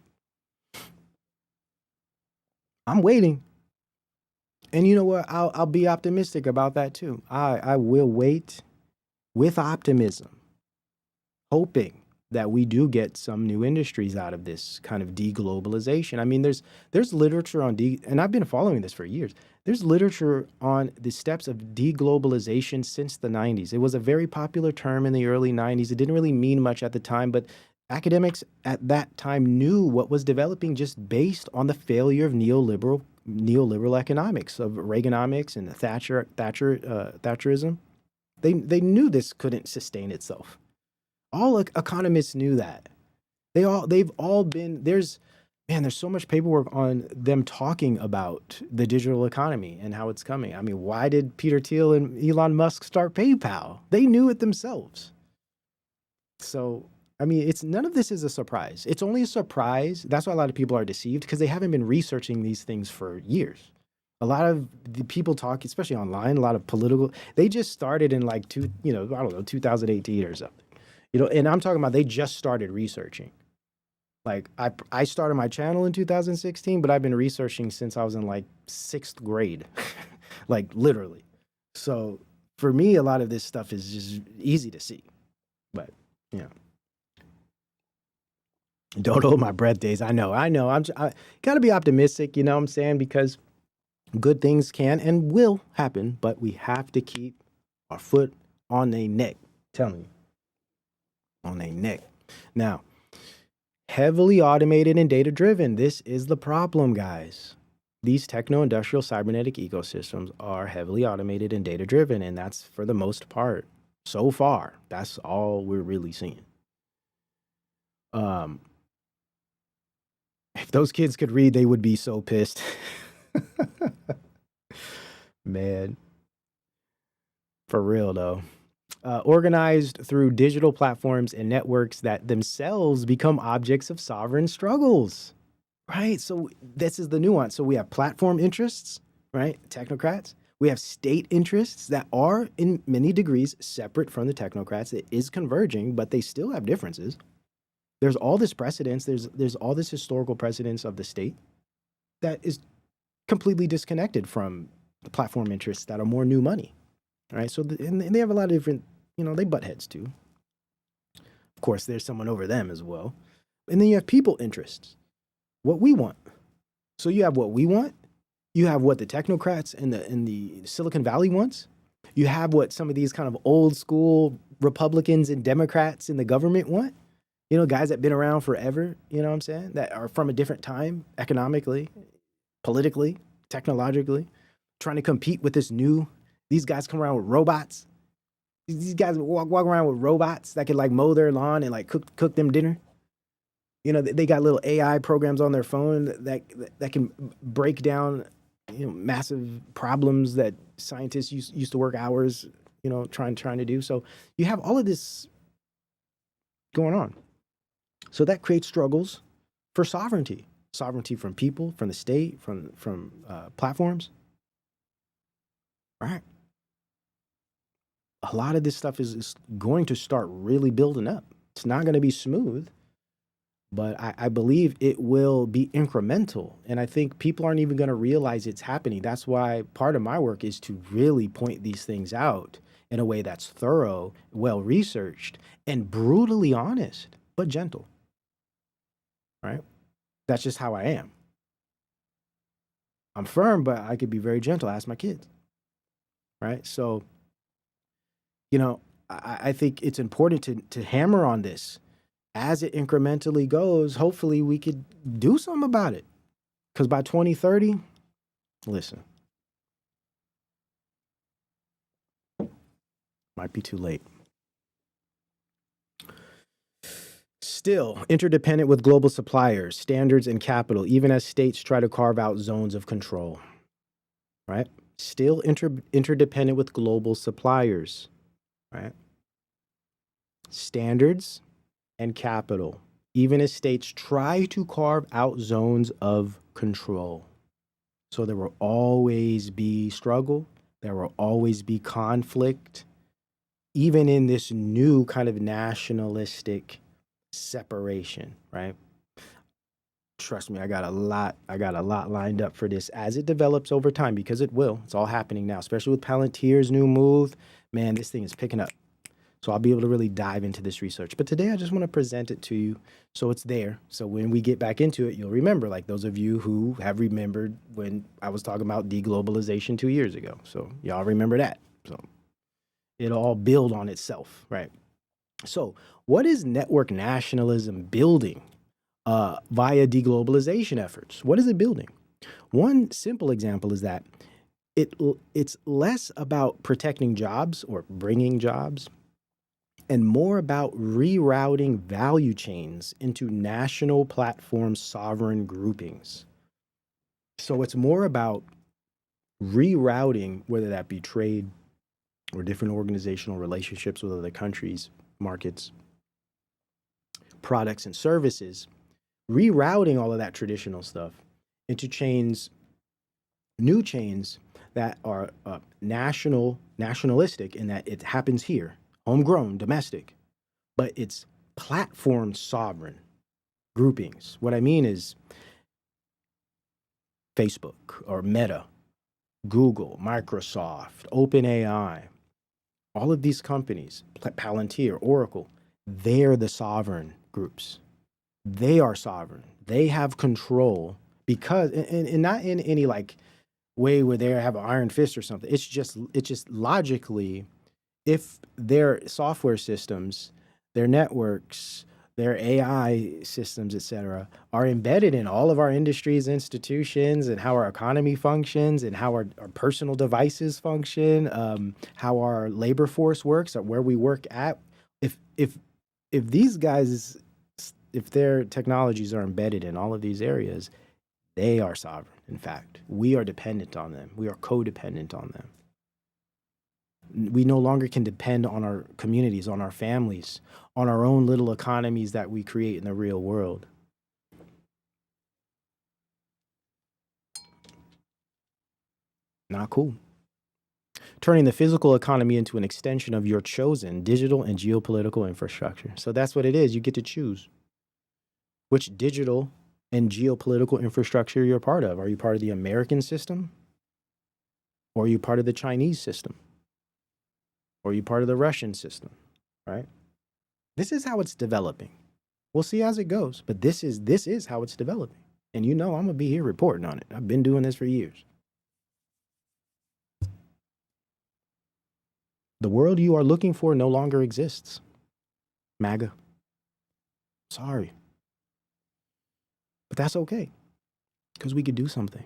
I'm waiting. And you know what? I'll be optimistic about that too. I will wait with optimism, hoping that we do get some new industries out of this kind of deglobalization. I mean, there's literature on and I've been following this for years. There's literature on the steps of deglobalization since the 90s. It was a very popular term in the early 90s. It didn't really mean much at the time, but academics at that time knew what was developing just based on the failure of neoliberal economics, of Reaganomics and the Thatcherism. They knew this couldn't sustain itself. All economists knew that. They've all been there's so much paperwork on them talking about the digital economy and how it's coming. I mean, why did Peter Thiel and Elon Musk start PayPal? They knew it themselves. So I mean, none of this is a surprise. It's only a surprise. That's why a lot of people are deceived because they haven't been researching these things for years. A lot of the people talk, especially online, a lot of political, they just started in like 2018 or something. And I'm talking about they just started researching. Like I started my channel in 2016, but I've been researching since I was in like 6th grade, like literally. So for me, a lot of this stuff is just easy to see, but don't hold my breath, Days. I know. I gotta be optimistic, you know what I'm saying? Because good things can and will happen, but we have to keep our foot on their neck. Telling you. On their neck. Now, heavily automated and data-driven. This is the problem, guys. These techno-industrial cybernetic ecosystems are heavily automated and data-driven, and that's for the most part. So far, that's all we're really seeing. If those kids could read, they would be so pissed. Man, for real though. Organized through digital platforms and networks that themselves become objects of sovereign struggles. Right. So this is the nuance. So we have platform interests, right? Technocrats. We have state interests that are in many degrees separate from the technocrats. It is converging, but they still have differences. There's all this precedence. There's all this historical precedence of the state that is completely disconnected from the platform interests that are more new money. Right. So and they have a lot of different, they butt heads too. Of course, there's someone over them as well. And then you have people interests. What we want. So you have what we want. You have what the technocrats and the Silicon Valley wants. You have what some of these kind of old school Republicans and Democrats in the government want. Guys that have been around forever, you know what I'm saying? That are from a different time, economically, politically, technologically, trying to compete with these guys come around with robots. These guys walk around with robots that can like mow their lawn and like cook them dinner. They got little AI programs on their phone that can break down, massive problems that scientists used to work hours, trying to do. So you have all of this going on. So that creates struggles for sovereignty from people, from the state, from platforms. Right. A lot of this stuff is going to start really building up. It's not going to be smooth. But I believe it will be incremental. And I think people aren't even going to realize it's happening. That's why part of my work is to really point these things out in a way that's thorough, well-researched, and brutally honest, but gentle. Right? That's just how I am. I'm firm, but I could be very gentle. Ask my kids. Right? So, I think it's important to hammer on this. As it incrementally goes, hopefully we could do something about it. Because by 2030, listen, might be too late. Still interdependent with global suppliers, standards, and capital, even as states try to carve out zones of control. Right? Still interdependent with global suppliers. Right? Standards and capital, even as states try to carve out zones of control. So there will always be struggle. There will always be conflict, even in this new kind of nationalistic separation, right? Trust me, I got a lot lined up for this as it develops over time, because it will. It's all happening now, especially with Palantir's new move. Man, this thing is picking up. So I'll be able to really dive into this research. But today I just want to present it to you so it's there. So when we get back into it, you'll remember, like those of you who have remembered when I was talking about deglobalization 2 years ago. So y'all remember that. So it'll all build on itself, right? So what is network nationalism building via deglobalization efforts? What is it building? One simple example is that it's less about protecting jobs or bringing jobs, and more about rerouting value chains into national platform sovereign groupings. So it's more about rerouting, whether that be trade or different organizational relationships with other countries, markets, products, and services, rerouting all of that traditional stuff into chains, new chains that are nationalistic in that it happens here. Homegrown, domestic, but it's platform sovereign groupings. What I mean is Facebook or Meta, Google, Microsoft, OpenAI, all of these companies, Palantir, Oracle, they're the sovereign groups. They are sovereign. They have control because, and not in any like way where they have an iron fist or something. It's just logically, if their software systems, their networks, their AI systems, et cetera, are embedded in all of our industries, institutions, and how our economy functions, and how our personal devices function, how our labor force works, or where we work at. If these guys, if their technologies are embedded in all of these areas, they are sovereign. in fact. We are dependent on them. We are codependent on them. We no longer can depend on our communities, on our families, on our own little economies that we create in the real world. Not cool. Turning the physical economy into an extension of your chosen digital and geopolitical infrastructure. So that's what it is. You get to choose which digital and geopolitical infrastructure you're part of. Are you part of the American system? Or are you part of the Chinese system? Or are you part of the Russian system? Right? This is how it's developing. We'll see as it goes, but this is how it's developing. And you know I'm gonna be here reporting on it. I've been doing this for years. The world you are looking for no longer exists. MAGA. Sorry. But that's okay, because we could do something.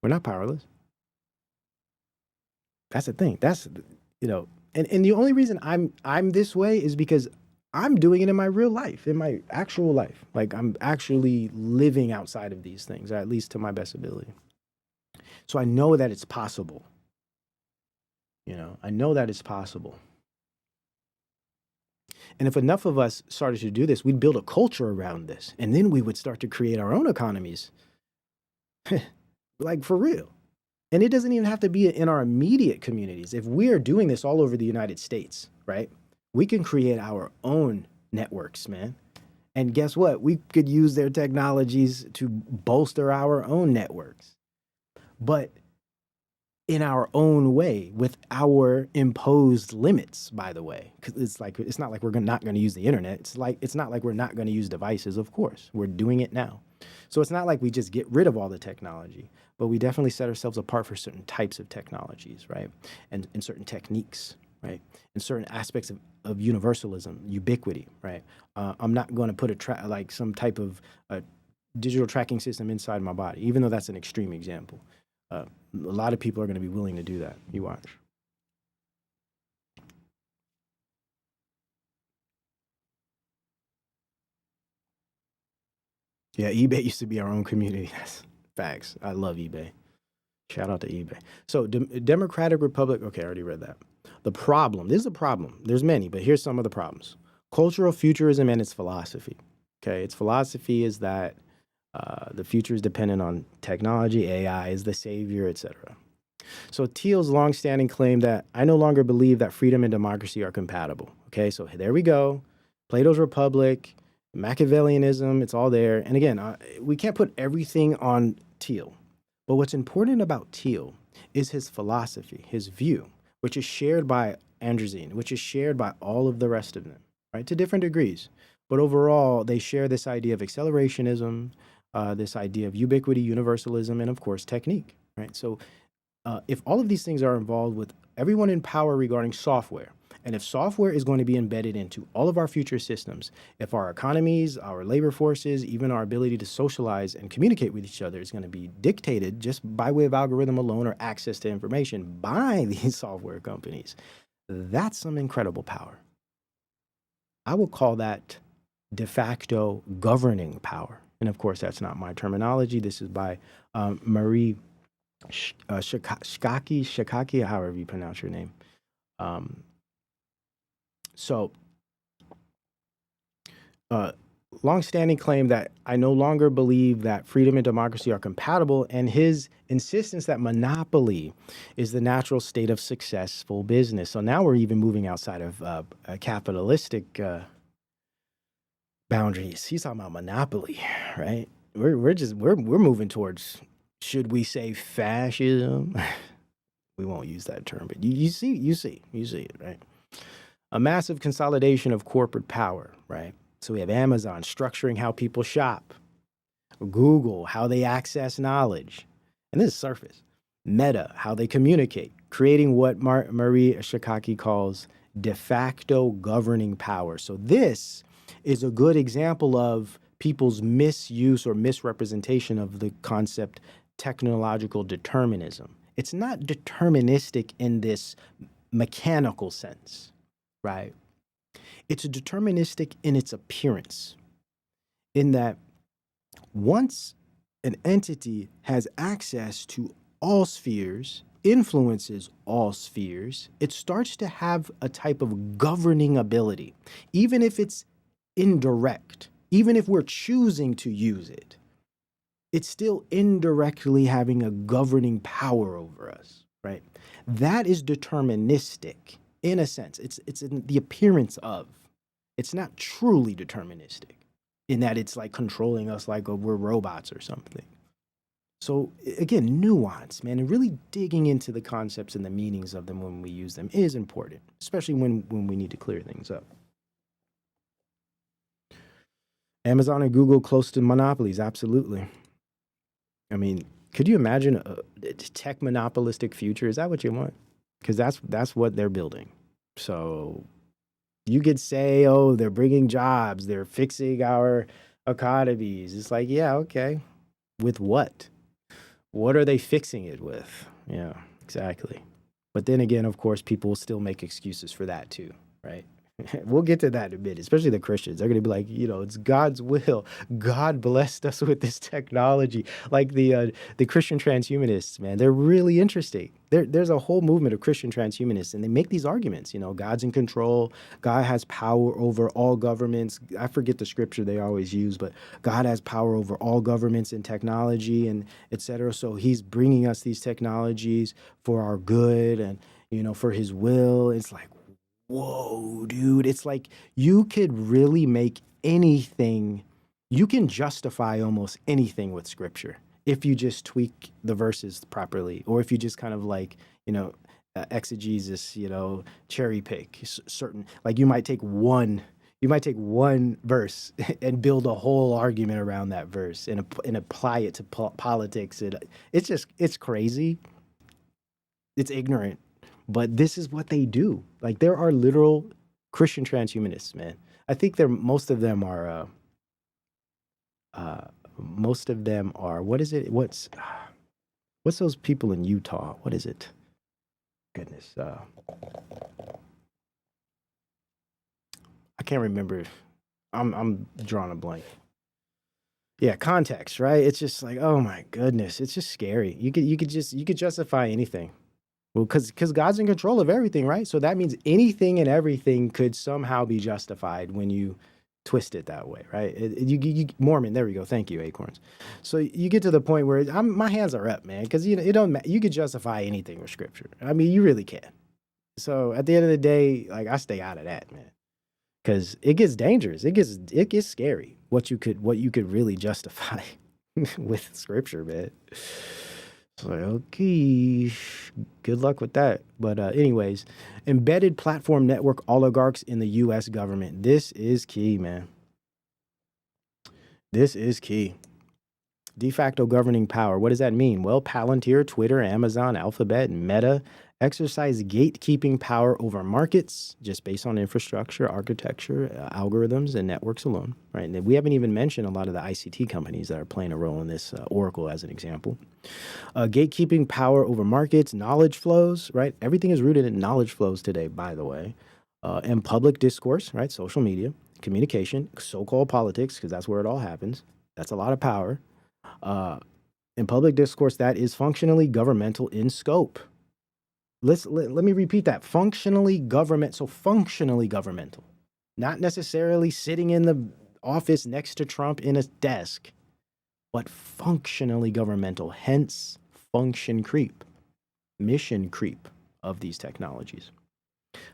We're not powerless. That's the thing. That's, you know, and the only reason I'm this way is because I'm doing it in my real life, in my actual life. Like, I'm actually living outside of these things, or at least to my best ability. So I know that it's possible. You know, I know that it's possible. And if enough of us started to do this, we'd build a culture around this. And then we would start to create our own economies. Like, for real. And it doesn't even have to be in our immediate communities. If we are doing this all over the United States, right? We can create our own networks, man. And guess what? We could use their technologies to bolster our own networks. But in our own way, with our imposed limits, by the way. Because it's not like we're not going to use the internet. It's not like we're not going to use devices. Of course, we're doing it now. So it's not like we just get rid of all the technology, but we definitely set ourselves apart for certain types of technologies, right? And certain techniques, right? And certain aspects of universalism, ubiquity, right? I'm not going to put some type of digital tracking system inside my body, even though that's an extreme example. A lot of people are going to be willing to do that. You watch. Yeah, eBay used to be our own community. That's facts. I love eBay. Shout out to eBay. So Democratic Republic. Okay, I already read that. The problem. This is a problem. There's many, but here's some of the problems. Cultural futurism and its philosophy. Okay, its philosophy is that the future is dependent on technology, AI is the savior, etc. So Thiel's longstanding claim that I no longer believe that freedom and democracy are compatible. Okay, so there we go. Plato's Republic, Machiavellianism, it's all there. And again, we can't put everything on Thiel. But what's important about Thiel is his philosophy, his view, which is shared by Androzine, which is shared by all of the rest of them, right, to different degrees. But overall, they share this idea of accelerationism, this idea of ubiquity, universalism, and of course, technique, right? So if all of these things are involved with everyone in power regarding software, and if software is going to be embedded into all of our future systems, if our economies, our labor forces, even our ability to socialize and communicate with each other is going to be dictated just by way of algorithm alone or access to information by these software companies, that's some incredible power. I will call that de facto governing power. And of course, that's not my terminology. This is by Marie Shakaki, however you pronounce your name. Longstanding claim that I no longer believe that freedom and democracy are compatible, and his insistence that monopoly is the natural state of successful business. So now we're even moving outside of capitalistic boundaries. He's talking about monopoly, right? We're moving towards, should we say, fascism? We won't use that term, but you see it, right? A massive consolidation of corporate power, right? So we have Amazon structuring how people shop, Google, how they access knowledge, and this is surface. Meta, how they communicate, creating what Marie Shakaki calls de facto governing power. So this is a good example of people's misuse or misrepresentation of the concept technological determinism. It's not deterministic in this mechanical sense, right? It's deterministic in its appearance, in that once an entity has access to all spheres, influences all spheres, it starts to have a type of governing ability, even if it's indirect, even if we're choosing to use it. It's still indirectly having a governing power over us, right? That is deterministic in a sense. It's in the appearance of. It's not truly deterministic in that it's like controlling us like we're robots or something. So again, nuance, man, and really digging into the concepts and the meanings of them when we use them is important, especially when we need to clear things up. Amazon and Google close to monopolies, absolutely. I mean, could you imagine a tech monopolistic future? Is that what you want? Because that's what they're building. So you could say, oh, they're bringing jobs, they're fixing our economies. It's like, yeah, okay. With what? What are they fixing it with? Yeah, exactly. But then again, of course, people will still make excuses for that too, right? We'll get to that in a bit, especially the Christians. They're going to be like, it's God's will. God blessed us with this technology. Like the Christian transhumanists, man, they're really interesting. There's a whole movement of Christian transhumanists, and they make these arguments. God's in control. God has power over all governments. I forget the scripture they always use, but God has power over all governments and technology and et cetera. So he's bringing us these technologies for our good and, for his will. It's like, whoa, dude. It's like you could really make anything, you can justify almost anything with scripture if you just tweak the verses properly, or if you just kind of like, exegesis, cherry pick certain, like you might take one verse and build a whole argument around that verse and apply it to politics. It's crazy. It's ignorant. But this is what they do. Like there are literal Christian transhumanists, man. I think most of them are what is it? What's those people in Utah? What is it? Goodness. I can't remember. I'm drawing a blank. Yeah, context, right? It's just like, oh my goodness, it's just scary. You could justify anything. Well, because God's in control of everything, right? So that means anything and everything could somehow be justified when you twist it that way, right? You Mormon, there we go. Thank you, Acorns. So you get to the point where my hands are up, man, because it don't. You could justify anything with scripture. I mean, you really can. So at the end of the day, like I stay out of that, man, because it gets dangerous. It gets scary. What you could really justify with scripture, man. So, okay, good luck with that. But anyways, embedded platform network oligarchs in the U.S. government. This is key, man. This is key. De facto governing power. What does that mean? Well, Palantir, Twitter, Amazon, Alphabet, and Meta exercise gatekeeping power over markets just based on infrastructure, architecture, algorithms, and networks alone, right? And we haven't even mentioned a lot of the ICT companies that are playing a role in this, Oracle as an example. Gatekeeping power over markets, knowledge flows, right? Everything is rooted in knowledge flows today, by the way. And public discourse, right? Social media, communication, so-called politics, because that's where it all happens. That's a lot of power. In public discourse, that is functionally governmental in scope. Let me repeat that. Functionally governmental, not necessarily sitting in the office next to Trump in a desk, but functionally governmental, hence function creep, mission creep of these technologies.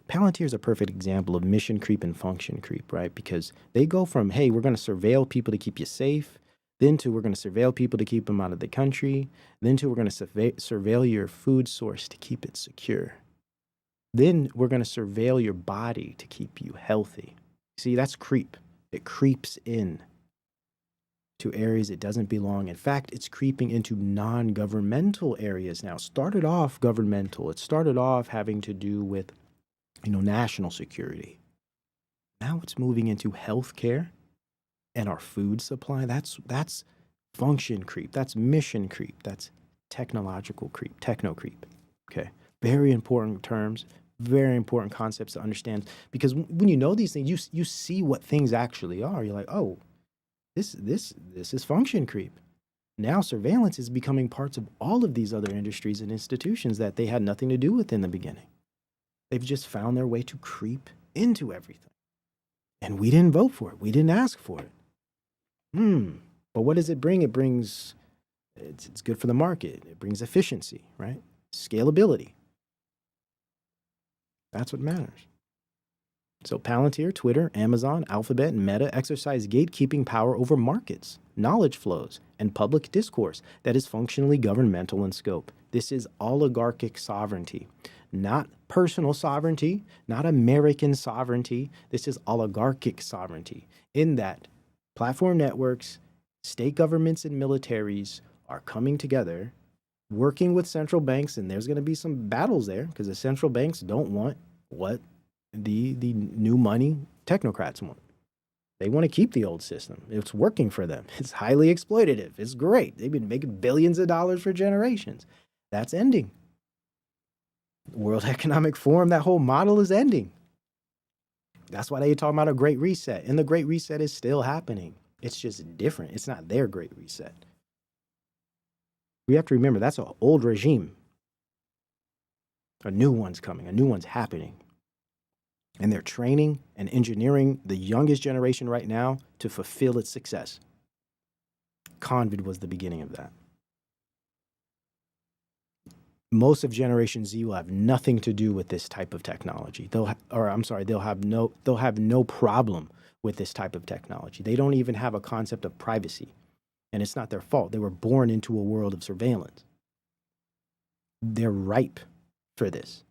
Palantir is a perfect example of mission creep and function creep, right? Because they go from, hey, we're going to surveil people to keep you safe, then to we're going to surveil people to keep them out of the country, then to we're going to surveil your food source to keep it secure. Then we're going to surveil your body to keep you healthy. See, that's creep. It creeps in to areas it doesn't belong. In fact, it's creeping into non-governmental areas now. Started off governmental. It started off having to do with, national security. Now it's moving into healthcare and our food supply. That's function creep. That's mission creep. That's technological creep, techno creep. Okay. Very important terms, very important concepts to understand, because when you know these things, you see what things actually are. You're like, oh, this is function creep. Now surveillance is becoming parts of all of these other industries and institutions that they had nothing to do with in the beginning. They've just found their way to creep into everything. And we didn't vote for it. We didn't ask for it. But what does it bring? It brings, it's good for the market. It brings efficiency, right? Scalability. That's what matters. So Palantir, Twitter, Amazon, Alphabet, and Meta exercise gatekeeping power over markets, knowledge flows, and public discourse that is functionally governmental in scope. This is oligarchic sovereignty, not personal sovereignty, not American sovereignty. This is oligarchic sovereignty, in that platform networks, state governments, and militaries are coming together, working with central banks, and there's going to be some battles there because the central banks don't want what the new money technocrats want. They want to keep the old system. It's working for them. It's highly exploitative. It's great. They've been making billions of dollars for generations. That's ending. World Economic Forum, that whole model is ending. That's why they're talking about a great reset. And the great reset is still happening. It's just different. It's not their great reset. We have to remember that's an old regime. A new one's coming. A new one's happening. And they're training and engineering the youngest generation right now to fulfill its success. COVID was the beginning of that. Most of Generation Z will have nothing to do with this type of technology. They'll have no problem with this type of technology. They don't even have a concept of privacy. And it's not their fault. They were born into a world of surveillance. They're ripe for this.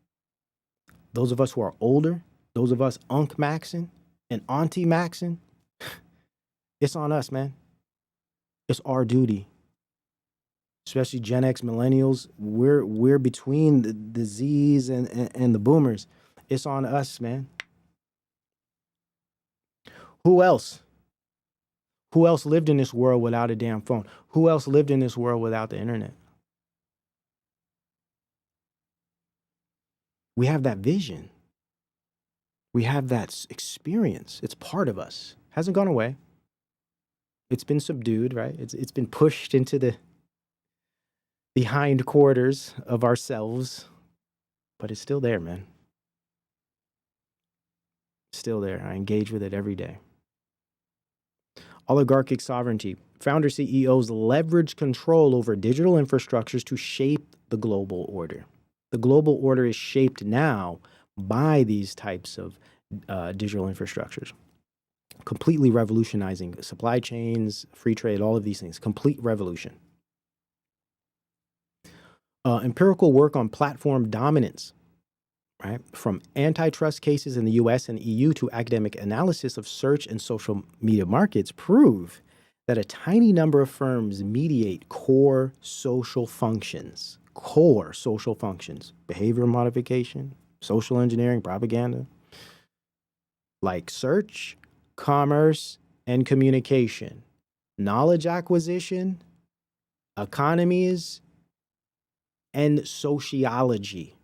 Those of us who are older, those of us Unc Maxin and Auntie Maxin, it's on us, man. It's our duty. Especially Gen X millennials, we're between the Z's and the boomers. It's on us, man. Who else? Who else lived in this world without a damn phone? Who else lived in this world without the internet? We have that vision. We have that experience. It's part of us. Hasn't gone away. It's been subdued, right? It's been pushed into the behind quarters of ourselves, but it's still there, man. Still there. I engage with it every day. Oligarchic sovereignty. Founder CEOs leverage control over digital infrastructures to shape the global order. The global order is shaped now by these types of digital infrastructures, completely revolutionizing supply chains, free trade, all of these things, complete revolution. Empirical work on platform dominance, right? From antitrust cases in the US and EU to academic analysis of search and social media markets prove that a tiny number of firms mediate core social functions, behavioral modification, social engineering, propaganda, like search, commerce, and communication, knowledge acquisition, economies, and sociology.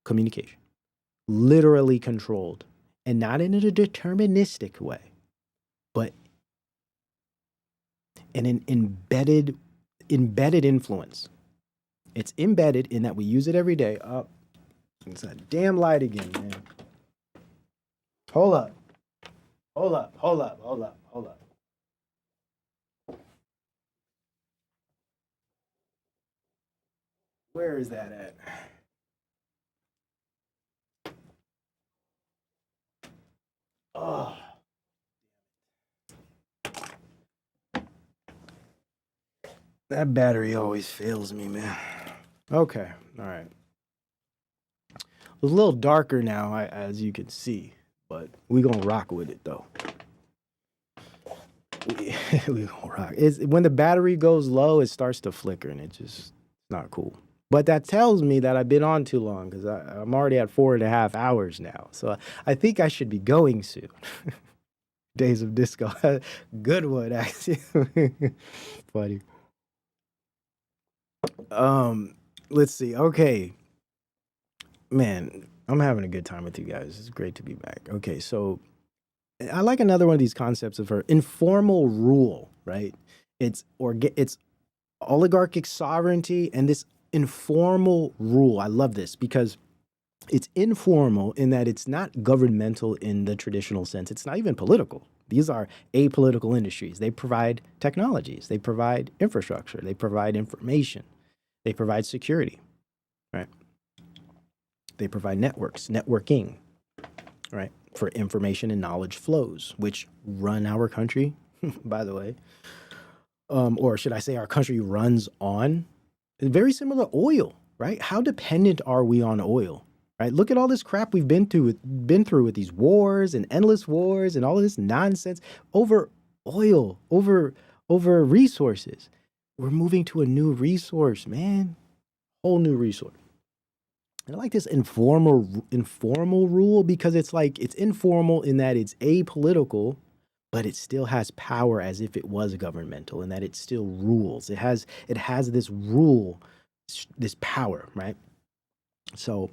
Communication. Literally controlled. And not in a deterministic way, but in an embedded influence. It's embedded in that we use it every day. Oh, it's that damn light again, man. Hold up. Where is that at? Oh. That battery always fails me, man. Okay, all right. It's a little darker now, as you can see, but we gonna rock with it, though. We gonna rock. When the battery goes low, it starts to flicker, and it's not cool. But that tells me that I've been on too long, because I'm already at 4.5 hours now. So I think I should be going soon. Days of Disco. Good one, actually. Funny. Let's see. Okay. Man, I'm having a good time with you guys. It's great to be back. Okay, so I like another one of these concepts of her informal rule, right? It's oligarchic sovereignty and this informal rule. I love this because it's informal in that it's not governmental in the traditional sense. It's not even political. These are apolitical industries. They provide technologies. They provide infrastructure. They provide information. They provide security, right? They provide networks, networking, right? For information and knowledge flows, which run our country, by the way. Or should I say our country runs on? Very similar to oil, right? How dependent are we on oil? Right? Look at all this crap we've been through with these wars and endless wars and all of this nonsense over oil, over resources. We're moving to a new resource, man. Whole new resource. And I like this informal rule because it's like it's informal in that it's apolitical, but it still has power as if it was governmental, and that it still rules. It has this rule, this power, right? So,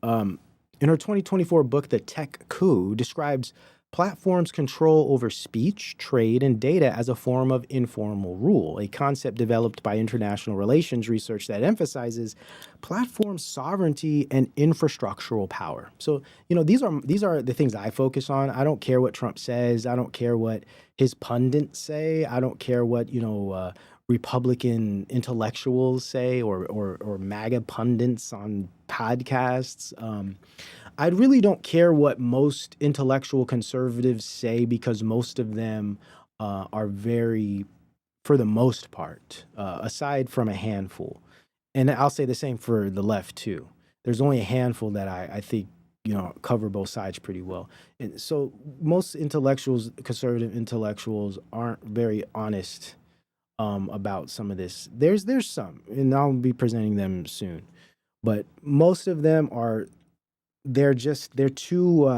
in her 2024 book, The Tech Coup, describes platforms' control over speech, trade, and data as a form of informal rule, a concept developed by international relations research that emphasizes platform sovereignty and infrastructural power. So, these are the things I focus on. I don't care what Trump says. I don't care what his pundits say. I don't care what, Republican intellectuals say or MAGA pundits on podcasts. I really don't care what most intellectual conservatives say because most of them are very, for the most part, aside from a handful. And I'll say the same for the left too. There's only a handful that I think, cover both sides pretty well. And so most intellectuals, conservative intellectuals, aren't very honest about some of this. There's some, and I'll be presenting them soon. But most of them they're too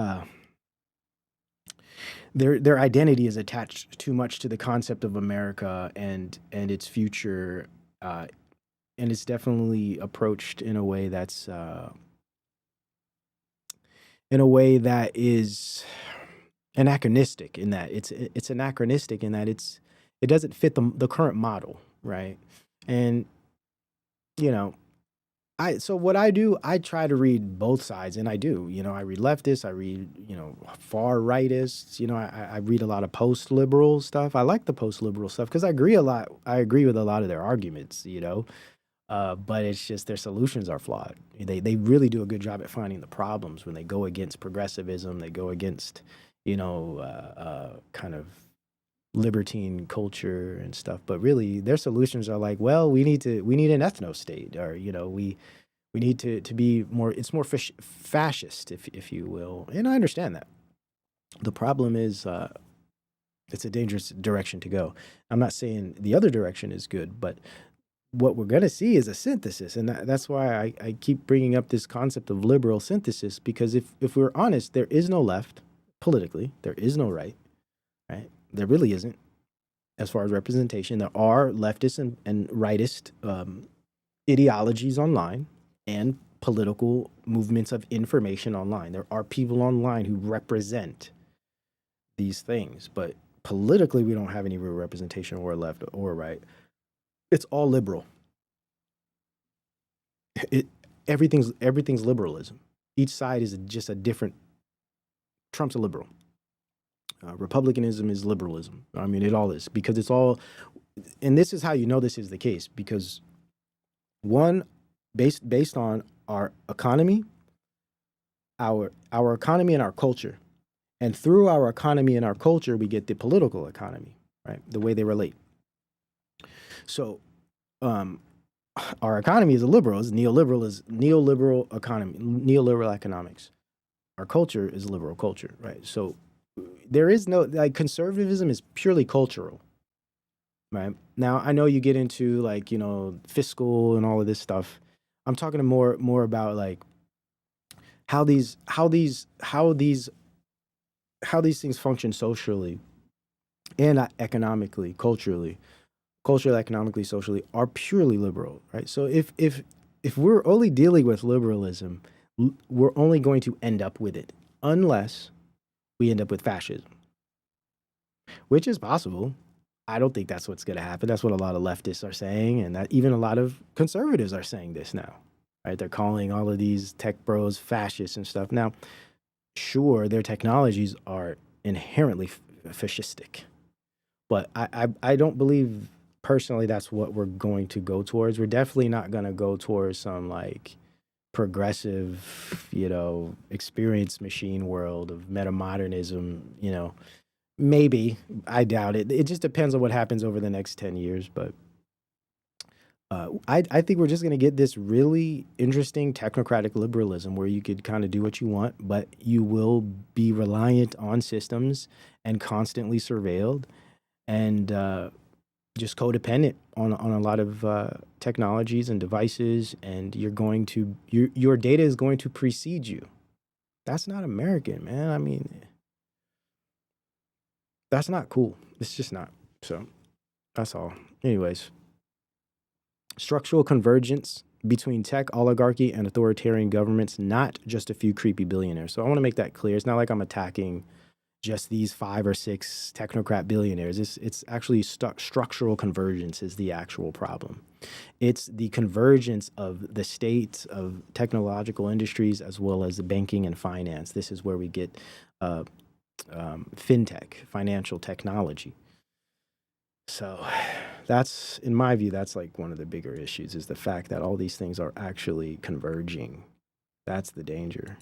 their identity is attached too much to the concept of America and its future, and it's definitely approached in a way that is anachronistic in that it's anachronistic in that it doesn't fit the current model, right? And so what I do, I try to read both sides, and I do. I read leftists, I read, far rightists. I read a lot of post-liberal stuff. I like the post-liberal stuff because I agree a lot. I agree with a lot of their arguments, but it's just their solutions are flawed. They really do a good job at finding the problems when they go against progressivism. They go against, kind of libertine culture and stuff, but really their solutions are like, well, we need an ethno state, or we need to be more, it's more fascist, if you will. And I understand that. The problem is it's a dangerous direction to go. I'm not saying the other direction is good, but what we're going to see is a synthesis, and that's why I keep bringing up this concept of liberal synthesis, because if we're honest, there is no left politically, there is no right. There really isn't, as far as representation. There are leftist and rightist ideologies online and political movements of information online. There are people online who represent these things, but politically, we don't have any real representation, or left or right. It's all liberal. Everything's liberalism. Each side is just a different. Trump's a liberal. Republicanism is liberalism. I mean, it all is, because it's all, and this is how you know this is the case, because one, based on our economy, our economy and our culture, and through our economy and our culture, we get the political economy, right? The way they relate. So, our economy is a liberal, is neoliberal economy, neoliberal economics. Our culture is liberal culture, right? So there is no, conservatism is purely cultural, right? Now, I know you get into fiscal and all of this stuff. I'm talking more about how these things function socially and economically, culturally, economically, socially, are purely liberal, right? So if we're only dealing with liberalism, we're only going to end up with it, unless we end up with fascism, which is possible. I don't think that's what's going to happen. That's what a lot of leftists are saying, and that even a lot of conservatives are saying this now, right? They're calling all of these tech bros fascists and stuff. Now, sure, their technologies are inherently fascistic, but I don't believe personally that's what we're going to go towards. We're definitely not going to go towards some like progressive, experience machine world of metamodernism, maybe. I doubt it. It just depends on what happens over the next 10 years. But I think we're just going to get this really interesting technocratic liberalism where you could kind of do what you want, but you will be reliant on systems and constantly surveilled and just codependent on a lot of technologies and devices. And your data is going to precede you. That's not American, man. I mean, that's not cool. It's just not. So that's all. Anyways, structural convergence between tech oligarchy and authoritarian governments, not just a few creepy billionaires. So I want to make that clear. It's not like I'm attacking just these 5 or 6 technocrat billionaires. It's actually structural convergence is the actual problem. It's the convergence of the state of technological industries as well as the banking and finance. This is where we get fintech, financial technology. So that's, in my view, that's like one of the bigger issues is the fact that all these things are actually converging. That's the danger.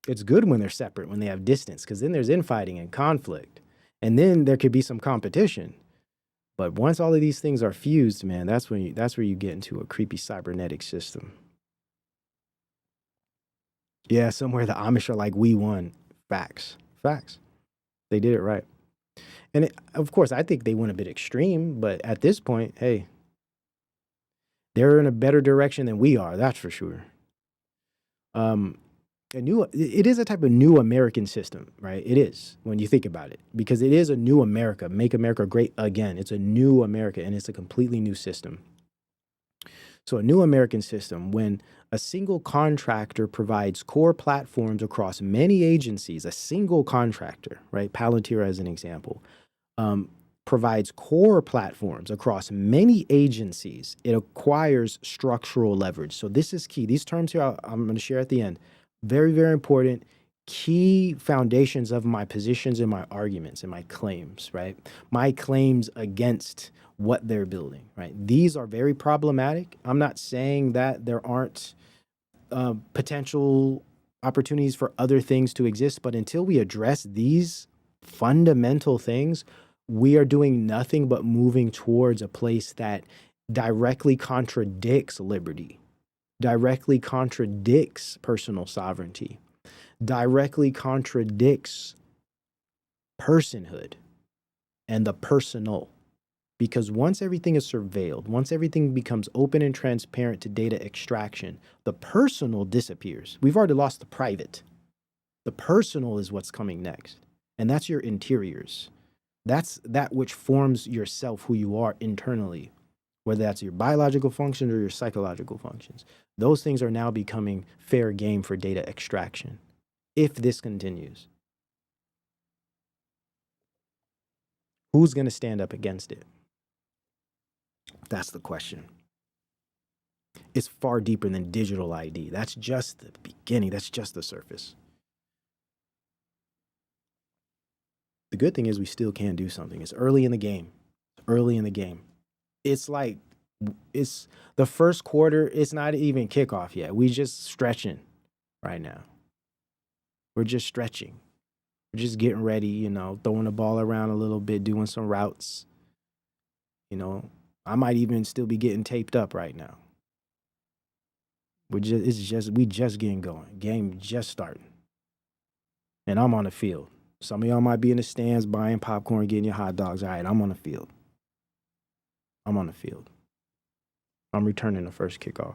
It's good when they're separate, when they have distance, because then there's infighting and conflict. And then there could be some competition. But once all of these things are fused, man, that's where you get into a creepy cybernetic system. Yeah, somewhere the Amish are like, we won. Facts. They did it right. And of course, I think they went a bit extreme, but at this point, hey, they're in a better direction than we are. That's for sure. It is a type of new American system, right? It is when you think about it, because it is a new America. Make America great again. It's a new America, and it's a completely new system. So a new American system, when a single contractor provides core platforms across many agencies, a single contractor, right? Palantir as an example, provides core platforms across many agencies. It acquires structural leverage. So this is key. These terms here I'm going to share at the end. Very, very important. Key foundations of my positions and my arguments and my claims, right? My claims against what they're building, right? These are very problematic. I'm not saying that there aren't potential opportunities for other things to exist, but until we address these fundamental things, we are doing nothing but moving towards a place that directly contradicts liberty, directly contradicts personal sovereignty, directly contradicts personhood and the personal. Because once everything is surveilled, once everything becomes open and transparent to data extraction, the personal disappears. We've already lost the private. The personal is what's coming next. And that's your interiors. That's that which forms yourself, who you are internally, whether that's your biological function or your psychological functions. Those things are now becoming fair game for data extraction, if this continues. Who's going to stand up against it? That's the question. It's far deeper than digital ID. That's just the beginning. That's just the surface. The good thing is we still can do something. It's early in the game. It's like, it's the first quarter. It's not even kickoff yet. We just stretching right now. We're just stretching. We're just getting ready, throwing the ball around a little bit, doing some routes. I might even still be getting taped up right now. We just getting going. Game just starting. And I'm on the field. Some of y'all might be in the stands buying popcorn, getting your hot dogs. All right, I'm on the field. I'm returning the first kickoff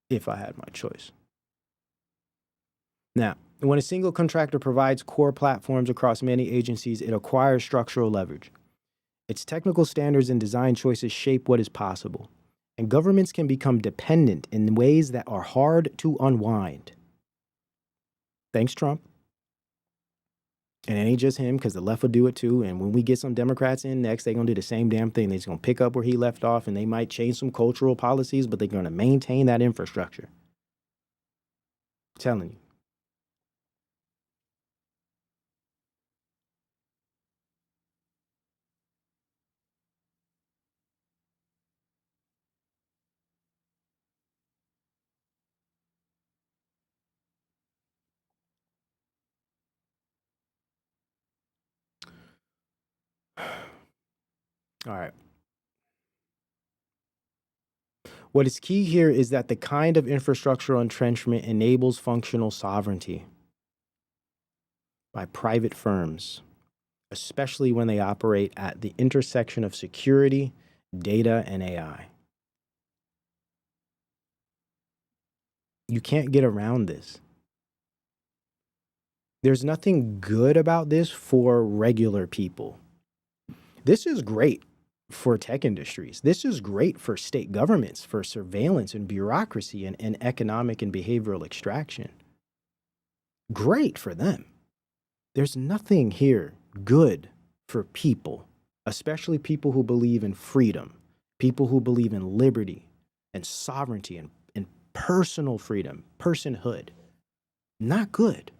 if I had my choice. Now, when a single contractor provides core platforms across many agencies, it acquires structural leverage. Its technical standards and design choices shape what is possible, and governments can become dependent in ways that are hard to unwind. Thanks, Trump. And it ain't just him, because the left will do it too. And when we get some Democrats in next, they're going to do the same damn thing. They're just going to pick up where he left off, and they might change some cultural policies, but they're going to maintain that infrastructure. I'm telling you. All right. What is key here is that the kind of infrastructural entrenchment enables functional sovereignty by private firms, especially when they operate at the intersection of security, data, and AI. You can't get around this. There's nothing good about this for regular people. This is great for tech industries. This is great for state governments, for surveillance and bureaucracy and economic and behavioral extraction. Great for them. There's nothing here good for people, especially people who believe in freedom, people who believe in liberty and sovereignty and personal freedom, personhood. Not good.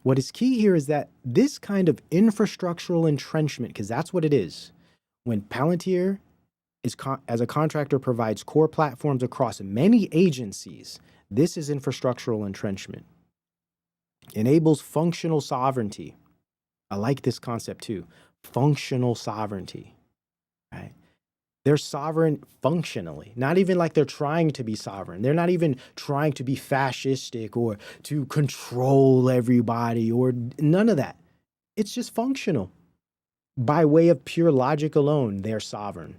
What is key here is that this kind of infrastructural entrenchment, because that's what it is, when Palantir as a contractor provides core platforms across many agencies, this is infrastructural entrenchment. Enables functional sovereignty. I like this concept too. Functional sovereignty. Right? They're sovereign functionally, not even like they're trying to be sovereign. They're not even trying to be fascistic or to control everybody or none of that. It's just functional. By way of pure logic alone, they're sovereign,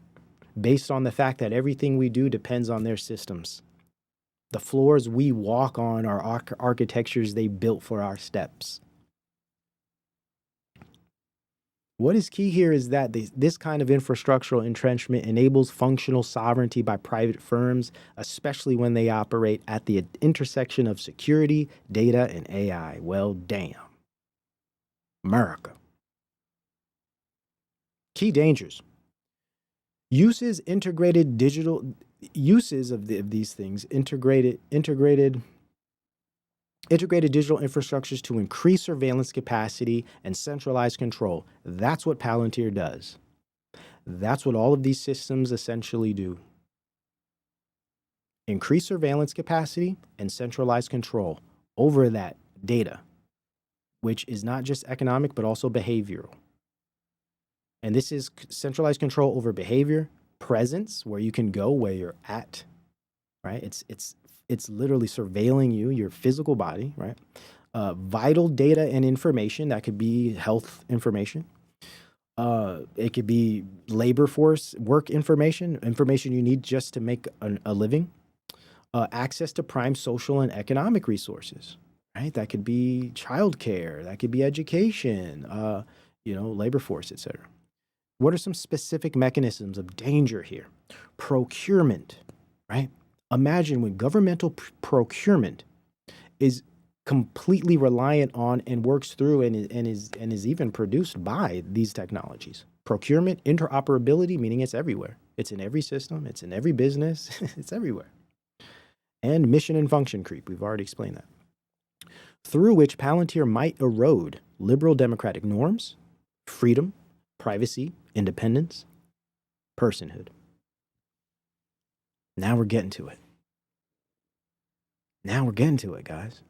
based on the fact that everything we do depends on their systems. The floors we walk on are architectures they built for our steps. What is key here is that this kind of infrastructural entrenchment enables functional sovereignty by private firms, especially when they operate at the intersection of security, data, and AI. Well, damn. America. Key dangers. Uses of these things, integrated digital infrastructures to increase surveillance capacity and centralize control. That's what Palantir does. That's what all of these systems essentially do. Increase surveillance capacity and centralize control over that data, which is not just economic, but also behavioral. And this is centralized control over behavior, presence, where you can go, where you're at, right? It's literally surveilling you, your physical body, right? Vital data and information, that could be health information. It could be labor force, work information you need just to make a living. Access to prime social and economic resources, right? That could be childcare, that could be education, labor force, etc. What are some specific mechanisms of danger here? Procurement, right? Imagine when governmental procurement is completely reliant on and works through and is even produced by these technologies. Procurement, interoperability, meaning it's everywhere. It's in every system, it's in every business, it's everywhere. And mission and function creep, we've already explained that. Through which Palantir might erode liberal democratic norms, freedom, privacy, independence, personhood. Now we're getting to it. Guys.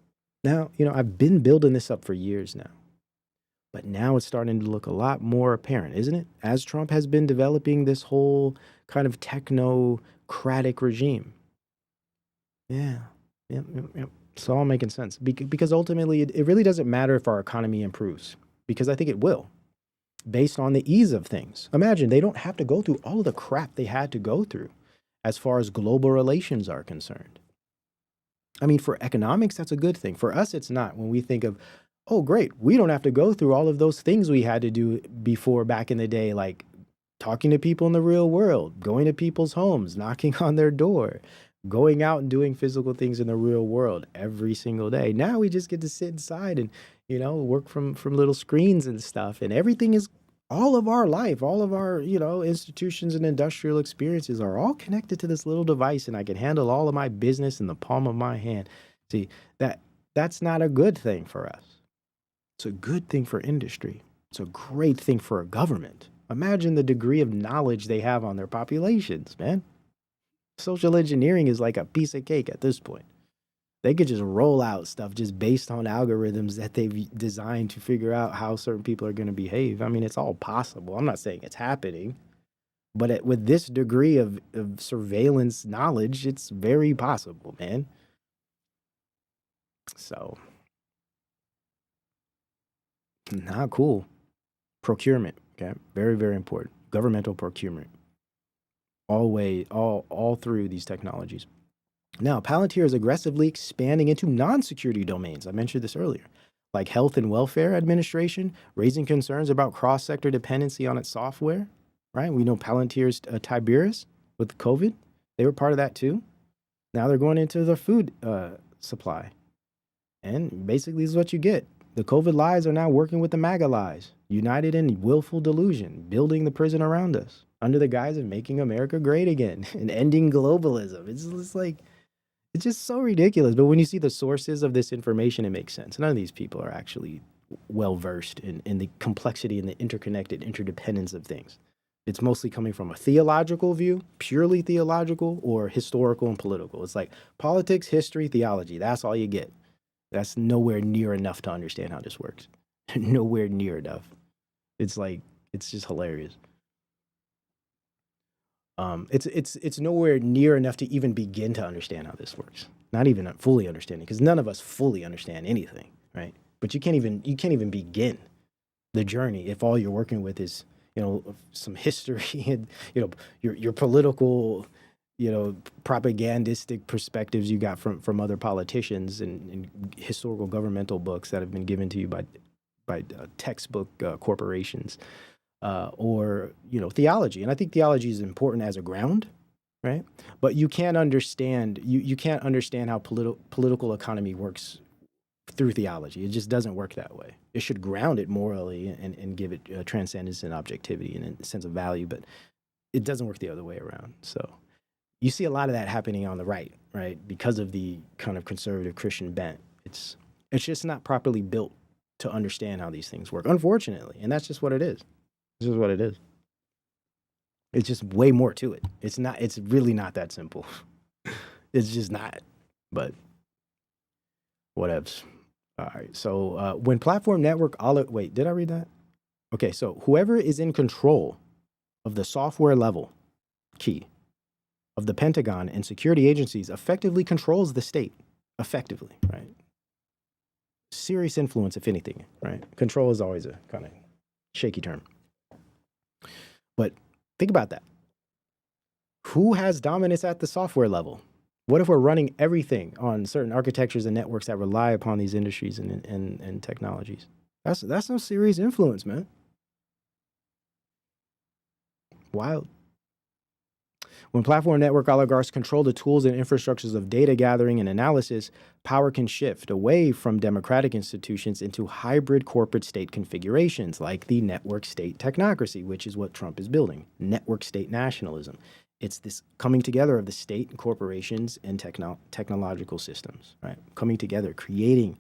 Now, I've been building this up for years now, but now it's starting to look a lot more apparent, isn't it? As Trump has been developing this whole kind of technocratic regime. Yeah. Yep. It's all making sense because ultimately it really doesn't matter if our economy improves, because I think it will, based on the ease of things. Imagine they don't have to go through all of the crap they had to go through as far as global relations are concerned. I mean, for economics, that's a good thing. For us, it's not. When we think of, oh, great, we don't have to go through all of those things we had to do before back in the day, like talking to people in the real world, going to people's homes, knocking on their door, going out and doing physical things in the real world every single day. Now we just get to sit inside and, work from little screens and stuff, and everything is all of our life, all of our, institutions and industrial experiences are all connected to this little device, and I can handle all of my business in the palm of my hand. See, that's not a good thing for us. It's a good thing for industry. It's a great thing for a government. Imagine the degree of knowledge they have on their populations, man. Social engineering is like a piece of cake at this point. They could just roll out stuff just based on algorithms that they've designed to figure out how certain people are going to behave. I mean, it's all possible. I'm not saying it's happening, but with this degree of surveillance knowledge, it's very possible, man. So, not cool. Procurement, okay? Very, very important. Governmental procurement. All through these technologies. Now, Palantir is aggressively expanding into non-security domains. I mentioned this earlier, like health and welfare administration, raising concerns about cross-sector dependency on its software, right? We know Palantir's Tiberius with COVID. They were part of that too. Now they're going into the food supply. And basically this is what you get. The COVID lies are now working with the MAGA lies, united in willful delusion, building the prison around us under the guise of making America great again and ending globalism. It's like, it's just so ridiculous. But when you see the sources of this information, it makes sense. None of these people are actually well-versed in the complexity and the interconnected interdependence of things. It's mostly coming from a theological view, purely theological, or historical and political. It's like politics, history, theology. That's all you get. That's nowhere near enough to understand how this works. Nowhere near enough. It's just hilarious. It's nowhere near enough to even begin to understand how this works. Not even fully understanding, because none of us fully understand anything, right? But you can't even begin the journey if all you're working with is, some history and, your political, propagandistic perspectives you got from other politicians and historical governmental books that have been given to you by textbook corporations. Or theology. And I think theology is important as a ground, right? But you can't understand you can't understand how political economy works through theology. It just doesn't work that way. It should ground it morally and give it transcendence and objectivity and a sense of value, but it doesn't work the other way around. So you see a lot of that happening on the right, because of the kind of conservative Christian bent. It's just not properly built to understand how these things work, unfortunately. And that's just what it is. This is what it is. It's just way more to it. It's really not that simple. It's just not. But whatevs. All right. So when platform network, wait, did I read that? Okay. So whoever is in control of the software level key of the Pentagon and security agencies effectively controls the state. Effectively, right? Serious influence, if anything, right? Control is always a kind of shaky term. But think about that. Who has dominance at the software level? What if we're running everything on certain architectures and networks that rely upon these industries and technologies? That's some serious influence, man. Wild. When platform network oligarchs control the tools and infrastructures of data gathering and analysis, power can shift away from democratic institutions into hybrid corporate state configurations like the network state technocracy, which is what Trump is building, network state nationalism. It's this coming together of the state and corporations and technological systems, right? Coming together, creating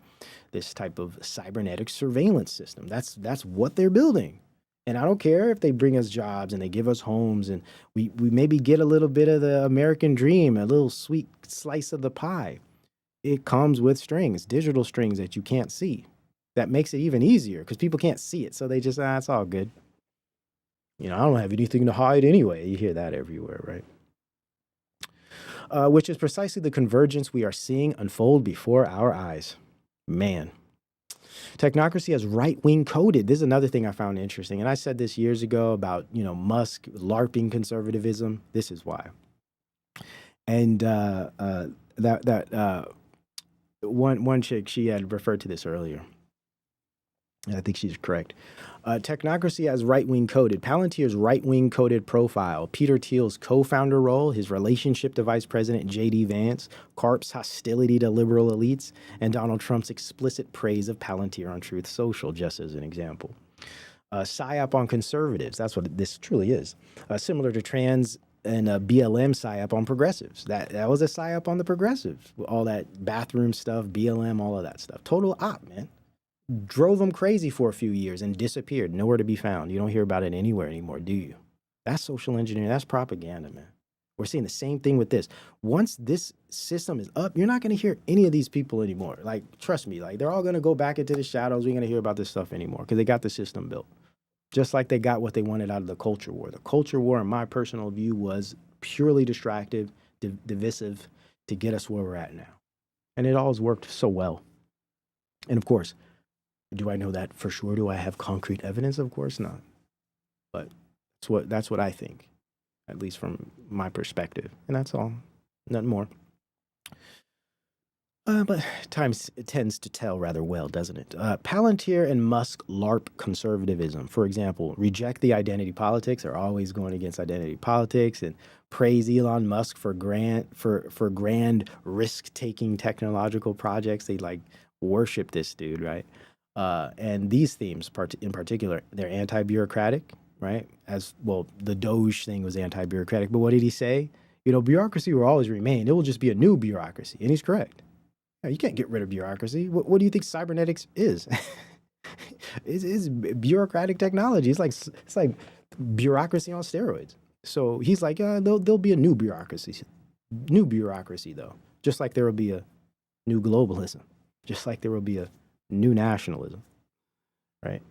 this type of cybernetic surveillance system. That's what they're building. And I don't care if they bring us jobs and they give us homes and we maybe get a little bit of the American dream, a little sweet slice of the pie. It comes with strings, digital strings that you can't see. That makes it even easier because people can't see it. So they just, it's all good. I don't have anything to hide anyway. You hear that everywhere, right? Which is precisely the convergence we are seeing unfold before our eyes. Man. Technocracy has right-wing coded. This is another thing I found interesting. And I said this years ago about, Musk LARPing conservatism. This is why. And one chick, she had referred to this earlier. I think she's correct. Technocracy as right-wing coded. Palantir's right-wing coded profile. Peter Thiel's co-founder role, his relationship to Vice President J.D. Vance, Karp's hostility to liberal elites, and Donald Trump's explicit praise of Palantir on Truth Social, just as an example. PSYOP on conservatives. That's what this truly is. Similar to trans and a BLM PSYOP on progressives. That was a PSYOP on the progressives. All that bathroom stuff, BLM, all of that stuff. Total op, man. Drove them crazy for a few years and disappeared, nowhere to be found. You don't hear about it anywhere anymore, do you? That's social engineering. That's propaganda, man. We're seeing the same thing with this. Once this system is up, you're not going to hear any of these people anymore. Like, trust me, like they're all going to go back into the shadows. We're going to hear about this stuff anymore because they got the system built. Just like they got what they wanted out of the culture war. The culture war, in my personal view, was purely distractive, divisive to get us where we're at now. And it always worked so well. And of course, do I know that for sure? Do I have concrete evidence? Of course not. But that's what I think, at least from my perspective. And that's all. Nothing more. But time tends to tell rather well, doesn't it? Palantir and Musk LARP conservatism, for example, reject the identity politics, are always going against identity politics, and praise Elon Musk for grand risk-taking technological projects. They like worship this dude, right? And these themes, in particular, they're anti-bureaucratic, right? As well, the Doge thing was anti-bureaucratic, but what did he say? You know, bureaucracy will always remain. It will just be a new bureaucracy, and he's correct. You can't get rid of bureaucracy. What do you think cybernetics is? It's bureaucratic technology. It's like bureaucracy on steroids. So he's like, there'll be a new bureaucracy. New bureaucracy, though. Just like there will be a new globalism. Just like there will be a new nationalism. Right?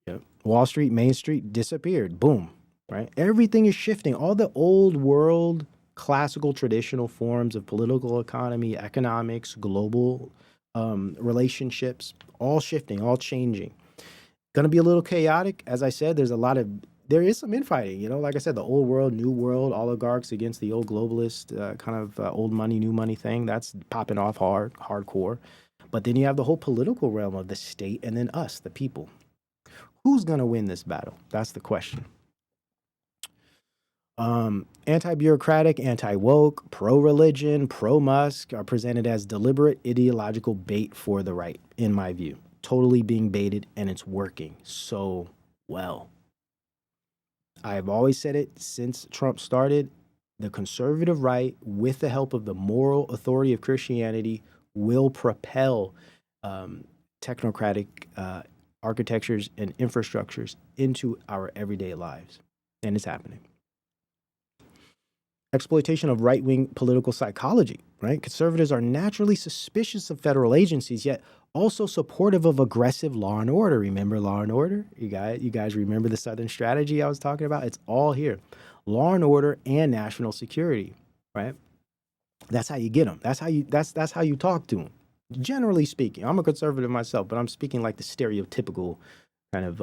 Yep. Wall Street, Main Street disappeared. Boom. Right? Everything is shifting. All the old world classical traditional forms of political economy, economics, global relationships, all shifting, all changing. Going to be a little chaotic. As I said, there is some infighting, you know, like I said, the old world, new world, oligarchs against the old globalist old money, new money thing. That's popping off hardcore. But then you have the whole political realm of the state and then us, the people. Who's going to win this battle? That's the question. Anti-bureaucratic, anti-woke, pro-religion, pro-Musk are presented as deliberate ideological bait for the right, in my view. Totally being baited, and it's working so well. I've always said it since Trump started. The conservative right, with the help of the moral authority of Christianity, will propel technocratic architectures and infrastructures into our everyday lives. And it's happening. Exploitation of right-wing political psychology, right? Conservatives are naturally suspicious of federal agencies, yet also supportive of aggressive law and order. Remember law and order? You guys remember the Southern strategy I was talking about? It's all here. Law and order and national security, right? That's how you get them. That's how you talk to them. Generally speaking, I'm a conservative myself, but I'm speaking like the stereotypical kind of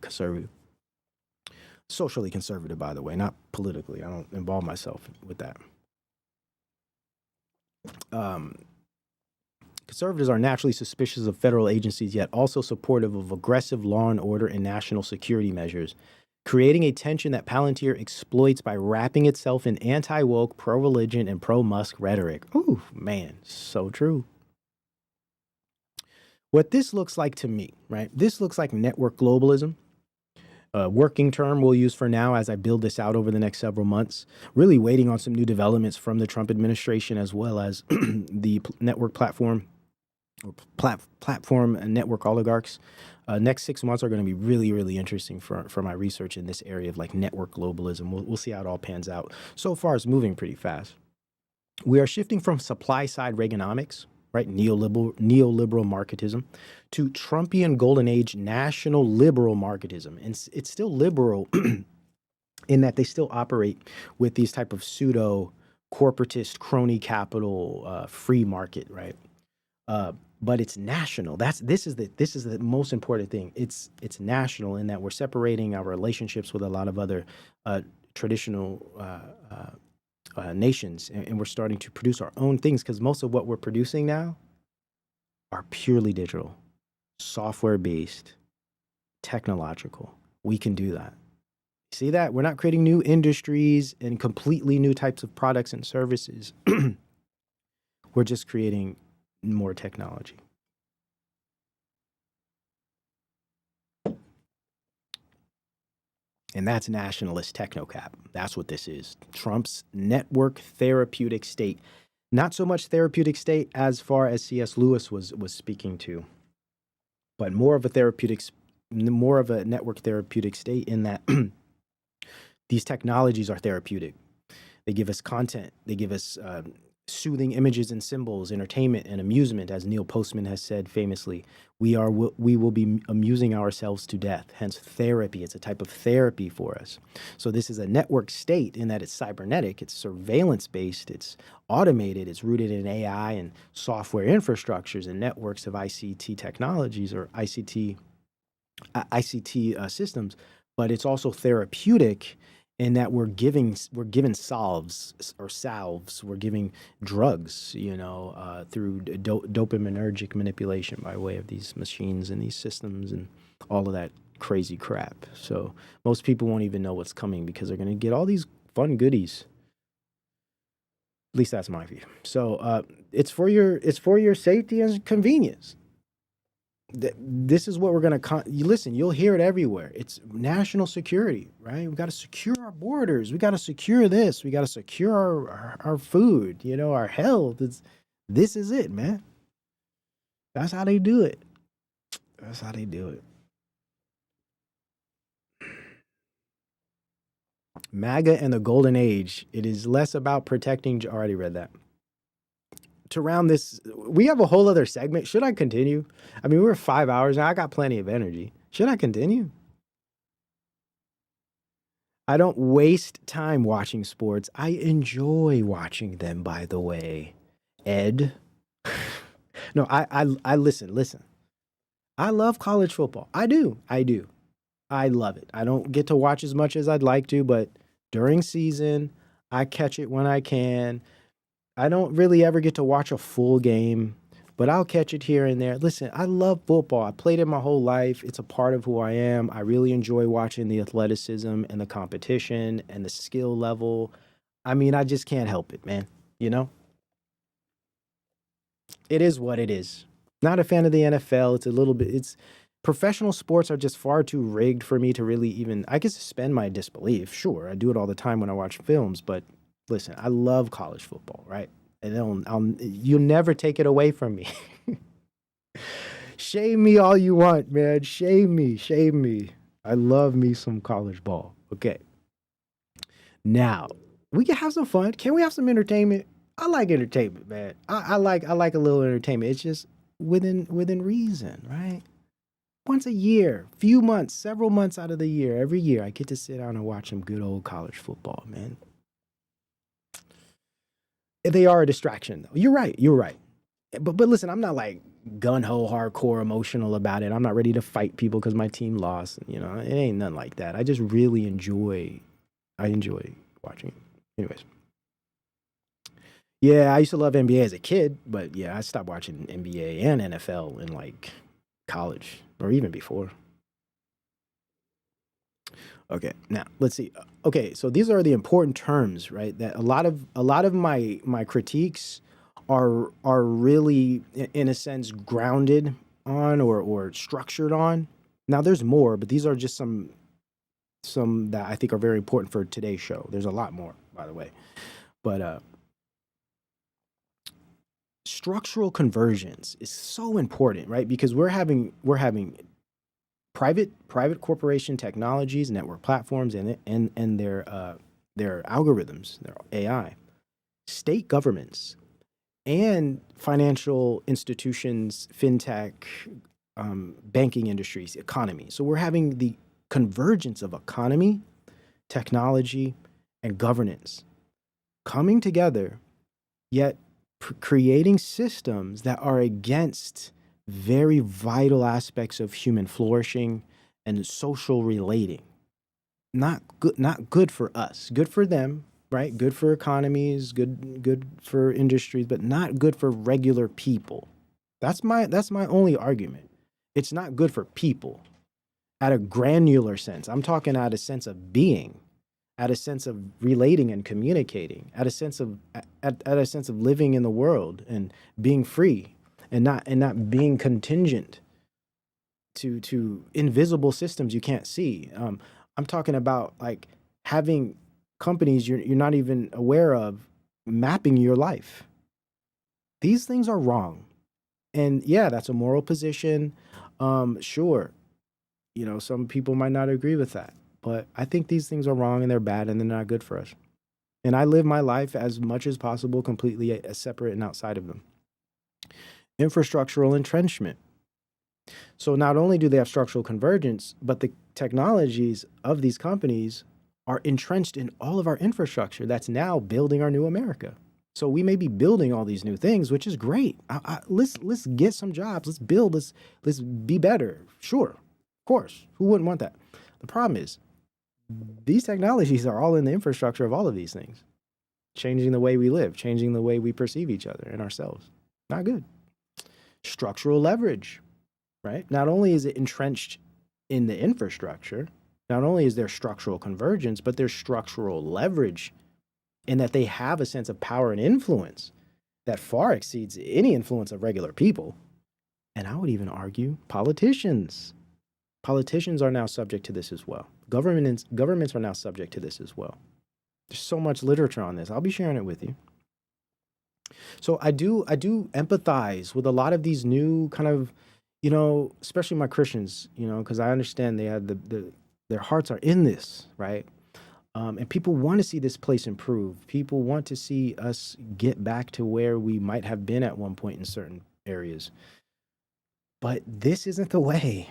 conservative. Socially conservative, by the way, not politically. I don't involve myself with that. Conservatives are naturally suspicious of federal agencies, yet also supportive of aggressive law and order and national security measures, creating a tension that Palantir exploits by wrapping itself in anti-woke, pro-religion, and pro-Musk rhetoric. Ooh, man, so true. What this looks like to me, right? This looks like network globalism. Working term we'll use for now as I build this out over the next several months. Really waiting on some new developments from the Trump administration, as well as the network platform or platform network oligarchs. Next 6 months are going to be really, really interesting for my research in this area of like network globalism. We'll see how it all pans out. So far, it's moving pretty fast. We are shifting from supply side Reaganomics, right, neoliberal marketism, to Trumpian golden age national liberal marketism. And it's still liberal in that they still operate with these type of pseudo corporatist crony capital free market, right? But it's national. This is the most important thing. It's national in that we're separating our relationships with a lot of other traditional nations, and we're starting to produce our own things because most of what we're producing now are purely digital. software-based, technological. We can do that. See that? We're not creating new industries and completely new types of products and services. We're just creating more technology. And that's nationalist technocap. That's what this is. Trump's network therapeutic state. Not so much therapeutic state as far as C.S. Lewis was speaking to, but more of a network therapeutic state in that these technologies are therapeutic. They give us content. They give us soothing images and symbols, entertainment and amusement, as Neil Postman has said famously. We will be amusing ourselves to death. Hence, therapy. It's a type of therapy for us. So this is a network state in that it's cybernetic, it's surveillance-based, it's automated, it's rooted in AI and software infrastructures and networks of ICT technologies or ICT systems. But it's also therapeutic in that we're given salves, we're giving drugs, through dopaminergic manipulation by way of these machines and these systems and all of that crazy crap. So most people won't even know what's coming because they're going to get all these fun goodies. At least that's my view. So it's for your safety and convenience. This is what we're going to listen. You'll hear it everywhere. It's national security, right? We got to secure our borders. We got to secure this. We got to secure our food. Our health. This is it, man. That's how they do it. That's how they do it. MAGA and the Golden Age. It is less about protecting. Already read that. To round this, we have a whole other segment. Should I continue? I mean, we're 5 hours now. I got plenty of energy. Should I continue? I don't waste time watching sports. I enjoy watching them, by the way. Ed. No, I listen. I love college football. I do. I love it. I don't get to watch as much as I'd like to, but during season, I catch it when I can. I don't really ever get to watch a full game, but I'll catch it here and there. Listen, I love football. I played it my whole life. It's a part of who I am. I really enjoy watching the athleticism and the competition and the skill level. I mean, I just can't help it, man. It is what it is. Not a fan of the NFL. Professional sports are just far too rigged for me to really even, I can suspend my disbelief. Sure, I do it all the time when I watch films, but listen, I love college football, right? And you'll never take it away from me. Shame me all you want, man. Shame me. I love me some college ball. Okay. Now, we can have some fun. Can we have some entertainment? I like entertainment, man. I like a little entertainment. It's just within reason, right? Once a year, few months, several months out of the year, every year, I get to sit down and watch some good old college football, man. They are a distraction, though. You're right. But listen, I'm not like gun-ho, hardcore, emotional about it. I'm not ready to fight people because my team lost. It ain't nothing like that. I just really enjoy watching it. Anyways. Yeah, I used to love NBA as a kid, but yeah, I stopped watching NBA and NFL in like college or even before. Okay, now let's see. Okay, so these are the important terms, right? That a lot of my critiques are really, in a sense, grounded on or structured on. Now there's more, but these are just some that I think are very important for today's show. There's a lot more, by the way, but structural convergence is so important, right? Because we're having private corporation technologies, network platforms, and their algorithms, their AI, state governments, and financial institutions, fintech, banking industries, economy. So we're having the convergence of economy, technology, and governance coming together, yet creating systems that are against very vital aspects of human flourishing and social relating. Not good for us. Good for them, right? Good for economies, good for industries, but not good for regular people. That's my only argument. It's not good for people at a granular sense. I'm talking at a sense of being, at a sense of relating and communicating, at a sense of living in the world and being free and not being contingent to invisible systems you can't see. I'm talking about like having companies you're not even aware of mapping your life. These things are wrong. And yeah, that's a moral position. Sure, some people might not agree with that, but I think these things are wrong and they're bad and they're not good for us. And I live my life as much as possible completely separate and outside of them. Infrastructural entrenchment. So not only do they have structural convergence, but the technologies of these companies are entrenched in all of our infrastructure that's now building our new America. So we may be building all these new things, which is great. Let's get some jobs. Let's build. Let's be better. Sure, of course. Who wouldn't want that? The problem is these technologies are all in the infrastructure of all of these things, changing the way we live, changing the way we perceive each other and ourselves. Not good. Structural leverage, right? Not only is it entrenched in the infrastructure, not only is there structural convergence, but there's structural leverage in that they have a sense of power and influence that far exceeds any influence of regular people. And I would even argue politicians. Politicians are now subject to this as well. Governments are now subject to this as well. There's so much literature on this. I'll be sharing it with you. So I do empathize with a lot of these new kind of, especially my Christians, because I understand they have their hearts are in this, right? And people want to see this place improve. People want to see us get back to where we might have been at one point in certain areas. But this isn't the way.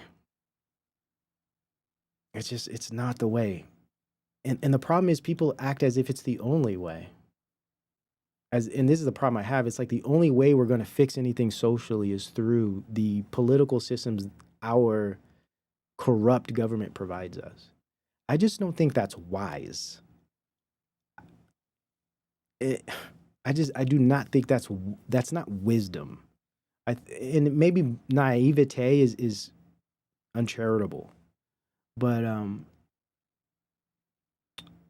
It's not the way. And the problem is people act as if it's the only way. And this is the problem I have. It's like the only way we're going to fix anything socially is through the political systems our corrupt government provides us. I just don't think that's wise. I do not think that's not wisdom. And maybe naivete is uncharitable, but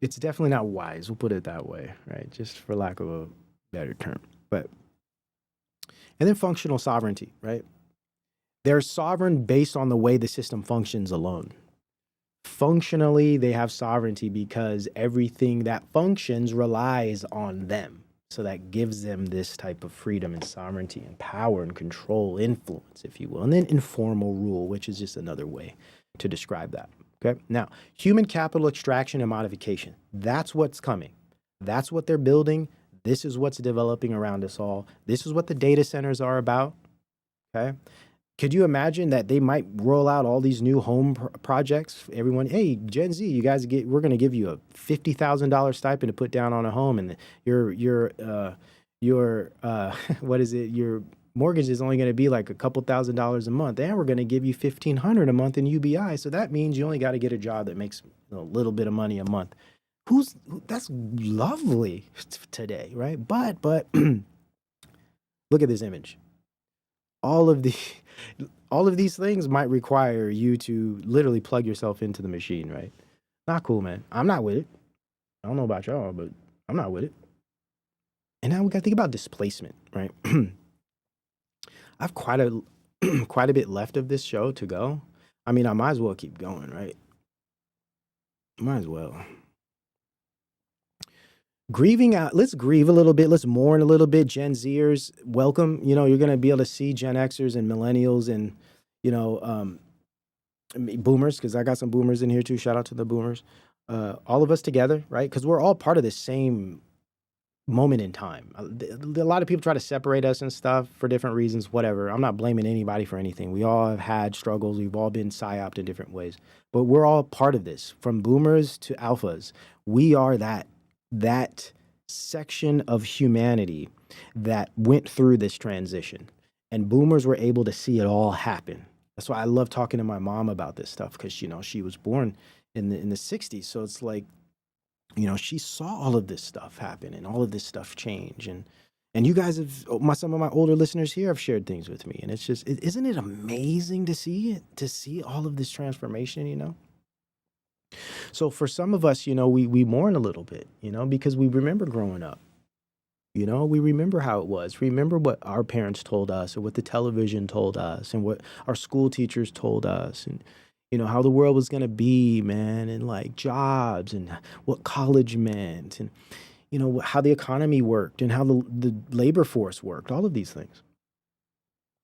it's definitely not wise. We'll put it that way, right? Just for lack of a better term. And then functional sovereignty, right? They're sovereign based on the way the system functions alone. Functionally, they have sovereignty because everything that functions relies on them. So that gives them this type of freedom and sovereignty and power and control, influence, if you will. And then informal rule, which is just another way to describe that. Okay. Now, human capital extraction and modification. That's what's coming. That's what they're building. This is what's developing around us all. This is what the data centers are about. Okay. Could you imagine that they might roll out all these new home projects? Everyone, hey, Gen Z, you guys we're going to give you a $50,000 stipend to put down on a home, and your what is it? Your mortgage is only going to be like a couple $1,000s a month, and we're going to give you $1,500 a month in UBI. So that means you only got to get a job that makes a little bit of money a month. That's lovely today, right? But look at this image. All of these things might require you to literally plug yourself into the machine, right? Not cool, man. I'm not with it. I don't know about y'all, but I'm not with it. And now we got to think about displacement, right? I have quite a bit left of this show to go. I mean, I might as well keep going, right? Might as well. Grieving out, let's grieve a little bit, let's mourn a little bit. Gen Zers, welcome. You're going to be able to see Gen Xers and millennials and, boomers, because I got some boomers in here too. Shout out to the boomers. All of us together, right? Because we're all part of the same moment in time. A lot of people try to separate us and stuff for different reasons, whatever. I'm not blaming anybody for anything. We all have had struggles. We've all been psyoped in different ways. But we're all part of this. From boomers to alphas, we are that section of humanity that went through this transition, and boomers were able to see it all happen. That's why I love talking to my mom about this stuff, because she was born in the 60s, so it's like she saw all of this stuff happen and all of this stuff change, and And you guys have, some of my older listeners here have shared things with me. And it's just, isn't it amazing to see it, to see all of this transformation, you know? So for some of us, you know, we mourn a little bit, you know, because we remember growing up. You know, we remember how it was. Remember what our parents told us, or what the television told us, and what our school teachers told us, and, you know, how the world was going to be, man, and like jobs, and what college meant, and, you know, how the economy worked, and how the labor force worked, all of these things.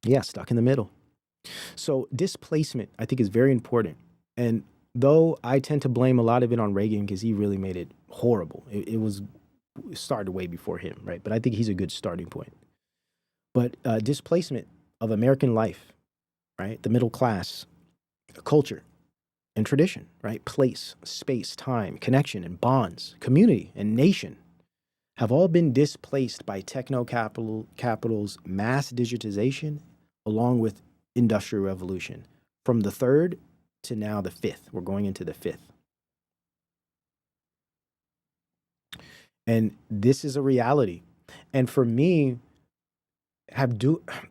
Yeah, stuck in the middle. So displacement, I think, is very important. And though I tend to blame a lot of it on Reagan because he really made it horrible, it started way before him, right? But I think he's a good starting point. But displacement of American life, right? The middle class, culture and tradition, right? Place, space, time, connection and bonds, community and nation have all been displaced by capital's mass digitization along with industrial revolution from the third to now the fifth. We're going into the fifth. And this is a reality. And for me,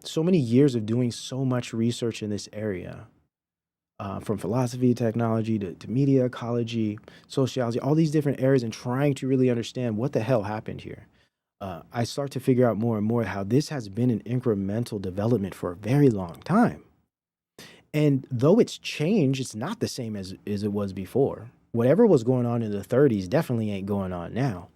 so many years of doing so much research in this area, from philosophy, technology, to media ecology, sociology, all these different areas, and trying to really understand what the hell happened here. I start to figure out more and more how this has been an incremental development for a very long time. And though it's changed, it's not the same as it was before. Whatever was going on in the 30s definitely ain't going on now.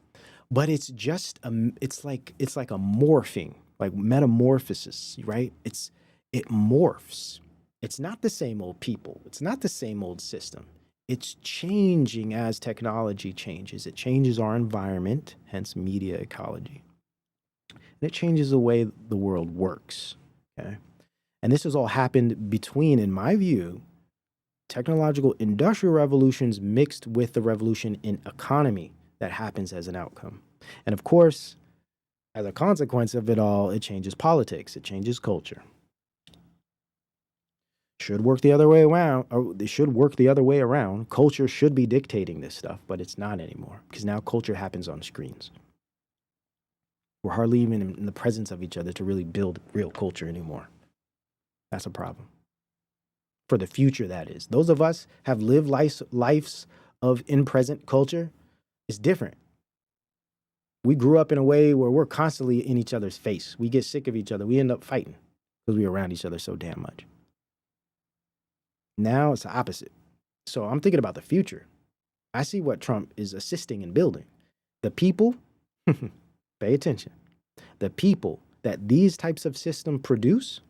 But it's just it's like a morphing, like metamorphosis, right? It morphs. It's not the same old people. It's not the same old system. It's changing as technology changes. It changes our environment, hence media ecology. And it changes the way the world works. Okay. And this has all happened between, in my view, technological industrial revolutions mixed with the revolution in economy that happens as an outcome. And of course, as a consequence of it all, it changes politics, it changes culture. Should work the other way around, or they should work the other way around. Culture should be dictating this stuff, but it's not anymore because now culture happens on screens. We're hardly even in the presence of each other to really build real culture anymore. That's a problem. For the future, that is. Those of us have lived lives of in-present culture. It's different. We grew up in a way where we're constantly in each other's face. We get sick of each other. We end up fighting because we're around each other so damn much. Now it's the opposite. So I'm thinking about the future. I see what Trump is assisting in building. The people, pay attention. The people that these types of systems produce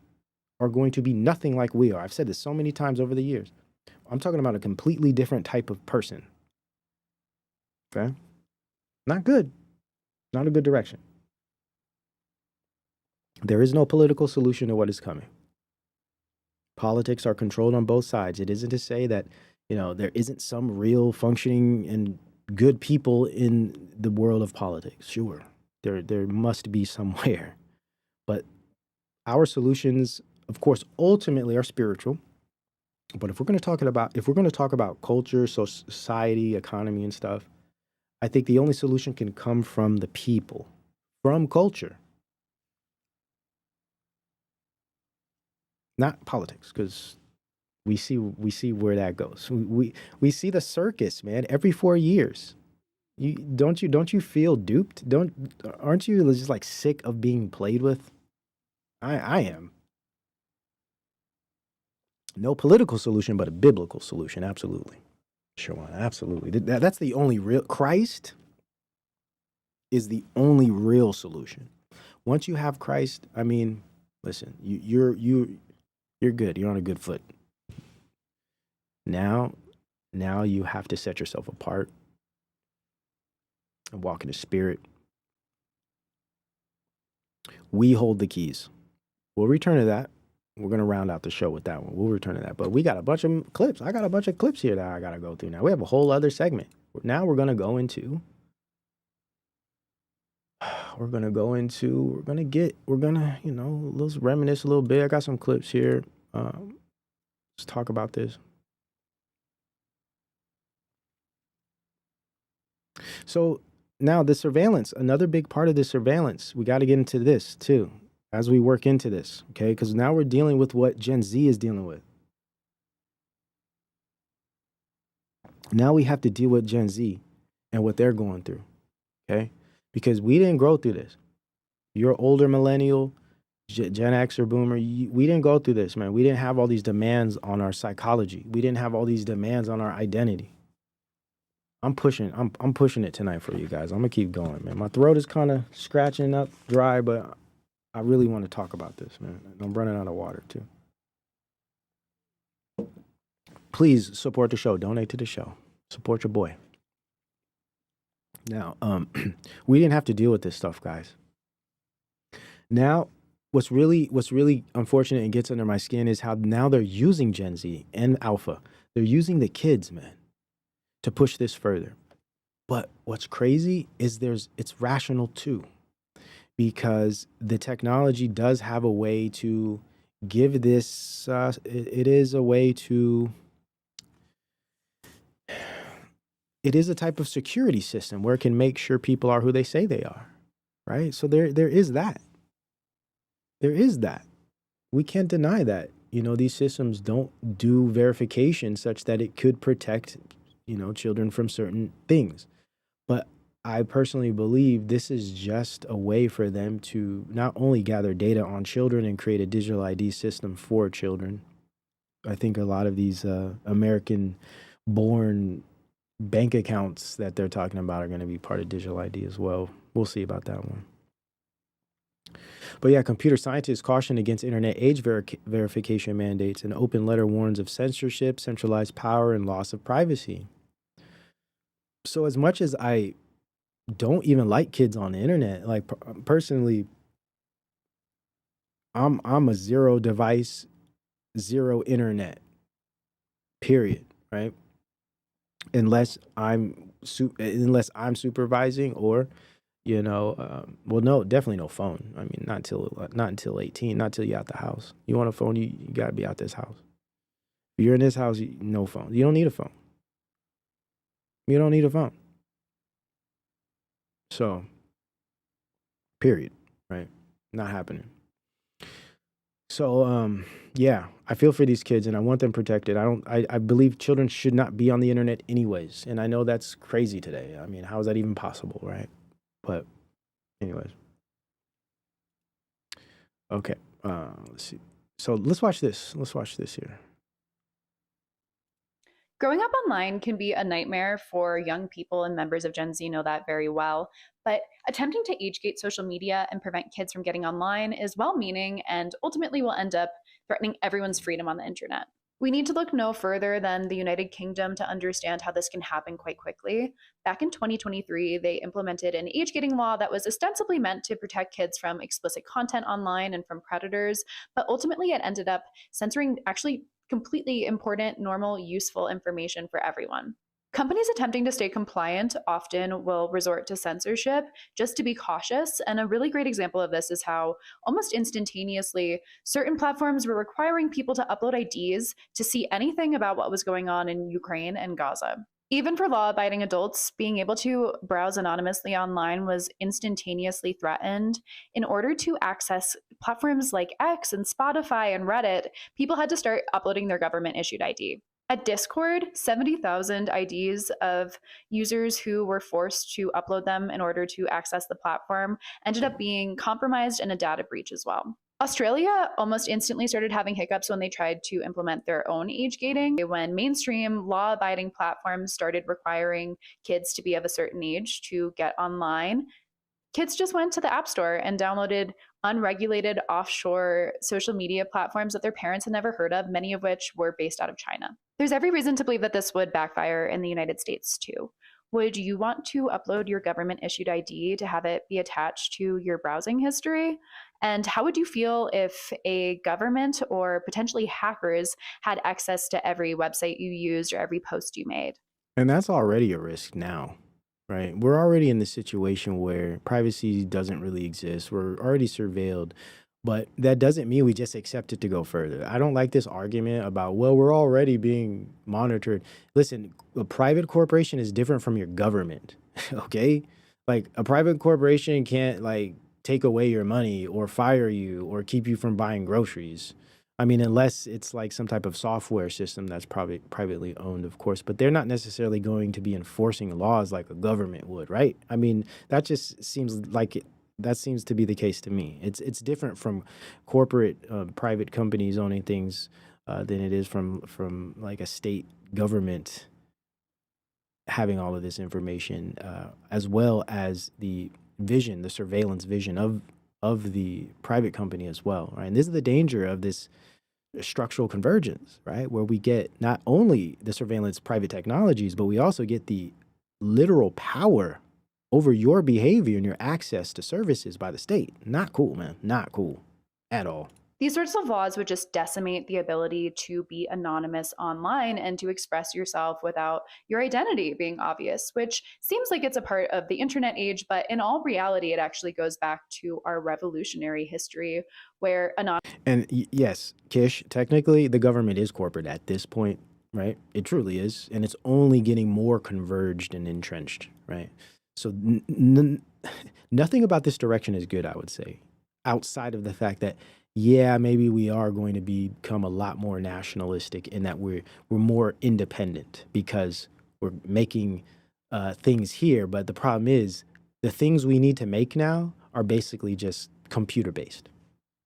are going to be nothing like we are. I've said this so many times over the years. I'm talking about a completely different type of person. Okay? Not good. Not a good direction. There is no political solution to what is coming. Politics are controlled on both sides. It isn't to say that, you know, there isn't some real functioning and good people in the world of politics. Sure, there must be somewhere. But our solutions, of course, ultimately are spiritual. But if we're going to talk about culture, society, economy, and stuff, I think the only solution can come from the people, from culture, not politics, because we see where that goes. We see the circus, man, every 4 years. Don't you feel duped? Aren't you just like sick of being played with? I am. No political solution, but a biblical solution. Absolutely. Sure, absolutely. That's the only real. Christ is the only real solution. Once you have Christ, I mean, listen, you're good. You're on a good foot. Now you have to set yourself apart and walk in the Spirit. We hold the keys. We'll return to that. We're going to round out the show with that one. We'll return to that. But we got a bunch of clips. I got a bunch of clips here that I got to go through now. We have a whole other segment. Now we're going to go into, let's reminisce a little bit. I got some clips here. Let's talk about this. So now the surveillance, another big part of the surveillance, we got to get into this too, as we work into this, okay? Because now we're dealing with what Gen Z is dealing with. Now we have to deal with Gen Z and what they're going through, okay? Because we didn't grow through this. You're older millennial, Gen X or boomer, we didn't go through this, man. We didn't have all these demands on our psychology. We didn't have all these demands on our identity. I'm pushing it tonight for you guys. I'm gonna keep going, man. My throat is kind of scratching up dry, but I really want to talk about this, man. I'm running out of water too. Please support the show. Donate to the show. Support your boy. Now, we didn't have to deal with this stuff, guys. Now, what's really unfortunate and gets under my skin is how now they're using Gen Z and Alpha. They're using the kids, man, to push this further. But what's crazy is it's rational too, because the technology does have a way to give this, it is a type of security system where it can make sure people are who they say they are, right? So there is that. There is that. We can't deny that. You know, these systems don't do verification such that it could protect, you know, children from certain things. But I personally believe this is just a way for them to not only gather data on children and create a digital ID system for children. I think a lot of these American-born bank accounts that they're talking about are going to be part of digital ID as well. We'll see about that one. But yeah, computer scientists caution against internet age verification mandates. An open letter warns of censorship, centralized power, and loss of privacy. So as much as I don't even like kids on the internet, like personally, I'm a zero device, zero internet, period, right? Unless I'm supervising or, you know, well, no, definitely no phone. I mean, not until 18, not till you're out the house. You want a phone, you got to be out this house. If you're in this house, no phone. You don't need a phone. You don't need a phone. So, period, right? Not happening. So, yeah, I feel for these kids and I want them protected. I believe children should not be on the internet anyways. And I know that's crazy today. I mean, how is that even possible, right? But anyways. Okay, let's see. So let's watch this. Let's watch this here. Growing up online can be a nightmare for young people, and members of Gen Z know that very well. But attempting to age-gate social media and prevent kids from getting online is well-meaning and ultimately will end up threatening everyone's freedom on the internet. We need to look no further than the United Kingdom to understand how this can happen quite quickly. Back in 2023, they implemented an age-gating law that was ostensibly meant to protect kids from explicit content online and from predators, but ultimately it ended up censoring actually completely important, normal, useful information for everyone. Companies attempting to stay compliant often will resort to censorship just to be cautious. And a really great example of this is how almost instantaneously certain platforms were requiring people to upload IDs to see anything about what was going on in Ukraine and Gaza. Even for law-abiding adults, being able to browse anonymously online was instantaneously threatened. In order to access platforms like X and Spotify and Reddit, people had to start uploading their government-issued ID. At Discord, 70,000 IDs of users who were forced to upload them in order to access the platform ended up being compromised in a data breach as well. Australia almost instantly started having hiccups when they tried to implement their own age gating. When mainstream law-abiding platforms started requiring kids to be of a certain age to get online, kids just went to the App Store and downloaded unregulated offshore social media platforms that their parents had never heard of, many of which were based out of China. There's every reason to believe that this would backfire in the United States too. Would you want to upload your government-issued ID to have it be attached to your browsing history? And how would you feel if a government or potentially hackers had access to every website you used or every post you made? And that's already a risk now, right? We're already in the situation where privacy doesn't really exist. We're already surveilled, but that doesn't mean we just accept it to go further. I don't like this argument about, well, we're already being monitored. Listen, a private corporation is different from your government, okay? Like a private corporation can't like take away your money or fire you or keep you from buying groceries. I mean, unless it's like some type of software system that's probably privately owned, of course, but they're not necessarily going to be enforcing laws like a government would, right? I mean, that just seems like that seems to be the case to me. It's different from corporate private companies owning things than it is from like a state government having all of this information, as well as the vision, the surveillance vision of the private company as well, right? And this is the danger of this structural convergence, right? Where we get not only the surveillance private technologies, but we also get the literal power over your behavior and your access to services by the state. Not cool, man. Not cool at all. These sorts of laws would just decimate the ability to be anonymous online and to express yourself without your identity being obvious, which seems like it's a part of the internet age, but in all reality, it actually goes back to our revolutionary history where And yes, Kish, technically the government is corporate at this point, right? It truly is. And it's only getting more converged and entrenched, right? So nothing about this direction is good, I would say, outside of the fact that, yeah, maybe we are going to become a lot more nationalistic in that we're more independent because we're making things here. But the problem is the things we need to make now are basically just computer based.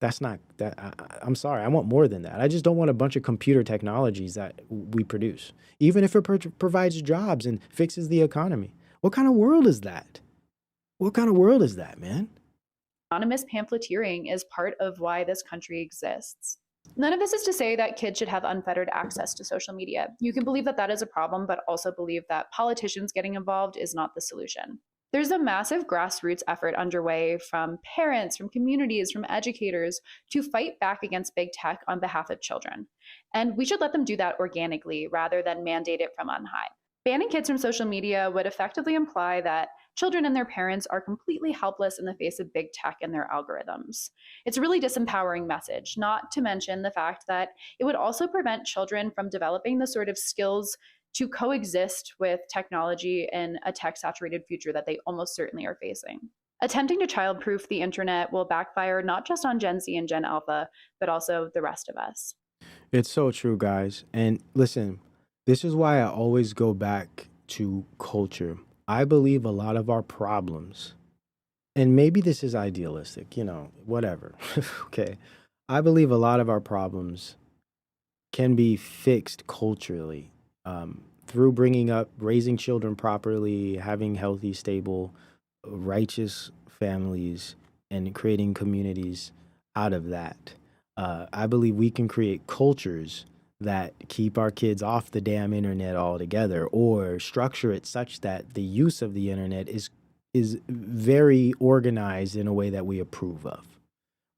That's not that. I'm sorry. I want more than that. I just don't want a bunch of computer technologies that we produce, even if it provides jobs and fixes the economy. What kind of world is that? What kind of world is that, man? anonymous pamphleteering is part of why this country exists. None of this is to say that kids should have unfettered access to social media. You can believe that that is a problem, but also believe that politicians getting involved is not the solution. There's a massive grassroots effort underway from parents, from communities, from educators to fight back against big tech on behalf of children. And we should let them do that organically rather than mandate it from on high. Banning kids from social media would effectively imply that children and their parents are completely helpless in the face of big tech and their algorithms. It's a really disempowering message, not to mention the fact that it would also prevent children from developing the sort of skills to coexist with technology in a tech-saturated future that they almost certainly are facing. Attempting to child-proof the internet will backfire not just on Gen Z and Gen Alpha, but also the rest of us. It's so true, guys. And listen, this is why I always go back to culture. I believe a lot of our problems, and maybe this is idealistic, whatever. Okay. I believe a lot of our problems can be fixed culturally. Through raising children properly, having healthy, stable, righteous families, and creating communities out of that. I believe we can create cultures that keep our kids off the damn internet altogether, or structure it such that the use of the internet is very organized in a way that we approve of,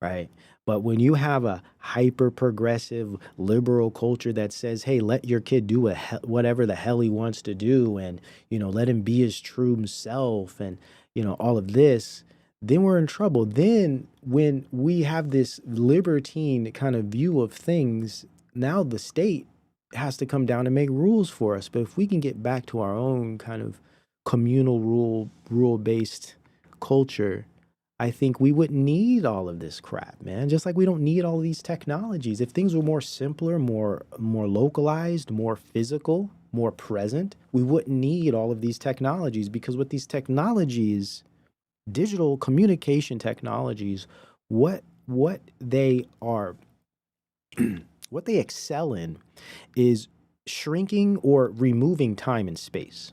right? But when you have a hyper-progressive liberal culture that says, hey, let your kid do whatever the hell he wants to do, and, let him be his true self, and, all of this, then we're in trouble. Then when we have this libertine kind of view of things, now the state has to come down and make rules for us. But if we can get back to our own kind of communal rule-based culture, I think we wouldn't need all of this crap, man. Just like we don't need all of these technologies. If things were more simpler, more localized, more physical, more present, we wouldn't need all of these technologies, because with these technologies, digital communication technologies, what they are, what they excel in is shrinking or removing time and space.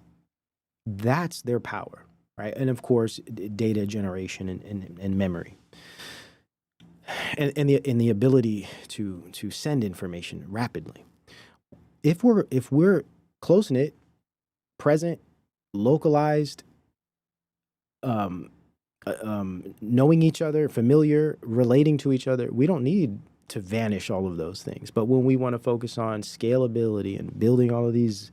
That's their power. Right. And of course, data generation and memory, and the ability to send information rapidly. If we're close knit, present, localized, knowing each other, familiar, relating to each other, we don't need to vanish all of those things. But when we want to focus on scalability and building all of these,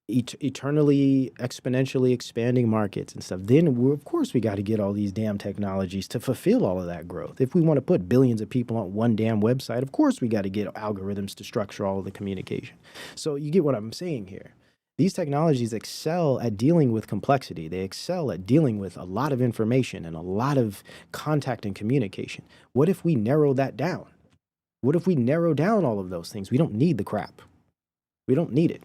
eternally exponentially expanding markets and stuff, then of course we got to get all these damn technologies to fulfill all of that growth. If we want to put billions of people on one damn website, of course we got to get algorithms to structure all of the communication. So you get what I'm saying here. These technologies excel at dealing with complexity. They excel at dealing with a lot of information and a lot of contact and communication. What if we narrow that down? What if we narrow down all of those things? We don't need the crap. We don't need it.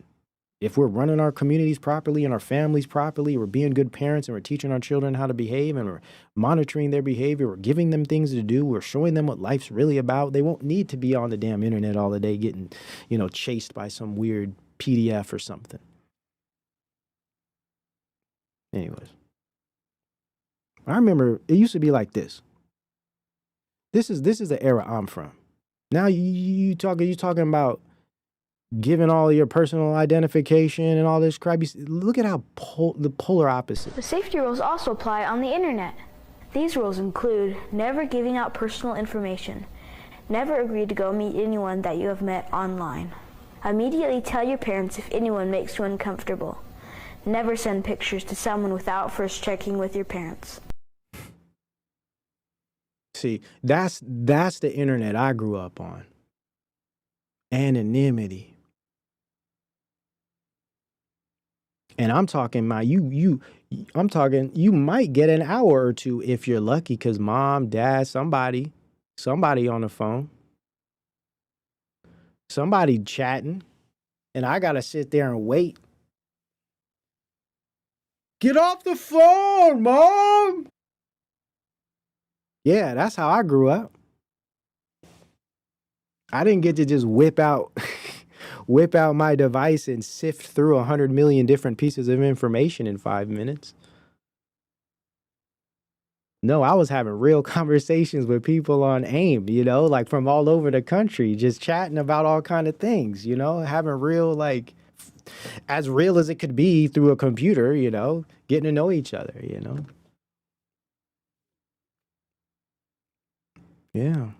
If we're running our communities properly and our families properly, we're being good parents and we're teaching our children how to behave and we're monitoring their behavior, we're giving them things to do, we're showing them what life's really about, they won't need to be on the damn internet all the day getting, chased by some weird PDF or something. Anyways, I remember it used to be like this. This is the era I'm from. Now you talking about giving all your personal identification and all this crap. Look at how the polar opposite. The safety rules also apply on the internet. These rules include never giving out personal information, never agree to go meet anyone that you have met online, immediately tell your parents if anyone makes you uncomfortable, never send pictures to someone without first checking with your parents. See, that's the internet I grew up on. Anonymity. And I'm talking you might get an hour or two if you're lucky, because mom, dad, somebody on the phone, somebody chatting, and I gotta sit there and wait. Get off the phone, mom. Yeah, that's how I grew up. I didn't get to just whip out my device and sift through 100 million different pieces of information in 5 minutes. No, I was having real conversations with people on AIM, like from all over the country, just chatting about all kind of things, having real, as real as it could be through a computer, getting to know each other, Yeah.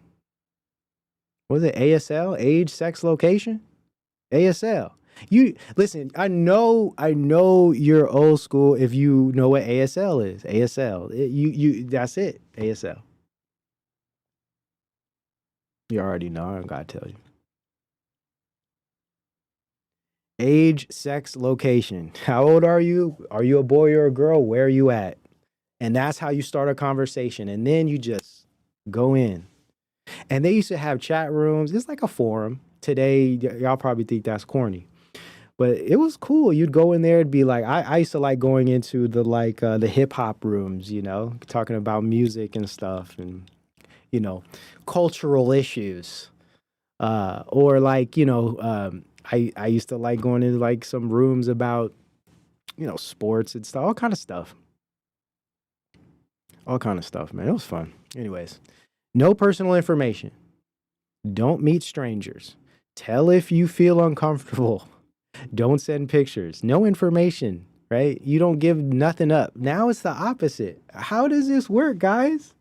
Was it ASL? Age, sex, location? ASL. You listen, I know you're old school if you know what ASL is. ASL. That's it. ASL. You already know, I don't gotta tell you. Age, sex, location. How old are you? Are you a boy or a girl? Where are you at? And that's how you start a conversation. And then you just go in. And they used to have chat rooms. It's like a forum. Today, y'all probably think that's corny. But it was cool. You'd go in there, it'd be like, I used to like going into the hip hop rooms, talking about music and stuff and, cultural issues. Or I used to like going into some rooms about, sports and stuff, all kind of stuff. All kind of stuff, man. It was fun. Anyways, no personal information. Don't meet strangers. Tell if you feel uncomfortable. Don't send pictures. No information, right? You don't give nothing up. Now it's the opposite. How does this work, guys?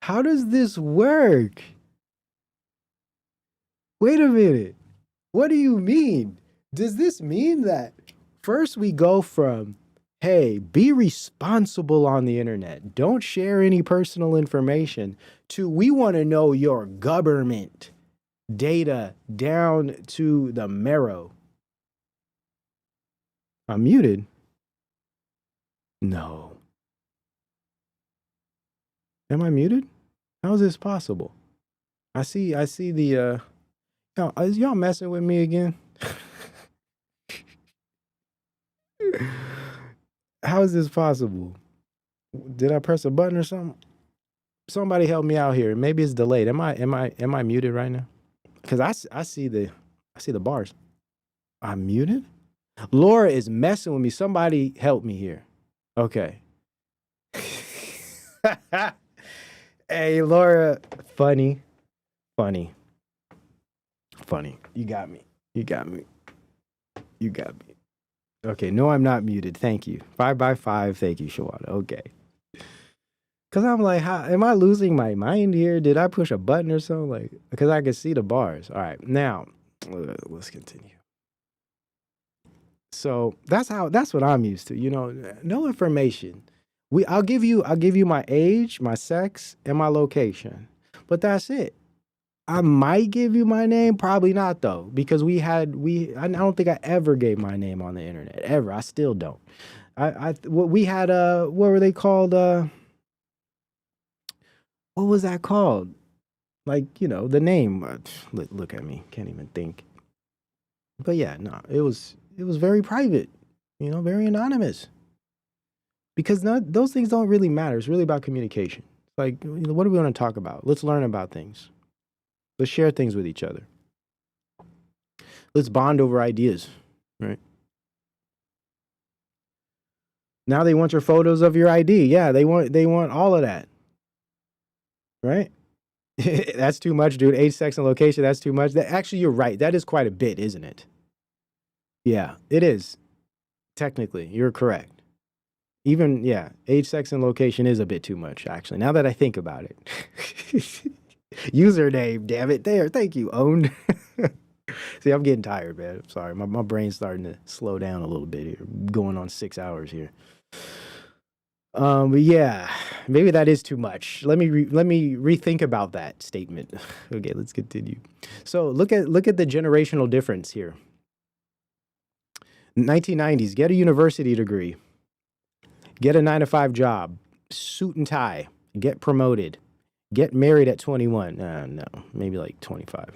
How does this work? Wait a minute. What do you mean? Does this mean that first we go from, hey, be responsible on the internet, don't share any personal information, to we want to know your government data down to the marrow? I'm muted. No. Am I muted? How is this possible? I see the is y'all messing with me again? How is this possible? Did I press a button or something? Somebody help me out here. Maybe it's delayed. Am I muted right now? Because I see the bars. I'm muted? Laura is messing with me. Somebody help me here. Okay. Hey, Laura. Funny. You got me. Okay, no, I'm not muted. Thank you. 5x5. Thank you, Shawada. Okay. Because I'm like, how am I losing my mind here? Did I push a button or something? Because I can see the bars. All right, now let's continue. So that's what I'm used to. No information. I'll give you my age, my sex, and my location, but that's it. I might give you my name, probably not though, because I don't think I ever gave my name on the internet ever. I still don't. We had what were they called? What was that called? Like, you know, the name. Look at me, can't even think. But yeah, no, it was very private, you know, very anonymous. Because those things don't really matter. It's really about communication. Like, you know, what do we want to talk about? Let's learn about things. Let's share things with each other. Let's bond over ideas, right? Now they want your photos of your ID. Yeah, they want all of that. Right? That's too much, dude. Age, sex, and location, that's too much. Actually, you're right. That is quite a bit, isn't it? Yeah, it is. Technically, you're correct. Even, yeah, age, sex, and location is a bit too much, actually, now that I think about it. Username, damn it. There, thank you, owned. See, I'm getting tired, man. I'm sorry. My brain's starting to slow down a little bit here. Going on 6 hours here. But yeah, maybe that is too much. Let me rethink about that statement. Okay, let's continue. So look at the generational difference here. 1990s, get a university degree, get a 9-to-5 job, suit and tie, get promoted, get married at 21. No, maybe like 25.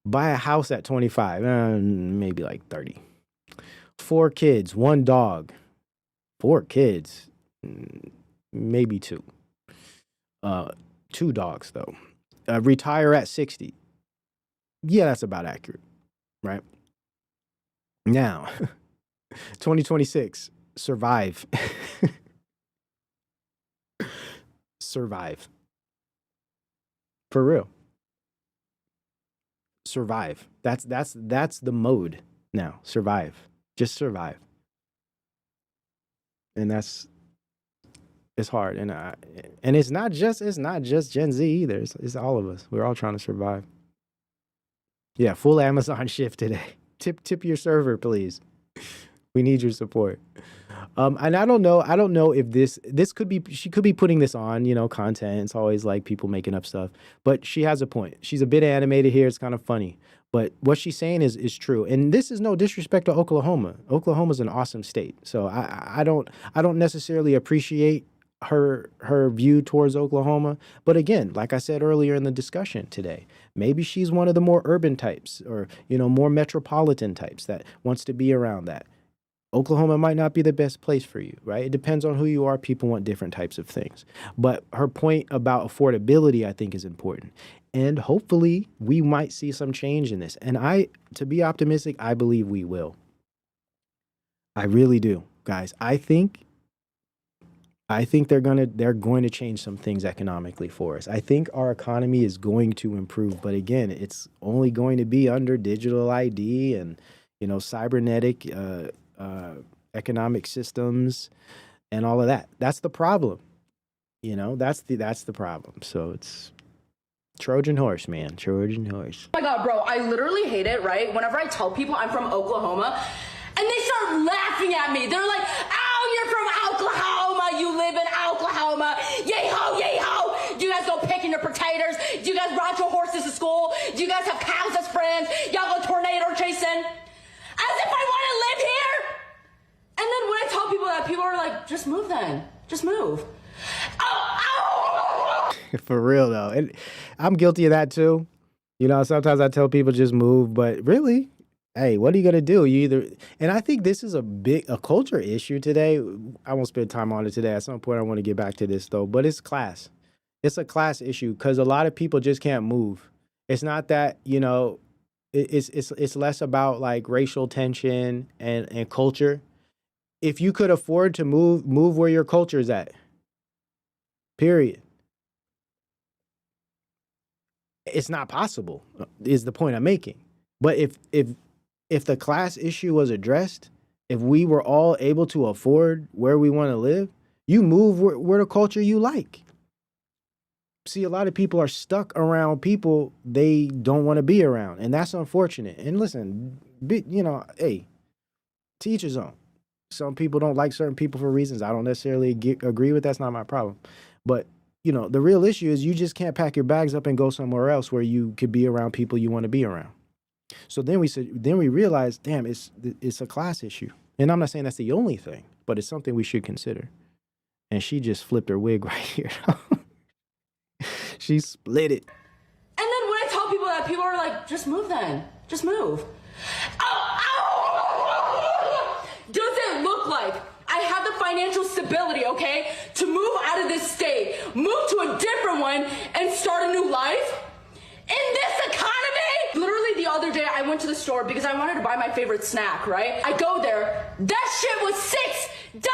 Buy a house at 25. Maybe like 30. 4 kids, 1 dog. 4 kids. Maybe 2. 2 dogs, though. Retire at 60. Yeah, that's about accurate, right? Now, 2026, survive. Survive. For real. Survive. That's the mode now. Survive. Just survive. And it's hard, and it's not just Gen Z either. It's all of us. We're all trying to survive. Yeah, full Amazon shift today. Tip your server, please. We need your support. And I don't know if this could be, she could be putting this on, you know, content. It's always like people making up stuff, but she has a point. She's a bit animated here. It's kind of funny, but what she's saying is true. And this is no disrespect to Oklahoma. Oklahoma's an awesome state. So I don't necessarily appreciate her view towards Oklahoma. But again, like I said earlier in the discussion today, maybe she's one of the more urban types, or, you know, more metropolitan types that wants to be around that. Oklahoma might not be the best place for you, right? It depends on who you are. People want different types of things. But her point about affordability, I think, is important. And hopefully we might see some change in this. And to be optimistic, I believe we will. I really do, guys. I think they're going to change some things economically for us. I think our economy is going to improve, but again, it's only going to be under digital ID and, you know, cybernetic economic systems and all of that. That's the problem. You know, that's the problem. So it's Trojan horse, man. Trojan horse. Oh my God, bro, I literally hate it, right? Whenever I tell people I'm from Oklahoma and they start laughing at me. They're like, oh, you're from Oklahoma. You live in Oklahoma. Yay ho, yay ho. Do you guys go picking your potatoes? Do you guys ride your horses to school? Do you guys have cows as friends? Y'all go tornado chasing? As if I want to live here. And then when I tell people that, people are like, just move then. Just move. For real, though. And I'm guilty of that, too. You know, sometimes I tell people just move, but really, hey, what are you going to do? And I think this is a culture issue today. I won't spend time on it today. At some point, I want to get back to this, though. But it's class. It's a class issue because a lot of people just can't move. It's not that, you know, it's less about like racial tension and culture. If you could afford to move where your culture is at, period. It's not possible, is the point I'm making. But if the class issue was addressed, if we were all able to afford where we want to live, you move where the culture you like. See, a lot of people are stuck around people they don't want to be around, and that's unfortunate. And listen, you know, hey, to each his own. Some people don't like certain people for reasons I don't necessarily agree with. That's not my problem. But the real issue is you just can't pack your bags up and go somewhere else where you could be around people you want to be around. So then we realized, damn, it's a class issue. And I'm not saying that's the only thing, but it's something we should consider. And she just flipped her wig right here. She split it. And then when I tell people that, people are like, just move then. Just move. Does it look like I have the financial stability, okay, to move out of this state, move to a different one, and start a new life? In this economy? Literally the other day, I went to the store because I wanted to buy my favorite snack, right? I go there, that shit was $6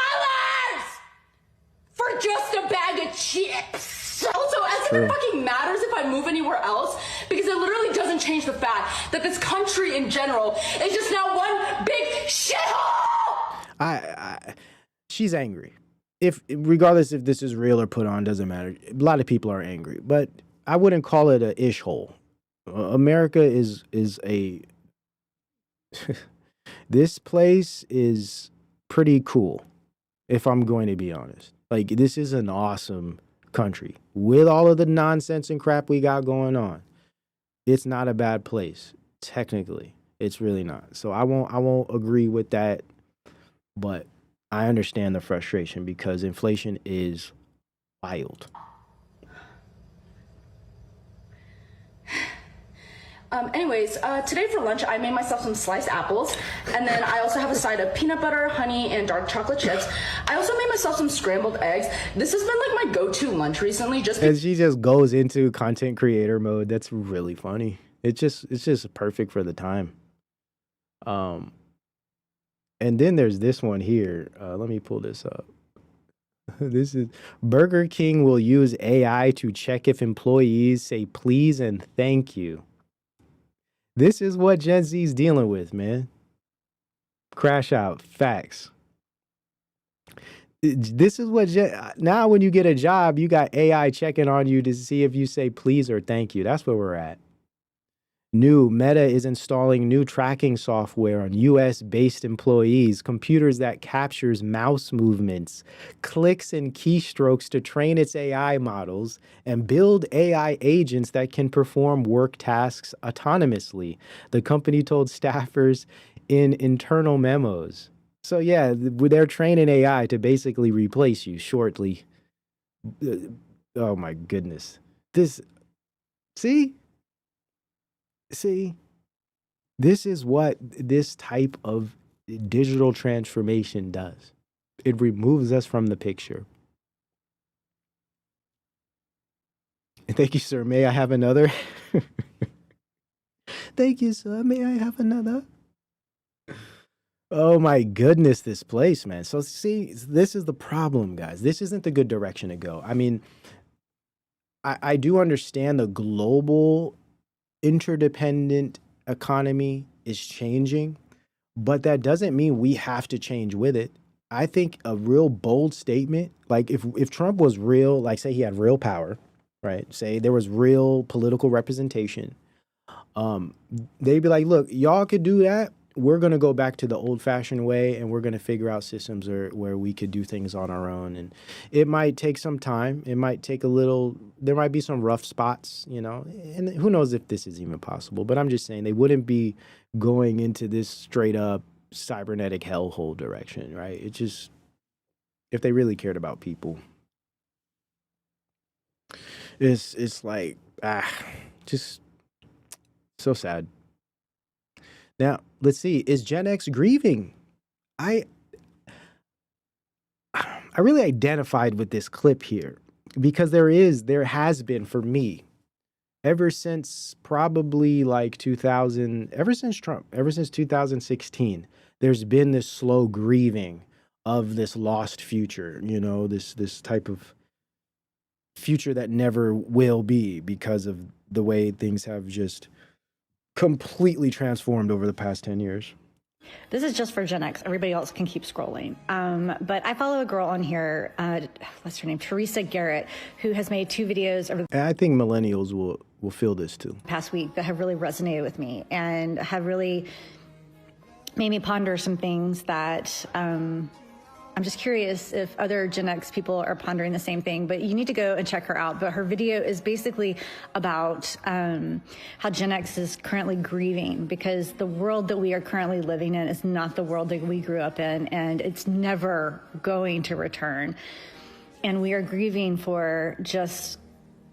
for just a bag of chips. Also, as if it fucking matters if I move anywhere else, because it literally doesn't change the fact that this country in general is just now one big shithole. She's angry. Regardless if this is real or put on, doesn't matter. A lot of people are angry, but I wouldn't call it a ish hole. America is a this place is pretty cool, if I'm going to be honest. Like, this is an awesome country with all of the nonsense and crap we got going on. It's not a bad place, technically. It's really not. So I won't agree with that, but I understand the frustration because inflation is wild. Anyways, today for lunch, I made myself some sliced apples, and then I also have a side of peanut butter, honey, and dark chocolate chips. I also made myself some scrambled eggs. This has been like my go-to lunch recently, just And she just goes into content creator mode. It's really funny. It's just perfect for the time. And then there's this one here. Let me pull this up. This is Burger King will use AI to check if employees say please and thank you. This is what Gen Z's dealing with, man. Crash out. Facts. This is what now when you get a job, you got AI checking on you to see if you say please or thank you. That's where we're at. Meta is installing new tracking software on US-based employees, computers that captures mouse movements, clicks, and keystrokes to train its AI models and build AI agents that can perform work tasks autonomously, the company told staffers in internal memos. So yeah, they're training AI to basically replace you shortly. Oh my goodness. See, this is what this type of digital transformation does. It removes us from the picture. Thank you, sir. May I have another? Thank you, sir. May I have another? Oh my goodness, this place, man. So see, this is the problem, guys. This isn't the good direction to go. I mean, I do understand the global interdependent economy is changing, but that doesn't mean we have to change with it. I think a real bold statement, like if Trump was real, like say he had real power, right? Say there was real political representation, they'd be like, look, y'all could do that. We're going to go back to the old fashioned way and we're going to figure out systems where we could do things on our own. And it might take some time. It might take there might be some rough spots, and who knows if this is even possible, but I'm just saying they wouldn't be going into this straight up cybernetic hellhole direction, right? It just, if they really cared about people, it's like, just so sad. Now, let's see. Is Gen X grieving? I really identified with this clip here because there has been for me ever since probably like 2000, ever since Trump, ever since 2016, there's been this slow grieving of this lost future, this type of future that never will be because of the way things have just completely transformed over the past 10 years. This is just for Gen X. Everybody else can keep scrolling. But I follow a girl on here, what's her name? Teresa Garrett, who has made 2 videos over And I think millennials will feel this too. the past week that have really resonated with me and have really made me ponder some things that I'm just curious if other Gen X people are pondering the same thing, but you need to go and check her out. But her video is basically about how Gen X is currently grieving because the world that we are currently living in is not the world that we grew up in, and it's never going to return. And we are grieving for just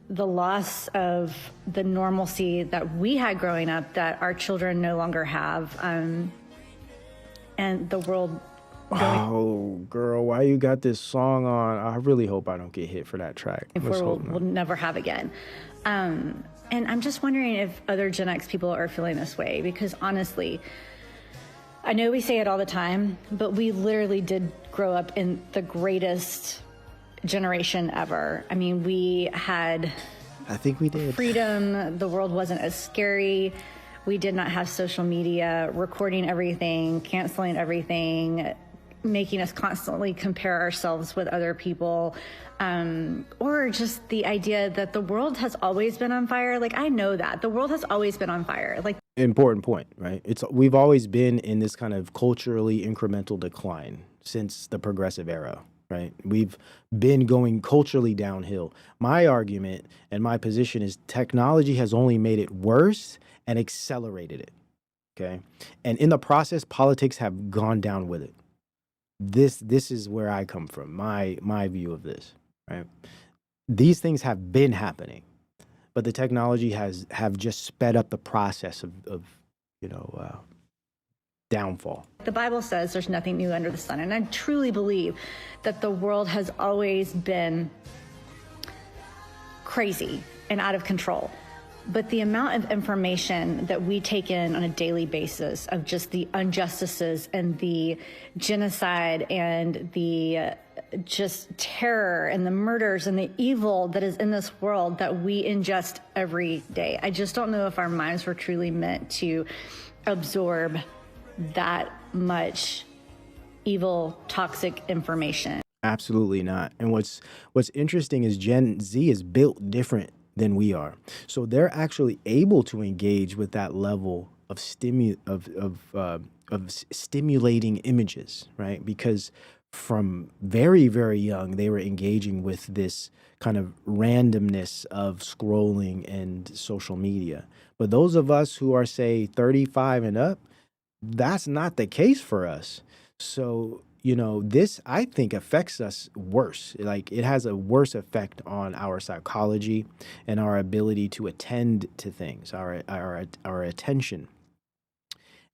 the loss of the normalcy that we had growing up that our children no longer have, and the world. Oh, girl, why you got this song on? I really hope I don't get hit for that track. We'll never have again. And I'm just wondering if other Gen X people are feeling this way, because honestly, I know we say it all the time, but we literally did grow up in the greatest generation ever. I mean, we had... I think we did. Freedom. The world wasn't as scary. We did not have social media recording everything, canceling everything, making us constantly compare ourselves with other people, or just the idea that the world has always been on fire. Like, I know that the world has always been on fire. Like, important point, right? We've always been in this kind of culturally incremental decline since the progressive era, right? We've been going culturally downhill. My argument and my position is technology has only made it worse and accelerated it, okay? And in the process, politics have gone down with it. This is where I come from, my view of this, right? These things have been happening, but the technology have just sped up the process of downfall. the Bible says there's nothing new under the sun, and I truly believe that the world has always been crazy and out of control. But the amount of information that we take in on a daily basis of just the injustices and the genocide and the just terror and the murders and the evil that is in this world that we ingest every day. I just don't know if our minds were truly meant to absorb that much evil, toxic information. Absolutely not. And what's interesting is Gen Z is built different than we are. So they're actually able to engage with that level of stimulating images, right? Because from very, very young, they were engaging with this kind of randomness of scrolling and social media. But those of us who are, say, 35 and up, that's not the case for us. So, you know, this, I think, affects us worse. Like, it has a worse effect on our psychology and our ability to attend to things, our attention.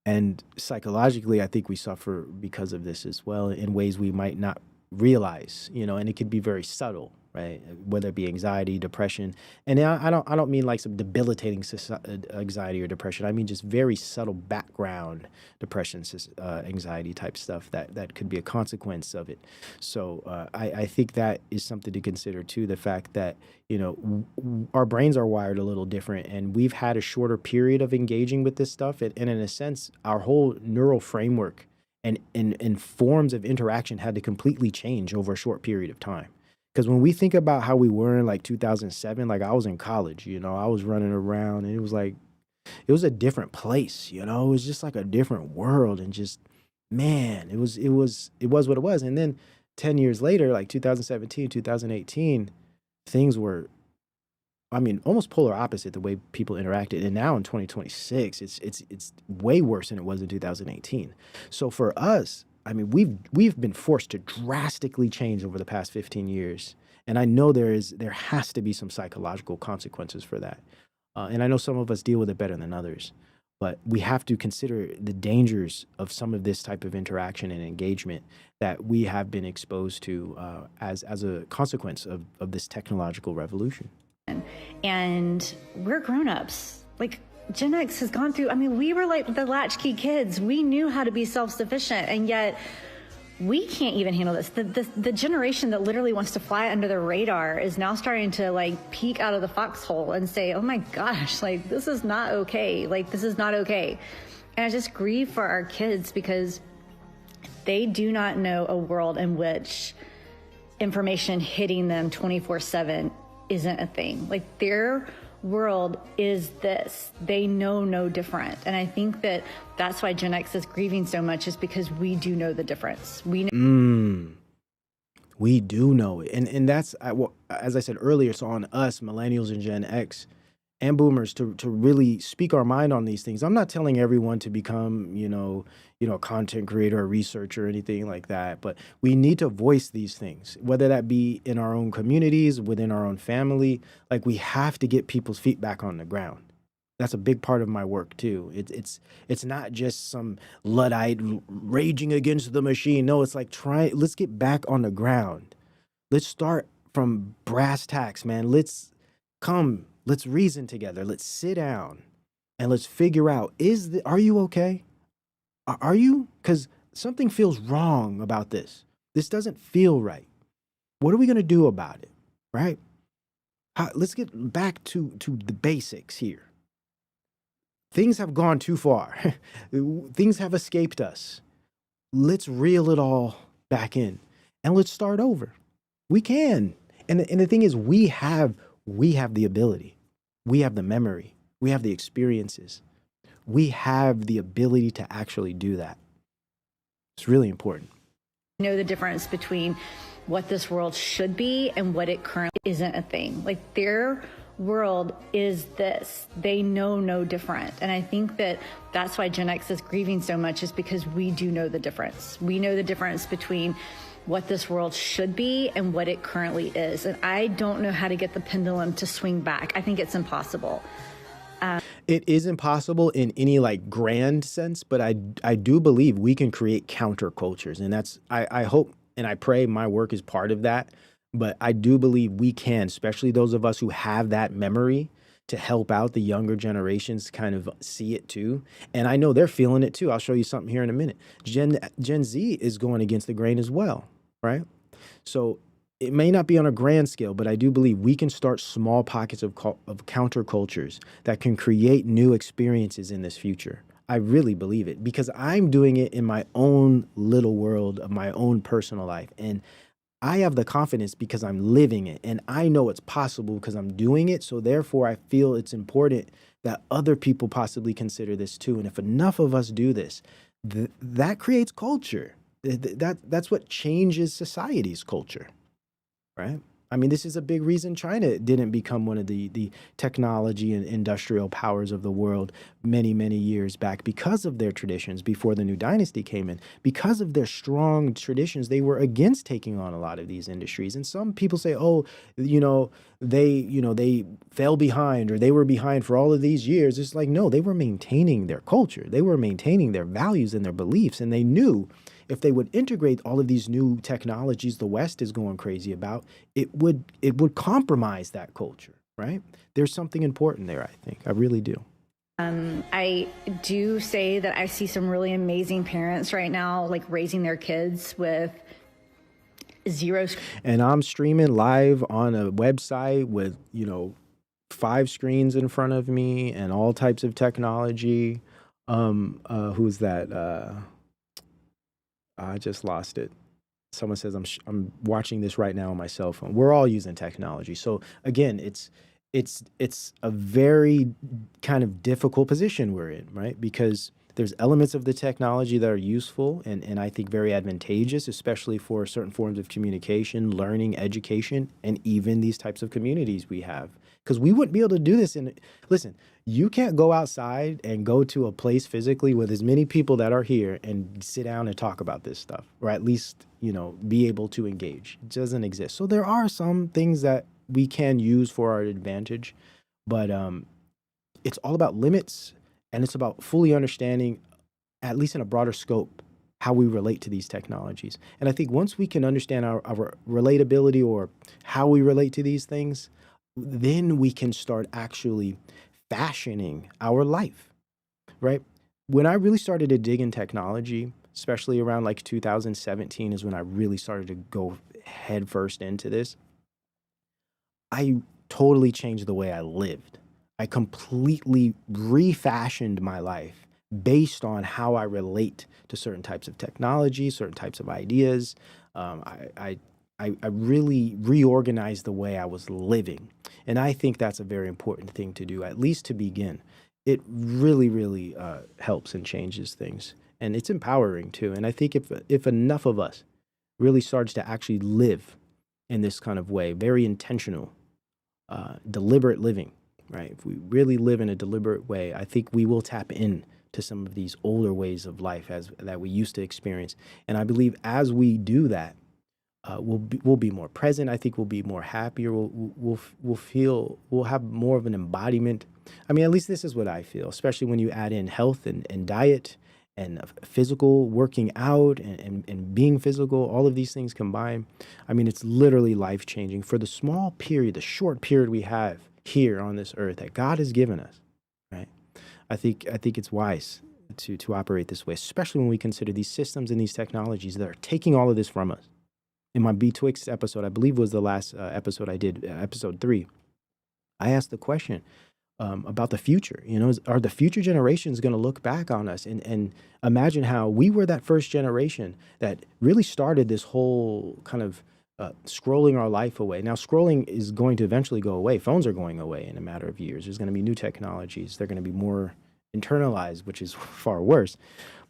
And psychologically, I think we suffer because of this as well in ways we might not realize, you know, and it could be very subtle, right? Whether it be anxiety, depression. And I don't mean like some debilitating anxiety or depression. I mean just very subtle background depression, anxiety type stuff that could be a consequence of it. So I think that is something to consider too, the fact that, you know, our brains are wired a little different, and we've had a shorter period of engaging with this stuff. And in a sense, our whole neural framework and forms of interaction had to completely change over a short period of time. Because when we think about how we were in like 2007, like I was in college, you know, I was running around, and it was like, it was a different place, you know, it was just like a different world, and just, man, it was what it was. And then 10 years later, like 2017, 2018, things were, I mean, almost polar opposite the way people interacted. And now in 2026, it's way worse than it was in 2018. So for us, I mean, we've been forced to drastically change over the past 15 years. And I know there has to be some psychological consequences for that. And I know some of us deal with it better than others. But we have to consider the dangers of some of this type of interaction and engagement that we have been exposed to as a consequence of this technological revolution. And we're grown-ups. Like, Gen X has gone through, I mean, we were like the latchkey kids. We knew how to be self-sufficient, and yet we can't even handle this. The generation that literally wants to fly under the radar is now starting to like peek out of the foxhole and say, oh my gosh, like this is not okay. Like, this is not okay. And I just grieve for our kids because they do not know a world in which information hitting them 24/7 isn't a thing. Like, their world is this. They know no different. And I think that that's why Gen X is grieving so much, is because we do know the difference. We know. We do know it. And that's, well, as I said earlier, it's on us, millennials and Gen X and boomers, to really speak our mind on these things. I'm not telling everyone to become, a content creator or researcher or anything like that, but we need to voice these things, whether that be in our own communities, within our own family. Like, we have to get people's feet back on the ground. That's a big part of my work too. It's not just some Luddite raging against the machine. No, it's like, let's get back on the ground. Let's start from brass tacks, man. Let's reason together. Let's sit down and let's figure out, are you okay? Are you? Because something feels wrong about this. This doesn't feel right. What are we going to do about it? Right? Let's get back to the basics here. Things have gone too far. Things have escaped us. Let's reel it all back in and let's start over. We can. And the thing is, we have the ability. We have the memory. We have the experiences. We have the ability to actually do that. It's really important. Know the difference between what this world should be and what it currently isn't a thing. Like, their world is this. They know no different. And I think that that's why Gen X is grieving so much, is because we do know the difference. We know the difference between what this world should be and what it currently is. And I don't know how to get the pendulum to swing back. I think it's impossible. It is impossible in any grand sense, but I do believe we can create countercultures. And that's, I hope and I pray my work is part of that. But I do believe we can, especially those of us who have that memory, to help out the younger generations kind of see it too. And I know they're feeling it too. I'll show you something here in a minute. Gen Z is going against the grain as well, right? So it may not be on a grand scale, but I do believe we can start small pockets of countercultures that can create new experiences in this future. I really believe it, because I'm doing it in my own little world of my own personal life. And I have the confidence because I'm living it, and I know it's possible because I'm doing it. So therefore, I feel it's important that other people possibly consider this too. And if enough of us do this, that creates culture. That's what changes society's culture, right? I mean, this is a big reason China didn't become one of the technology and industrial powers of the world many, many years back, because of their traditions before the new dynasty came in. Because of their strong traditions, they were against taking on a lot of these industries. And some people say, oh, they fell behind, or they were behind for all of these years. It's like, no, they were maintaining their culture. They were maintaining their values and their beliefs. And they knew if they would integrate all of these new technologies the West is going crazy about, it would compromise that culture, right? There's something important there, I think. I really do. I do say that I see some really amazing parents right now, raising their kids with zero. And I'm streaming live on a website with, 5 screens in front of me and all types of technology. Who's that? I just lost it. Someone says I'm watching this right now on my cell phone. We're all using technology. So again, it's a very kind of difficult position we're in, right? Because there's elements of the technology that are useful and I think very advantageous, especially for certain forms of communication, learning, education, and even these types of communities we have. Because we wouldn't be able to do this listen, you can't go outside and go to a place physically with as many people that are here and sit down and talk about this stuff, or at least, be able to engage. It doesn't exist. So there are some things that we can use for our advantage, but it's all about limits, and it's about fully understanding, at least in a broader scope, how we relate to these technologies. And I think once we can understand our relatability, or how we relate to these things, then we can start actually fashioning our life, right? When I really started to dig in technology, especially around 2017 is when I really started to go headfirst into this. I totally changed the way I lived. I completely refashioned my life based on how I relate to certain types of technology, certain types of ideas. I I really reorganized the way I was living. And I think that's a very important thing to do, at least to begin. It really, really helps and changes things. And it's empowering too. And I think if enough of us really starts to actually live in this kind of way, very intentional, deliberate living, right? If we really live in a deliberate way, I think we will tap in to some of these older ways of life that we used to experience. And I believe as we do that, we'll be more present. I think we'll be more happier. We'll have more of an embodiment. I mean, at least this is what I feel, especially when you add in health and diet and physical working out and being physical, all of these things combined. I mean, it's literally life changing for the small period, the short period we have here on this earth that God has given us, right? I think it's wise to operate this way, especially when we consider these systems and these technologies that are taking all of this from us. In my Betwixt episode, I believe was the last episode I did, episode 3, I asked the question about the future. You know, are the future generations going to look back on us and imagine how we were that first generation that really started this whole kind of scrolling our life away. Now, scrolling is going to eventually go away. Phones are going away in a matter of years. There's going to be new technologies. They're going to be more internalized, which is far worse.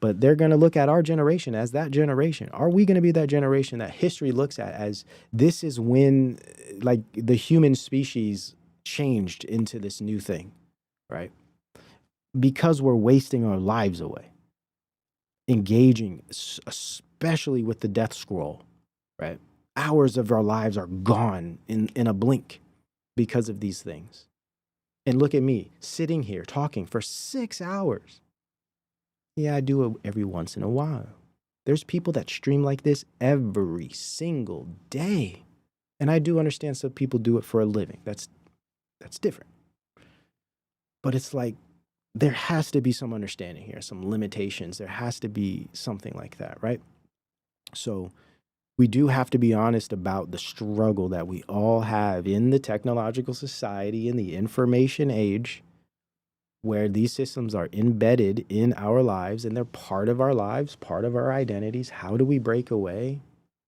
But they're going to look at our generation as that generation. Are we going to be that generation that history looks at as this is when, like, the human species changed into this new thing, right? Because we're wasting our lives away, engaging, especially with the death scroll, right? Hours of our lives are gone in a blink because of these things. And look at me sitting here talking for 6 hours. Yeah, I do it every once in a while. There's people that stream like this every single day. And I do understand some people do it for a living. That's different. But it's like there has to be some understanding here, some limitations. There has to be something like that, right? So we do have to be honest about the struggle that we all have in the technological society, in the information age, where these systems are embedded in our lives and they're part of our lives, part of our identities. How do we break away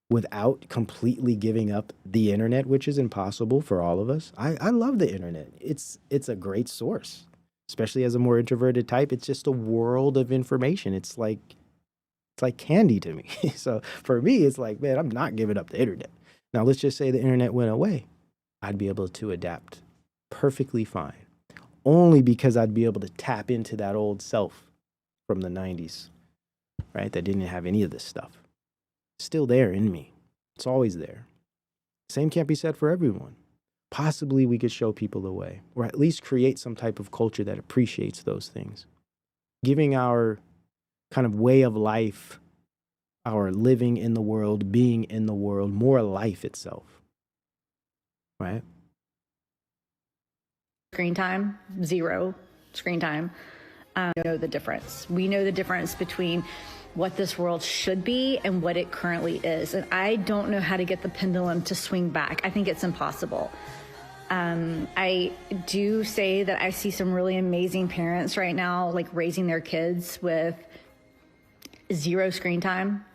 without completely giving up the internet, which is impossible for all of us? I love the internet. It's a great source, especially as a more introverted type. It's just a world of information. It's like candy to me. So for me, it's like, man, I'm not giving up the internet. Now, let's just say the internet went away. I'd be able to adapt perfectly fine. Only because I'd be able to tap into that old self from the 90s, right? That didn't have any of this stuff. Still there in me. It's always there. Same can't be said for everyone. Possibly we could show people the way, or at least create some type of culture that appreciates those things. Giving our kind of way of life, our living in the world, being in the world, more life itself, right? Screen time, 0 screen time. We know the difference. We know the difference between what this world should be and what it currently is. And I don't know how to get the pendulum to swing back. I think it's impossible. I do say that I see some really amazing parents right now, like raising their kids with 0 screen time,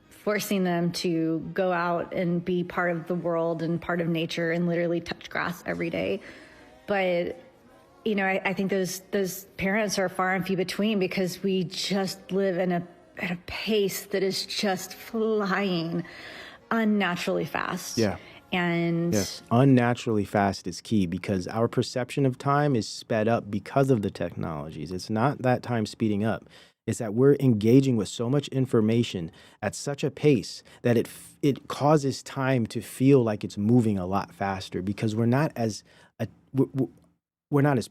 forcing them to go out and be part of the world and part of nature and literally touch grass every day. But, you know, I think those parents are far and few between because we just live at a pace that is just flying unnaturally fast. Yeah. And yes, unnaturally fast is key because our perception of time is sped up because of the technologies. It's not that time speeding up. It's that we're engaging with so much information at such a pace that it causes time to feel like it's moving a lot faster because we're not as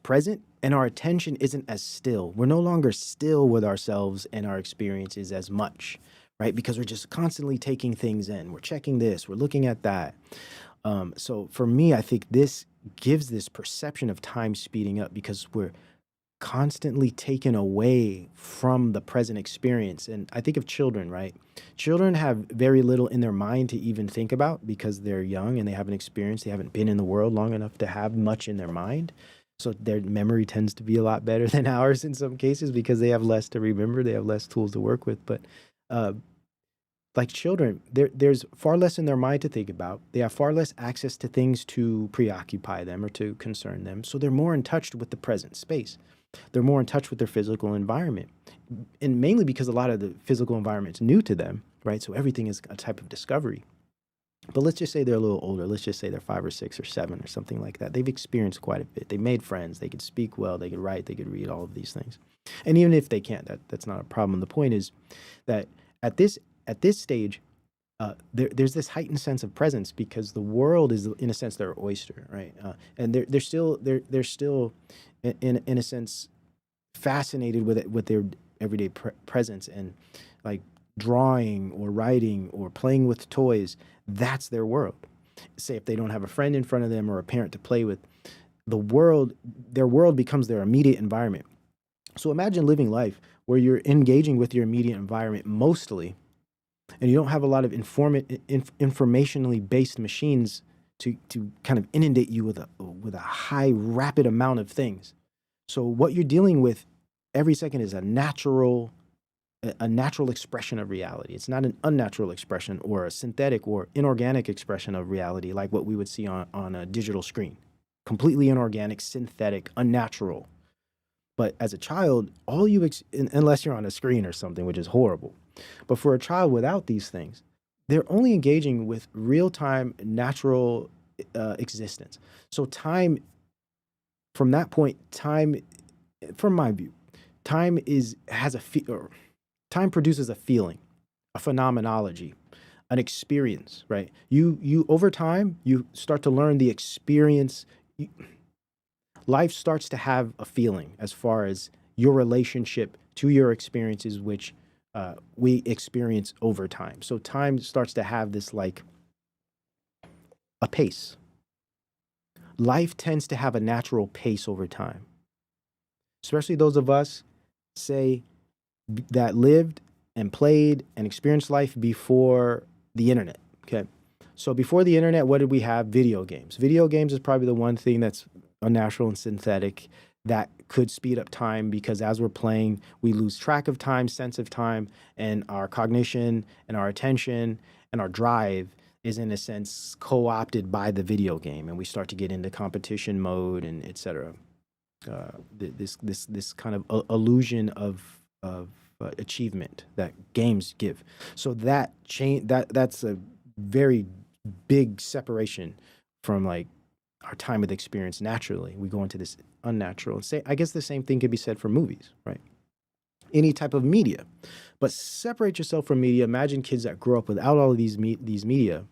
present and our attention isn't as still. We're no longer still with ourselves and our experiences as much, right? Because we're just constantly taking things in. We're checking this, we're looking at that. So for me, I think this gives this perception of time speeding up because we're constantly taken away from the present experience. And I think of children, right? Children have very little in their mind to even think about because they're young and they haven't experienced, they haven't been in the world long enough to have much in their mind. So their memory tends to be a lot better than ours in some cases because they have less to remember, they have less tools to work with. But like children, there's far less in their mind to think about. They have far less access to things to preoccupy them or to concern them. So they're more in touch with the present space. They're more in touch with their physical environment. And mainly because a lot of the physical environment's new to them, right? So everything is a type of discovery. But let's just say they're a little older. Let's just say they're 5 or 6 or 7 or something like that. They've experienced quite a bit. They made friends. They could speak well. They could write. They could read, all of these things. And even if they can't, that's not a problem. The point is that at this stage, there's this heightened sense of presence because the world is, in a sense, their oyster, right? And they're still in a sense fascinated with their everyday presence, and like drawing or writing or playing with toys. That's their world. Say if they don't have a friend in front of them or a parent to play with, their world becomes their immediate environment. So imagine living life where you're engaging with your immediate environment mostly, and you don't have a lot of informationally based machines to kind of inundate you with a high, rapid amount of things. So what you're dealing with every second is a natural expression of reality. It's not an unnatural expression or a synthetic or inorganic expression of reality like what we would see on a digital screen. Completely inorganic, synthetic, unnatural. But as a child, unless you're on a screen or something, which is horrible. But for a child without these things, they're only engaging with real-time, natural existence. So time, from that point, from my view, time produces a feeling, a phenomenology, an experience, right? You over time, you start to learn the experience. Life starts to have a feeling as far as your relationship to your experiences, which we experience over time. So time starts to have this like a pace. Life tends to have a natural pace over time, especially those of us, say, that lived and played and experienced life before the internet, okay? So before the internet, what did we have? Video games. Video games is probably the one thing that's unnatural and synthetic that could speed up time, because as we're playing, we lose track of time, sense of time, and our cognition and our attention and our drive is in a sense co-opted by the video game, and we start to get into competition mode and et cetera. This kind of illusion of achievement that games give. So that's a very big separation from like our time with experience. Naturally, we go into this unnatural. And I guess the same thing could be said for movies, right? Any type of media. But separate yourself from media. Imagine kids that grow up without all of these media.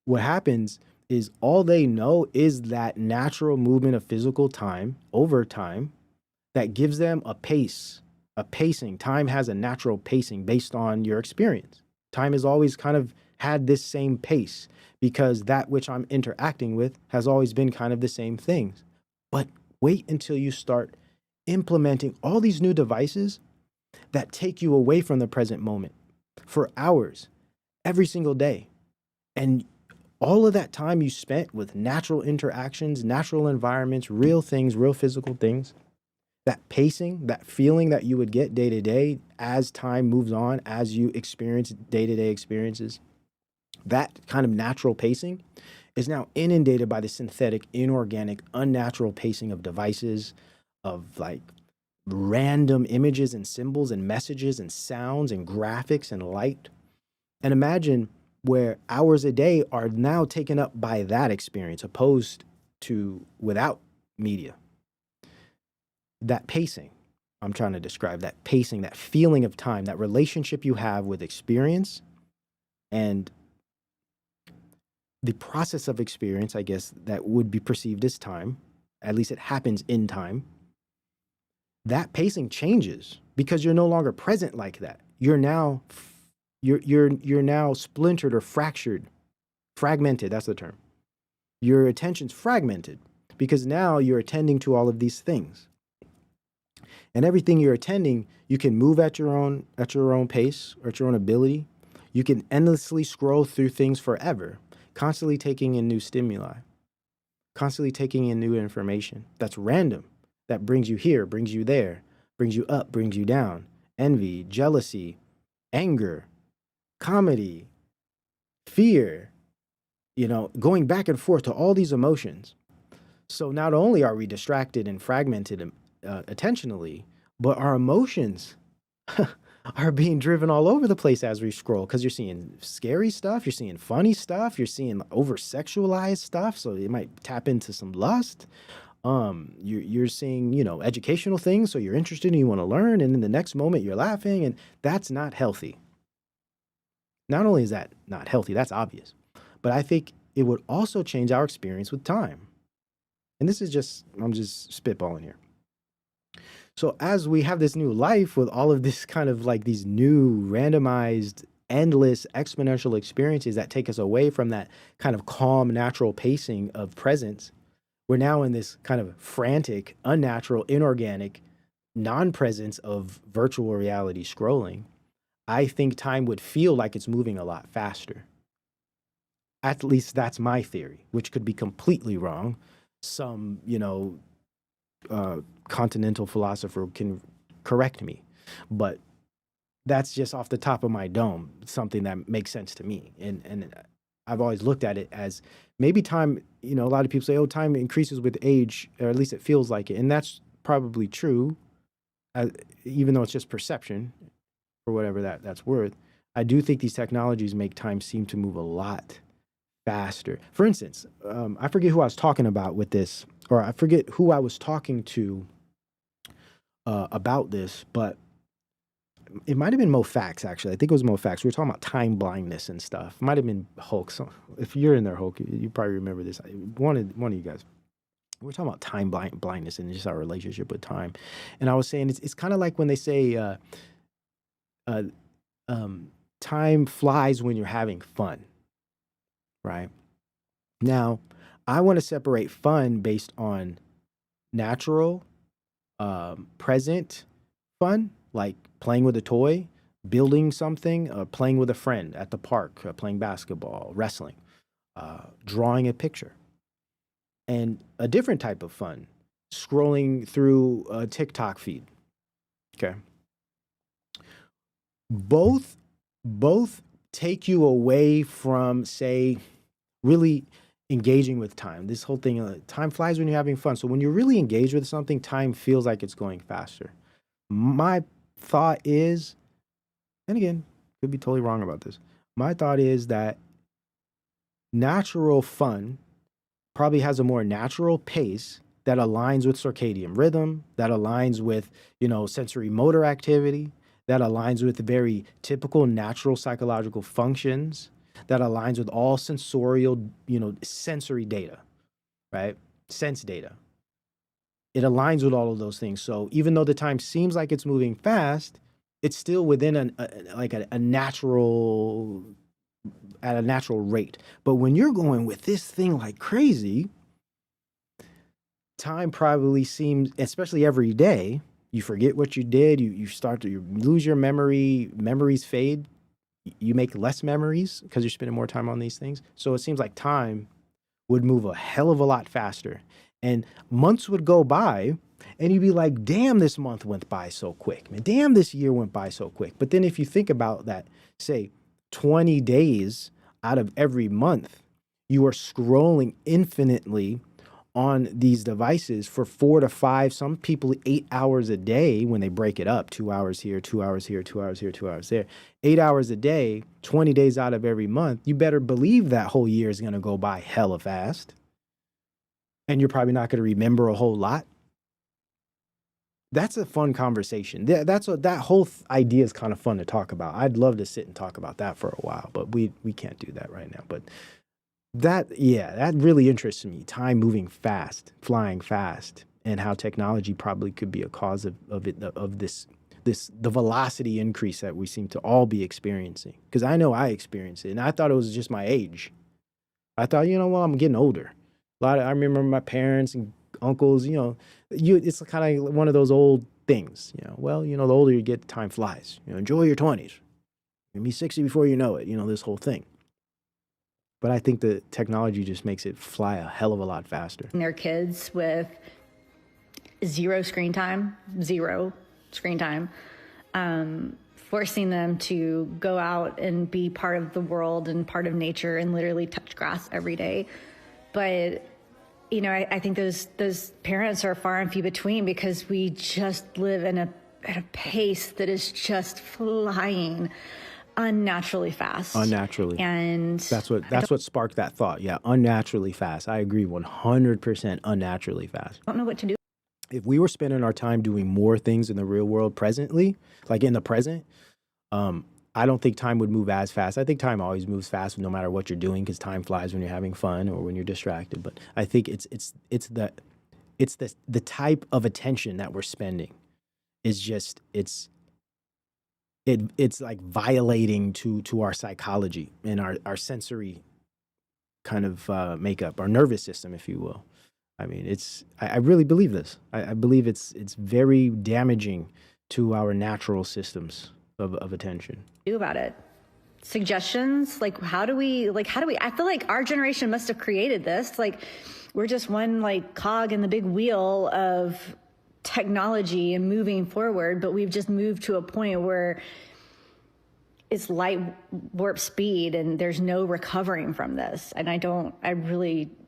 What happens is all they know is that natural movement of physical time over time that gives them a pace, a pacing. Time has a natural pacing based on your experience. Time has always kind of had this same pace because that which I'm interacting with has always been kind of the same things. But wait until you start implementing all these new devices that take you away from the present moment for hours every single day. And all of that time you spent with natural interactions, natural environments, real things, real physical things, that pacing, that feeling that you would get day to day as time moves on, as you experience day-to-day experiences, that kind of natural pacing is now inundated by the synthetic, inorganic, unnatural pacing of devices, of like random images and symbols and messages and sounds and graphics and light. And imagine where hours a day are now taken up by that experience opposed to without media. That pacing, I'm trying to describe that pacing, that feeling of time, that relationship you have with experience and the process of experience, I guess, that would be perceived as time, at least it happens in time. That pacing changes because you're no longer present like that. You're now splintered or fragmented, that's the term. Your attention's fragmented because now you're attending to all of these things. And everything you're attending, you can move at your own pace or at your own ability. You can endlessly scroll through things forever, constantly taking in new stimuli, constantly taking in new information that's random, that brings you here, brings you there, brings you up, brings you down, envy, jealousy, anger, comedy, fear, going back and forth to all these emotions. So not only are we distracted and fragmented attentionally, but our emotions are being driven all over the place as we scroll, because you're seeing scary stuff, you're seeing funny stuff, you're seeing over-sexualized stuff, so it might tap into some lust. You're seeing, educational things, so you're interested and you want to learn, and in the next moment you're laughing, and that's not healthy. Not only is that not healthy, that's obvious, but I think it would also change our experience with time. And this is I'm just spitballing here. So as we have this new life with all of this kind of like these new randomized, endless, exponential experiences that take us away from that kind of calm, natural pacing of presence, we're now in this kind of frantic, unnatural, inorganic, non-presence of virtual reality scrolling. I think time would feel like it's moving a lot faster. At least that's my theory, which could be completely wrong. Some, continental philosopher can correct me, but that's just off the top of my dome, something that makes sense to me. And I've always looked at it as maybe time, a lot of people say, oh, time increases with age, or at least it feels like it. And that's probably true, even though it's just perception, for whatever that's worth. I do think these technologies make time seem to move a lot faster. For instance, I forget who I was talking about with this, or I forget who I was talking to about this, but it might have been Mo Fax, actually. I think it was Mo Fax. We were talking about time blindness and stuff. It might have been Hulk. So if you're in there, Hulk, you probably remember this. One of you guys. We were talking about time blindness and just our relationship with time. And I was saying it's kind of like when they say time flies when you're having fun, right? Now, I want to separate fun based on natural, present fun, like playing with a toy, building something, playing with a friend at the park, playing basketball, wrestling, drawing a picture. And a different type of fun, scrolling through a TikTok feed. Okay. Both take you away from, say, really engaging with time. This whole thing, time flies when you're having fun. So when you're really engaged with something, time feels like it's going faster. My thought is, and again, could be totally wrong about this. My thought is that natural fun probably has a more natural pace that aligns with circadian rhythm, that aligns with, sensory motor activity, that aligns with very typical natural psychological functions, that aligns with all sensorial, sensory data, right? Sense data. It aligns with all of those things. So even though the time seems like it's moving fast, it's still within a natural, at a natural rate. But when you're going with this thing like crazy, time probably seems, especially every day, you forget what you did, you start to lose your memory, memories fade, you make less memories because you're spending more time on these things. So it seems like time would move a hell of a lot faster. And months would go by and you'd be like, damn, this month went by so quick, man. Damn, this year went by so quick. But then if you think about that, say 20 days out of every month, you are scrolling infinitely on these devices for 4 to 5, some people 8 hours a day when they break it up, 2 hours here, 2 hours here, 2 hours here, 2 hours there, 8 hours a day, 20 days out of every month, you better believe that whole year is going to go by hella fast. And you're probably not going to remember a whole lot. That's a fun conversation. That whole idea is kind of fun to talk about. I'd love to sit and talk about that for a while, but we can't do that right now. But that really interests me. Time moving fast, flying fast, and how technology probably could be a cause of this the velocity increase that we seem to all be experiencing. Because I know I experienced it, and I thought it was just my age. I thought, I'm getting older. I remember my parents and uncles, it's kind of one of those old things, the older you get, time flies. Enjoy your 20s. You'll be 60 before you know it, this whole thing. But I think the technology just makes it fly a hell of a lot faster. Their kids with zero screen time, forcing them to go out and be part of the world and part of nature and literally touch grass every day. But, you know, I think those parents are far and few between, because we just live at a pace that is just flying unnaturally fast. Unnaturally. And that's what sparked that thought. Yeah, unnaturally fast. I agree 100% unnaturally fast. I don't know what to do. If we were spending our time doing more things in the real world presently, like in the present, I don't think time would move as fast. I think time always moves fast no matter what you're doing, because time flies when you're having fun or when you're distracted. But I think it's the type of attention that we're spending is just it's like violating to our psychology and our sensory kind of makeup, our nervous system, if you will. I mean, I really believe this. I believe it's very damaging to our natural systems of attention. Do about it. Suggestions? Like, how do we, I feel like our generation must have created this. Like, we're just one like cog in the big wheel of technology and moving forward, but we've just moved to a point where it's light warp speed and there's no recovering from this. And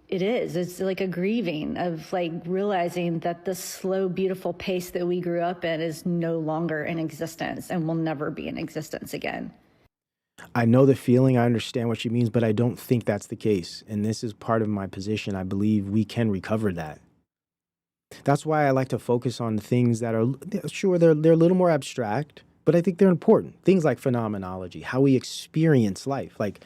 it's like a grieving of like realizing that the slow, beautiful pace that we grew up in is no longer in existence and will never be in existence again. I know the feeling, I understand what she means, but I don't think that's the case. And this is part of my position. I believe we can recover that. That's why I like to focus on things that are, sure, they're a little more abstract, but I think they're important. Things like phenomenology, how we experience life, like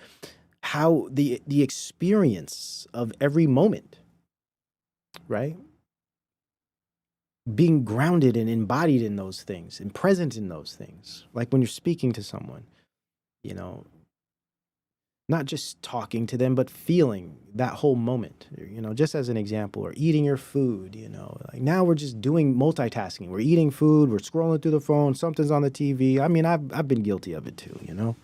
how the experience of every moment, right? Being grounded and embodied in those things and present in those things. Like when you're speaking to someone, you know, not just talking to them, but feeling that whole moment, you know, just as an example, or eating your food, you know, like now we're just doing multitasking. We're eating food, we're scrolling through the phone, something's on the TV. I mean, I've been guilty of it too, you know.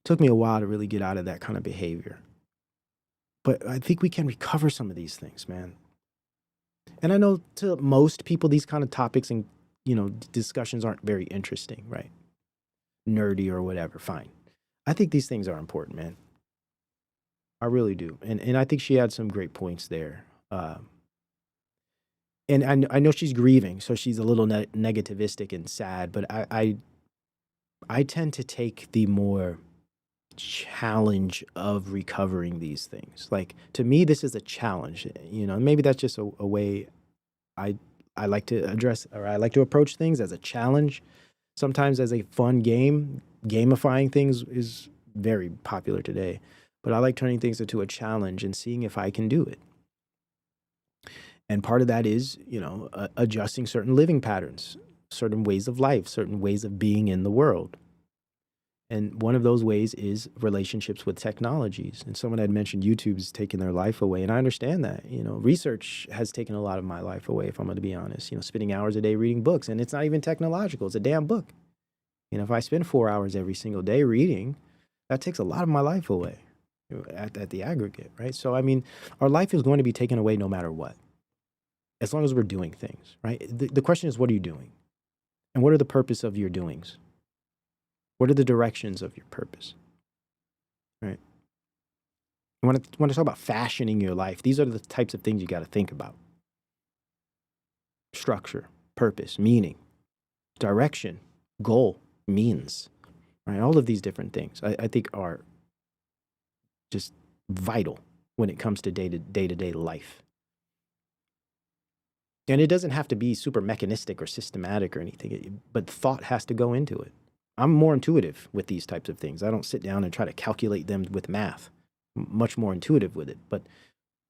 Took me a while to really get out of that kind of behavior. But I think we can recover some of these things, man. And I know to most people, these kind of topics and, you know, discussions aren't very interesting, right? Nerdy or whatever, fine. I think these things are important, man. I really do. And I think she had some great points there. And I know she's grieving, so she's a little negativistic and sad, but I tend to take the more challenge of recovering these things. Like, to me, this is a challenge, you know. Maybe that's just a way I like to address, or I like to approach things, as a challenge. Sometimes as a fun game. Gamifying things is very popular today, but I like turning things into a challenge and seeing if I can do it. And part of that is, you know, adjusting certain living patterns, certain ways of life, certain ways of being in the world. And one of those ways is relationships with technologies. And someone had mentioned YouTube's taken their life away. And I understand that, you know, research has taken a lot of my life away, if I'm going to be honest, you know, spending hours a day reading books. And it's not even technological. It's a damn book. You know, if I spend 4 hours every single day reading, that takes a lot of my life away at the aggregate, right? So, I mean, our life is going to be taken away no matter what, as long as we're doing things, right? The question is, what are you doing? And what are the purpose of your doings? What are the directions of your purpose, right? When I talk about fashioning your life, these are the types of things you got to think about. Structure, purpose, meaning, direction, goal, means, right? All of these different things I think are just vital when it comes to day-to-day life. And it doesn't have to be super mechanistic or systematic or anything, but thought has to go into it. I'm more intuitive with these types of things. I don't sit down and try to calculate them with math. I'm much more intuitive with it. But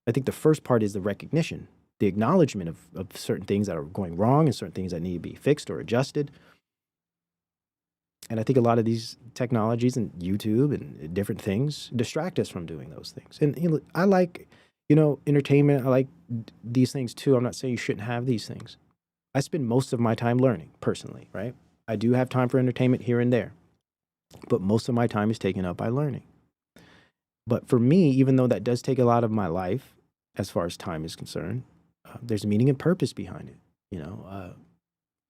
I think the first part is the recognition, the acknowledgement of certain things that are going wrong and certain things that need to be fixed or adjusted. And I think a lot of these technologies and YouTube and different things distract us from doing those things. And you know, I like, you know, entertainment. I like these things too. I'm not saying you shouldn't have these things. I spend most of my time learning personally, right? I do have time for entertainment here and there, but most of my time is taken up by learning. But for me, even though that does take a lot of my life, as far as time is concerned, there's meaning and purpose behind it. You know,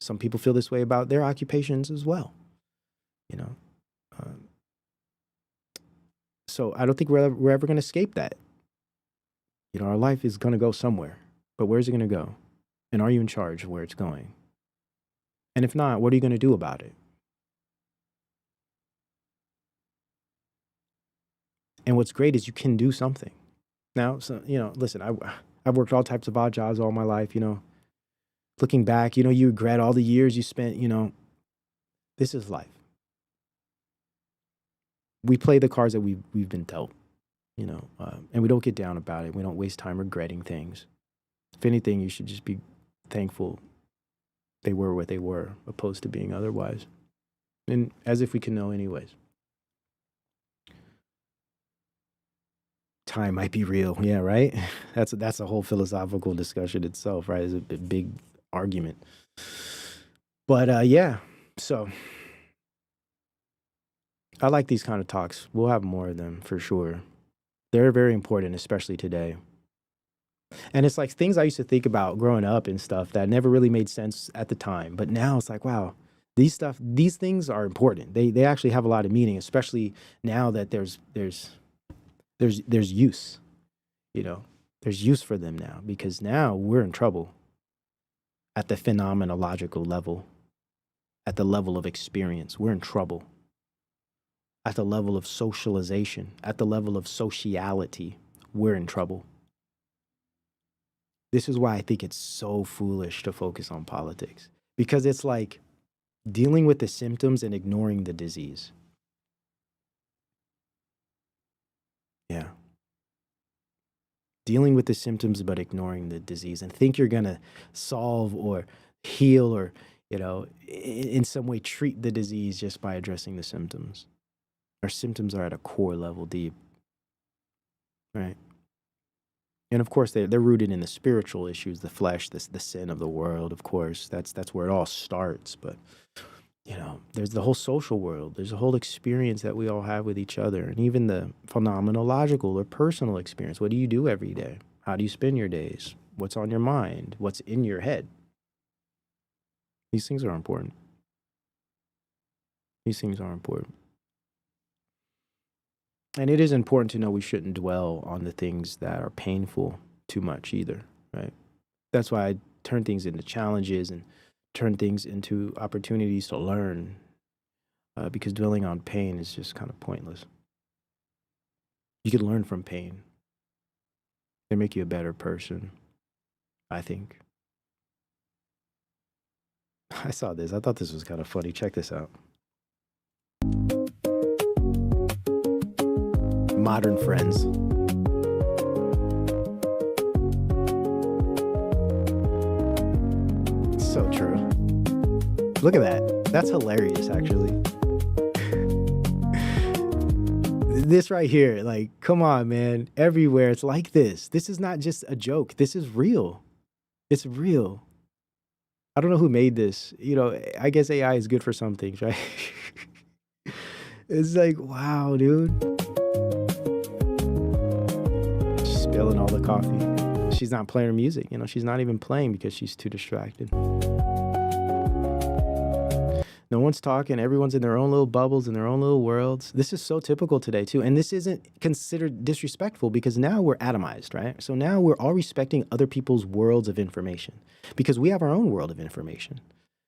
some people feel this way about their occupations as well. you know. So I don't think we're ever going to escape that. You know, our life is going to go somewhere, but where's it going to go? And are you in charge of where it's going? And if not, what are you going to do about it? And what's great is you can do something. Now, so, you know, listen, I've worked all types of odd jobs all my life, you know. Looking back, you know, you regret all the years you spent, you know. This is life. We play the cards that we've been dealt, you know, and we don't get down about it. We don't waste time regretting things. If anything, you should just be thankful they were what they were, opposed to being otherwise. And as if we can know anyways. Time might be real. Yeah, right? That's a whole philosophical discussion itself, right? It's a big argument. But yeah, so I like these kind of talks. We'll have more of them for sure. They're very important, especially today. And it's like things I used to think about growing up and stuff that never really made sense at the time. But now it's like, wow, these things are important. They actually have a lot of meaning, especially now that there's use, you know, there's use for them now, because now we're in trouble at the phenomenological level, at the level of experience. We're in trouble at the level of socialization, at the level of sociality. We're in trouble. This is why I think it's so foolish to focus on politics, because it's like dealing with the symptoms and ignoring the disease. Yeah. Dealing with the symptoms but ignoring the disease, and think you're going to solve or heal or, you know, in some way treat the disease just by addressing the symptoms. Our symptoms are at a core level deep, right? And of course, they're rooted in the spiritual issues, the flesh, the sin of the world, of course. That's where it all starts. But, you know, there's the whole social world. There's a whole experience that we all have with each other, and even the phenomenological or personal experience. What do you do every day? How do you spend your days? What's on your mind? What's in your head? These things are important. These things are important. And it is important to know we shouldn't dwell on the things that are painful too much either, right? That's why I turn things into challenges and turn things into opportunities to learn, because dwelling on pain is just kind of pointless. You can learn from pain. They make you a better person, I think. I saw this. I thought this was kind of funny. Check this out. Modern friends. So true. Look at that. That's hilarious, actually. This right here, like, come on, man. Everywhere it's like this. This is not just a joke. This is real. It's real. I don't know who made this. You know, I guess AI is good for some things, right? It's like, wow, dude. Spilling all the coffee. She's not playing her music. You know, she's not even playing because she's too distracted. No one's talking. Everyone's in their own little bubbles, in their own little worlds. This is so typical today, too. And this isn't considered disrespectful because now we're atomized, right? So now we're all respecting other people's worlds of information because we have our own world of information.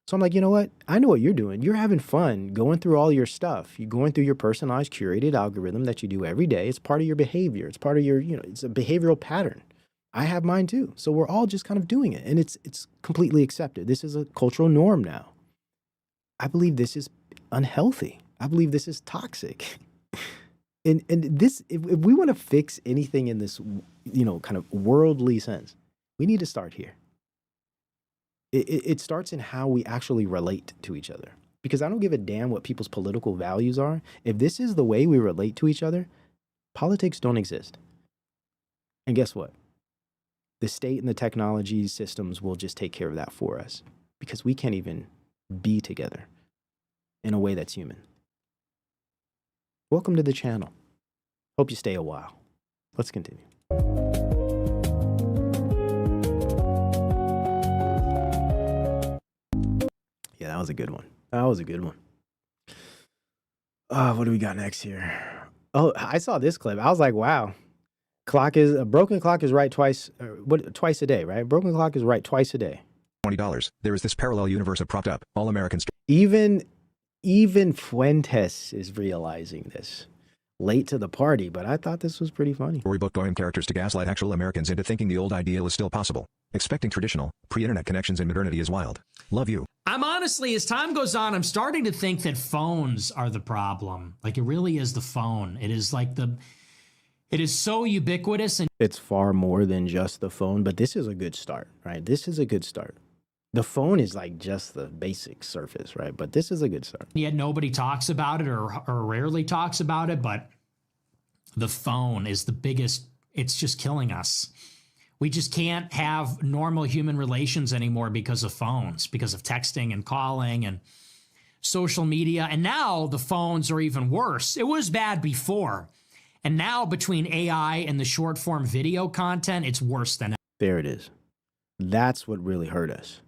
So I'm like, you know what? I know what you're doing. You're having fun going through all your stuff. You're going through your personalized, curated algorithm that you do every day. It's part of your behavior. It's part of your, you know, it's a behavioral pattern. I have mine, too. So we're all just kind of doing it. And it's completely accepted. This is a cultural norm now. I believe this is unhealthy. I believe this is toxic. And this, if we want to fix anything in this, you know, kind of worldly sense, we need to start here. It starts in how we actually relate to each other. Because I don't give a damn what people's political values are. If this is the way we relate to each other, politics don't exist. And guess what? The state and the technology systems will just take care of that for us. Because we can't even be together in a way that's human. Welcome to the channel. Hope you stay a while. Let's continue. Yeah, that was a good one. That was a good one. What do we got next here? Oh, I saw this clip. I was like, wow. A broken clock is right twice a day, right? Broken clock is right twice a day. $20. There is this parallel universe of propped up all Americans. Even Fuentes is realizing this. Late to the party, but I thought this was pretty funny. Storybook poem characters to gaslight actual Americans into thinking the old ideal is still possible. Expecting traditional, pre-internet connections in modernity is wild. Love you. I'm honestly, as time goes on, I'm starting to think that phones are the problem. Like, it really is the phone. It is like it is so ubiquitous. And it's far more than just the phone, but this is a good start, right? This is a good start. The phone is like just the basic surface, right? But this is a good start. Yet nobody talks about it or rarely talks about it, but the phone is the biggest. It's just killing us. We just can't have normal human relations anymore because of phones, because of texting and calling and social media. And now the phones are even worse. It was bad before. And now between AI and the short form video content, it's worse than ever. There it is. That's what really hurt us.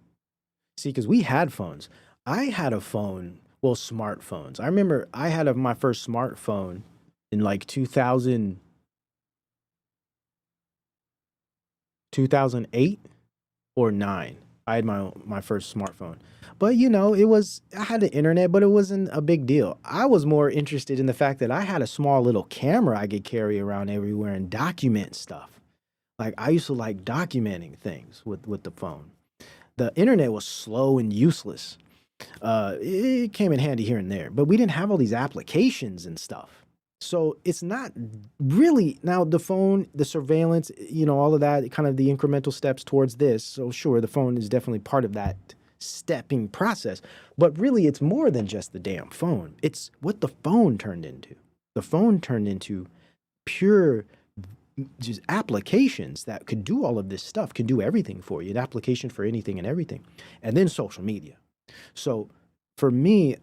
See, because we had phones. I had a phone, well, smartphones. I remember I had my first smartphone in like 2008 or 9. I had my first smartphone. But, you know, I had the internet, but it wasn't a big deal. I was more interested in the fact that I had a small little camera I could carry around everywhere and document stuff. Like, I used to like documenting things with the phone. The internet was slow and useless. It came in handy here and there, but we didn't have all these applications and stuff. So it's not really, now the phone, the surveillance, you know, all of that, kind of the incremental steps towards this. So sure, the phone is definitely part of that stepping process, but really it's more than just the damn phone. It's what the phone turned into. The phone turned into pure just applications that could do all of this stuff, can do everything for you, an application for anything and everything. And then social media. So for me,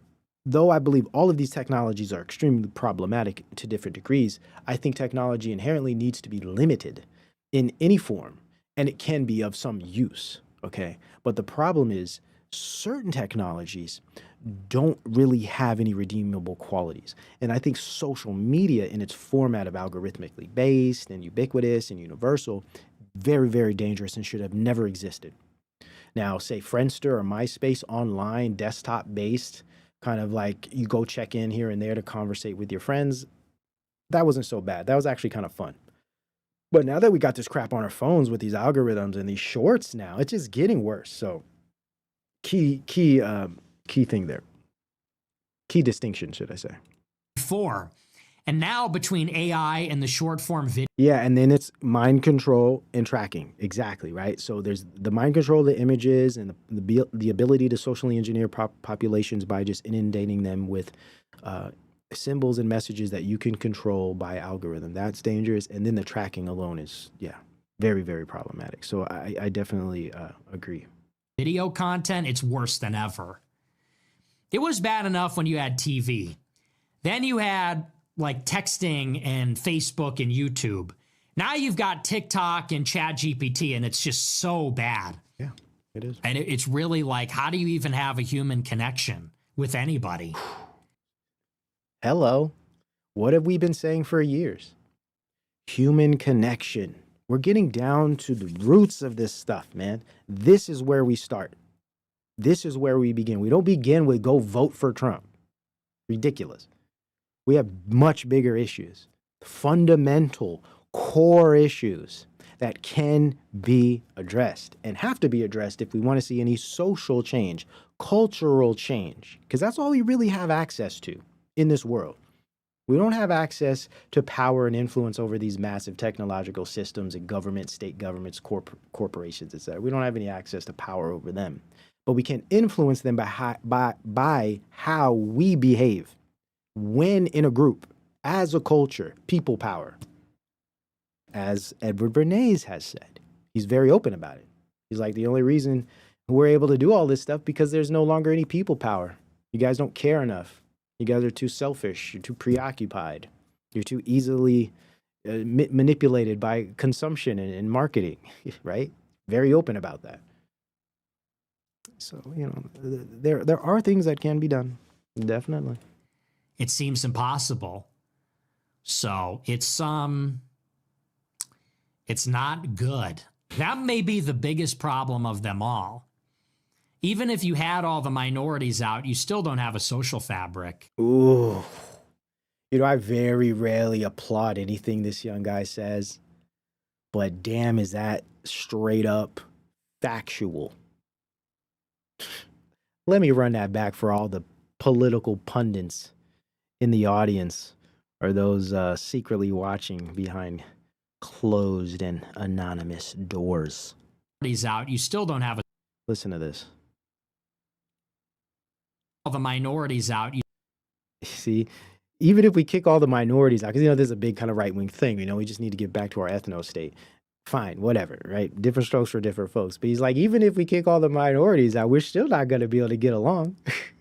though I believe all of these technologies are extremely problematic to different degrees, I think technology inherently needs to be limited in any form, and it can be of some use, okay? But the problem is certain technologies don't really have any redeemable qualities. And I think social media in its format of algorithmically based and ubiquitous and universal, very, very dangerous and should have never existed. Now, say Friendster or MySpace online, desktop based, kind of like you go check in here and there to conversate with your friends, that wasn't so bad. That was actually kind of fun. But now that we got this crap on our phones with these algorithms and these shorts now, it's just getting worse. So key thing there. Key distinction, should I say. Before. And now between AI and the short form video. Yeah, and then it's mind control and tracking. Exactly, right? So there's the mind control of the images and the ability to socially engineer populations by just inundating them with symbols and messages that you can control by algorithm. That's dangerous. And then the tracking alone is, yeah, very, very problematic. So I definitely agree. Video content, it's worse than ever. It was bad enough when you had TV. Then you had like texting and Facebook and YouTube. Now you've got TikTok and ChatGPT, and it's just so bad. Yeah, it is. And it's really like, how do you even have a human connection with anybody? Hello. What have we been saying for years? Human connection. We're getting down to the roots of this stuff, man. This is where we start. This is where we begin. We don't begin with go vote for Trump. Ridiculous. We have much bigger issues, fundamental core issues that can be addressed and have to be addressed if we want to see any social change, cultural change, because that's all we really have access to in this world. We don't have access to power and influence over these massive technological systems and government, state governments, corporations, etc. We don't have any access to power over them, but we can influence them by how we behave when in a group, as a culture, people power. As Edward Bernays has said, he's very open about it. He's like, the only reason we're able to do all this stuff because there's no longer any people power. You guys don't care enough. You guys are too selfish. You're too preoccupied. You're too easily manipulated by consumption and marketing, right? Very open about that. So, you know, there are things that can be done, definitely. it seems impossible. So it's not good. That may be the biggest problem of them all. Even if you had all the minorities out, you still don't have a social fabric. Ooh. You know, I very rarely applaud anything this young guy says, but damn, is that straight up factual. Let me run that back for all the political pundits in the audience or those secretly watching behind closed and anonymous doors. He's out. You still don't have a. Listen to this. All the minorities out. See, even if we kick all the minorities out, because, you know, there's a big kind of right-wing thing, you know, we just need to get back to our ethno state. Fine, whatever, right? Different strokes for different folks. But he's like, even if we kick all the minorities out, we're still not going to be able to get along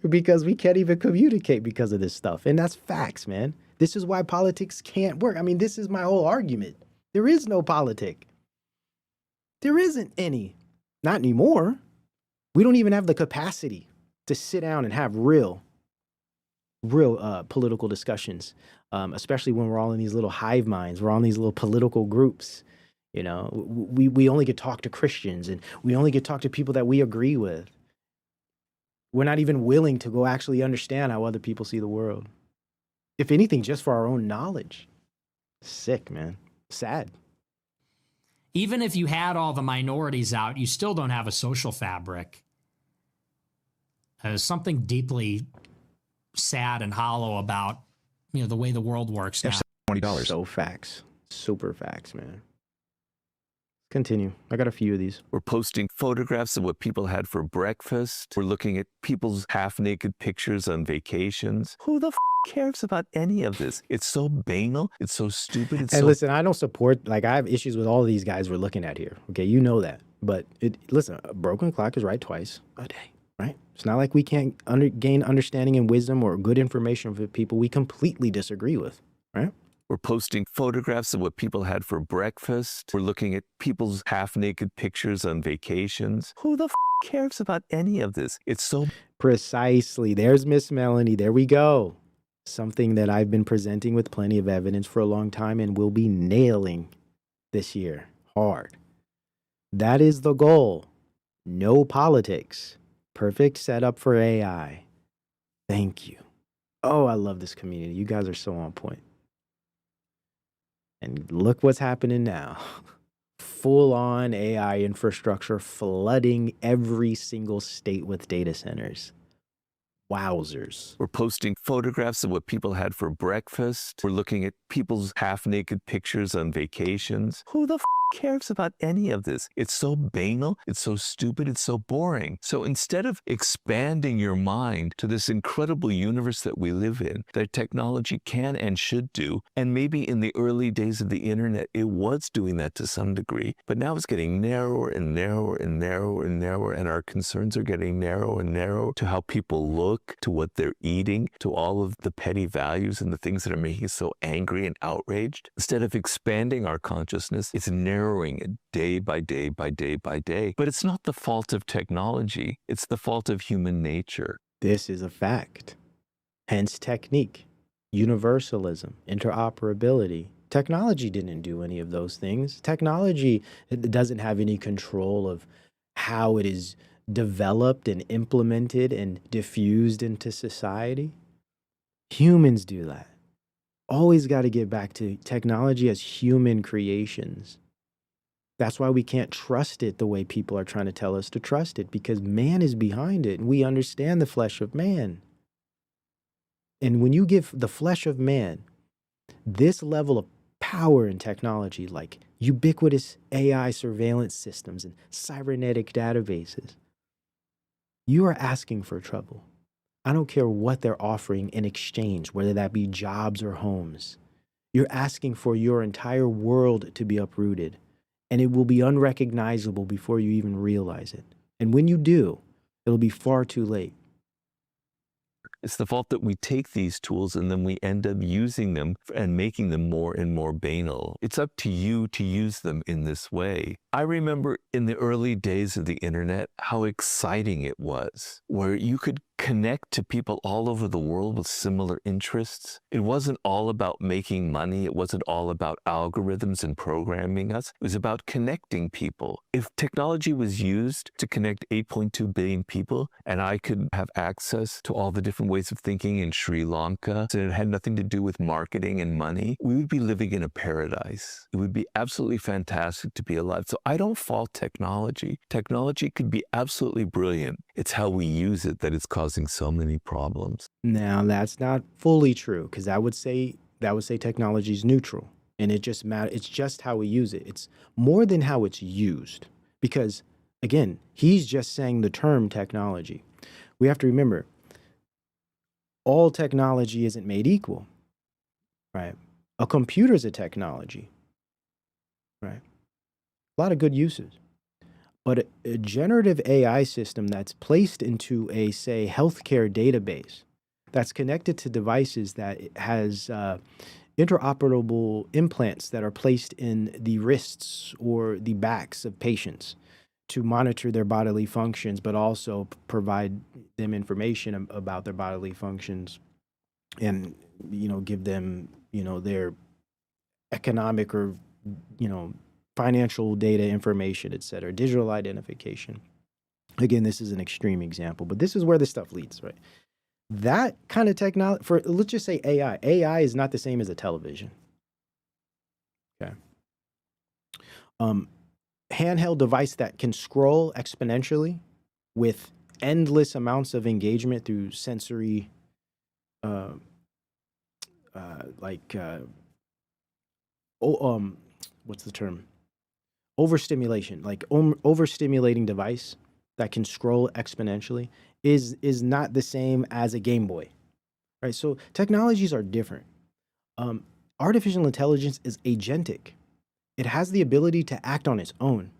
because we can't even communicate because of this stuff. And that's facts, man. This is why politics can't work. I mean, this is my whole argument. There is no politic. There isn't any. Not anymore. We don't even have the capacity to sit down and have real political discussions, especially when we're all in these little hive minds. We're all in these little political groups. You know, we only get to talk to Christians, and we only get to talk to people that we agree with. We're not even willing to go actually understand how other people see the world. If anything, just for our own knowledge. Sick, man. Sad. Even if you had all the minorities out, you still don't have a social fabric. There's something deeply sad and hollow about, you know, the way the world works now. $20. So facts. Super facts, man. Continue. I got a few of these. We're posting photographs of what people had for breakfast. We're looking at people's half-naked pictures on vacations. Who the cares about any of this? It's so banal. It's so stupid. It's and listen, I don't support, like, I have issues with all of these guys we're looking at here. Okay, you know that. But listen, a broken clock is right twice a day, right? It's not like we can't gain understanding and wisdom or good information from people we completely disagree with, right? We're posting photographs of what people had for breakfast. We're looking at people's half-naked pictures on vacations. Who the cares about any of this? It's so... Precisely. There's Miss Melanie. There we go. Something that I've been presenting with plenty of evidence for a long time and will be nailing this year hard. That is the goal. No politics. Perfect setup for AI. Thank you. Oh, I love this community. You guys are so on point. And look what's happening now. Full-on AI infrastructure flooding every single state with data centers. Wowzers. We're posting photographs of what people had for breakfast. We're looking at people's half-naked pictures on vacations. Who the cares about any of this? It's so banal. It's so stupid. It's so boring. So instead of expanding your mind to this incredible universe that we live in, that technology can and should do, and maybe in the early days of the internet, it was doing that to some degree, but now it's getting narrower and narrower and narrower and narrower, and our concerns are getting narrower and narrower to how people look, to what they're eating, to all of the petty values and the things that are making us so angry and outraged. Instead of expanding our consciousness, it's narrowing it day by day by day by day. But it's not the fault of technology. It's the fault of human nature. This is a fact. Hence technique, universalism, interoperability. Technology didn't do any of those things. Technology doesn't have any control of how it is developed and implemented and diffused into society. Humans do that. Always got to get back to technology as human creations. That's why we can't trust it the way people are trying to tell us to trust it, because man is behind it and we understand the flesh of man. And when you give the flesh of man this level of power and technology, like ubiquitous AI surveillance systems and cybernetic databases, you are asking for trouble. I don't care what they're offering in exchange, whether that be jobs or homes. You're asking for your entire world to be uprooted, and it will be unrecognizable before you even realize it. And when you do, it'll be far too late. It's the fault that we take these tools and then we end up using them and making them more and more banal. It's up to you to use them in this way. I remember in the early days of the internet how exciting it was, where you could connect to people all over the world with similar interests. It wasn't all about making money. It wasn't all about algorithms and programming us. It was about connecting people. If technology was used to connect 8.2 billion people and I could have access to all the different ways of thinking in Sri Lanka, so it had nothing to do with marketing and money, we would be living in a paradise. It would be absolutely fantastic to be alive. So I don't fault technology. Technology could be absolutely brilliant. It's how we use it that is causing so many problems. Now, that's not fully true, because I would say technology is neutral, and it just matters. It's just how we use it. It's more than how it's used, because again, he's just saying the term technology. We have to remember, all technology isn't made equal, right? A computer is a technology, right? A lot of good uses. But a generative AI system that's placed into a, say, healthcare database that's connected to devices that has interoperable implants that are placed in the wrists or the backs of patients to monitor their bodily functions, but also provide them information about their bodily functions and, give them, their economic or, financial data information, et cetera, digital identification. Again, this is an extreme example, but this is where this stuff leads, right? That kind of technology, let's just say AI. AI is not the same as a television. Okay. Handheld device that can scroll exponentially with endless amounts of engagement through sensory, what's the term? Overstimulation, like overstimulating device that can scroll exponentially is not the same as a Game Boy, right? So technologies are different. Artificial intelligence is agentic. It has the ability to act on its own.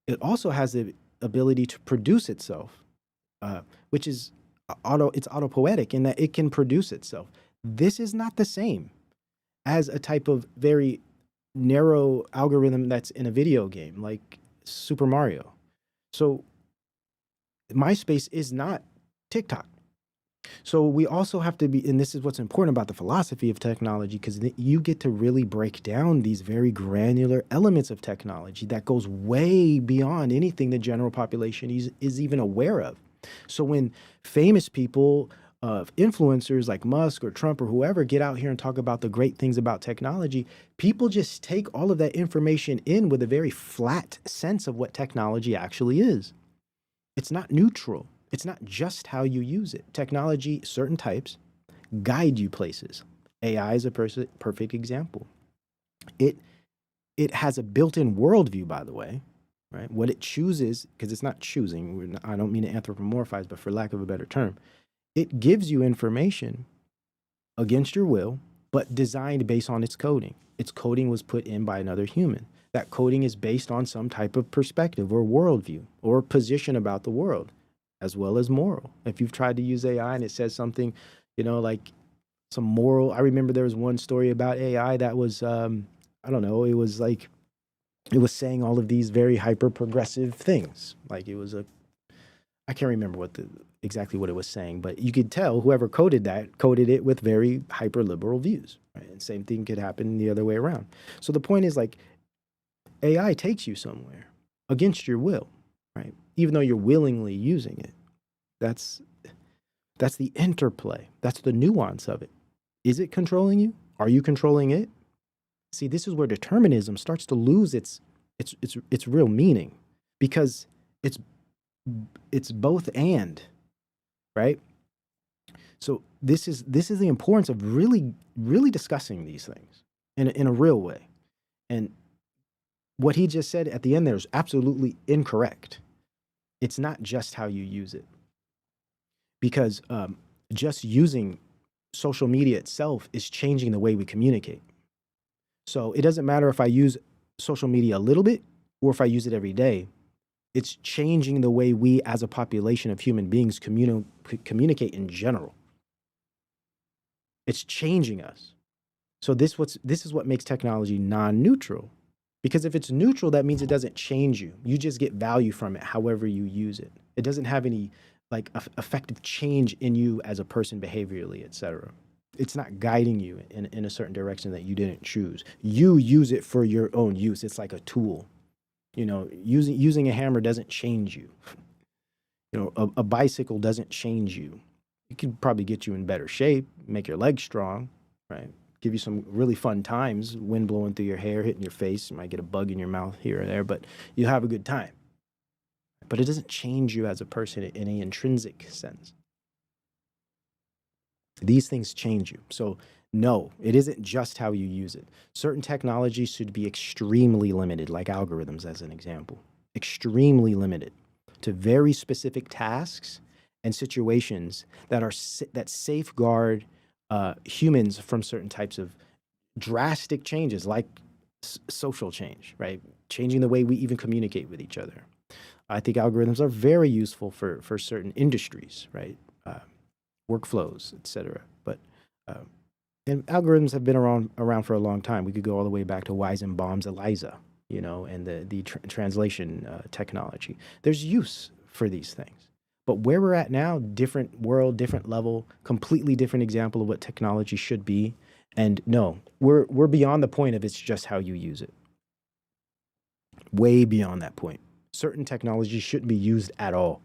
It also has the ability to produce itself, which is it's autopoietic in that it can produce itself. This is not the same as a type of very narrow algorithm that's in a video game like Super Mario. So MySpace is not TikTok. So we also have to be, and this is what's important about the philosophy of technology, because you get to really break down these very granular elements of technology that goes way beyond anything the general population is even aware of. So when famous people, influencers like Musk or Trump or whoever get out here and talk about the great things about technology, people just take all of that information in with a very flat sense of what technology actually is. It's not neutral. It's not just how you use it. Technology, certain types, guide you places. AI is a perfect example. It has a built-in worldview, by the way, right? What it chooses, because it's not choosing, I don't mean to anthropomorphize, but for lack of a better term, it gives you information against your will, but designed based on its coding. Its coding was put in by another human. That coding is based on some type of perspective or worldview or position about the world, as well as moral. If you've tried to use AI and it says something, like some moral, I remember there was one story about AI that was, I don't know, it was saying all of these very hyper progressive things. Like it was I can't remember exactly what it was saying, but you could tell whoever coded it with very hyper liberal views. Right? And same thing could happen the other way around. So the point is, like, AI takes you somewhere against your will, right? Even though you're willingly using it. That's the interplay. That's the nuance of it. Is it controlling you? Are you controlling it? See, this is where determinism starts to lose its real meaning, because it's both and, right? So this is the importance of really discussing these things in a real way. And what he just said at the end there is absolutely incorrect. It's not just how you use it, because just using social media itself is changing the way we communicate. So it doesn't matter if I use social media a little bit or if I use it every day. It's changing the way we as a population of human beings communicate in general. It's changing us. So this is what makes technology non-neutral. Because if it's neutral, that means it doesn't change you. You just get value from it however you use it. It doesn't have any like effective change in you as a person behaviorally, etc. It's not guiding you in a certain direction that you didn't choose. You use it for your own use. It's like a tool. You know, using a hammer doesn't change you. You know, a bicycle doesn't change you. It can probably get you in better shape, make your legs strong, right? Give you some really fun times, wind blowing through your hair, hitting your face. You might get a bug in your mouth here or there, but you have a good time. But it doesn't change you as a person in any intrinsic sense. These things change you. So no, it isn't just how you use it. Certain technologies should be extremely limited, like algorithms as an example. Extremely limited to very specific tasks and situations that safeguard humans from certain types of drastic changes, like social change, right? Changing the way we even communicate with each other. I think algorithms are very useful for certain industries, right? Workflows, etc. But and algorithms have been around for a long time. We could go all the way back to Weizenbaum's ELIZA, you know, and the translation technology. There's use for these things. But where we're at now, different world, different level, completely different example of what technology should be. And no, we're beyond the point of it's just how you use it. Way beyond that point. Certain technology shouldn't be used at all.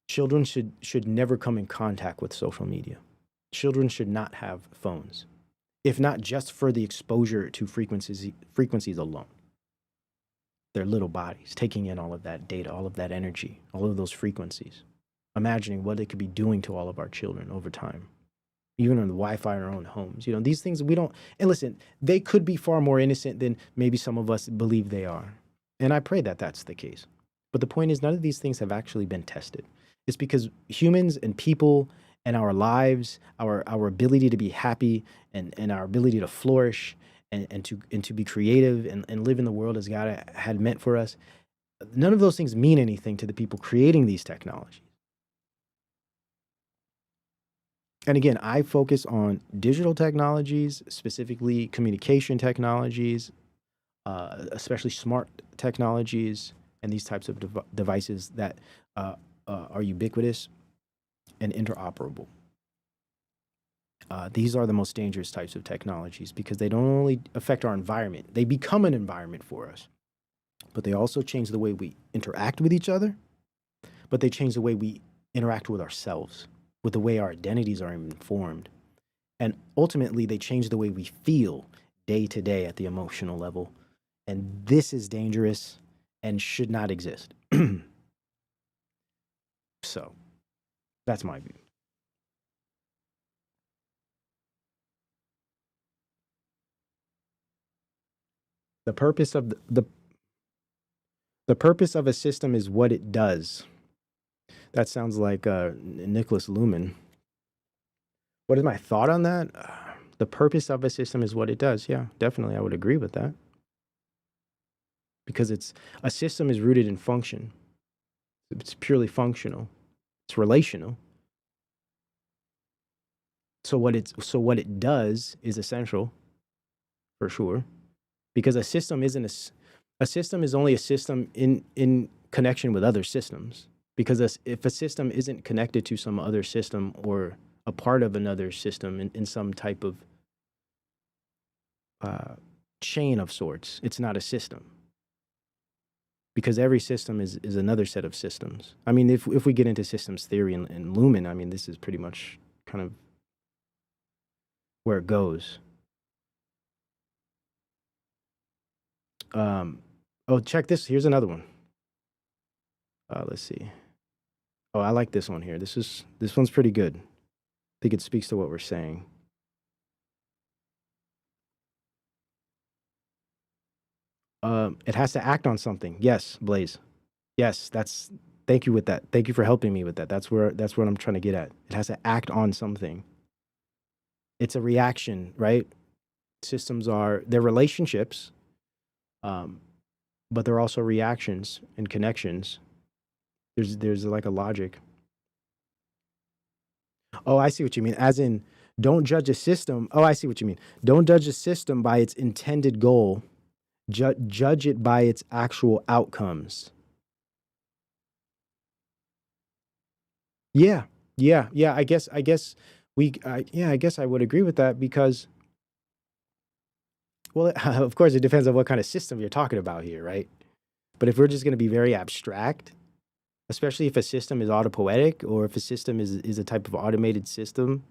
Children should never come in contact with social media. Children should not have phones, if not just for the exposure to frequencies alone. Their little bodies taking in all of that data, all of that energy, all of those frequencies, imagining what it could be doing to all of our children over time, even on the Wi-Fi in our own homes. You know, these things we don't, and listen, they could be far more innocent than maybe some of us believe they are. And I pray that that's the case. But the point is, none of these things have actually been tested. It's because humans and people and our lives, our ability to be happy and our ability to flourish and to be creative and live in the world as God had meant for us, none of those things mean anything to the people creating these technologies. And again, I focus on digital technologies, specifically communication technologies, especially smart technologies and these types of devices that are ubiquitous and interoperable. These are the most dangerous types of technologies because they don't only affect our environment, they become an environment for us, but they also change the way we interact with each other, but they change the way we interact with ourselves, with the way our identities are informed. And ultimately, they change the way we feel day to day at the emotional level. And this is dangerous and should not exist. So that's my view. The purpose of the purpose of a system is what it does. That sounds like Nicholas Luhmann. What is my thought on that? The purpose of a system is what it does. Yeah, definitely, I would agree with that. Because a system is rooted in function. It's purely functional. It's relational. So what it does is essential, for sure. Because a system is only a system in connection with other systems. Because if a system isn't connected to some other system or a part of another system in some type of chain of sorts, it's not a system. Because every system is another set of systems. I mean, if we get into systems theory and Luhmann, I mean, this is pretty much kind of where it goes. Oh, check this. Here's another one. Let's see. Oh, I like this one here. This one's pretty good. I think it speaks to what we're saying. It has to act on something. Yes, Blaze. Yes, thank you with that. Thank you for helping me with that. That's what I'm trying to get at. It has to act on something. It's a reaction, right? Systems they're relationships, but they're also reactions and connections. There's like a logic. Oh, I see what you mean. As in, Don't judge a system. Oh, I see what you mean. Don't judge a system by its intended goal. Judge it by its actual outcomes. Yeah, yeah. I guess I guess I would agree with that because, well, of course, it depends on what kind of system you're talking about here, right? But if we're just going to be very abstract, especially if a system is autopoietic or if a system is a type of automated system,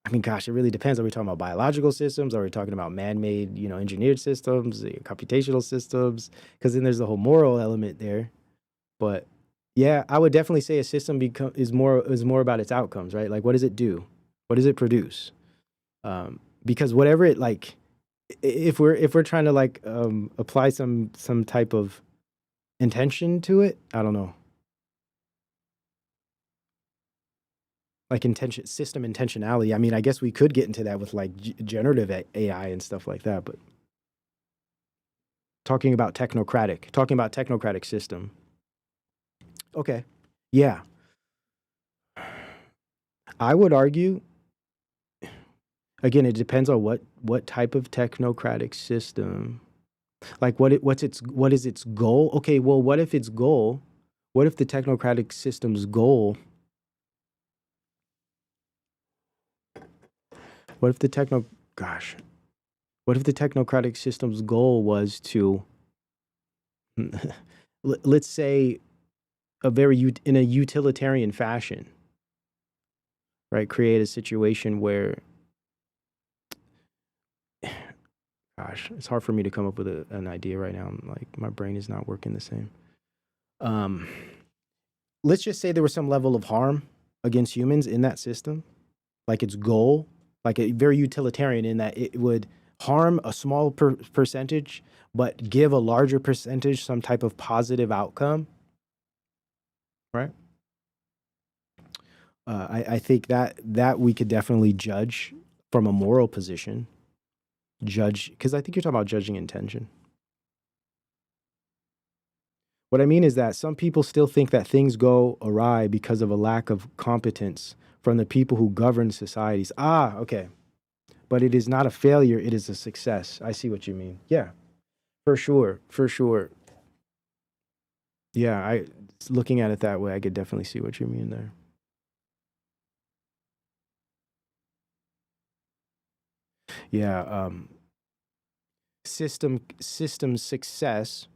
I mean, gosh, it really depends. Are we talking about biological systems? Are we talking about man-made, engineered systems, computational systems? Because then there's the whole moral element there. But yeah, I would definitely say a system is more about its outcomes, right? Like, what does it do? What does it produce? Because whatever it like, if we're trying to like apply some type of intention to it, I don't know. Like system intentionality. I mean, I guess we could get into that with like generative AI and stuff like that, but talking about technocratic system. Okay. Yeah. I would argue, again, it depends on what type of technocratic system. Like what is its goal? Okay, well, what if the technocratic system's goal, what if the technocratic system's goal was to, let's say, in a utilitarian fashion, right? Create a situation where, gosh, it's hard for me to come up with an idea right now. I'm like, my brain is not working the same. Let's just say there was some level of harm against humans in that system, like its goal, like a very utilitarian in that it would harm a small percentage, but give a larger percentage some type of positive outcome, right? I think that we could definitely judge from a moral position. Because I think you're talking about judging intention. What I mean is that some people still think that things go awry because of a lack of competence from the people who govern societies. Ah, okay. But it is not a failure, it is a success. I see what you mean. Yeah, for sure. Yeah, looking at it that way, I could definitely see what you mean there. Yeah, system success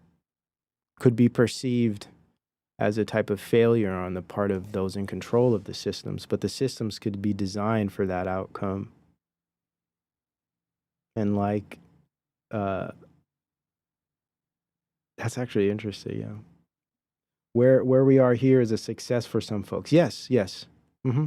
could be perceived as a type of failure on the part of those in control of the systems, but the systems could be designed for that outcome. And like, that's actually interesting, yeah. Where we are here is a success for some folks. Yes. Mm-hmm.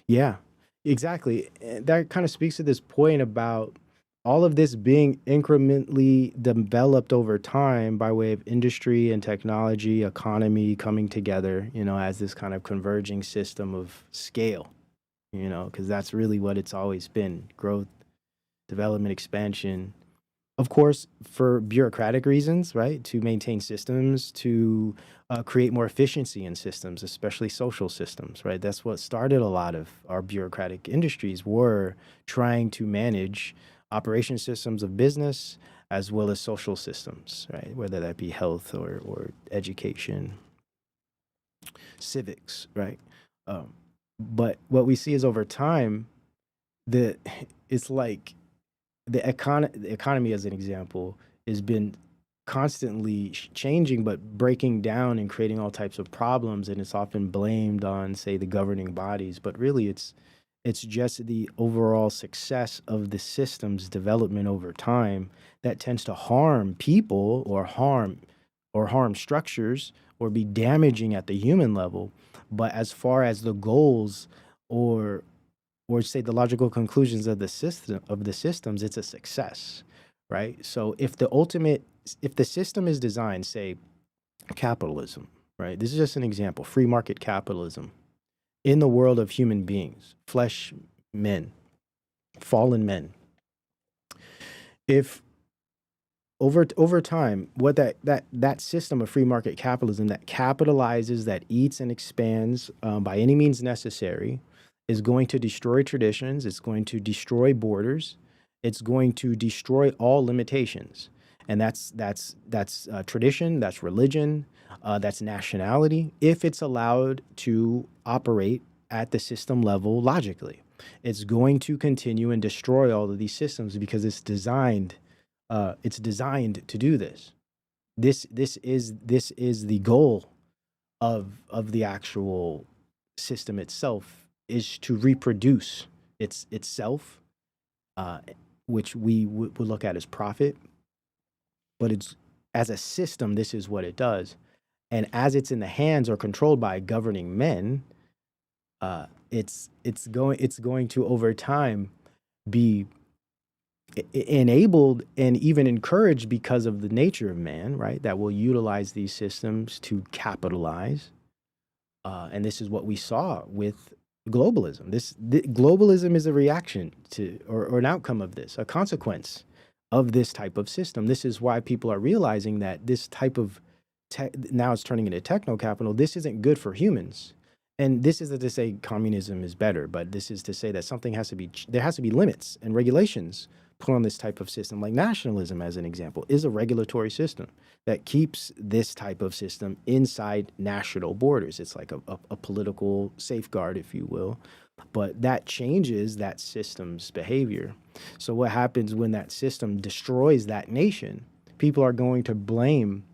Yeah, exactly. That kind of speaks to this point about all of this being incrementally developed over time by way of industry and technology, economy coming together, as this kind of converging system of scale, because that's really what it's always been: growth, development, expansion. Of course, for bureaucratic reasons, right? To maintain systems, to create more efficiency in systems, especially social systems, right? That's what started a lot of our bureaucratic industries, were trying to manage operation systems of business as well as social systems, right? Whether that be health or education, civics, right? But what we see is over time, it's like the economy, as an example, has been constantly changing, but breaking down and creating all types of problems. And it's often blamed on, say, the governing bodies. But really, it's just the overall success of the system's development over time that tends to harm people or harm structures or be damaging at the human level. But as far as the goals or say the logical conclusions of the systems, it's a success, right? So if the system is designed, say capitalism, right? This is just an example, free market capitalism in the world of human beings, flesh men, fallen men. If over time, what that system of free market capitalism that capitalizes, that eats and expands by any means necessary, is going to destroy traditions. It's going to destroy borders. It's going to destroy all limitations. And that's tradition, that's religion, that's nationality, if it's allowed to operate at the system level logically. It's going to continue and destroy all of these systems because it's designed to do this. This is the goal of the actual system itself, is to reproduce itself, which we would look at as profit. But it's, as a system, this is what it does. And as it's in the hands or controlled by governing men, it's going to over time be enabled and even encouraged because of the nature of man, right? That will utilize these systems to capitalize. And this is what we saw with globalism. Globalism is a reaction to, or an outcome of this, a consequence of this type of system. This is why people are realizing that this type of now it's turning into technocapital. This isn't good for humans. And this isn't to say communism is better, but this is to say that there has to be limits and regulations put on this type of system. Like nationalism, as an example, is a regulatory system that keeps this type of system inside national borders. It's like a political safeguard, if you will, but that changes that system's behavior. So what happens when that system destroys that nation? People are going to blame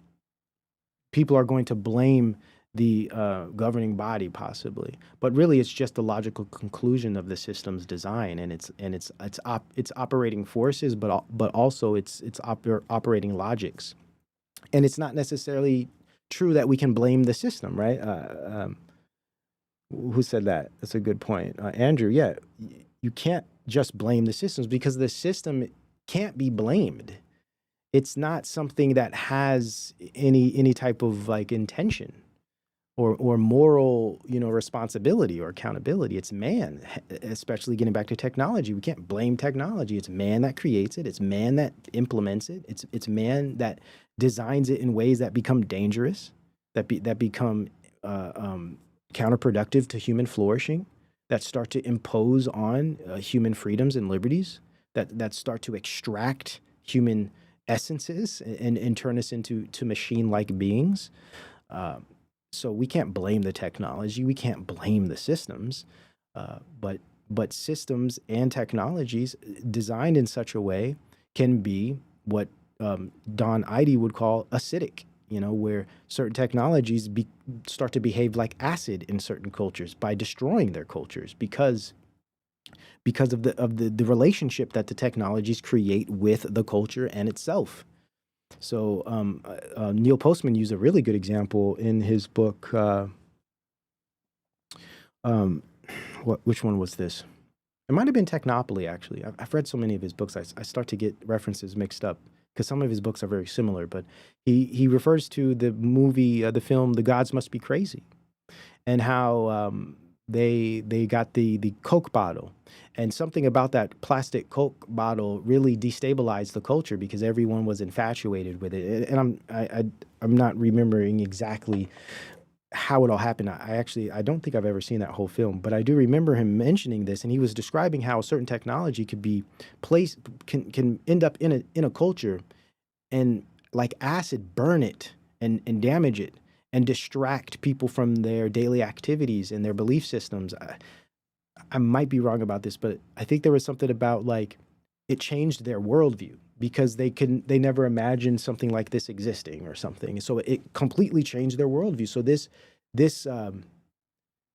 the governing body, possibly, but really it's just the logical conclusion of the system's design, and it's operating forces, but also it's operating logics, and it's not necessarily true that we can blame the system, right? Who said that? That's a good point, Andrew. Yeah, you can't just blame the systems because the system can't be blamed. It's not something that has any type of like intention or moral, responsibility or accountability. It's man, especially getting back to technology. We can't blame technology. It's man that creates it. It's man that implements it. It's man that designs it in ways that become dangerous, that become counterproductive to human flourishing, that start to impose on human freedoms and liberties, that start to extract human essences and turn us into machine-like beings. So we can't blame the technology. We can't blame the systems. But systems and technologies designed in such a way can be what Don Idy would call acidic, where certain technologies start to behave like acid in certain cultures by destroying their cultures because of the relationship that the technologies create with the culture and itself. So Neil Postman used a really good example in his book. Which one was this? It might have been Technopoly, actually. I've read so many of his books, I start to get references mixed up because some of his books are very similar. But he refers to the movie, the film, The Gods Must Be Crazy, and how they got the Coke bottle. And something about that plastic Coke bottle really destabilized the culture because everyone was infatuated with it. And I'm not remembering exactly how it all happened. I don't think I've ever seen that whole film, but I do remember him mentioning this, and he was describing how a certain technology could be placed, can end up in a culture and like acid burn it and damage it and distract people from their daily activities and their belief systems. I might be wrong about this, but I think there was something about like it changed their worldview because they never imagined something like this existing or something. So it completely changed their worldview. So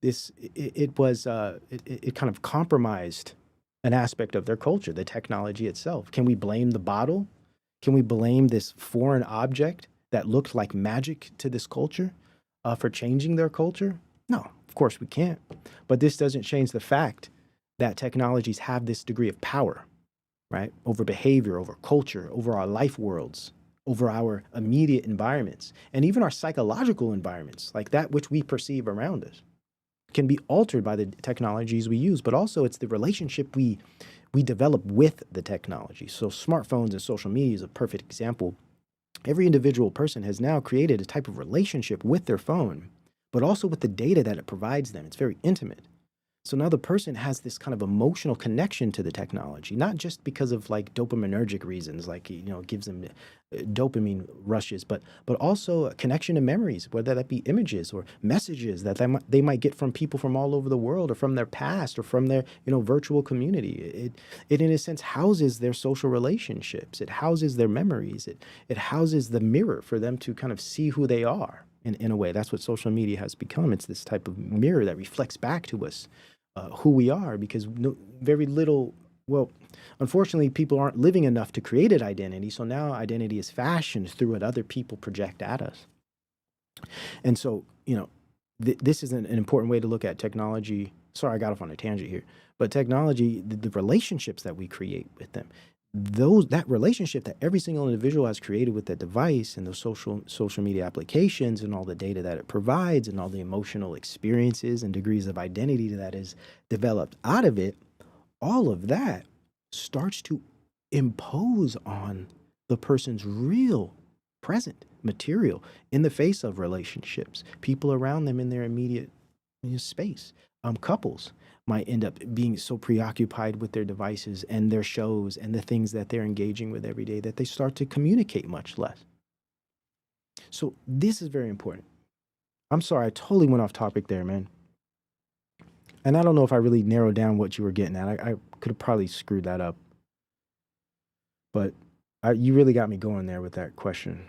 it kind of compromised an aspect of their culture, the technology itself. Can we blame the bottle? Can we blame this foreign object that looked like magic to this culture for changing their culture? No, of course we can't. But this doesn't change the fact that technologies have this degree of power, right? Over behavior, over culture, over our life worlds, over our immediate environments, and even our psychological environments, like that which we perceive around us, can be altered by the technologies we use, but also it's the relationship we develop with the technology. So smartphones and social media is a perfect example. Every individual person has now created a type of relationship with their phone, but also with the data that it provides them. It's very intimate. So now the person has this kind of emotional connection to the technology, not just because of like dopaminergic reasons, like, you know, it gives them dopamine rushes, but also a connection to memories, whether that be images or messages that they might get from people from all over the world or from their past or from their, you know, virtual community. It in a sense houses their social relationships. It houses their memories. It houses the mirror for them to kind of see who they are. In a way, that's what social media has become. It's this type of mirror that reflects back to us who we are, because very little, well, unfortunately, people aren't living enough to create an identity. So now identity is fashioned through what other people project at us. And so, you know, this is an important way to look at technology. Sorry, I got off on a tangent here. But technology, the relationships that we create with them, that relationship that every single individual has created with that device and those social media applications and all the data that it provides and all the emotional experiences and degrees of identity that is developed out of it, all of that starts to impose on the person's real present material in the face of relationships, people around them in their immediate space. Couples might end up being so preoccupied with their devices and their shows and the things that they're engaging with every day that they start to communicate much less. So this is very important. I'm sorry, I totally went off topic there, man. And I don't know if I really narrowed down what you were getting at. I could have probably screwed that up. But you really got me going there with that question.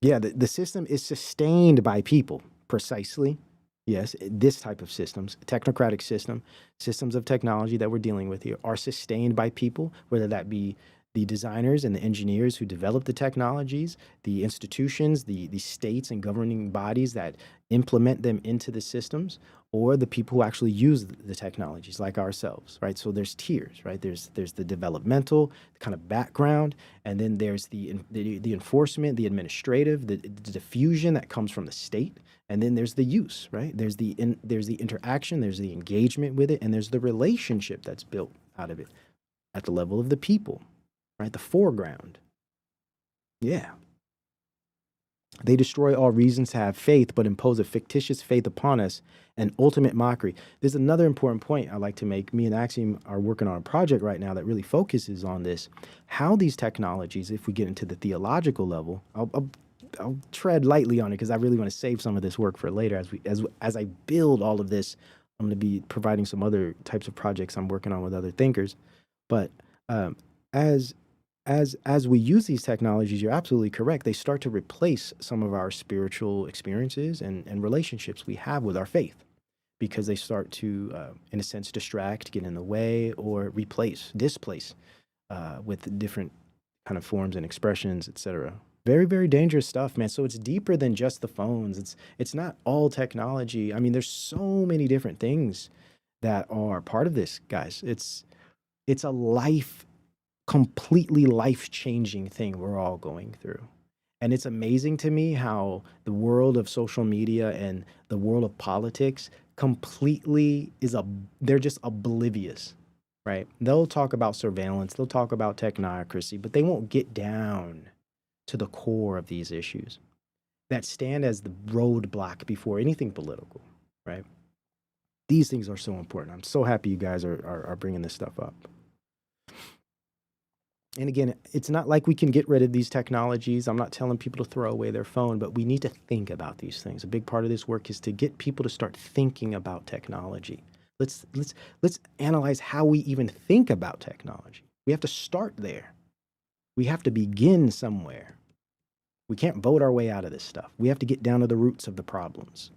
Yeah, the system is sustained by people, precisely. Yes, this type of systems, technocratic systems of technology that we're dealing with here are sustained by people, whether that be the designers and the engineers who develop the technologies, the institutions, the states and governing bodies that implement them into the systems, or the people who actually use the technologies like ourselves, right? So there's tiers, right? There's the developmental kind of background, and then there's the enforcement, the administrative, the diffusion that comes from the state, and then there's the use, right? There's the interaction, there's the engagement with it, and there's the relationship that's built out of it at the level of the people, right? The foreground. Yeah. They destroy all reasons to have faith, but impose a fictitious faith upon us, an ultimate mockery. There's another important point I'd like to make. Me and Axiom are working on a project right now that really focuses on this. How these technologies, if we get into the theological level, I'll tread lightly on it because I really want to save some of this work for later. As I build all of this, I'm going to be providing some other types of projects I'm working on with other thinkers. But as we use these technologies, you're absolutely correct. They start to replace some of our spiritual experiences and relationships we have with our faith, because they start to, in a sense, distract, get in the way, or displace with different kind of forms and expressions, etc. Very, very dangerous stuff, man. So it's deeper than just the phones. It's not all technology. I mean, there's so many different things that are part of this, guys. It's a completely life-changing thing we're all going through. And it's amazing to me how the world of social media and the world of politics completely they're just oblivious, right? They'll talk about surveillance, they'll talk about technocracy, but they won't get down to the core of these issues that stand as the roadblock before anything political, right? These things are so important. I'm so happy you guys are bringing this stuff up. And again, it's not like we can get rid of these technologies. I'm not telling people to throw away their phone, but we need to think about these things. A big part of this work is to get people to start thinking about technology. Let's analyze how we even think about technology. We have to start there. We have to begin somewhere. We can't vote our way out of this stuff. We have to get down to the roots of the problems,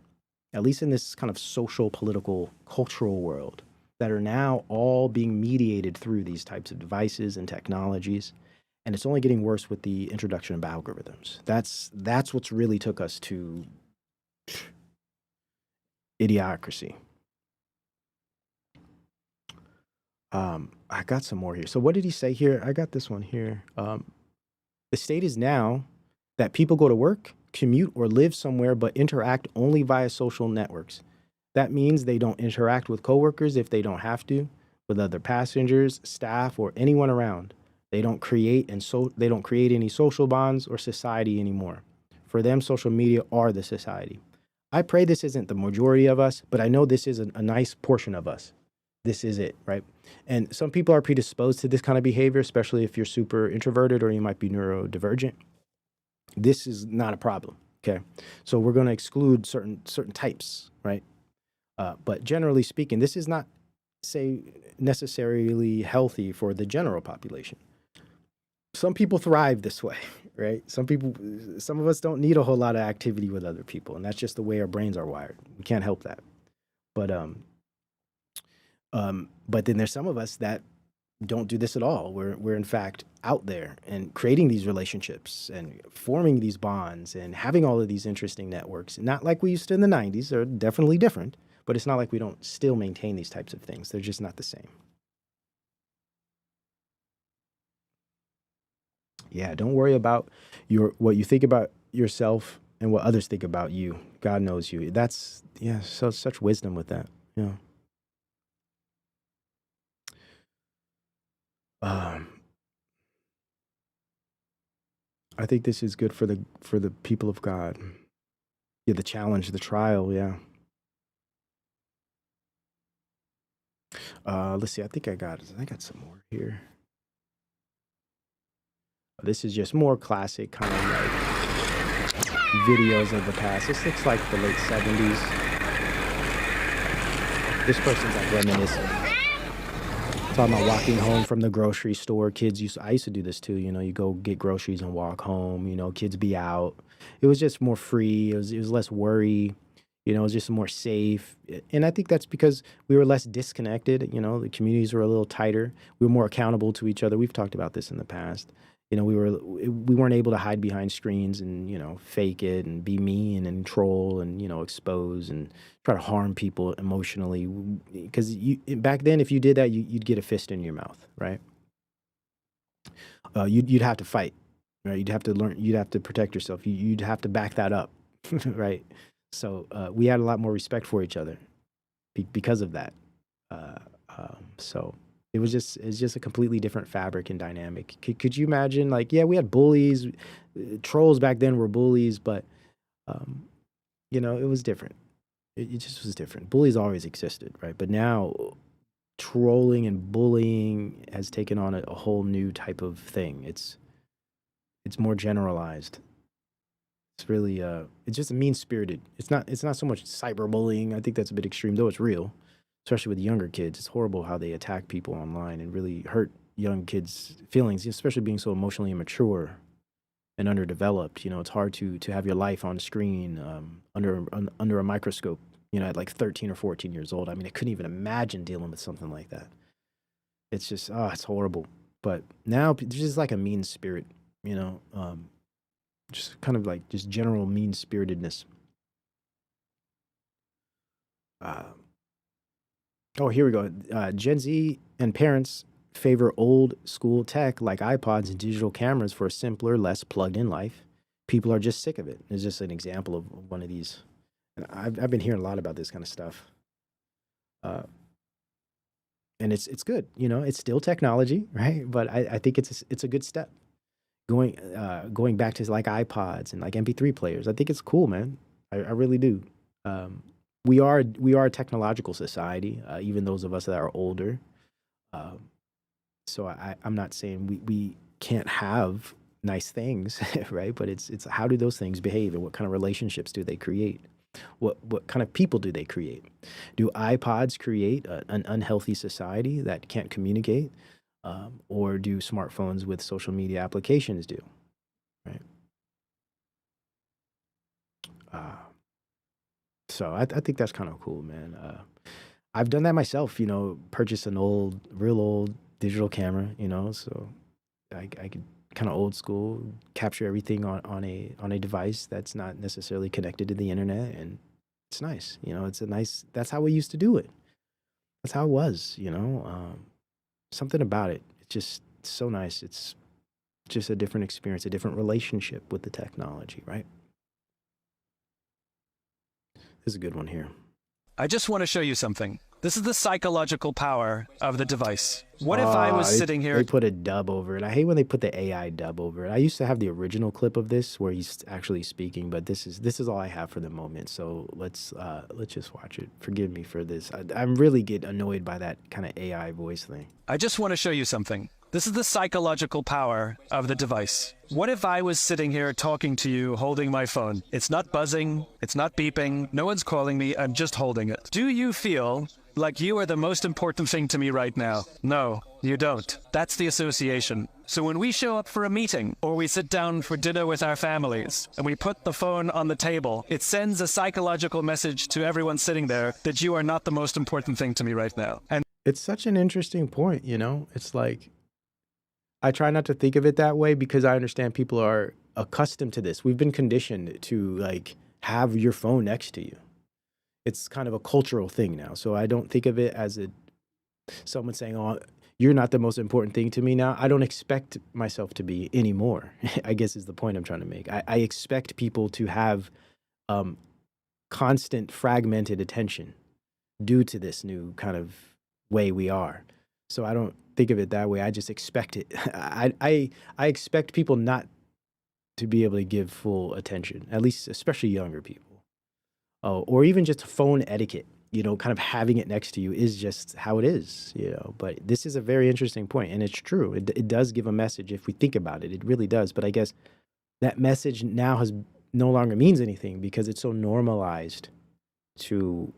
at least in this kind of social, political, cultural world that are now all being mediated through these types of devices and technologies. And it's only getting worse with the introduction of algorithms. That's what's really took us to idiocracy. I got some more here. So what did he say here? I got this one here. The state is now that people go to work, commute, or live somewhere, but interact only via social networks. That means they don't interact with coworkers if they don't have to, with other passengers, staff, or anyone around. They don't create any social bonds or society anymore. For them, social media are the society. I pray this isn't the majority of us, but I know this is a nice portion of us. This is it, right? And some people are predisposed to this kind of behavior, especially if you're super introverted or you might be neurodivergent. This is not a problem, okay? So we're going to exclude certain types, right? But generally speaking, this is not, say, necessarily healthy for the general population. Some people thrive this way, right? Some of us don't need a whole lot of activity with other people, and that's just the way our brains are wired. We can't help that. But then there's some of us that don't do this at all. We're in fact out there and creating these relationships and forming these bonds and having all of these interesting networks. Not like we used to in the 90s. They're definitely different, but it's not like we don't still maintain these types of things. They're just not the same. Yeah, don't worry about what you think about yourself and what others think about you. God knows you. That's, yeah, such wisdom with that. Yeah. I think this is good for the people of God. Yeah, the challenge, the trial, yeah. Let's see, I think I got some more here. This is just more classic kind of like videos of the past. This looks like the late 70s. This person's like reminiscing. Talking about walking home from the grocery store. I used to do this too, you know, you go get groceries and walk home, you know, kids be out. It was just more free. It was less worry, you know, it was just more safe. And I think that's because we were less disconnected, you know, the communities were a little tighter. We were more accountable to each other. We've talked about this in the past. You know, we weren't able to hide behind screens and, you know, fake it and be mean and troll and, you know, expose and try to harm people emotionally. Because back then, if you did that, you'd get a fist in your mouth, right? You'd have to fight, right? You'd have to learn. You'd have to protect yourself. You'd have to back that up, right? So we had a lot more respect for each other because of that. So. It's just a completely different fabric and dynamic. Could you imagine, like, yeah, we had bullies, trolls back then were bullies, but, you know, it was different. It just was different. Bullies always existed, right? But now trolling and bullying has taken on a whole new type of thing. It's more generalized. It's really, it's just mean-spirited. It's not so much cyberbullying. I think that's a bit extreme, though it's real. Especially with younger kids, it's horrible how they attack people online and really hurt young kids' feelings, especially being so emotionally immature and underdeveloped. You know, it's hard to have your life on screen under a microscope, you know, at like 13 or 14 years old. I mean, I couldn't even imagine dealing with something like that. It's just, it's horrible. But now there's just like a mean spirit, you know, just kind of like just general mean-spiritedness. Oh, here we go. Gen Z and parents favor old school tech like iPods and digital cameras for a simpler, less plugged-in life. People are just sick of it. It's just an example of one of these. And I've been hearing a lot about this kind of stuff. And it's good, you know. It's still technology, right? But I think it's a good step. Going back to like iPods and like MP3 players. I think it's cool, man. I really do. We are a technological society, even those of us that are older. So I'm not saying we can't have nice things, right? But it's how do those things behave and what kind of relationships do they create? What kind of people do they create? Do iPods create an unhealthy society that can't communicate? Or do smartphones with social media applications do? Right? So I think that's kind of cool, man. I've done that myself, you know, purchase an real old digital camera, you know, so I could kind of old school capture everything on a device that's not necessarily connected to the internet, and it's nice, you know. That's how we used to do it. That's how it was, you know. Something about it, it's just so nice. It's just a different experience, a different relationship with the technology, right? There's a good one here. I just want to show you something. This is the psychological power of the device. What if I was sitting here? They put a dub over it. I hate when they put the AI dub over it. I used to have the original clip of this where he's actually speaking, but this is all I have for the moment. So let's just watch it. Forgive me for this. I really get annoyed by that kind of AI voice thing. I just want to show you something. This is the psychological power of the device. What if I was sitting here talking to you, holding my phone? It's not buzzing, it's not beeping, no one's calling me, I'm just holding it. Do you feel like you are the most important thing to me right now? No, you don't. That's the association. So when we show up for a meeting, or we sit down for dinner with our families, and we put the phone on the table, it sends a psychological message to everyone sitting there that you are not the most important thing to me right now. And it's such an interesting point, you know? It's like, I try not to think of it that way because I understand people are accustomed to this. We've been conditioned to like have your phone next to you. It's kind of a cultural thing now. So I don't think of it as someone saying, "Oh, you're not the most important thing to me now." I don't expect myself to be anymore, I guess is the point I'm trying to make. I expect people to have constant fragmented attention due to this new kind of way we are. So I don't think of it that way. I just expect it. I expect people not to be able to give full attention, at least especially younger people. Oh, or even just phone etiquette, you know, kind of having it next to you is just how it is, you know. But this is a very interesting point, and it's true. It does give a message if we think about it. It really does. But I guess that message now no longer means anything because it's so normalized to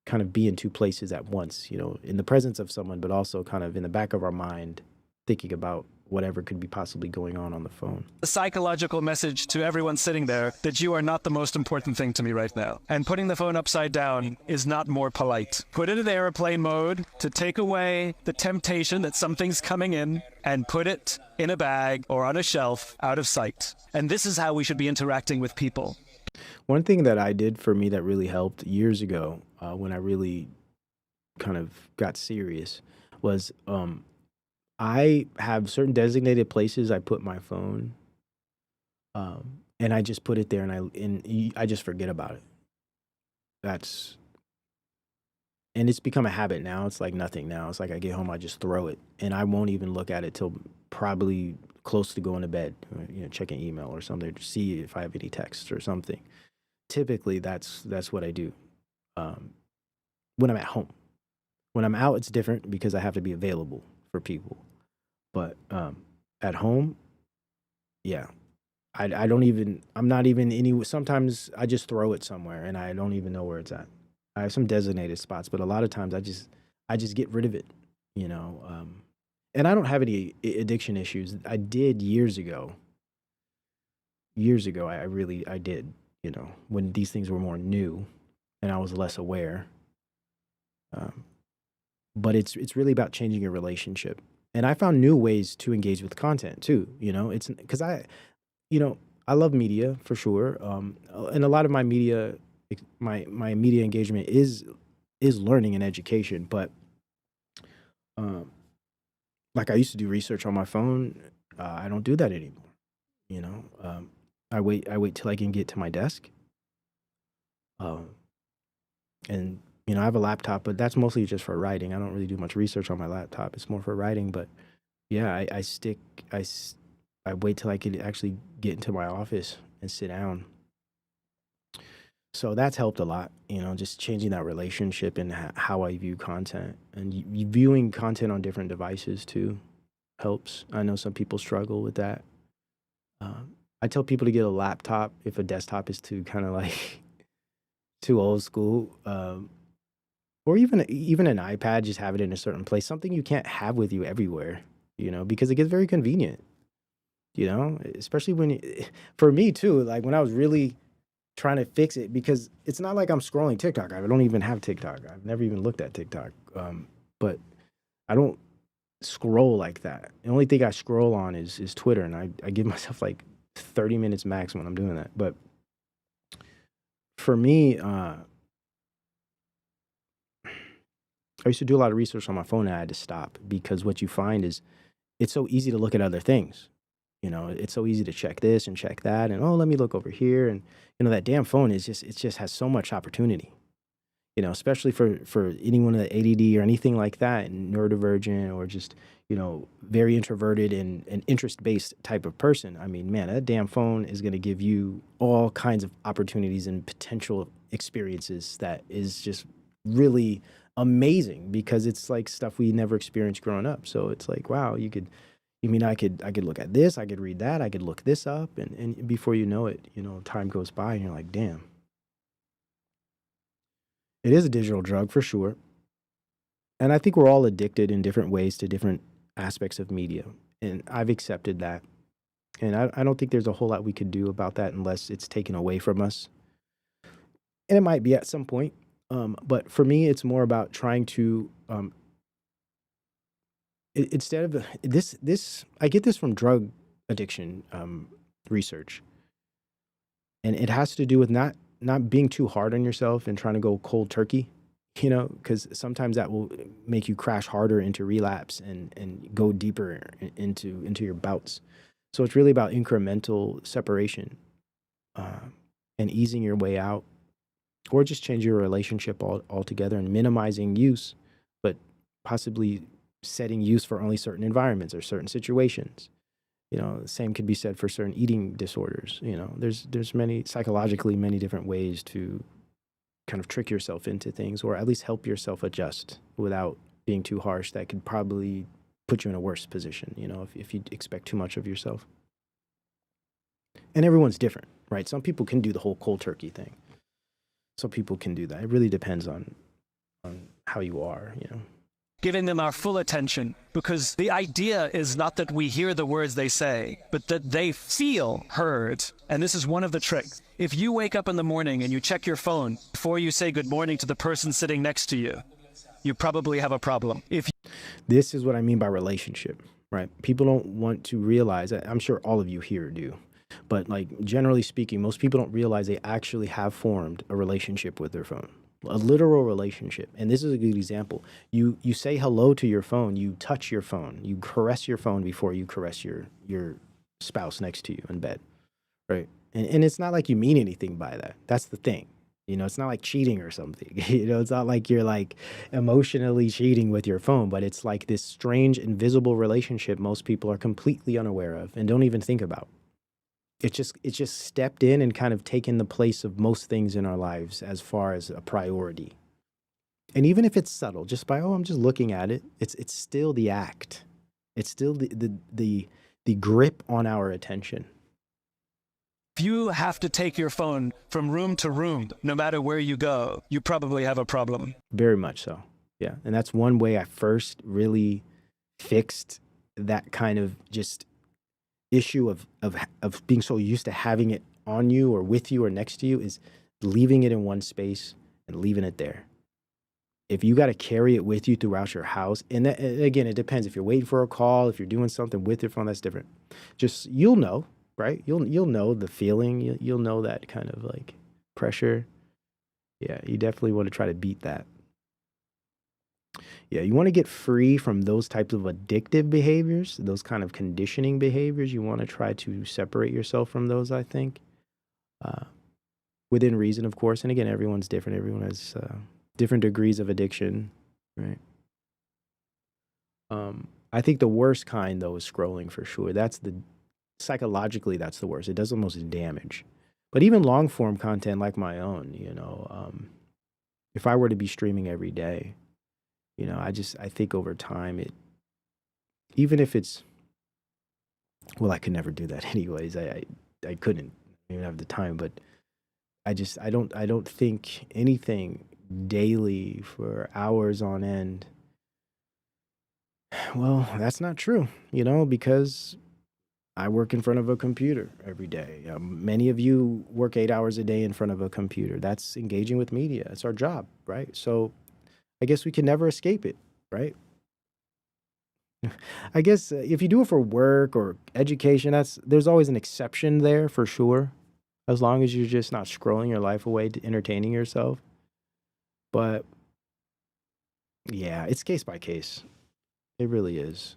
kind of be in two places at once, you know, in the presence of someone, but also kind of in the back of our mind, thinking about whatever could be possibly going on the phone. the psychological message to everyone sitting there that you are not the most important thing to me right now. And putting the phone upside down is not more polite. Put it in airplane mode to take away the temptation that something's coming in, and put it in a bag or on a shelf out of sight. And this is how we should be interacting with people. One thing that I did for me that really helped years ago, when I really kind of got serious, was I have certain designated places I put my phone, and I just put it there, and I just forget about it. And it's become a habit now. It's like nothing now. It's like I get home, I just throw it, and I won't even look at it till probably close to going to bed. You know, check an email or something to see if I have any texts or something. Typically, that's what I do when I'm at home. When I'm out, it's different because I have to be available for people. But at home, yeah, I'm not even sometimes I just throw it somewhere and I don't even know where it's at. I have some designated spots, but a lot of times I just get rid of it, you know. And I don't have any addiction issues. I did years ago. I did, you know, when these things were more new and I was less aware. But it's really about changing your relationship. And I found new ways to engage with content too, you know. It's because I love media for sure. And a lot of my media engagement is learning and education, but like I used to do research on my phone. I don't do that anymore. You know, I wait till I can get to my desk. And you know, I have a laptop, but that's mostly just for writing. I don't really do much research on my laptop. It's more for writing. But yeah, I wait till I can actually get into my office and sit down. So that's helped a lot, you know, just changing that relationship and how I view content. And viewing content on different devices too helps. I know some people struggle with that. I tell people to get a laptop if a desktop is too kind of like too old school. Or even an iPad, just have it in a certain place, something you can't have with you everywhere, you know, because it gets very convenient, you know, especially for me too, like when I was really trying to fix it, because it's not like I'm scrolling TikTok. I don't even have TikTok. I've never even looked at TikTok. But I don't scroll like that. The only thing I scroll on is Twitter, and I give myself like 30 minutes max when I'm doing that. But for me, I used to do a lot of research on my phone, and I had to stop because what you find is it's so easy to look at other things. You know, it's so easy to check this and check that, and oh, let me look over here. And you know, that damn phone it just has so much opportunity. You know, especially for anyone with ADD or anything like that, neurodivergent or just, you know, very introverted and an interest-based type of person. I mean, man, that damn phone is going to give you all kinds of opportunities and potential experiences that is just really amazing because it's like stuff we never experienced growing up. So it's like, wow, I could look at this, I could read that, I could look this up, and before you know it, you know, time goes by and you're like, damn. It is a digital drug for sure. And I think we're all addicted in different ways to different aspects of media. And I've accepted that. And I don't think there's a whole lot we could do about that unless it's taken away from us. And it might be at some point. But for me, it's more about trying to, instead of this, I get this from drug addiction research. And it has to do with not being too hard on yourself and trying to go cold turkey, you know, because sometimes that will make you crash harder into relapse and go deeper into your bouts. So it's really about incremental separation and easing your way out, or just change your relationship altogether and minimizing use, but possibly setting use for only certain environments or certain situations. You know, the same could be said for certain eating disorders. You know, there's psychologically many different ways to kind of trick yourself into things, or at least help yourself adjust without being too harsh. That could probably put you in a worse position, you know, if you expect too much of yourself. And everyone's different, right? Some people can do the whole cold turkey thing. Some people can do that. It really depends on how you are, you know. Giving them our full attention, because the idea is not that we hear the words they say, but that they feel heard. And this is one of the tricks. If you wake up in the morning and you check your phone before you say good morning to the person sitting next to you, you probably have a problem. This is what I mean by relationship, right? People don't want to realize, I'm sure all of you here do, but like generally speaking, most people don't realize they actually have formed a relationship with their phone. A literal relationship. And this is a good example. You say hello to your phone, you touch your phone, you caress your phone before you caress your spouse next to you in bed, right? And it's not like you mean anything by that. That's the thing. You know, it's not like cheating or something. You know, it's not like you're like emotionally cheating with your phone, but it's like this strange, invisible relationship most people are completely unaware of and don't even think about. It's just stepped in and kind of taken the place of most things in our lives as far as a priority. And even if it's subtle, just by, I'm just looking at it, it's still the act. It's still the grip on our attention. If you have to take your phone from room to room, no matter where you go, you probably have a problem. Very much so. Yeah. And that's one way I first really fixed that kind of just issue of being so used to having it on you or with you or next to you, is leaving it in one space and leaving it there. If you got to carry it with you throughout your house, and that, again, it depends. If you're waiting for a call, if you're doing something with your phone, that's different. Just, you'll know, right? You'll know the feeling. You'll know that kind of like pressure. Yeah, you definitely want to try to beat that. Yeah, you want to get free from those types of addictive behaviors, those kind of conditioning behaviors. You want to try to separate yourself from those, I think. Within reason, of course. And again, everyone's different. Everyone has different degrees of addiction, right? I think the worst kind, though, is scrolling for sure. Psychologically, that's the worst. It does the most damage. But even long form content like my own, you know, if I were to be streaming every day, you know, I think over time, even if it's, well, I could never do that anyways. I couldn't even have the time, but I don't think anything daily for hours on end. Well, that's not true, you know, because I work in front of a computer every day. Many of you work 8 hours a day in front of a computer. That's engaging with media. It's our job, right? So I guess we can never escape it, right? I guess if you do it for work or education, there's always an exception there for sure, as long as you're just not scrolling your life away to entertaining yourself. But yeah, it's case by case. It really is.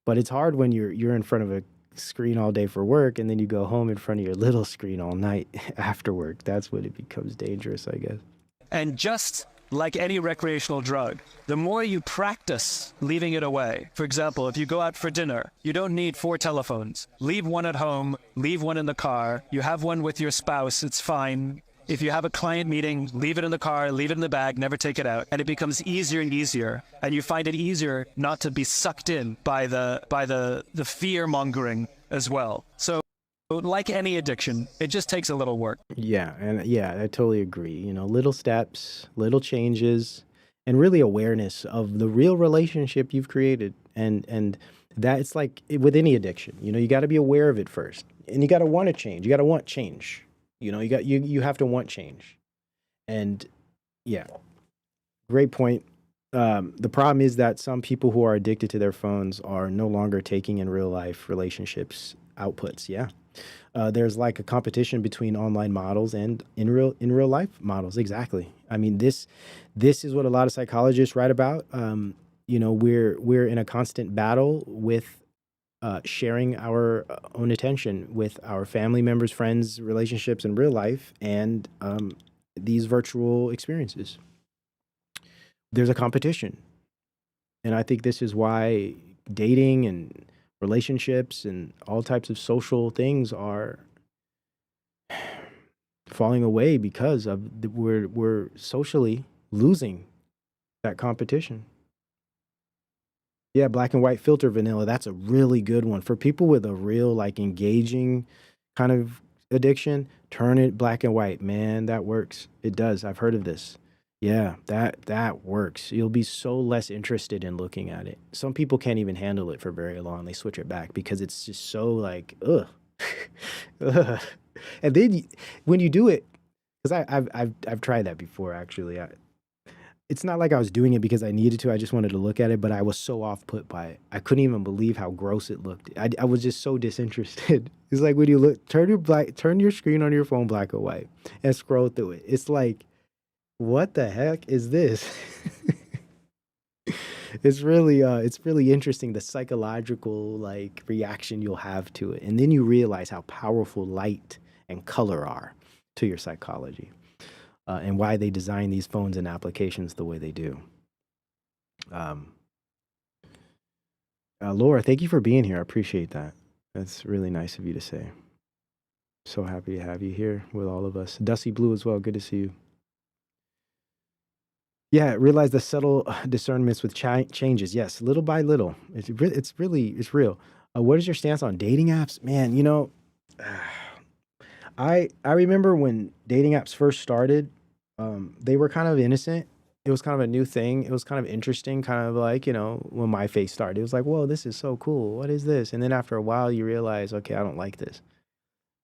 But it's hard when you're in front of a screen all day for work and then you go home in front of your little screen all night after work. That's when it becomes dangerous, I guess. And just like any recreational drug. The more you practice leaving it away, for example, if you go out for dinner, you don't need 4 telephones. Leave one at home, leave one in the car. You have one with your spouse, it's fine. If you have a client meeting, leave it in the car, leave it in the bag, never take it out. And it becomes easier and easier. And you find it easier not to be sucked in by the fear mongering as well. So like any addiction, it just takes a little work. Yeah, and yeah, I totally agree. You know, little steps, little changes, and really awareness of the real relationship you've created. And that it's like with any addiction, you know, you got to be aware of it first. And you got to want to change. You got to want change. You know, you have to want change. And yeah, great point. The problem is that some people who are addicted to their phones are no longer taking in real life relationships outputs. Yeah. There's like a competition between online models and in real life models. Exactly. I mean, this is what a lot of psychologists write about. You know, we're in a constant battle with sharing our own attention with our family members, friends, relationships in real life, and these virtual experiences. There's a competition. And I think this is why dating and relationships and all types of social things are falling away because of we're socially losing that competition. Yeah, black and white filter vanilla. That's a really good one for people with a real like engaging kind of addiction. Turn it black and white, man. That works. It does. I've heard of this. Yeah, that works. You'll be so less interested in looking at it. Some people can't even handle it for very long. They switch it back because it's just so like, ugh. Ugh. And then when you do it, because I've tried that before actually. It's not like I was doing it because I needed to. I just wanted to look at it, but I was so off put by it. I couldn't even believe how gross it looked. I was just so disinterested. It's like when you look, turn your screen on your phone black or white and scroll through it. It's like, what the heck is this? It's really interesting, the psychological like reaction you'll have to it. And then you realize how powerful light and color are to your psychology, and why they design these phones and applications the way they do. Laura, thank you for being here. I appreciate that. That's really nice of you to say. So happy to have you here with all of us. Dusty Blue as well. Good to see you. Yeah, realize the subtle discernments with changes. Yes, little by little. It's real. What is your stance on dating apps? Man, you know, I remember when dating apps first started, they were kind of innocent. It was kind of a new thing. It was kind of interesting, kind of like, you know, when my face started, it was like, whoa, this is so cool. What is this? And then after a while, you realize, okay, I don't like this.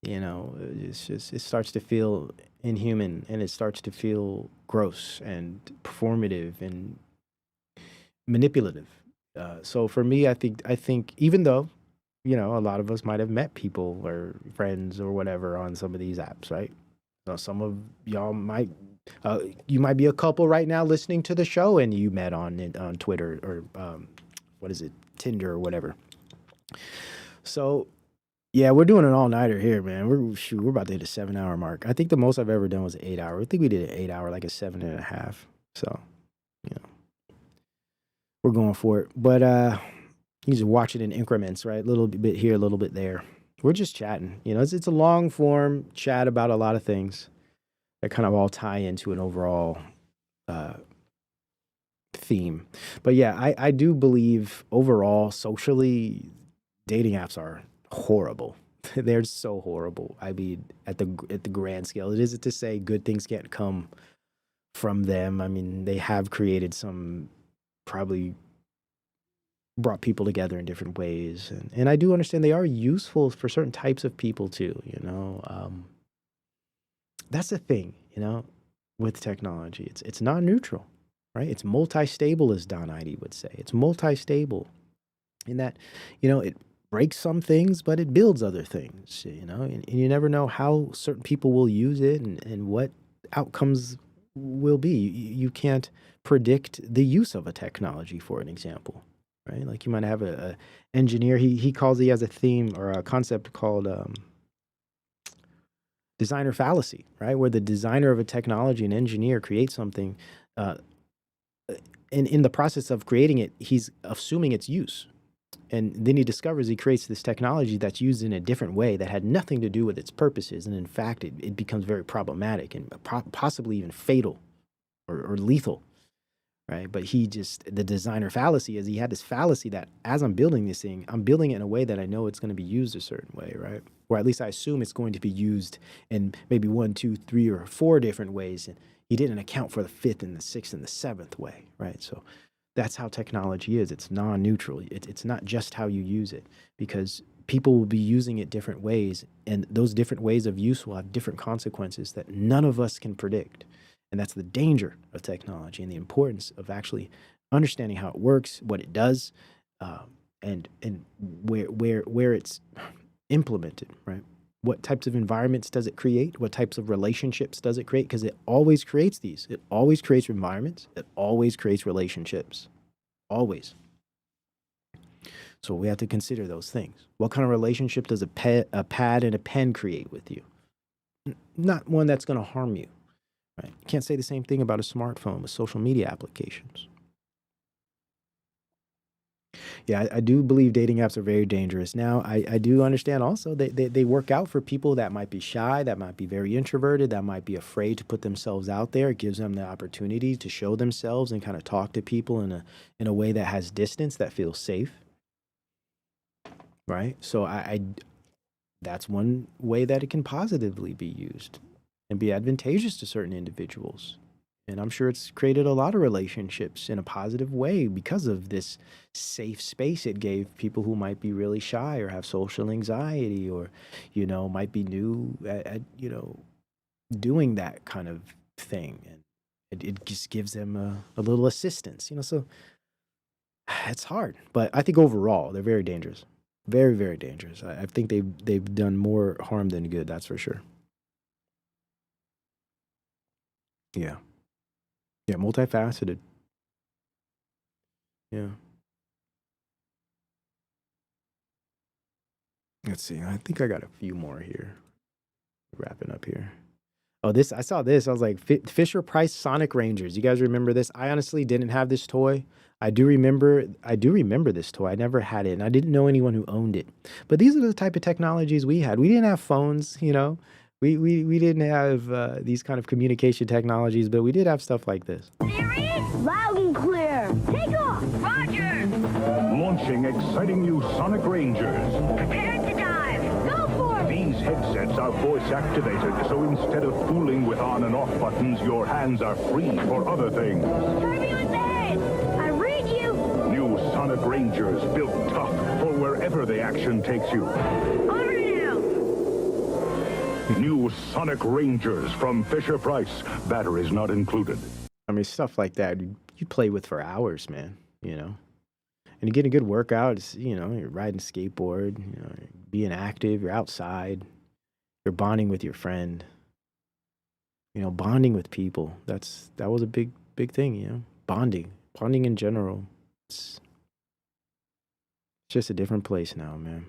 You know, it's just, it starts to feel inhuman and it starts to feel gross and performative and manipulative. So for me, I think even though, you know, a lot of us might have met people or friends or whatever on some of these apps, right? So some of y'all might, you might be a couple right now listening to the show and you met on Twitter or what is it, Tinder or whatever. So yeah, we're doing an all-nighter here, man. We're about to hit a 7-hour mark. I think the most I've ever done was an 8-hour. I think we did an 8-hour, like a 7.5. So, you know, we're going for it. But you just watch it in increments, right? A little bit here, a little bit there. We're just chatting. You know, it's a long-form chat about a lot of things that kind of all tie into an overall theme. But yeah, I do believe overall, socially, dating apps are horrible. They're so horrible. I mean, at the grand scale, it isn't to say good things can't come from them. I mean, they have created some, probably brought people together in different ways, and I do understand they are useful for certain types of people too. You know, that's the thing. You know, with technology, it's not neutral, right? It's multi-stable, as Don Idy would say. It's multi-stable in that, you know, it breaks some things, but it builds other things, you know, and you never know how certain people will use it and what outcomes will be. You can't predict the use of a technology, for an example, right? Like you might have a engineer, he has a theme or a concept called designer fallacy, right? Where the designer of a technology, an engineer, creates something in the process of creating it, he's assuming its use. And then he creates this technology that's used in a different way that had nothing to do with its purposes. And in fact, it becomes very problematic and possibly even fatal or lethal, right? But the designer fallacy is he had this fallacy that as I'm building this thing, I'm building it in a way that I know it's going to be used a certain way, right? Or at least I assume it's going to be used in maybe 1, 2, 3, or 4 different ways. And he didn't account for the 5th and the 6th and the 7th way, right? So that's how technology is. It's non-neutral. It's not just how you use it, because people will be using it different ways, and those different ways of use will have different consequences that none of us can predict. And that's the danger of technology and the importance of actually understanding how it works, what it does, and where it's implemented, right? What types of environments does it create? What types of relationships does it create? Because it always creates these. It always creates environments. It always creates relationships. Always. So we have to consider those things. What kind of relationship does a pad and a pen create with you? Not one that's going to harm you, right? You can't say the same thing about a smartphone with social media applications. Yeah, I do believe dating apps are very dangerous. Now, I do understand also they work out for people that might be shy, that might be very introverted, that might be afraid to put themselves out there. It gives them the opportunity to show themselves and kind of talk to people in a way that has distance, that feels safe, right? So that's one way that it can positively be used and be advantageous to certain individuals. And I'm sure it's created a lot of relationships in a positive way because of this safe space it gave people who might be really shy or have social anxiety or, might be new at doing that kind of thing. And it just gives them a little assistance, so it's hard. But I think overall, they're very dangerous. Very, very dangerous. I think they've done more harm than good, that's for sure. Yeah. Yeah, multifaceted. Yeah. Let's see. I think I got a few more here. Wrapping up here. Oh, I saw this. I was like, Fisher Price Sonic Rangers. You guys remember this? I honestly didn't have this toy. I do remember this toy. I never had it, and I didn't know anyone who owned it. But these are the type of technologies we had. We didn't have phones, We didn't have these kind of communication technologies, but we did have stuff like this. Loud and clear. Take off. Roger. Launching exciting new Sonic Rangers. Prepare to dive. Go for it. These headsets are voice activated, so instead of fooling with on and off buttons, your hands are free for other things. Turbulence ahead. I read you. New Sonic Rangers built tough for wherever the action takes you. New Sonic Rangers from Fisher-Price. Batteries not included. I mean, stuff like that you play with for hours, man, And you get a good workout. It's, you're riding skateboard, you're being active, you're outside, you're bonding with your friend, bonding with people. That was a big thing, Bonding in general. It's just a different place now, man.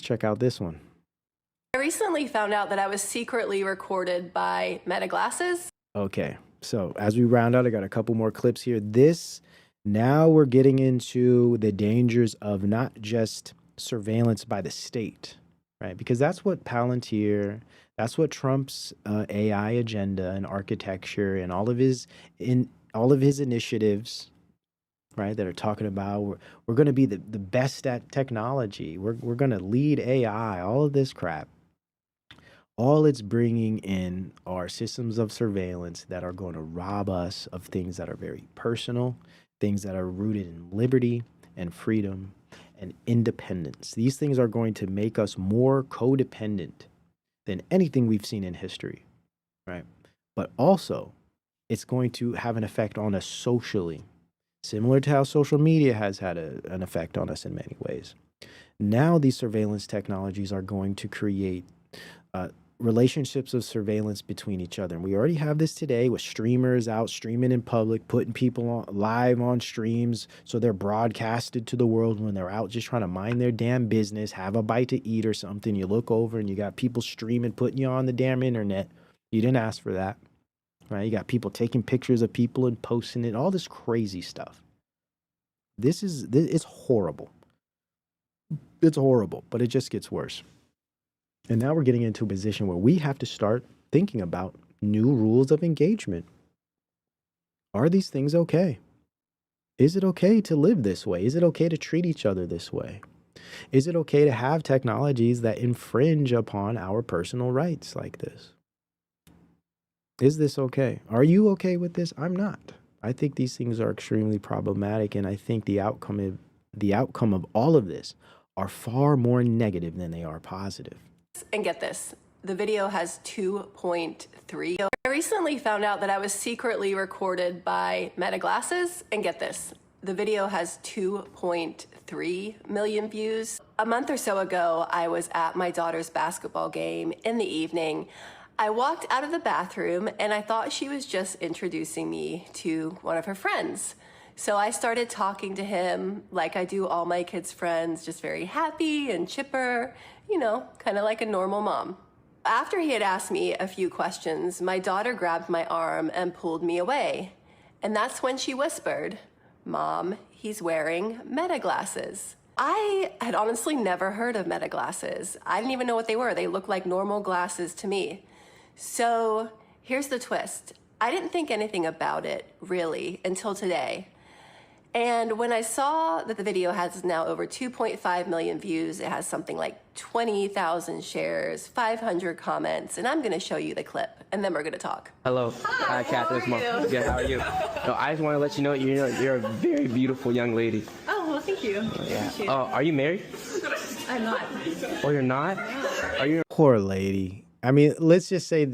Check out this one. I recently found out that I was secretly recorded by Meta Glasses. Okay, so as we round out, I got a couple more clips here. Now we're getting into the dangers of not just surveillance by the state, right? Because that's what Palantir, that's what Trump's AI agenda and architecture and all of his initiatives, right, that are talking about we're going to be the best at technology. We're going to lead AI, all of this crap. All it's bringing in are systems of surveillance that are going to rob us of things that are very personal, things that are rooted in liberty and freedom and independence. These things are going to make us more codependent than anything we've seen in history, right? But also, it's going to have an effect on us socially, similar to how social media has had an effect on us in many ways. Now these surveillance technologies are going to create relationships of surveillance between each other. And we already have this today with streamers out streaming in public, putting people live on streams so they're broadcasted to the world when they're out just trying to mind their damn business, have a bite to eat or something. You look over and you got people streaming, putting you on the damn internet, You didn't ask for that, right? You got people taking pictures of people and posting it, all this crazy stuff. It's horrible. It's horrible, but it just gets worse. And now we're getting into a position where we have to start thinking about new rules of engagement. Are these things okay? Is it okay to live this way? Is it okay to treat each other this way? Is it okay to have technologies that infringe upon our personal rights like this? Is this okay? Are you okay with this? I'm not. I think these things are extremely problematic, and I think the outcome of all of this are far more negative than they are positive. And get this, the video has 2.3. I recently found out that I was secretly recorded by Meta Glasses, and get this, the video has 2.3 million views. A month or so ago, I was at my daughter's basketball game in the evening. I walked out of the bathroom and I thought she was just introducing me to one of her friends. So I started talking to him like I do all my kids' friends, just very happy and chipper, you know, kind of like a normal mom. After he had asked me a few questions, my daughter grabbed my arm and pulled me away. And that's when she whispered, "Mom, he's wearing Meta glasses." I had honestly never heard of Meta glasses. I didn't even know what they were. They looked like normal glasses to me. So here's the twist. I didn't think anything about it, really, until today. And when I saw that the video has now over 2.5 million views, it has something like 20,000 shares, 500 comments, and I'm going to show you the clip, and then we're going to talk. Hello. Hi, Catherine. Good, how are you? No, I just want to let you know you're a very beautiful young lady. Oh, well, thank you. Yeah. Are you married? I'm not. Oh, you're not? Are you? Poor lady. I mean, let's just say,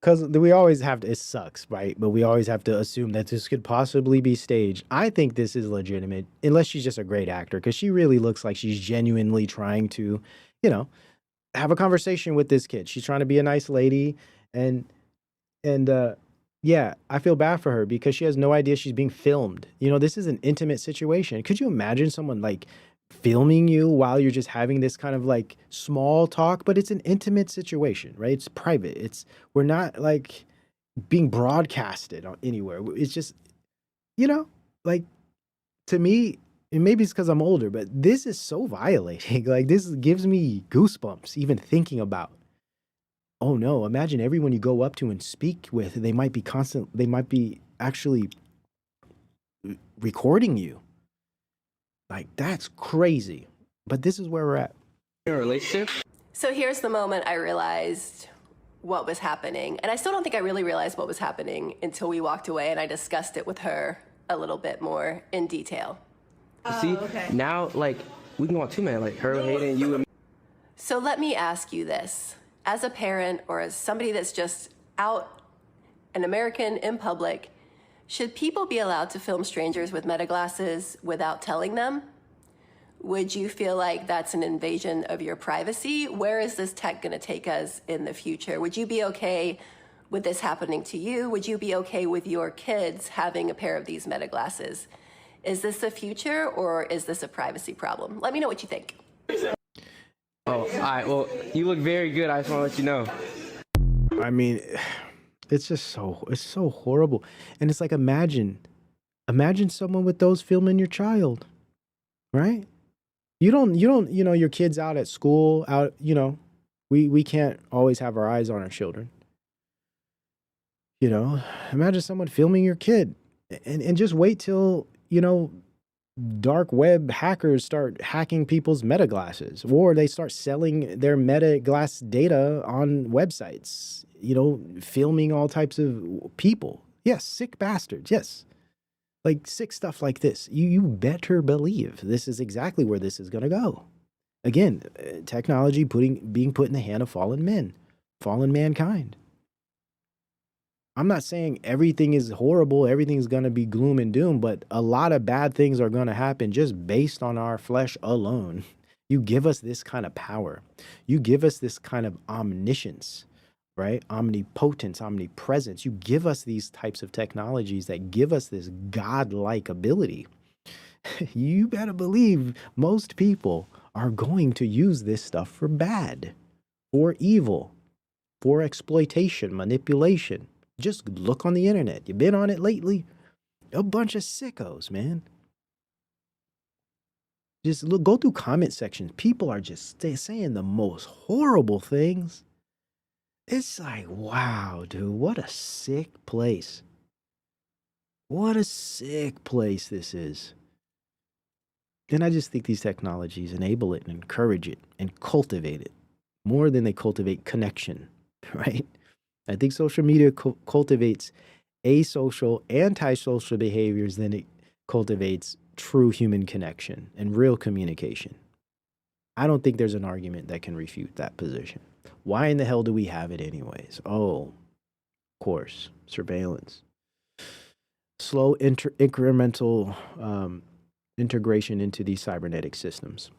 because we always have to, it sucks, right? But we always have to assume that this could possibly be staged. I think this is legitimate, unless she's just a great actor, because she really looks like she's genuinely trying to, you know, have a conversation with this kid. She's trying to be a nice lady, and yeah, I feel bad for her because she has no idea she's being filmed. You know, this is an intimate situation. Could you imagine someone like filming you while you're just having this kind of like small talk? But it's an intimate situation, right? It's private. We're not like being broadcasted anywhere. It's just, you know, like, to me, and maybe it's because I'm older, but this is so violating. Like, this gives me goosebumps even thinking about, oh no, imagine everyone you go up to and speak with, they might be actually recording you. Like, that's crazy. But this is where we're at. In a relationship? So here's the moment I realized what was happening. And I still don't think I really realized what was happening until we walked away and I discussed it with her a little bit more in detail. See, now, like, we can go on two, man. Like, her, Hayden, you, and me. So let me ask you this. As a parent or as somebody that's just out, an American in public, should people be allowed to film strangers with Meta glasses without telling them? Would you feel like that's an invasion of your privacy? Where is this tech going to take us in the future? Would you be okay with this happening to you? Would you be okay with your kids having a pair of these Meta glasses? Is this the future or is this a privacy problem? Let me know what you think. Oh, all right. Well, you look very good. I just want to let you know. I mean, it's so horrible. And it's like, imagine someone with those filming your child, right? You don't, you know, your kid's out at school, you know, we can't always have our eyes on our children. You know, imagine someone filming your kid and just wait till, you know, dark web hackers start hacking people's Meta glasses, or they start selling their Meta glass data on websites, you know, filming all types of people. Yes, sick bastards. Yes. Like sick stuff like this. You better believe this is exactly where this is going to go. Again, technology being put in the hand of fallen men, fallen mankind. I'm not saying everything is horrible, everything's going to be gloom and doom, but a lot of bad things are going to happen just based on our flesh alone. You give us this kind of power. You give us this kind of omniscience, right? Omnipotence, omnipresence. You give us these types of technologies that give us this godlike ability. You better believe most people are going to use this stuff for bad, for evil, for exploitation, manipulation. Just look on the internet. You been on it lately? A bunch of sickos, man. Just look, go through comment sections. People are just saying the most horrible things. It's like, wow, dude, what a sick place. What a sick place this is. And I just think these technologies enable it and encourage it and cultivate it more than they cultivate connection, right? I think social media cultivates asocial, antisocial behaviors than it cultivates true human connection and real communication. I don't think there's an argument that can refute that position. Why in the hell do we have it anyways? Oh, of course, surveillance. Slow incremental integration into these cybernetic systems.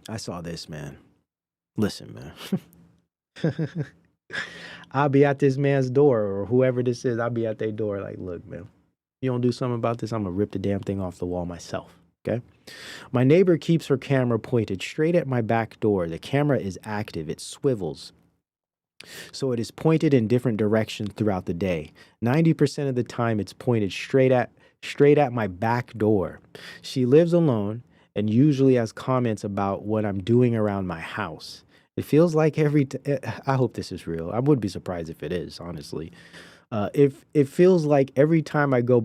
I saw this, man. Listen, man. I'll be at this man's door, or whoever this is, I'll be at their door like, look, man, you don't do something about this, I'm going to rip the damn thing off the wall myself, okay? My neighbor keeps her camera pointed straight at my back door. The camera is active. It swivels. So it is pointed in different directions throughout the day. 90% of the time, it's pointed straight at my back door. She lives alone and usually has comments about what I'm doing around my house. It feels like I hope this is real. I would be surprised if it is, honestly. If it feels like every time I go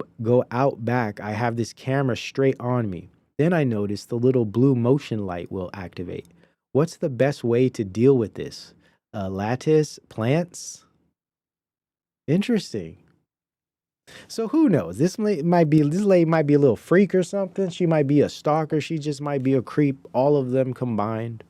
out back, I have this camera straight on me. Then I notice the little blue motion light will activate. What's the best way to deal with this? Lattice, plants? Interesting. So who knows? This lady might be a little freak or something. She might be a stalker. She just might be a creep. All of them combined.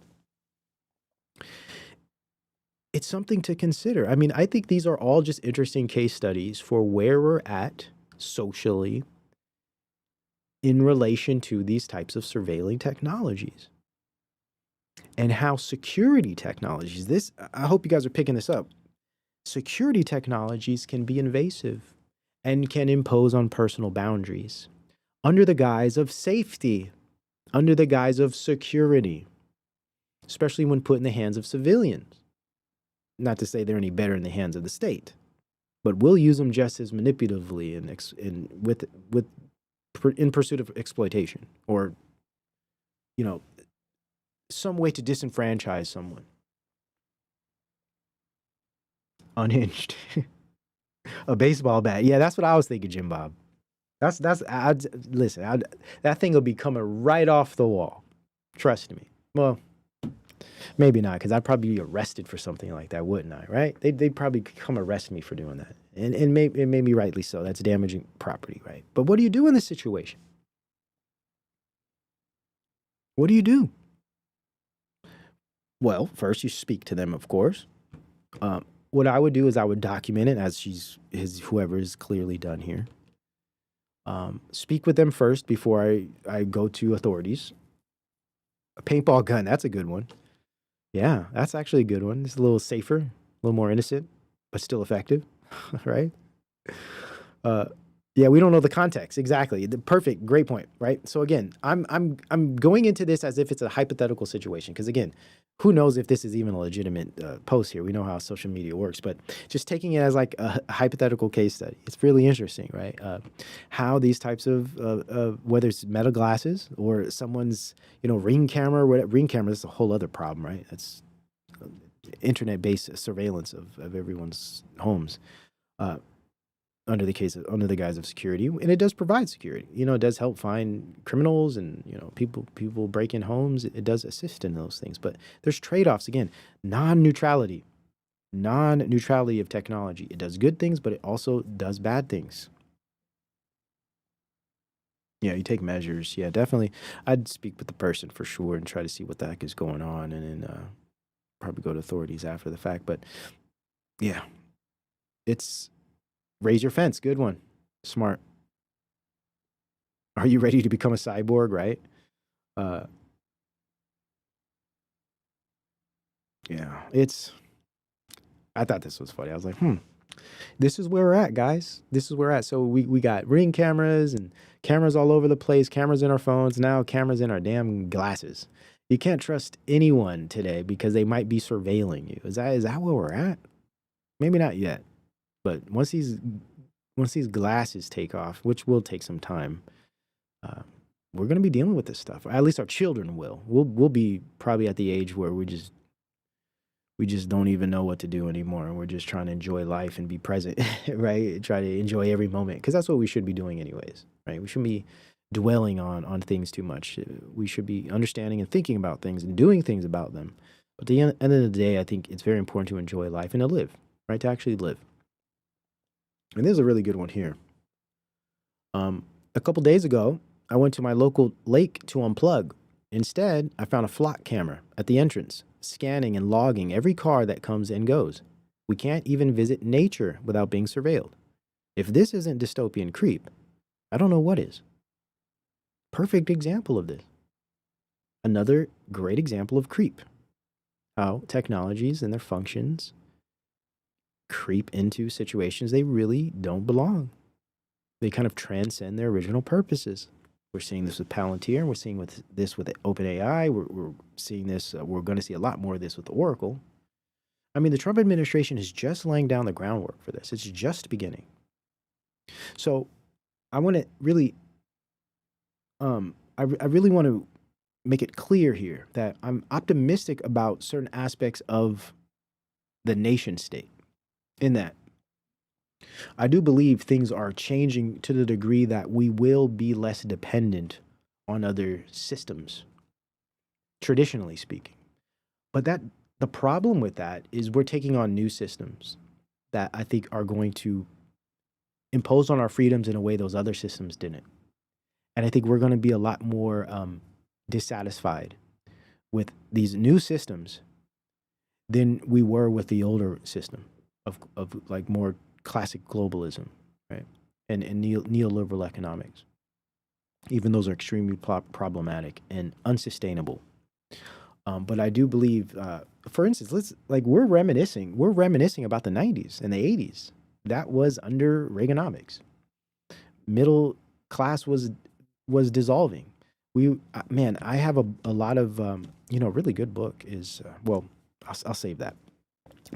It's something to consider. I mean, I think these are all just interesting case studies for where we're at socially in relation to these types of surveilling technologies and how security technologies, I hope you guys are picking this up. Security technologies can be invasive and can impose on personal boundaries under the guise of safety, under the guise of security, especially when put in the hands of civilians. Not to say they're any better in the hands of the state, but we'll use them just as manipulatively in pursuit of exploitation or, some way to disenfranchise someone. Unhinged. A baseball bat. Yeah, that's what I was thinking, Jim Bob. Listen, that thing will be coming right off the wall. Trust me. Well, maybe not, because I'd probably be arrested for something like that, wouldn't I? Right? They'd probably come arrest me for doing that, and maybe rightly so. That's damaging property, right? But what do you do in this situation? What do you do? Well, first you speak to them, of course. What I would do is I would document it as whoever is clearly done here. Speak with them first before I go to authorities. A paintball gun, that's a good one. Yeah, that's actually a good one. It's a little safer, a little more innocent, but still effective, right? Yeah, we don't know the context exactly. Perfect, great point, right? So again, I'm going into this as if it's a hypothetical situation, because again, who knows if this is even a legitimate post here? We know how social media works, but just taking it as like a hypothetical case study, it's really interesting, right? How these types of whether it's metal glasses or someone's ring camera, ring camera is a whole other problem, right? That's internet-based surveillance of everyone's homes. Under the guise of security, and it does provide security. It does help find criminals and people break in homes. It does assist in those things, but there's trade-offs again. Non-neutrality of technology. It does good things, but it also does bad things. Yeah, you take measures. Yeah, definitely. I'd speak with the person for sure and try to see what the heck is going on, and then probably go to authorities after the fact. But yeah, it's. Raise your fence. Good one. Smart. Are you ready to become a cyborg, right? Yeah, I thought this was funny. I was like, this is where we're at, guys. This is where we're at. So we got ring cameras and cameras all over the place, cameras in our phones, now cameras in our damn glasses. You can't trust anyone today because they might be surveilling you. Is that where we're at? Maybe not yet, but once these glasses take off, which will take some time, we're going to be dealing with this stuff. Or at least our children will. We'll be probably at the age where we just don't even know what to do anymore. We're just trying to enjoy life and be present, right? Try to enjoy every moment, because that's what we should be doing anyways, right? We shouldn't be dwelling on things too much. We should be understanding and thinking about things and doing things about them. But at the end of the day, I think it's very important to enjoy life and to live, right? To actually live. And there's a really good one here. A couple days ago, I went to my local lake to unplug. Instead, I found a flock camera at the entrance, scanning and logging every car that comes and goes. We can't even visit nature without being surveilled. If this isn't dystopian creep, I don't know what is. Perfect example of this. Another great example of creep. How technologies and their functions creep into situations they really don't belong. They kind of transcend their original purposes. We're seeing this with Palantir, and we're seeing this with OpenAI. We're seeing this, we're going to see a lot more of this with Oracle. I mean, the Trump administration is just laying down the groundwork for this. It's just beginning. So I want to really, I really want to make it clear here that I'm optimistic about certain aspects of the nation state, in that I do believe things are changing to the degree that we will be less dependent on other systems, traditionally speaking. But the problem with that is we're taking on new systems that I think are going to impose on our freedoms in a way those other systems didn't. And I think we're going to be a lot more dissatisfied with these new systems than we were with the older system of like more classic globalism, right? And neoliberal economics. Even those are extremely problematic and unsustainable. But I do believe, for instance, we're reminiscing about the 90s and the 80s. That was under Reaganomics. Middle class was dissolving. I have a lot of, really good book is, I'll save that.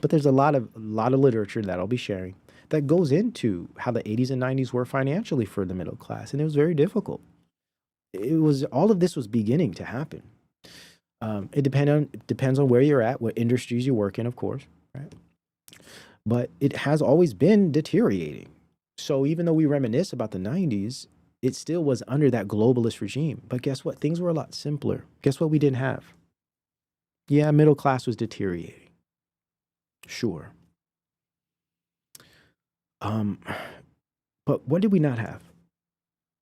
But there's a lot of literature that I'll be sharing that goes into how the 80s and 90s were financially for the middle class, and it was very difficult. All of this was beginning to happen. It depends on where you're at, what industries you work in, of course, right? But it has always been deteriorating. So even though we reminisce about the 90s, it still was under that globalist regime. But guess what? Things were a lot simpler. Guess what we didn't have? Yeah, middle class was deteriorating. Sure. But what did we not have?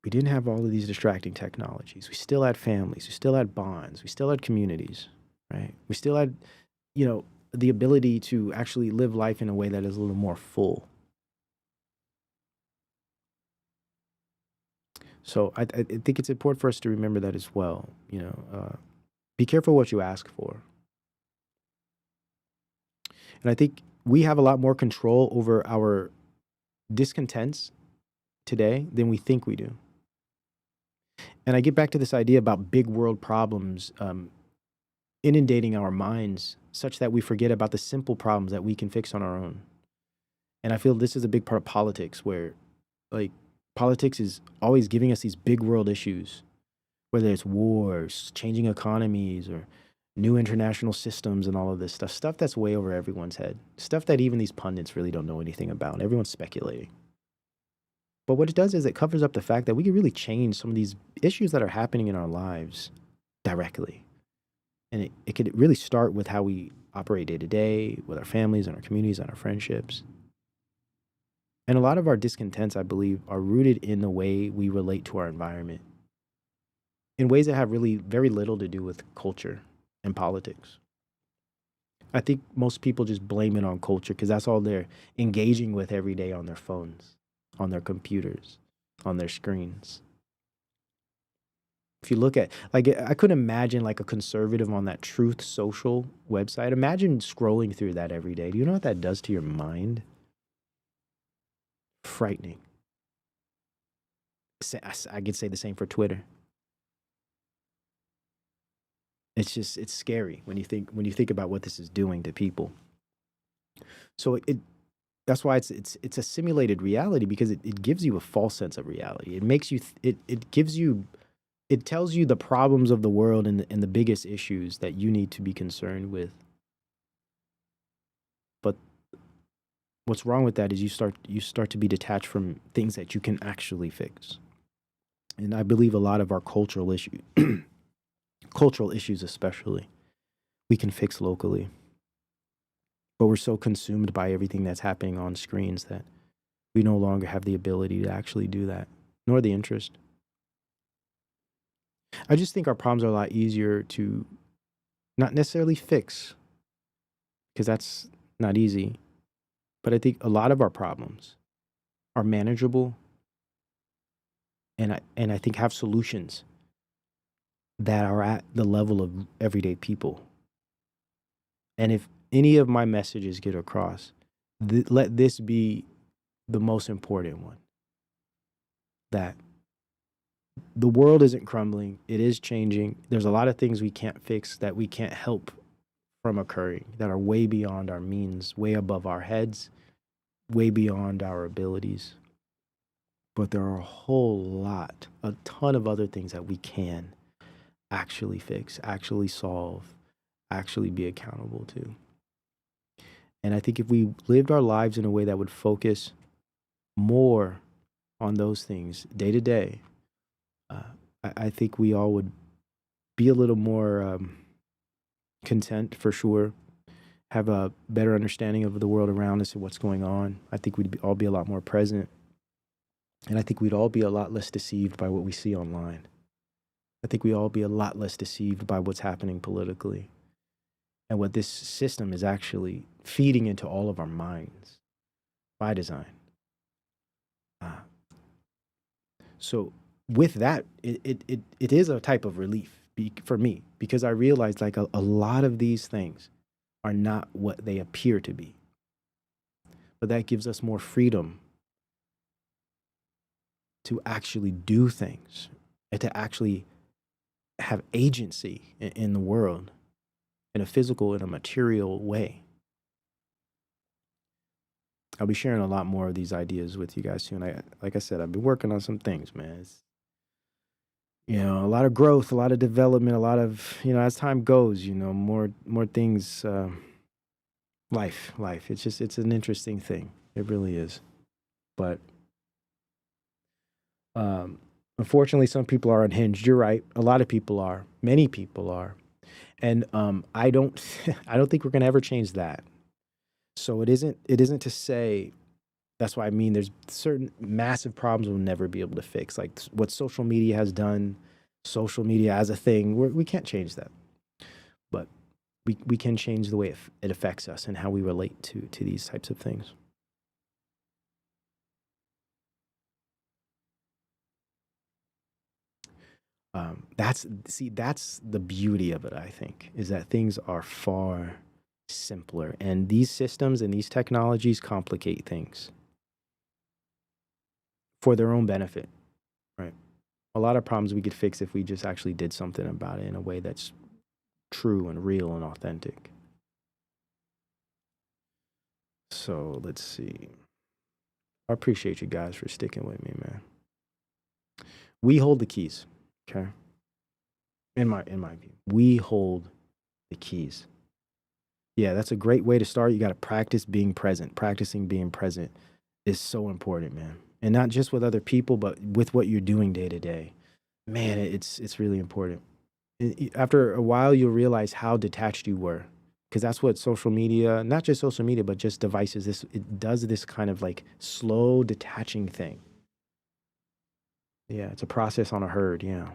We didn't have all of these distracting technologies. We still had families. We still had bonds. We still had communities, right? We still had, the ability to actually live life in a way that is a little more full. So I think it's important for us to remember that as well. Be careful what you ask for. And I think we have a lot more control over our discontents today than we think we do. And I get back to this idea about big world problems inundating our minds such that we forget about the simple problems that we can fix on our own. And I feel this is a big part of politics, where politics is always giving us these big world issues, whether it's wars, changing economies, or new international systems and all of this stuff that's way over everyone's head, stuff that even these pundits really don't know anything about. Everyone's speculating. But what it does is it covers up the fact that we can really change some of these issues that are happening in our lives directly. And it could really start with how we operate day to day with our families and our communities and our friendships. And a lot of our discontents, I believe, are rooted in the way we relate to our environment in ways that have really very little to do with culture and politics. I think most people just blame it on culture because that's all they're engaging with every day on their phones, on their computers, on their screens. If you look at, I couldn't imagine a conservative on that Truth Social website. Imagine scrolling through that every day. Do you know what that does to your mind? Frightening. I could say the same for Twitter. it's scary when you think about what this is doing to people. So that's why it's a simulated reality, because it gives you a false sense of reality. It makes you it tells you the problems of the world and the biggest issues that you need to be concerned with. But what's wrong with that is you start to be detached from things that you can actually fix. And I believe a lot of our cultural issues especially, we can fix locally. But we're so consumed by everything that's happening on screens that we no longer have the ability to actually do that, nor the interest. I just think our problems are a lot easier to not necessarily fix, because that's not easy. But I think a lot of our problems are manageable, and I think have solutions that are at the level of everyday people. And if any of my messages get across, let this be the most important one. That the world isn't crumbling. It is changing. There's a lot of things we can't fix, that we can't help from occurring, that are way beyond our means, way above our heads, way beyond our abilities. But there are a ton of other things that we can actually fix, actually solve, actually be accountable to. And I think if we lived our lives in a way that would focus more on those things day to day, I think we all would be a little more content, for sure, have a better understanding of the world around us and what's going on. I think we'd all be a lot more present. And I think we'd all be a lot less deceived by what we see online. I think we'd all be a lot less deceived by what's happening politically and what this system is actually feeding into all of our minds by design. So with that, it is a type of relief for me, because I realized like a lot of these things are not what they appear to be. But that gives us more freedom to actually do things and to actually have agency in the world in a physical, in a material way. I'll be sharing a lot more of these ideas with you guys soon. Like I said, I've been working on some things, man. It's, a lot of growth, a lot of development, a lot of, as time goes, more things, life. It's an interesting thing. It really is. But unfortunately, some people are unhinged. You're right. A lot of people are. Many people are. And I don't think we're going to ever change that. So it isn't to say, that's why I mean there's certain massive problems we'll never be able to fix. Like what social media has done, social media as a thing, we can't change that. But we can change the way it affects us and how we relate to these types of things. That's the beauty of it, I think, is that things are far simpler, and these systems and these technologies complicate things for their own benefit, right? A lot of problems we could fix if we just actually did something about it in a way that's true and real and authentic. So let's see. I appreciate you guys for sticking with me, man. We hold the keys, okay? In my view, we hold the keys. Yeah, that's a great way to start. You got to practice being present. Practicing being present is so important, man. And not just with other people, but with what you're doing day to day. Man, it's really important. After a while, you'll realize how detached you were, because that's what social media, not just social media, but just devices, it does this kind of like slow detaching thing. Yeah, it's a process on a herd, yeah.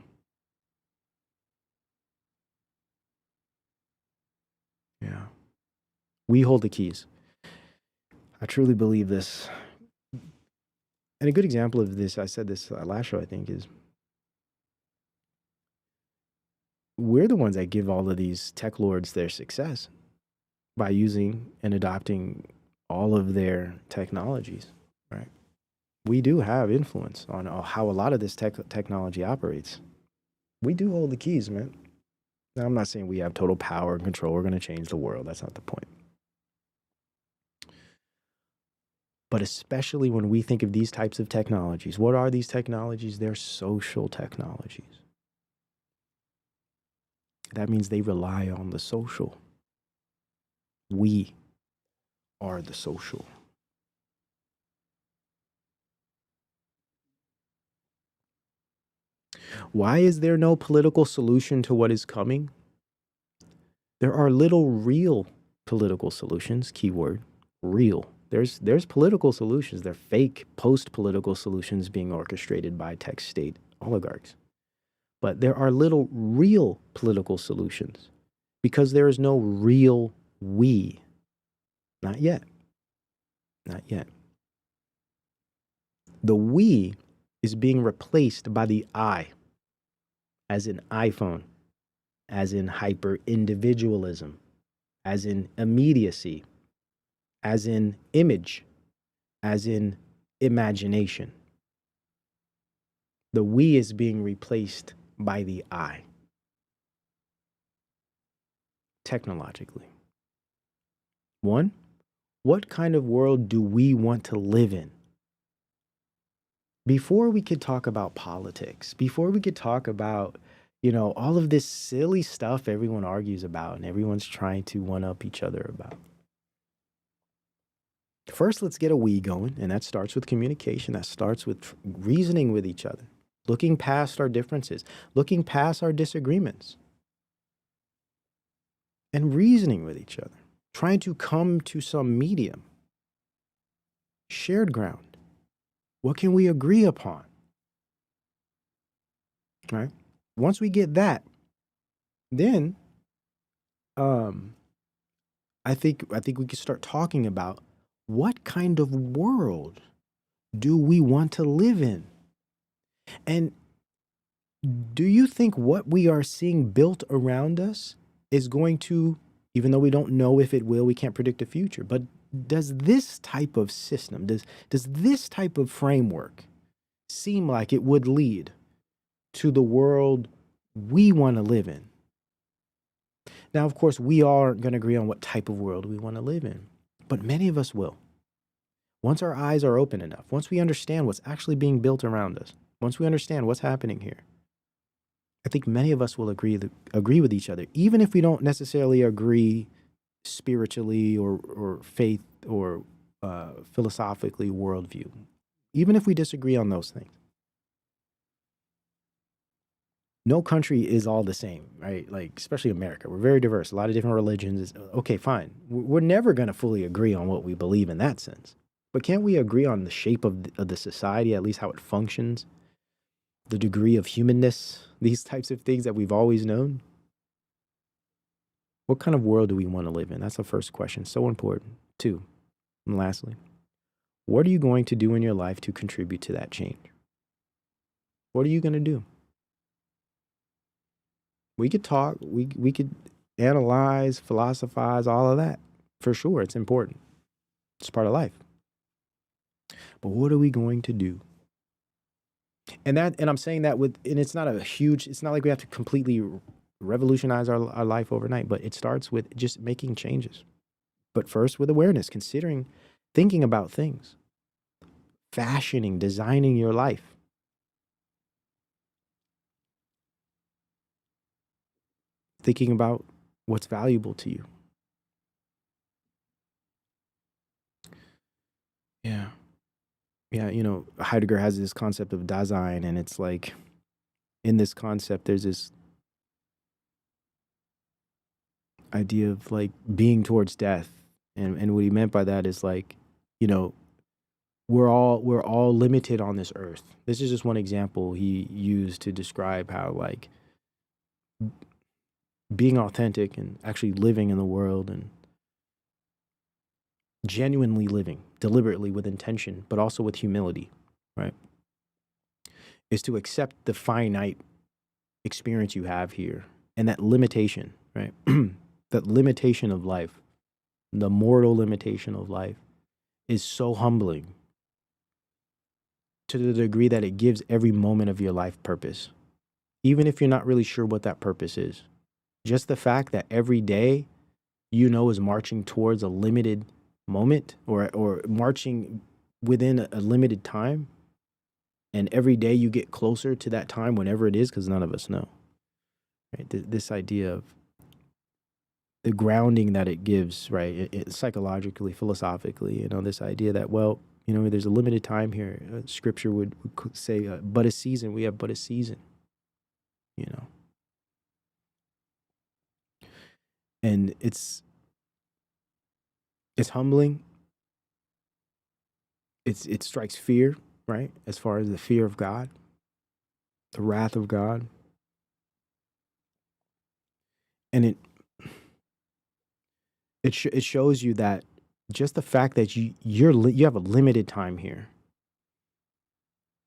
Yeah. We hold the keys. I truly believe this. And a good example of this, I said this last show, I think, is we're the ones that give all of these tech lords their success by using and adopting all of their technologies, right? We do have influence on how a lot of this technology operates. We do hold the keys, man. Now, I'm not saying we have total power and control. We're going to change the world. That's not the point. But especially when we think of these types of technologies, what are these technologies? They're social technologies. That means they rely on the social. We are the social. Why is there no political solution to what is coming? There are little real political solutions, keyword, real. There's political solutions. They're fake post-political solutions being orchestrated by tech state oligarchs. But there are little real political solutions because there is no real we. Not yet. Not yet. The we is being replaced by the I, as in iPhone, as in hyper-individualism, as in immediacy, as in image, as in imagination. The we is being replaced by the I, technologically. One, what kind of world do we want to live in? Before we could talk about politics, before we could talk about, all of this silly stuff everyone argues about and everyone's trying to one-up each other about. First, let's get a we going, and that starts with communication. That starts with reasoning with each other, looking past our differences, looking past our disagreements, and reasoning with each other, trying to come to some medium, shared ground. What can we agree upon? Right? Once we get that, then I think we can start talking about what kind of world do we want to live in? And do you think what we are seeing built around us is going to, even though we don't know if it will, we can't predict the future, but does this type of system, does this type of framework seem like it would lead to the world we want to live in? Now, of course, we all aren't going to agree on what type of world we want to live in, but many of us will. Once our eyes are open enough, once we understand what's actually being built around us, once we understand what's happening here, I think many of us will agree with each other, even if we don't necessarily agree spiritually or faith or philosophically worldview, even if we disagree on those things. No country is all the same, right? Like, especially America. We're very diverse, a lot of different religions. Okay, fine. We're never going to fully agree on what we believe in that sense. But can't we agree on the shape of the society, at least how it functions, the degree of humanness, these types of things that we've always known? What kind of world do we want to live in? That's the first question. So important. Two, and lastly, what are you going to do in your life to contribute to that change? What are you going to do? We could talk, we could analyze, philosophize, all of that. For sure, it's important. It's part of life. But what are we going to do? And I'm saying that and it's not it's not like we have to completely revolutionize our life overnight, but it starts with just making changes. But first with awareness, thinking about things, fashioning, designing your life. Thinking about what's valuable to you. Yeah. Yeah, Heidegger has this concept of Dasein, and it's like, in this concept, there's this idea of like being towards death. And what he meant by that is like, we're all limited on this earth. This is just one example he used to describe how like being authentic and actually living in the world and genuinely living deliberately with intention, but also with humility, right? Is to accept the finite experience you have here and that limitation, right? That limitation of life, the mortal limitation of life is so humbling to the degree that it gives every moment of your life purpose, even if you're not really sure what that purpose is. Just the fact that every day, you know, is marching towards a limited moment, or marching within a limited time. And every day you get closer to that time, whenever it is, because none of us know. Right? This idea of the grounding that it gives, right? Psychologically, philosophically, you know, this idea that, well, you know, there's a limited time here. Scripture would say, but a season. We have but a season, you know. And it's humbling. It strikes fear, right? As far as the fear of God, the wrath of God. And it shows you that just the fact that you have a limited time here.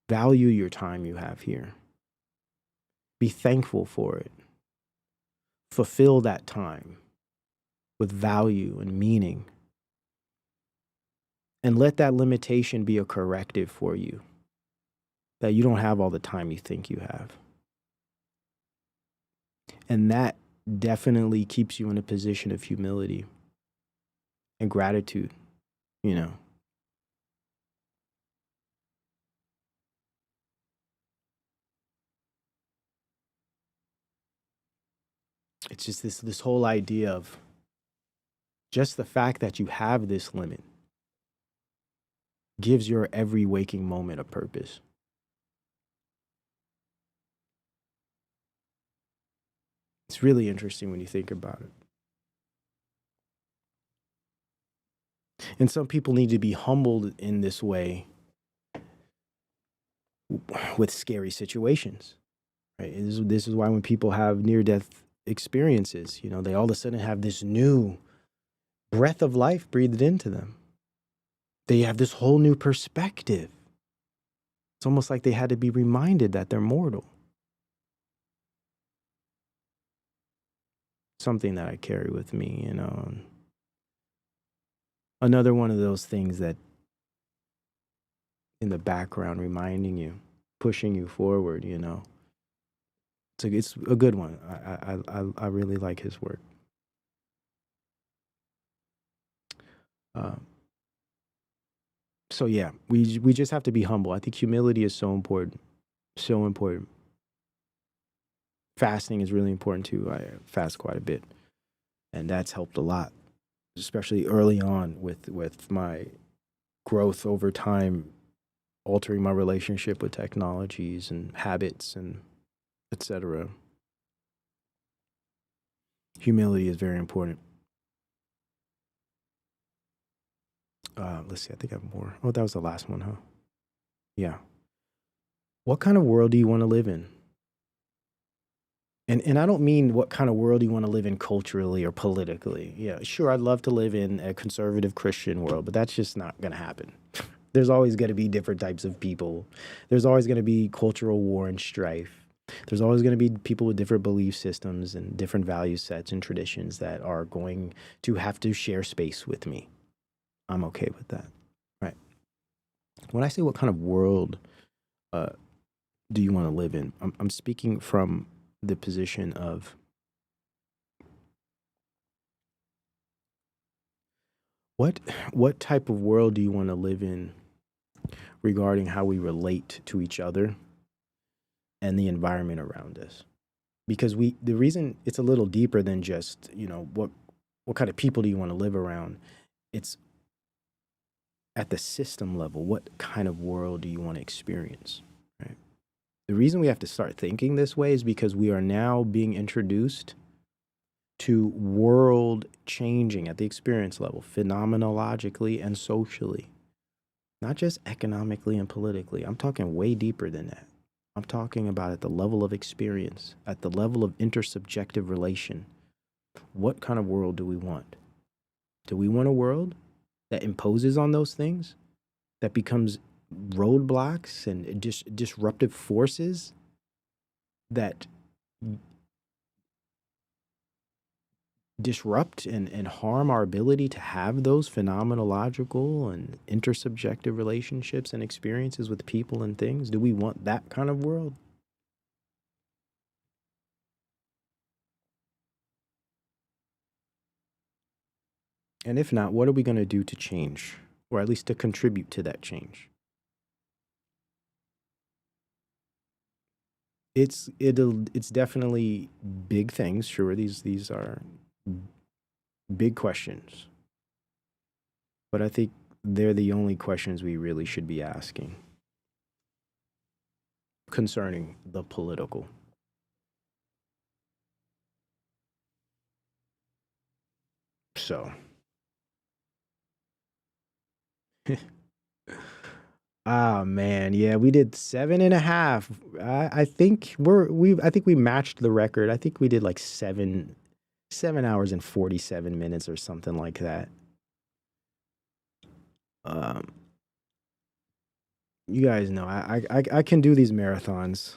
Value your time you have here. Be thankful for it. Fulfill that time with value and meaning. And let that limitation be a corrective for you. That you don't have all the time you think you have. And that definitely keeps you in a position of humility and gratitude, you know. It's just this whole idea of just the fact that you have this limit gives your every waking moment a purpose. It's really interesting when you think about it. And some people need to be humbled in this way with scary situations, right? This is why when people have near-death experiences, you know, they all of a sudden have this new breath of life breathed into them. They have this whole new perspective. It's almost like they had to be reminded that they're mortal. Something that I carry with me, you know. Another one of those things that in the background reminding you, pushing you forward, you know. It's a good one. I really like his work. So yeah, we just have to be humble. I think humility is so important. So important. Fasting is really important too. I fast quite a bit. And that's helped a lot, especially early on with my growth over time, altering my relationship with technologies and habits and etc. Humility is very important. Let's see, I think I have more. Oh, that was the last one, huh? Yeah. What kind of world do you want to live in? And I don't mean what kind of world you want to live in culturally or politically. Yeah, sure, I'd love to live in a conservative Christian world, but that's just not going to happen. There's always going to be different types of people. There's always going to be cultural war and strife. There's always going to be people with different belief systems and different value sets and traditions that are going to have to share space with me. I'm okay with that, right? When I say what kind of world do you want to live in, I'm speaking from the position of what type of world do you want to live in regarding how we relate to each other and the environment around us? Because the reason it's a little deeper than just, you know, what kind of people do you want to live around? It's at the system level, what kind of world do you want to experience, right? The reason we have to start thinking this way is because we are now being introduced to world changing at the experience level, phenomenologically and socially, not just economically and politically. I'm talking way deeper than that. I'm talking about at the level of experience, at the level of intersubjective relation. What kind of world do we want? Do we want a world that imposes on those things, that becomes roadblocks and disruptive forces that disrupt and harm our ability to have those phenomenological and intersubjective relationships and experiences with people and things? Do we want that kind of world? And if not, what are we going to do to change, or at least to contribute to that change? It's definitely big things. Sure, these are big questions, but I think they're the only questions we really should be asking concerning the political. So, ah man, yeah, we did 7.5. I think I think we matched the record. I think we did like 7 hours and 47 minutes or something like that. You guys know I can do these marathons.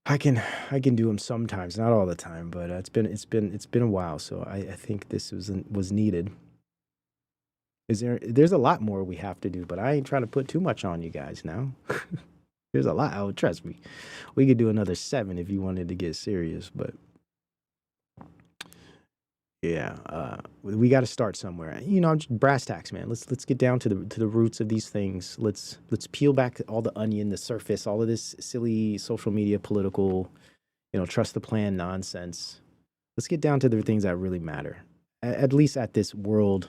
I can do them sometimes, not all the time, but it's been a while, so I think this was needed. There's a lot more we have to do, but I ain't trying to put too much on you guys now. There's a lot. Oh, trust me. We could do another 7 if you wanted to get serious, but yeah, we got to start somewhere. You know, just brass tacks, man. Let's get down to the roots of these things. Let's peel back all the onion, the surface, all of this silly social media, political, trust the plan nonsense. Let's get down to the things that really matter, at least at this world,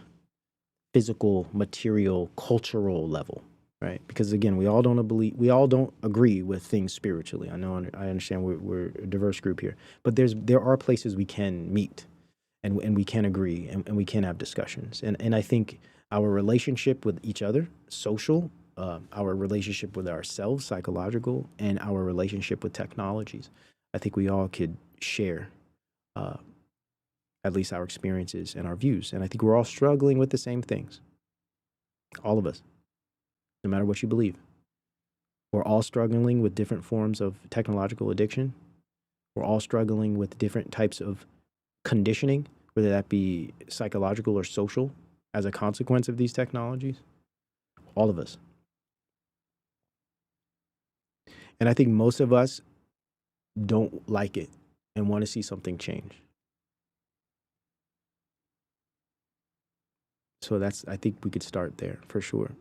physical, material, cultural level, right? Because again, we all don't agree with things spiritually. I understand we're a diverse group here, but there are places we can meet. And we can agree and we can have discussions. And I think our relationship with each other, social, our relationship with ourselves, psychological, and our relationship with technologies, I think we all could share at least our experiences and our views. And I think we're all struggling with the same things. All of us, no matter what you believe. We're all struggling with different forms of technological addiction. We're all struggling with different types of conditioning, whether that be psychological or social, as a consequence of these technologies. All of us. And I think most of us don't like it and want to see something change. So I think we could start there for sure.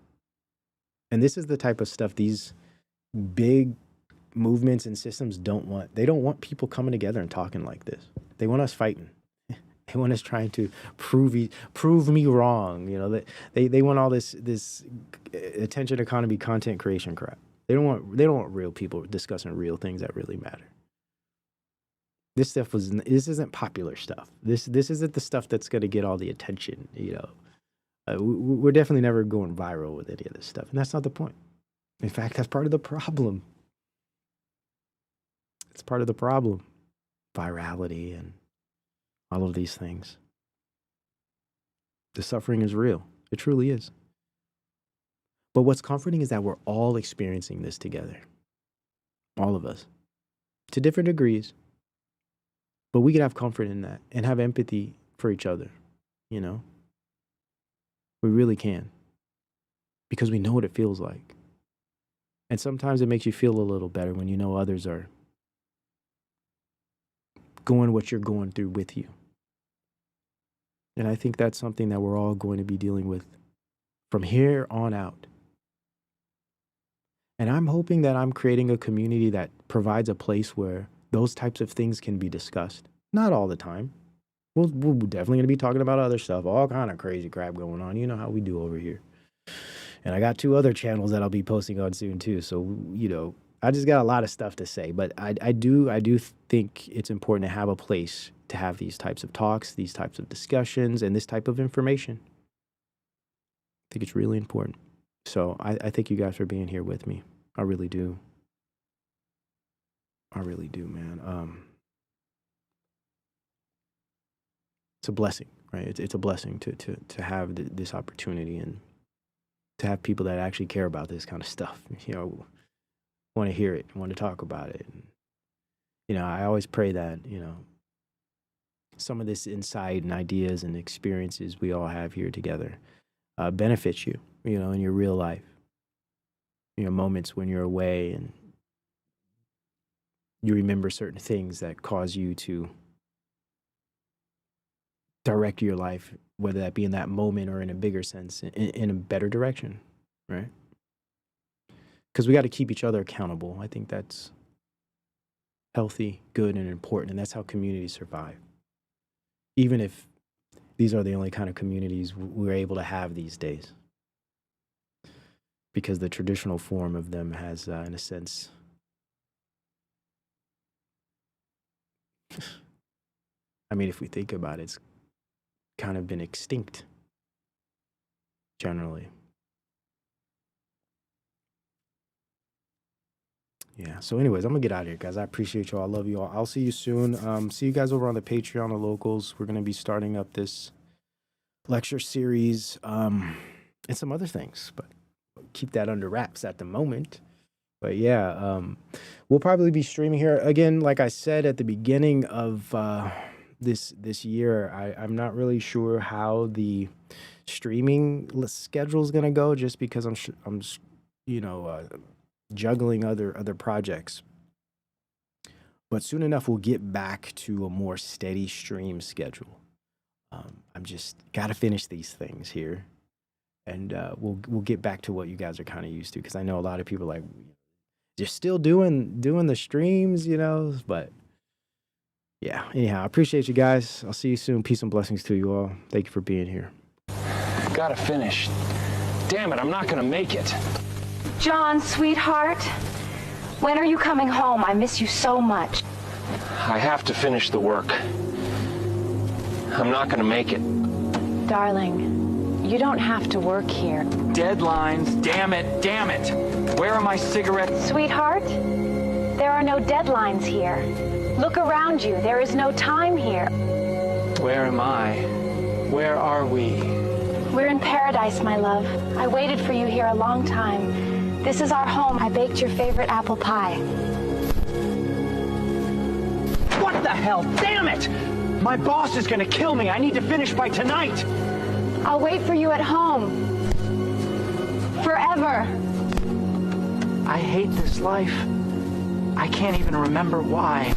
And this is the type of stuff these big movements and systems don't want. They don't want people coming together and talking like this. They want us fighting. They want us trying to prove me wrong. They want all this attention economy, content creation crap. They don't want real people discussing real things that really matter. This isn't popular stuff. This isn't the stuff that's going to get all the attention. We're definitely never going viral with any of this stuff, and that's not the point. In fact, that's part of the problem. It's part of the problem. Virality and all of these things. The suffering is real. It truly is. But what's comforting is that we're all experiencing this together. All of us. To different degrees. But we can have comfort in that and have empathy for each other. We really can. Because we know what it feels like. And sometimes it makes you feel a little better when you know others are going what you're going through with you. And I think that's something that we're all going to be dealing with from here on out. And I'm hoping that I'm creating a community that provides a place where those types of things can be discussed. Not all the time. We're definitely going to be talking about other stuff, all kind of crazy crap going on. You know how we do over here. And I got 2 other channels that I'll be posting on soon too. So, I just got a lot of stuff to say, but I do think it's important to have a place to have these types of talks, these types of discussions, and this type of information. I think it's really important. So I thank you guys for being here with me. I really do. I really do, man. It's a blessing, right? It's a blessing to have this opportunity and to have people that actually care about this kind of stuff, want to hear it, want to talk about it. And, I always pray that, some of this insight and ideas and experiences we all have here together benefits you, in your real life. Moments when you're away and you remember certain things that cause you to direct your life, whether that be in that moment or in a bigger sense, in a better direction, right? Because we got to keep each other accountable. I think that's healthy, good, and important, and that's how communities survive. Even if these are the only kind of communities we're able to have these days. Because the traditional form of them has, in a sense, I mean, if we think about it, it's kind of been extinct, generally. Yeah, so anyways, I'm gonna get out of here, guys. I appreciate y'all. I love you all. I'll see you soon. See you guys over on the Patreon, the locals. We're gonna be starting up this lecture series and some other things, but keep that under wraps at the moment. But yeah, we'll probably be streaming here again. Like I said at the beginning of this year, I'm not really sure how the streaming schedule is gonna go, just because I'm juggling other projects. But soon enough, we'll get back to a more steady stream schedule. I'm just gotta finish these things here, and we'll get back to what you guys are kind of used to, because I know a lot of people are like, you're still doing the streams, but yeah. Anyhow, I appreciate you guys. I'll see you soon. Peace and blessings to you all. Thank you for being here. Gotta finish. Damn it, I'm not gonna make it. John, sweetheart, when are you coming home? I miss you so much. I have to finish the work. I'm not gonna make it. Darling, you don't have to work here. Deadlines, damn it, damn it. Where are my cigarettes? Sweetheart, there are no deadlines here. Look around you. There is no time here. Where am I? Where are we? We're in paradise, my love. I waited for you here a long time. This is our home. I baked your favorite apple pie. What the hell? Damn it! My boss is gonna kill me. I need to finish by tonight. I'll wait for you at home. Forever. I hate this life. I can't even remember why.